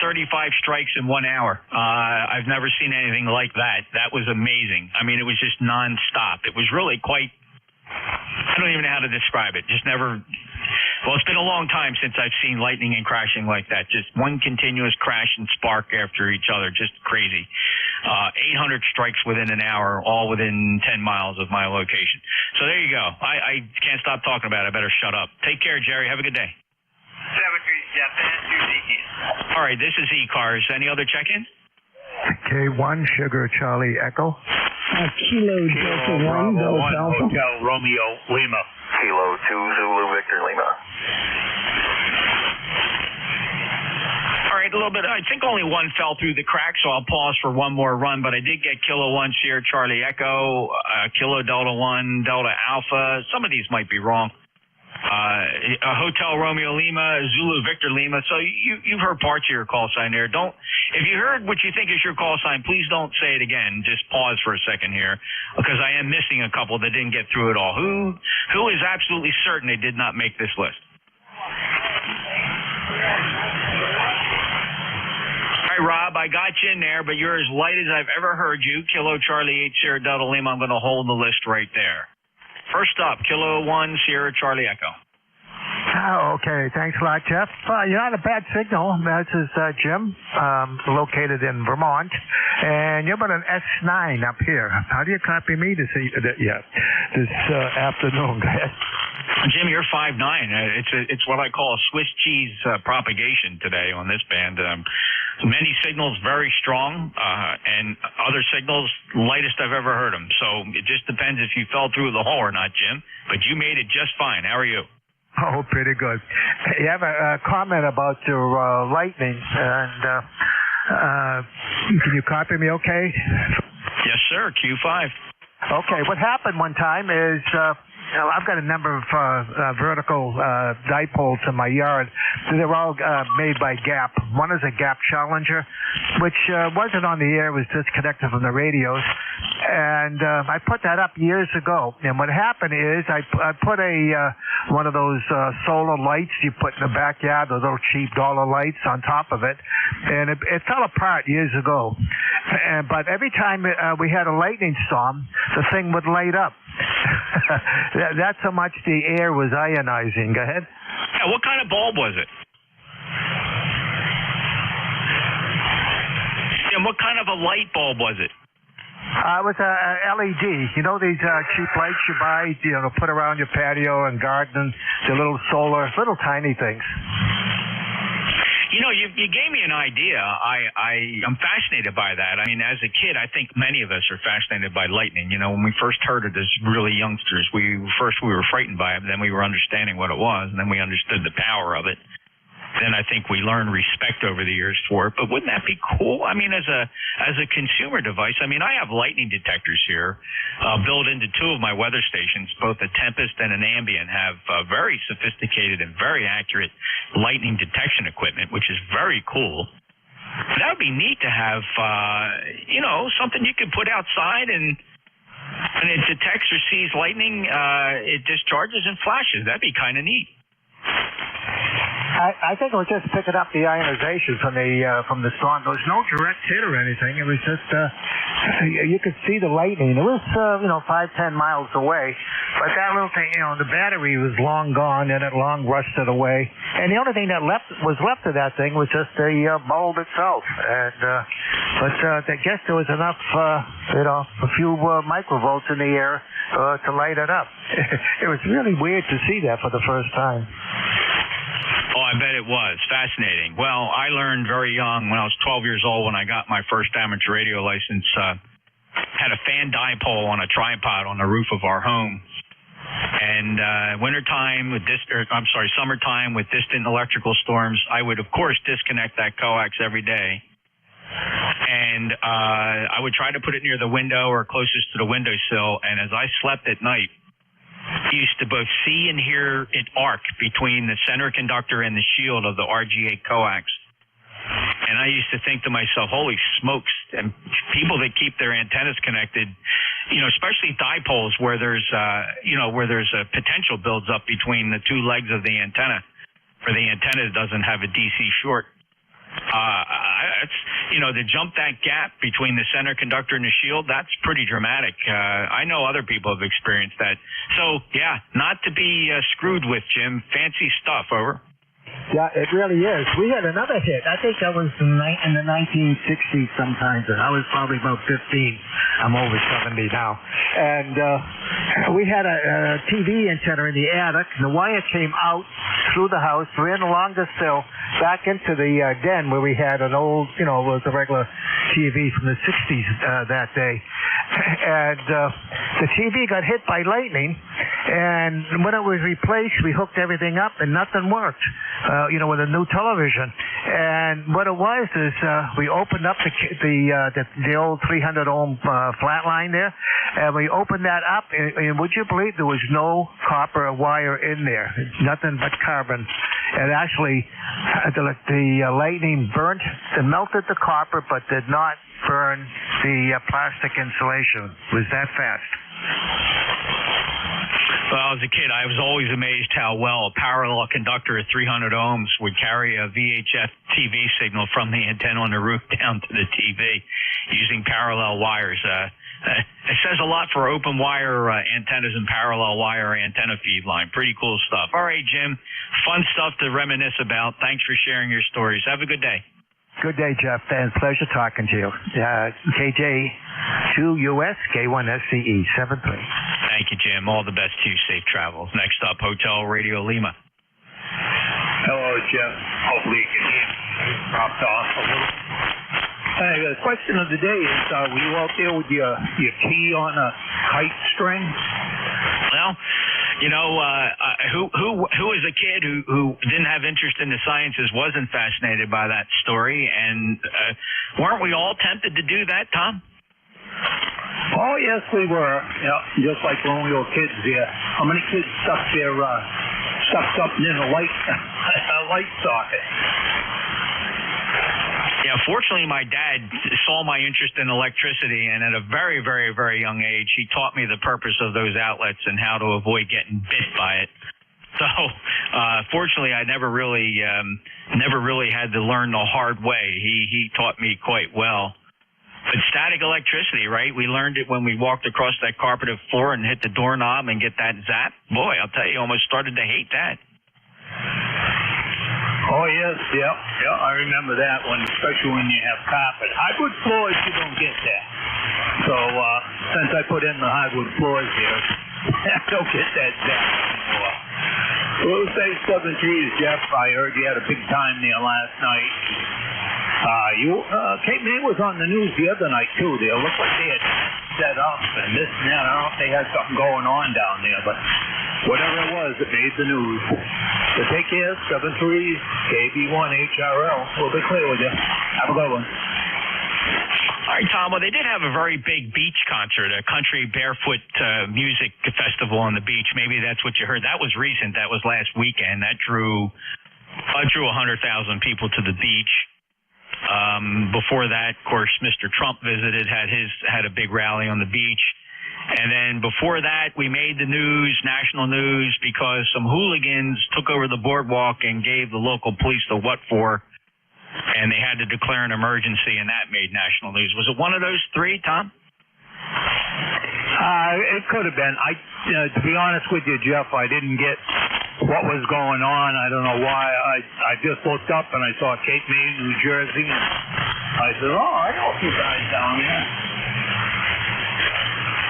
Speaker 9: strikes in 1 hour. I've never seen anything like that. That was amazing. I mean, it was just nonstop. It was really quite, I don't even know how to describe it. Just never, it's been a long time since I've seen lightning and crashing like that. Just one continuous crash and spark after each other. Just crazy. 800 strikes within an hour, all within 10 miles of my location. So there you go. I can't stop talking about it. I better shut up. Take care, Jerry. Have a good day.
Speaker 11: 7-3, Jeff, and 2 Ziggy.
Speaker 9: All right, this is ECARS. Any other check-in?
Speaker 19: K1 Sugar Charlie Echo.
Speaker 15: Kilo Delta 1, Delta Alpha.
Speaker 18: Hotel Romeo Lima.
Speaker 16: Kilo 2 Zulu Victor Lima.
Speaker 9: All right, a little bit. I think only one fell through the cracks, so I'll pause for one more run. But I did get Kilo 1 Sierra Charlie Echo, Kilo Delta 1 Delta Alpha. Some of these might be wrong. A Hotel Romeo Lima, Zulu Victor Lima. So you've heard parts of your call sign there. If you heard what you think is your call sign, please don't say it again. Just pause for a second here, because I am missing a couple that didn't get through it all. Who is absolutely certain they did not make this list? All right, Rob, I got you in there, but you're as light as I've ever heard you. Kilo Charlie 8 Sierra Delta Lima. I'm going to hold the list right there. First up, Kilo 1 Sierra Charlie Echo.
Speaker 19: Oh, okay. Thanks a lot, Jeff. You're not a bad signal. This is Jim, located in Vermont, and you're about an S9 up here. How do you copy me this afternoon? Go ahead.
Speaker 9: Jim, you're 5'9". It's what I call a Swiss cheese propagation today on this band. Many signals very strong, and other signals lightest I've ever heard them. So it just depends if you fell through the hole or not, Jim. But you made it just fine. How are you?
Speaker 19: Oh, pretty good. You have a comment about your lightning, and can you copy me okay?
Speaker 9: Yes, sir. Q5.
Speaker 19: Okay. What happened one time is I've got a number of vertical dipoles in my yard. They're all made by Gap. One is a Gap Challenger, which wasn't on the air, was disconnected from the radios. And I put that up years ago. And what happened is I put one of those solar lights you put in the backyard, those little cheap dollar lights on top of it. And it fell apart years ago. But every time we had a lightning storm, the thing would light up. That's how much the air was ionizing. Go ahead.
Speaker 9: Yeah, what kind of bulb was it? And what kind of a light bulb was it?
Speaker 19: It was a LED. You know these cheap lights you buy, to put around your patio and garden? The little solar, little tiny things.
Speaker 9: You gave me an idea. I'm fascinated by that. I mean, as a kid, I think many of us are fascinated by lightning. When we first heard it as really youngsters, we were frightened by it, then we were understanding what it was, and then we understood the power of it. Then I think we learned respect over the years for it. But wouldn't that be cool? I mean, as a consumer device, I have lightning detectors here built into two of my weather stations. Both a Tempest and an Ambient have very sophisticated and very accurate lightning detection equipment, which is very cool. That would be neat to have, something you could put outside, and when it detects or sees lightning, it discharges and flashes. That'd be kind of neat.
Speaker 19: I think it was just picking up the ionization from the storm. There was no direct hit or anything. It was just you could see the lightning. It was 5-10 miles away, but that little thing, the battery was long gone and it long rusted away. And the only thing that was left of that thing was just the bulb itself. And but I guess there was enough, a few microvolts in the air to light it up. It was really weird to see that for the first time.
Speaker 9: Oh, I bet it was. Fascinating. Well, I learned very young, when I was 12 years old, when I got my first amateur radio license, had a fan dipole on a tripod on the roof of our home. And summertime with distant electrical storms, I would, of course, disconnect that coax every day. And I would try to put it near the window or closest to the windowsill. And as I slept at night, I used to both see and hear it arc between the center conductor and the shield of the RG8 coax. And I used to think to myself, holy smokes, and people that keep their antennas connected, especially dipoles where there's a potential builds up between the two legs of the antenna, where the antenna doesn't have a DC short. To jump that gap between the center conductor and the shield, that's pretty dramatic. I know other people have experienced that. So, yeah, not to be screwed with, Jim. Fancy stuff, over.
Speaker 19: Yeah, it really is. We had another hit. I think that was in the 1960s sometimes, and I was probably about 15. I'm over 70 now. And we had a TV antenna in the attic, and the wire came out through the house, ran along the sill, back into the den where we had an old, it was a regular TV from the 60s that day. And the TV got hit by lightning, and when it was replaced, we hooked everything up, and nothing worked, with a new television. And what it was is we opened up the old 300 ohm flat line there, and we opened that up, and would you believe there was no copper wire in there, nothing but carbon. And actually, the lightning burnt and melted the copper, but did not burn the plastic insulation. It was that fast.
Speaker 9: Well, as a kid, I was always amazed how well a parallel conductor at 300 ohms would carry a VHF TV signal from the antenna on the roof down to the TV using parallel wires. It says a lot for open wire antennas and parallel wire antenna feed line. Pretty cool stuff. All right, Jim. Fun stuff to reminisce about. Thanks for sharing your stories. Have a good day.
Speaker 19: Good day, Jeff, and pleasure talking to you. KJ2US, K1SCE, 73.
Speaker 9: Thank you, Jim. All the best to you. Safe travels. Next up, Hotel Radio Lima.
Speaker 4: Hello, Jeff. Hopefully you can hear me. Dropped off a little. Hey, the question of the day is, were you out there with your key on a kite string?
Speaker 9: Well, who as a kid who didn't have interest in the sciences wasn't fascinated by that story, and weren't we all tempted to do that, Tom?
Speaker 4: Oh, yes, we were. Yeah, just like when we were kids here. How many kids stuck up in a light socket?
Speaker 9: Yeah, fortunately, my dad saw my interest in electricity, and at a very, very, very young age, he taught me the purpose of those outlets and how to avoid getting bit by it. So, fortunately, I never really had to learn the hard way. He taught me quite well. But static electricity, right? We learned it when we walked across that carpeted floor and hit the doorknob and get that zap. Boy, I'll tell you, I almost started to hate that.
Speaker 4: Oh, yes, yeah, I remember that one, especially when you have carpet. Hardwood floors, you don't get that. So, since I put in the hardwood floors here, I don't get that zap anymore. We'll say 7-3s, Jeff. I heard you had a big time there last night. Cape May was on the news the other night, too. They looked like they had set up and this and that. I don't know if they had something going on down there, but whatever it was, it made the news. So take care, 7-3, KB1HRL. We'll be clear with you. Have a good one.
Speaker 9: All right, Tom. Well, they did have a very big beach concert, a country barefoot music festival on the beach. Maybe that's what you heard. That was recent. That was last weekend. That drew 100,000 people to the beach. Before that, of course, Mr. Trump visited, had a big rally on the beach. And then before that, we made the news, national news, because some hooligans took over the boardwalk and gave the local police the what for, and they had to declare an emergency, and that made national news. Was it one of those three, Tom?
Speaker 4: It could have been. To be honest with you, Jeff, I didn't get what was going on. I don't know why. I just looked up and I saw Cape May, New Jersey, and I said, I know a few guys down there.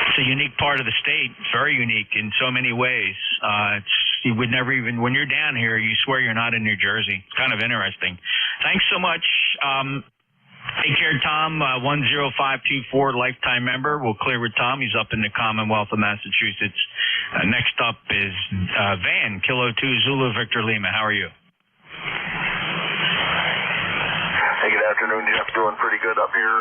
Speaker 9: It's a unique part of the state. It's very unique in so many ways. You would never even, when you're down here, you swear you're not in New Jersey. It's kind of interesting. Thanks so much. Take care, Tom. 10524, lifetime member. We'll clear with Tom. He's up in the Commonwealth of Massachusetts. Next up is Van, Kilo 2 Zulu Victor Lima. How are you?
Speaker 3: Hey, good afternoon, Jeff. Doing pretty good up here.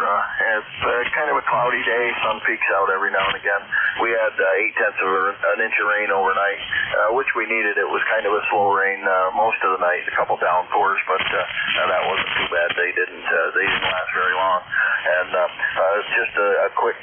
Speaker 3: It's kind of a cloudy day. Sun peeks out every now and again. We had 0.8 of an inch of rain overnight, which we needed. It was kind of a slow rain most of the night, a couple downpours, but that wasn't too bad. They didn't last very long. And just a quick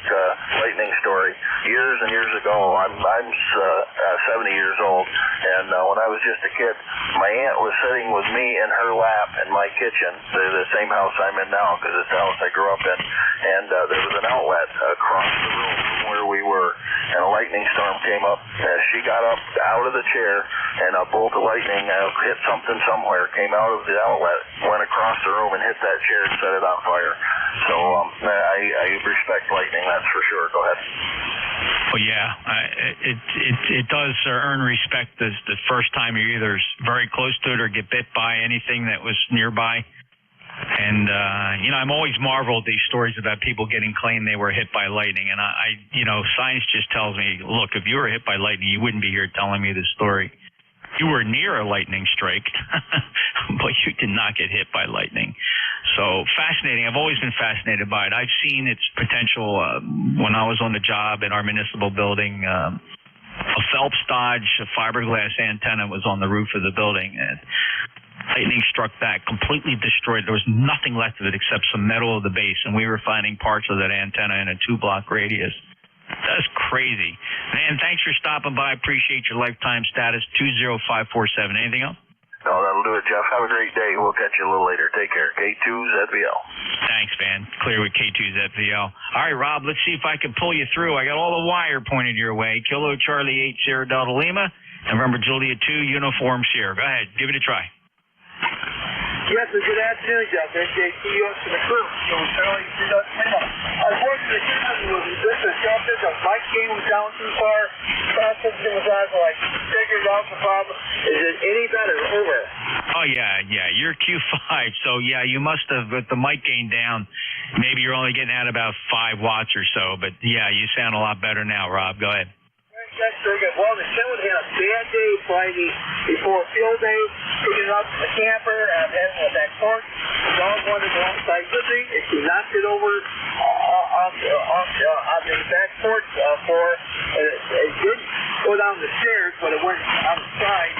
Speaker 3: lightning story. Years and years ago, I'm 70 years old, and when I was just a kid, my aunt was sitting with me in her lap in my kitchen, the same house I'm in now, because it's the house I grew up in, and there was an outlet across the room from where we her, and a lightning storm came up. As she got up out of the chair, and a bolt of lightning hit something somewhere, came out of the outlet, went across the room and hit that chair and set it on fire. So I respect lightning, that's for sure. Go ahead.
Speaker 9: Well, yeah, it does earn respect the first time you're either very close to it or get bit by anything that was nearby. And, I'm always marveled at these stories about people getting claimed they were hit by lightning. And science just tells me, look, if you were hit by lightning, you wouldn't be here telling me this story. You were near a lightning strike, but you did not get hit by lightning. So fascinating. I've always been fascinated by it. I've seen its potential when I was on the job in our municipal building. A Phelps Dodge, a fiberglass antenna was on the roof of the building, and lightning struck that, completely destroyed. There was nothing left of it except some metal of the base, and we were finding parts of that antenna in a 2-block radius. That's crazy. Man, thanks for stopping by. Appreciate your lifetime status, 20547. Anything else?
Speaker 3: No, that'll do it, Jeff. Have a great day. We'll catch you a little later. Take care. K2ZVL.
Speaker 9: Thanks, man. Clear with K2ZVL. All right, Rob, let's see if I can pull you through. I got all the wire pointed your way. Kilo Charlie 8 Sierra Delta Lima. November Julia 2, Uniform Sierra. Go ahead. Give it a try.
Speaker 6: Yes, good afternoon, Jeff. NJTUS to the crew. Charlie 2 Delta Lima. Unfortunately, this is Delta. The mic gain was down too far. Processing was on, so I figured out the problem. Is it any better? Over.
Speaker 9: Oh, yeah. You're Q5, so yeah, you must have, with the mic gain down, maybe you're only getting out about 5 watts or so, but yeah, you sound a lot better now, Rob. Go ahead.
Speaker 6: That's very good. Well, the show had a bad day Friday before field day, picking up the camper and having a back porch. The dog wanted alongside with me, and she knocked it over on the back porch it did go down the stairs, but it went on the side.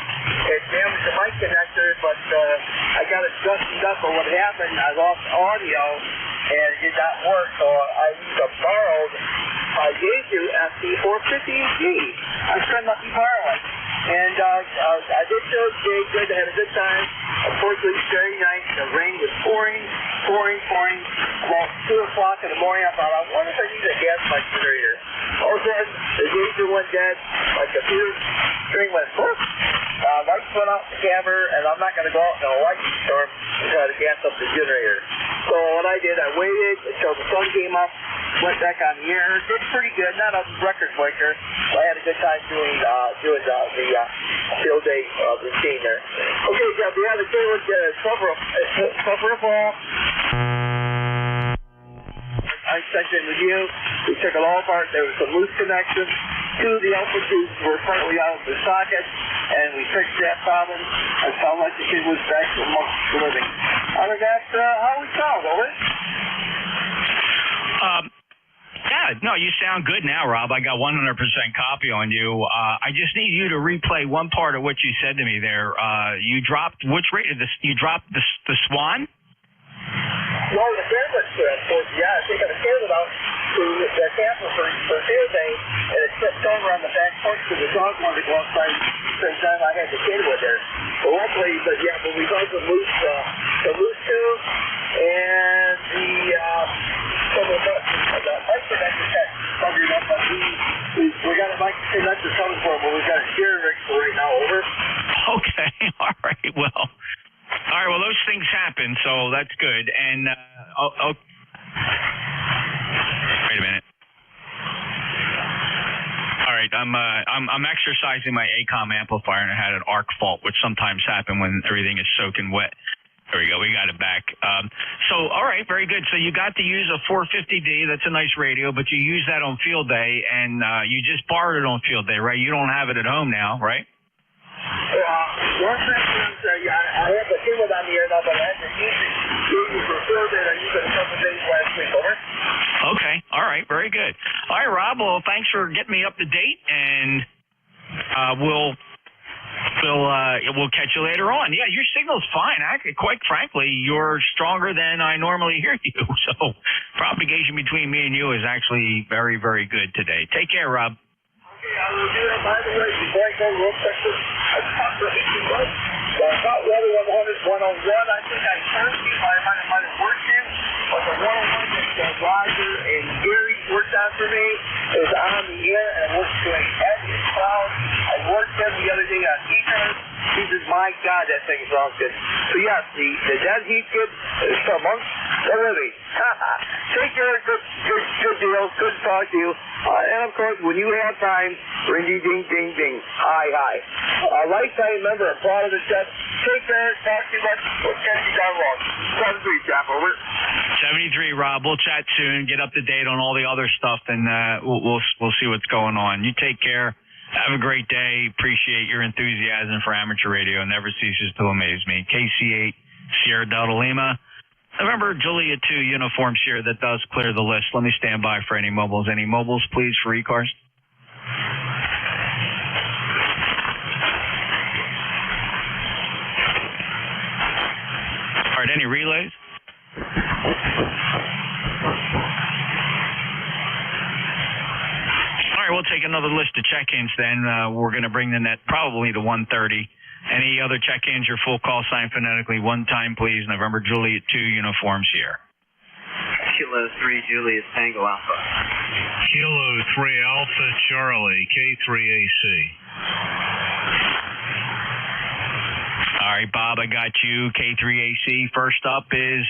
Speaker 6: It damaged the mic connector, but I got it dusted up, but what happened, I lost audio, and it did not work, so I used a borrowed Yaesu FD450G. I spent lucky borrowing. And I did show Jay good. I had a good time. Unfortunately, it's very nice. The rain was pouring. About 2 o'clock in the morning, I thought, I wonder if I need a gas mic generator. All of a sudden, the Yaesu went dead. My computer string went whoop. Lights went off the camera, and I'm not going to go out in a lightning storm to try to gas up the generator. So what I did, I waited until the sun came up, went back on the air. Did pretty good, not a record breaker. So I had a good time doing the field day routine there. Okay, Jeff, we had a good look at cover ball. I checked in with you. We took it all apart. There was some loose connections. 2 of the output tubes were partly out of the socket, and we fixed that problem. I felt like the kid was back to living. Other than that, how we sound, over?
Speaker 9: Yeah, no, you sound good now, Rob. I got 100% copy on you. I just need you to replay one part of what you said to me there. You dropped you dropped the Swan?
Speaker 6: No, the camera I think I carried it out to the camper for field day, and it tipped over on the back porch because the dog wanted to go outside at the same time I had the kid with there. But luckily, but we got the loose tube and the mic connector got covered up, but we got a mic connector coming for him, but we've got a steering rig for right now, over.
Speaker 9: Okay, all right, well. All right, well, those things happen, so that's good. And wait a minute. All right, I'm exercising my ACOM amplifier, and I had an arc fault, which sometimes happen when everything is soaking wet. There we go. We got it back. So, all right, very good. So you got to use a 450D. That's a nice radio, but you use that on field day, and you just borrowed it on field day, right? You don't have it at home now, right?
Speaker 6: One thing, I have the kid on the air now, but I had to use it for field day. I used it a couple days last week, over.
Speaker 9: Okay, all right, very good. All right, Rob, well, thanks for getting me up to date, and we'll catch you later on. Yeah, your signal's fine. Quite frankly, you're stronger than I normally hear you. So propagation between me and you is actually very, very good today. Take care, Rob.
Speaker 6: Okay, I will do that. By the way, before I go real quick, I talked to you. I thought the other 101, I think I turned you. I might have worked you. But the 101 is Roger and Gary's worked on for me is on the air and it works great. As is cloud. I worked him the other day on ECARS. He says, my God, that thing sounds good. So yes, the dead heat kid is amongst the living. Take care. Good deal. Good to talk to you. And of course, when you have time, ring ding ding ding ding. Hi. Lifetime member, I'm proud of the set. Take care. Talk to you much. Can't be done wrong. 73, Jeff. Over.
Speaker 9: 73, Rob. We'll chat soon. Get up to date on all the other stuff, and we'll see what's going on. You take care. Have a great day. Appreciate your enthusiasm for amateur radio. Never ceases to amaze me. KC8 Sierra Delta Lima. November Juliet 2 uniform Sierra that does clear the list. Let me stand by for any mobiles. Any mobiles, please, for ECARS? All right, any relays? All right, we'll take another list of check-ins then. We're going to bring the net probably to 130. Any other check-ins or full call sign phonetically? One time, please. November Juliet 2 uniforms here.
Speaker 7: Kilo 3 Juliet Tango Alpha.
Speaker 2: Kilo 3 Alpha Charlie, K3AC. All right, Bob, I got you. K3AC. First up is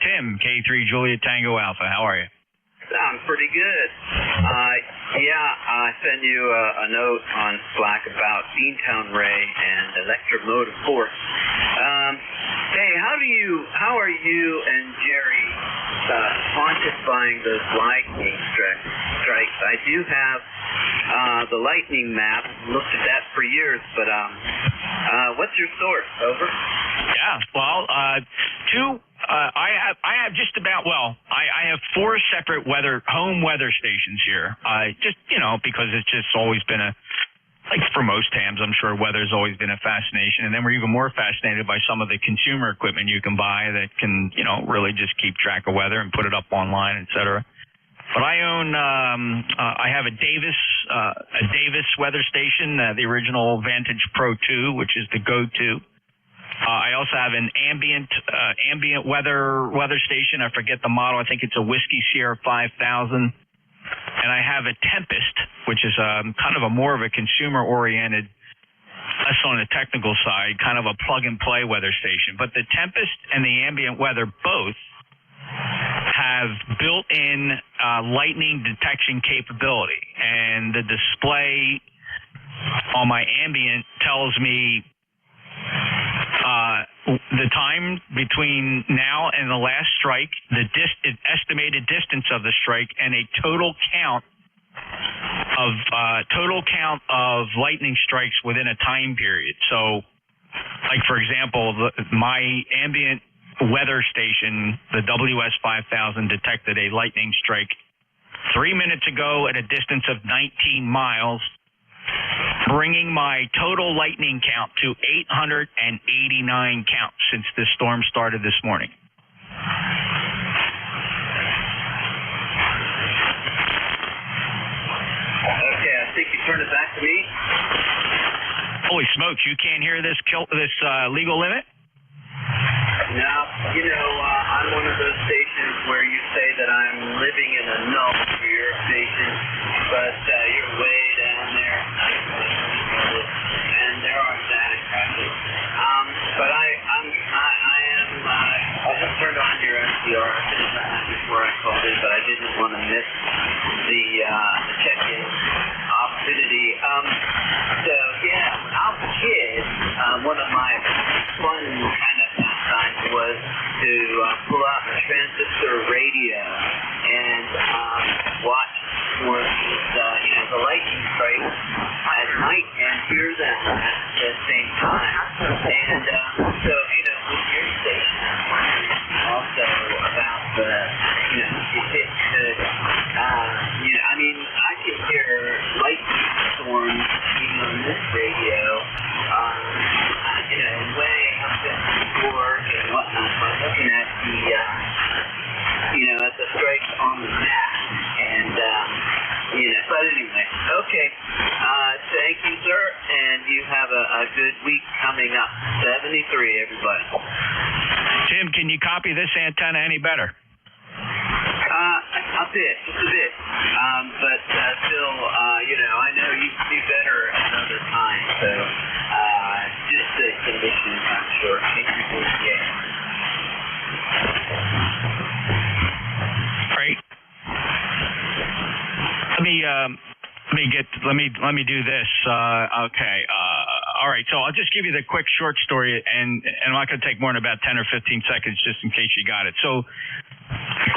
Speaker 2: Tim, K3 Juliet Tango Alpha. How are you?
Speaker 7: I'm pretty good. I sent you a note on Slack about Beantown Ray and electromotive force. Hey, how are you and Jerry quantifying those lightning strikes? I do have the lightning map. Looked at that for years, but what's your source? Over.
Speaker 9: Yeah. Well, I have just about, I have 4 separate home weather stations here. Because it's just always been like for most hams, I'm sure weather's always been a fascination. And then we're even more fascinated by some of the consumer equipment you can buy that can, really just keep track of weather and put it up online, et cetera. But I own, I have a Davis weather station, the original Vantage Pro 2, which is the go-to. I also have an ambient weather station. I forget the model. I think it's a Whiskey Sierra 5000. And I have a Tempest, which is kind of more of a consumer-oriented, less on the technical side, kind of a plug-and-play weather station. But the Tempest and the ambient weather both have built-in lightning detection capability. And the display on my ambient tells me the time between now and the last strike, the estimated distance of the strike, and a total count of lightning strikes within a time period. So, like for example, my ambient weather station, the WS5000, detected a lightning strike 3 minutes ago at a distance of 19 miles. Bringing my total lightning count to 889 counts since this storm started this morning.
Speaker 7: Okay, I think you turn it back to me.
Speaker 9: Holy smokes, you can't hear this legal limit?
Speaker 7: No, I'm one of those stations where you say that I'm living in a null for your station, but you're way down there, and there are static crashes. But I just turned on your NCR. I finished that before I called in, but I didn't want to miss the check-in opportunity. So yeah, when I was a kid, one of my fun kind of pastimes was to pull out a transistor radio and watch for the lightning strikes at night and hear them at the same time. And so, with your station, also about the, if it could, I can hear lightning storms even on this radio, way up in work and whatnot. So I'm looking at the strikes on the map, and but anyway, okay. Thank you, sir, and you have a good week coming up. 73, everybody.
Speaker 9: Tim, can you copy this antenna any better?
Speaker 7: A bit, just a bit. But still, I know you can do better another time. So just the conditions, I'm sure.
Speaker 9: Great. Let me do this. Okay. All right. So I'll just give you the quick short story, and I'm not going to take more than about 10 or 15 seconds just in case you got it. So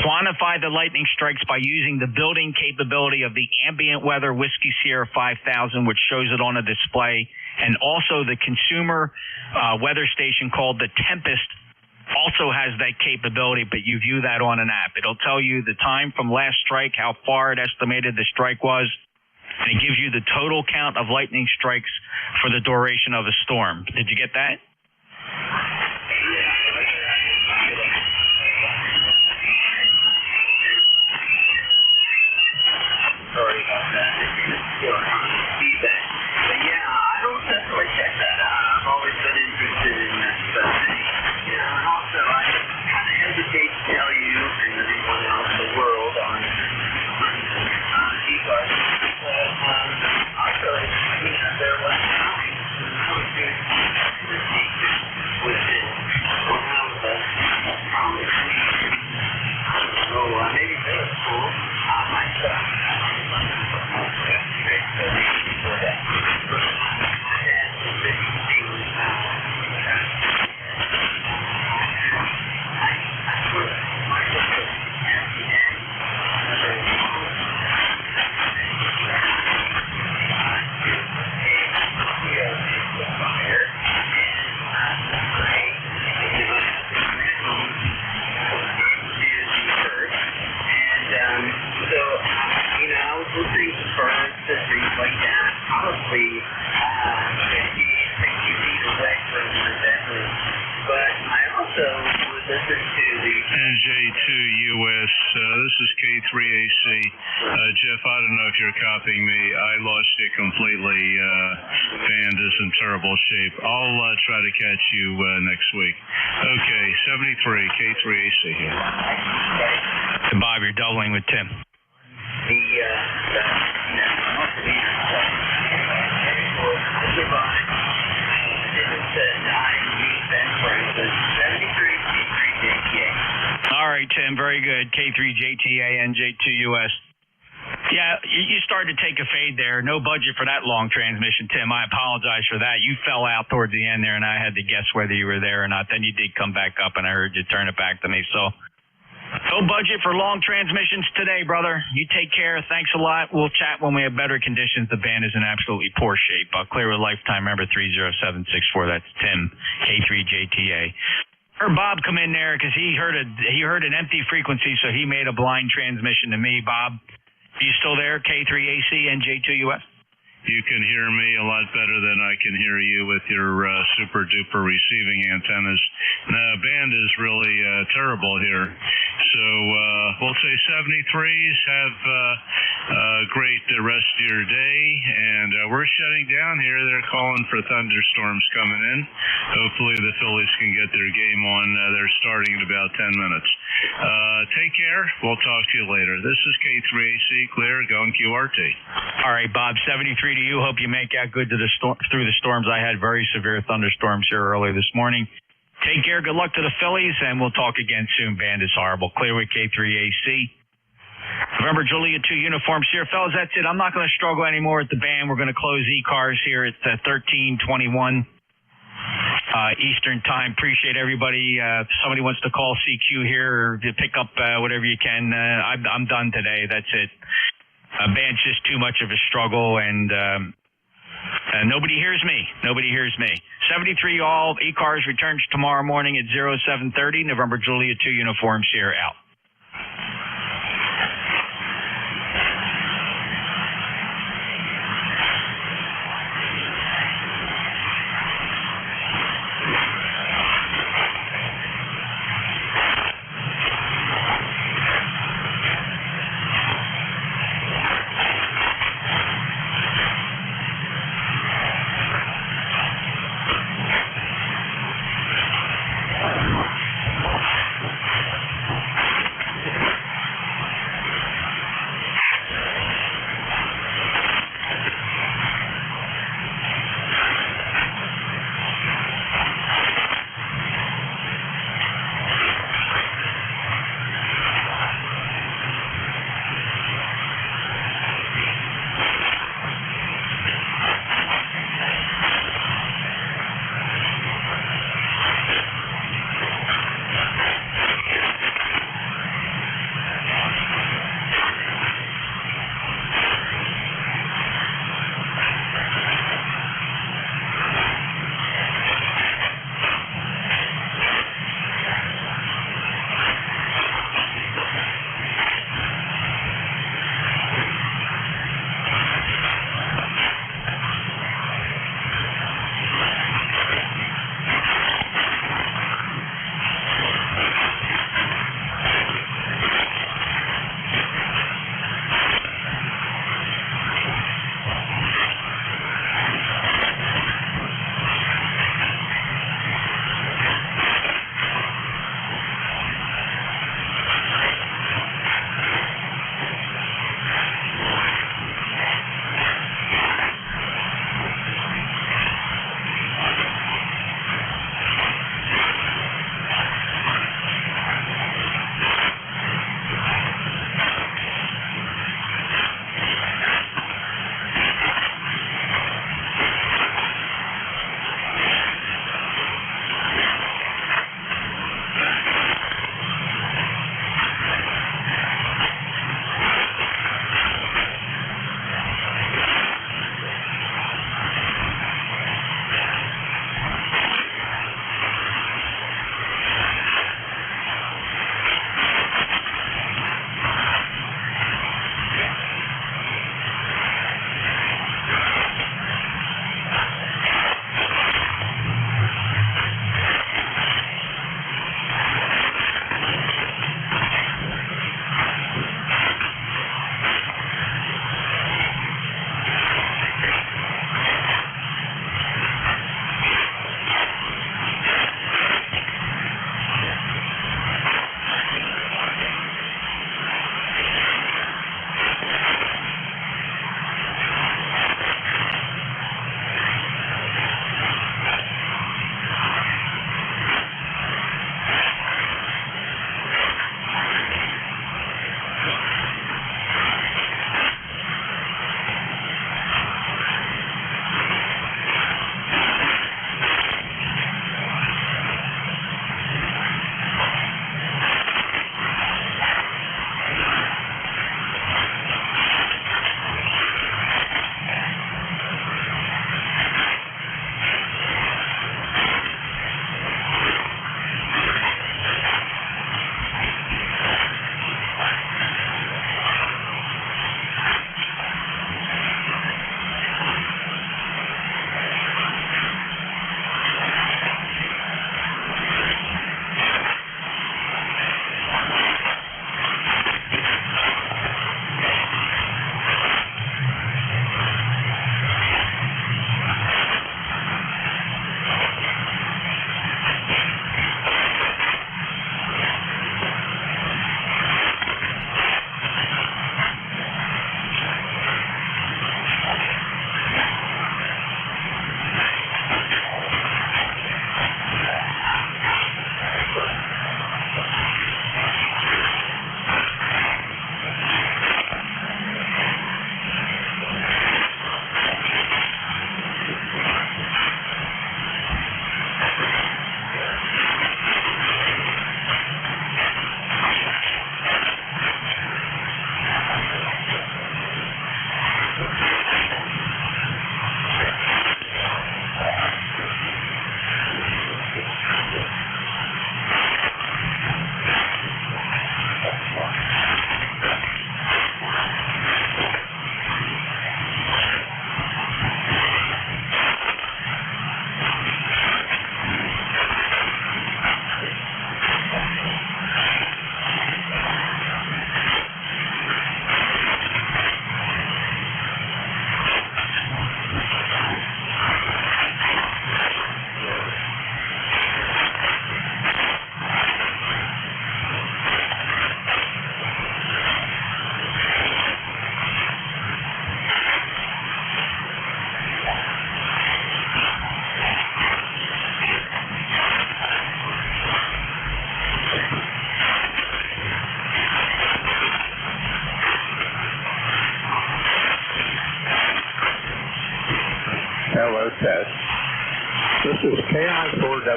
Speaker 9: quantify the lightning strikes by using the building capability of the ambient weather Whiskey Sierra 5000, which shows it on a display, and also the consumer weather station called the Tempest also has that capability, but you view that on an app. It'll tell you the time from last strike, how far it estimated the strike was, and it gives you the total count of lightning strikes for the duration of a storm. Did you get that?
Speaker 7: Sorry about that. Feedback. But yeah, I don't definitely check that out. I've always been interested in this thing. And also I kind of hesitate to tell you and everyone else in the world on ECARS. But also, there was time when I was doing the teaching with it when I was probably maybe middle school. Myself.
Speaker 17: NJ2US, this is K3AC. Jeff, I don't know if you're copying me. I lost you completely. Band is in terrible shape. I'll try to catch you next week. Okay, 73, K3AC here.
Speaker 9: And Bob, you're doubling with Tim. All right, Tim, very good. K3JTA, NJ2US. Yeah, you started to take a fade there. No budget for that long transmission, Tim. I apologize for that. You fell out towards the end there, and I had to guess whether you were there or not. Then you did come back up, and I heard you turn it back to me. So no budget for long transmissions today, brother. You take care. Thanks a lot. We'll chat when we have better conditions. The band is in absolutely poor shape. Clear with lifetime member 30764. That's Tim, K3JTA. Heard Bob come in there because he heard an empty frequency, so he made a blind transmission to me. Bob, are you still there? K3AC, NJ2US?
Speaker 17: You can hear me a lot better than I can hear you with your super duper receiving antennas. The band is really terrible here. So we'll say 73s. Have a great rest of your day. And we're shutting down here. They're calling for thunderstorms coming in. Hopefully the Phillies can get their game on. They're starting in about 10 minutes. Take care. We'll talk to you later. This is K3AC, clear, going QRT.
Speaker 9: All right, Bob, 73 to you. Hope you make out good to through the storms. I had very severe thunderstorms here earlier this morning. Take care. Good luck to the Phillies, and we'll talk again soon. Band is horrible. Clear with K3AC. November Julia 2 uniforms here. Fellas, that's it. I'm not going to struggle anymore with the band. We're going to close ECARS here at 13:21 Eastern Time. Appreciate everybody. If somebody wants to call CQ here or to pick up whatever you can, I'm done today. That's it. Band's just too much of a struggle, and nobody hears me. Nobody hears me. 73 all. ECARS returns tomorrow morning at 07:30. November Julia 2 uniforms here out.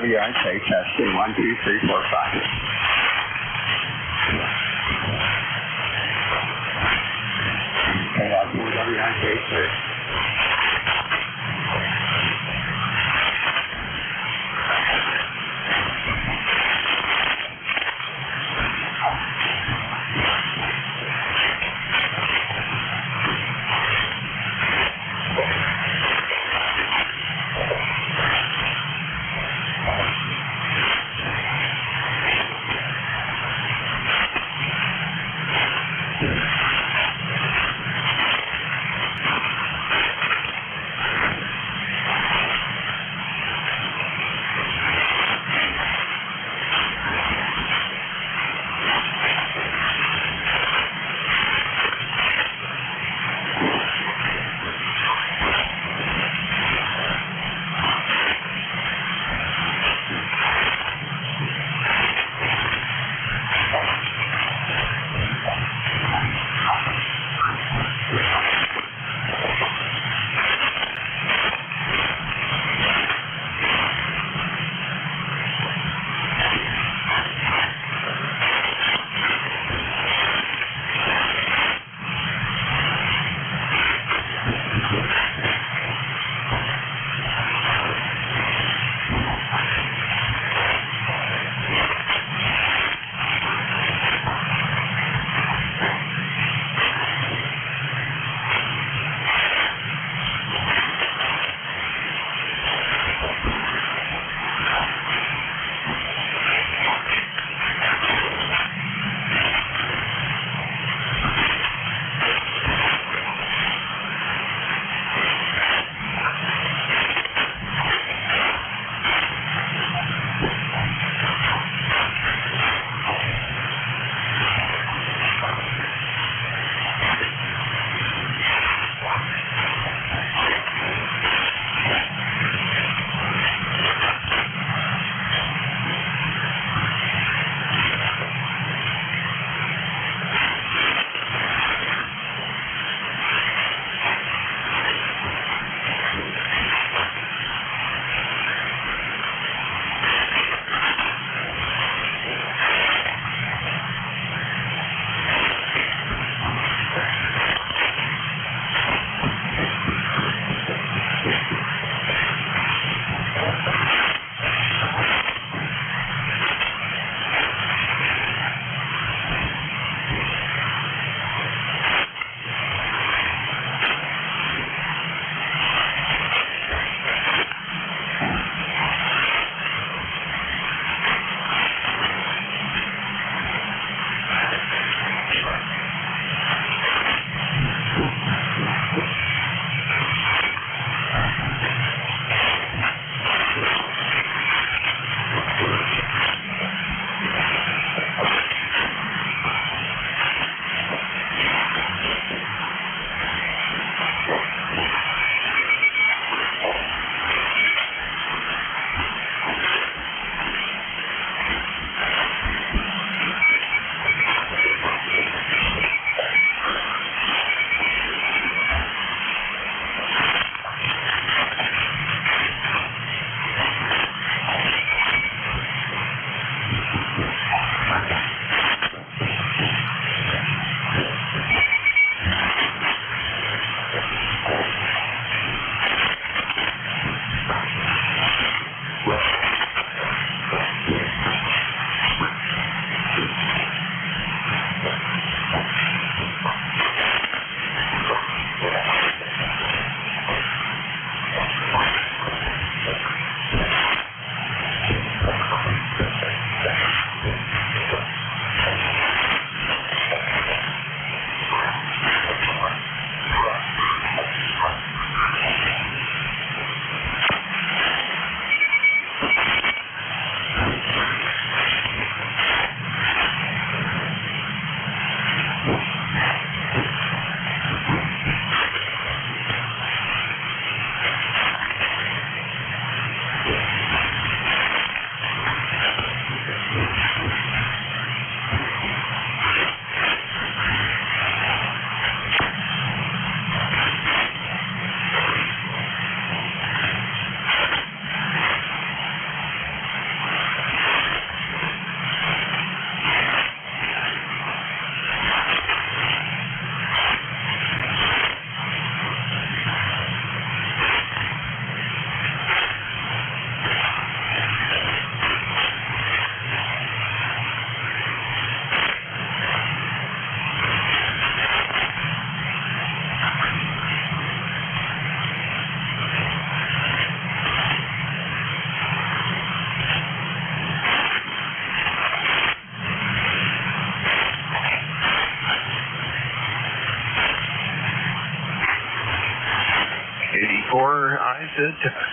Speaker 16: WIK, testing 1, 2, 3, 4, 5. Okay, that's WIK 3.
Speaker 4: good to us.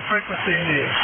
Speaker 10: frequency it is.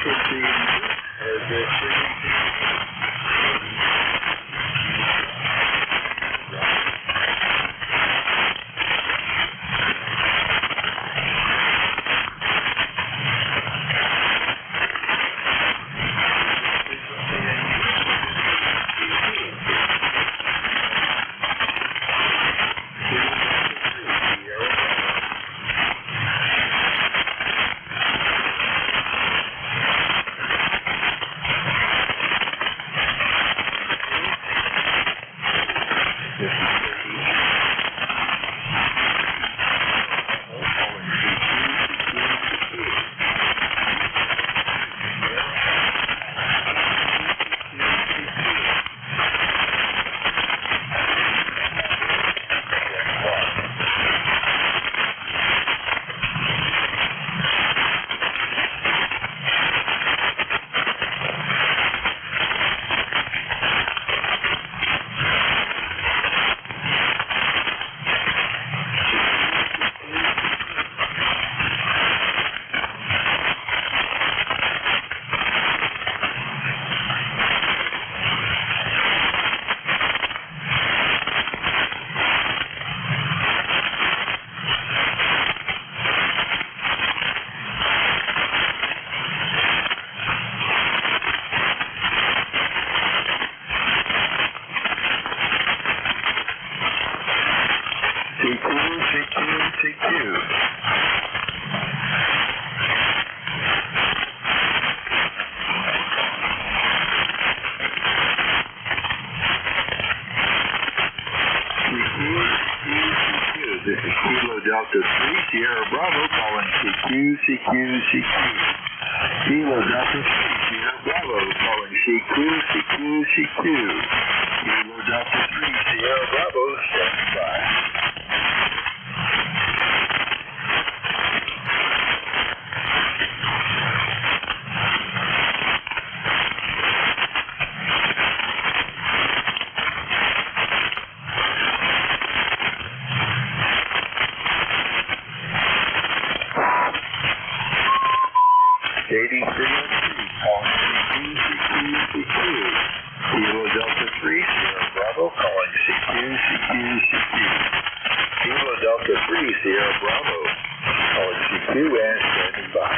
Speaker 3: frequency as the This is Kilo Delta 3, Sierra Bravo calling CQ. Kilo Delta 3, Sierra Bravo calling CQ. Kilo Delta 3, Sierra Bravo, standing by. Kilo Delta 3, Sierra Bravo calling CQ. Kilo Delta 3, Sierra Bravo calling CQ and standing by.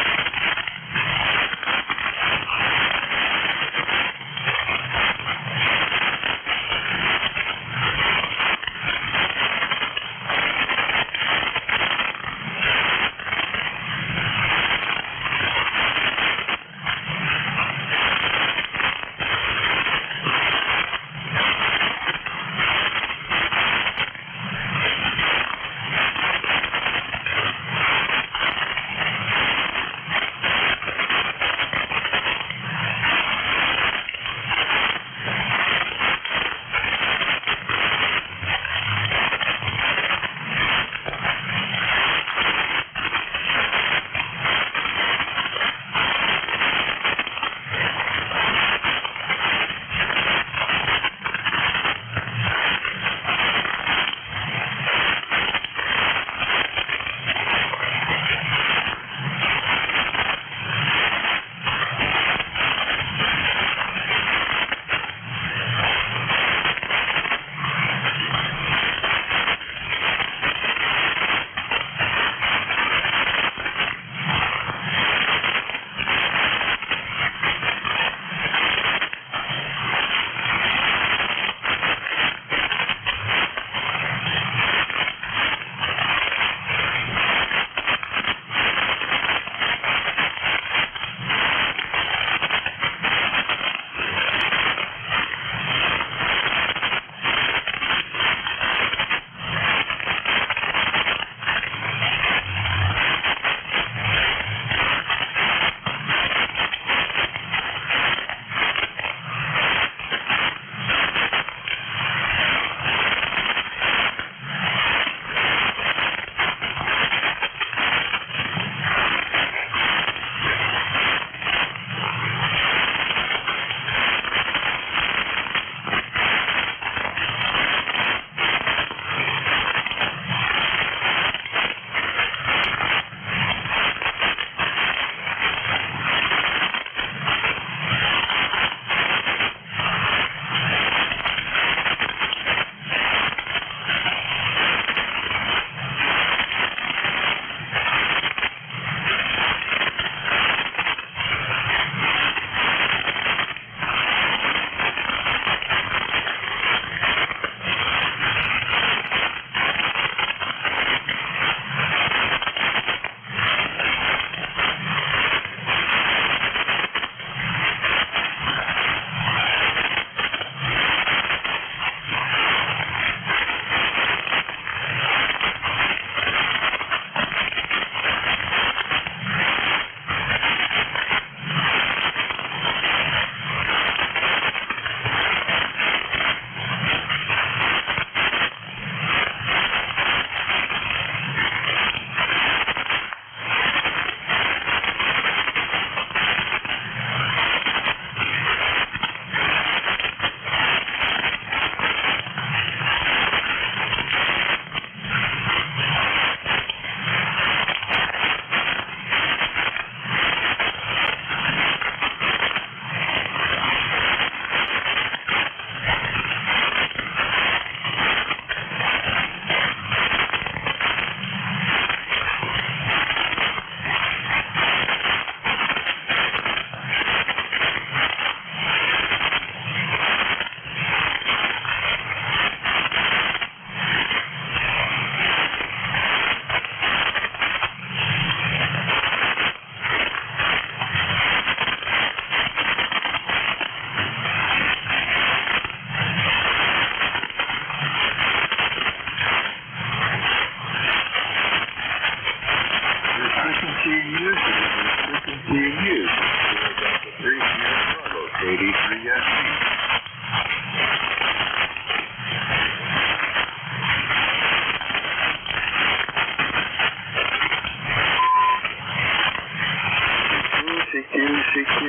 Speaker 3: CQ, CQ.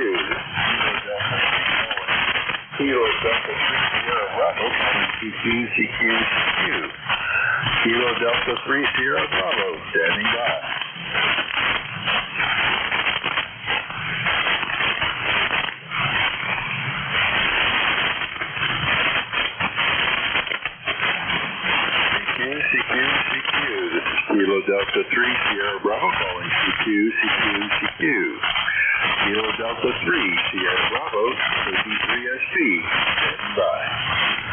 Speaker 3: Kilo Delta 3 Sierra Bravo, calling CQ, CQ, CQ. Kilo Delta 3 Sierra Bravo, standing by. CQ. This is Kilo Delta 3 Sierra Bravo calling CQ, CQ, CQ. Kilo Delta 3 Sierra Bravo, 33SB, standing by.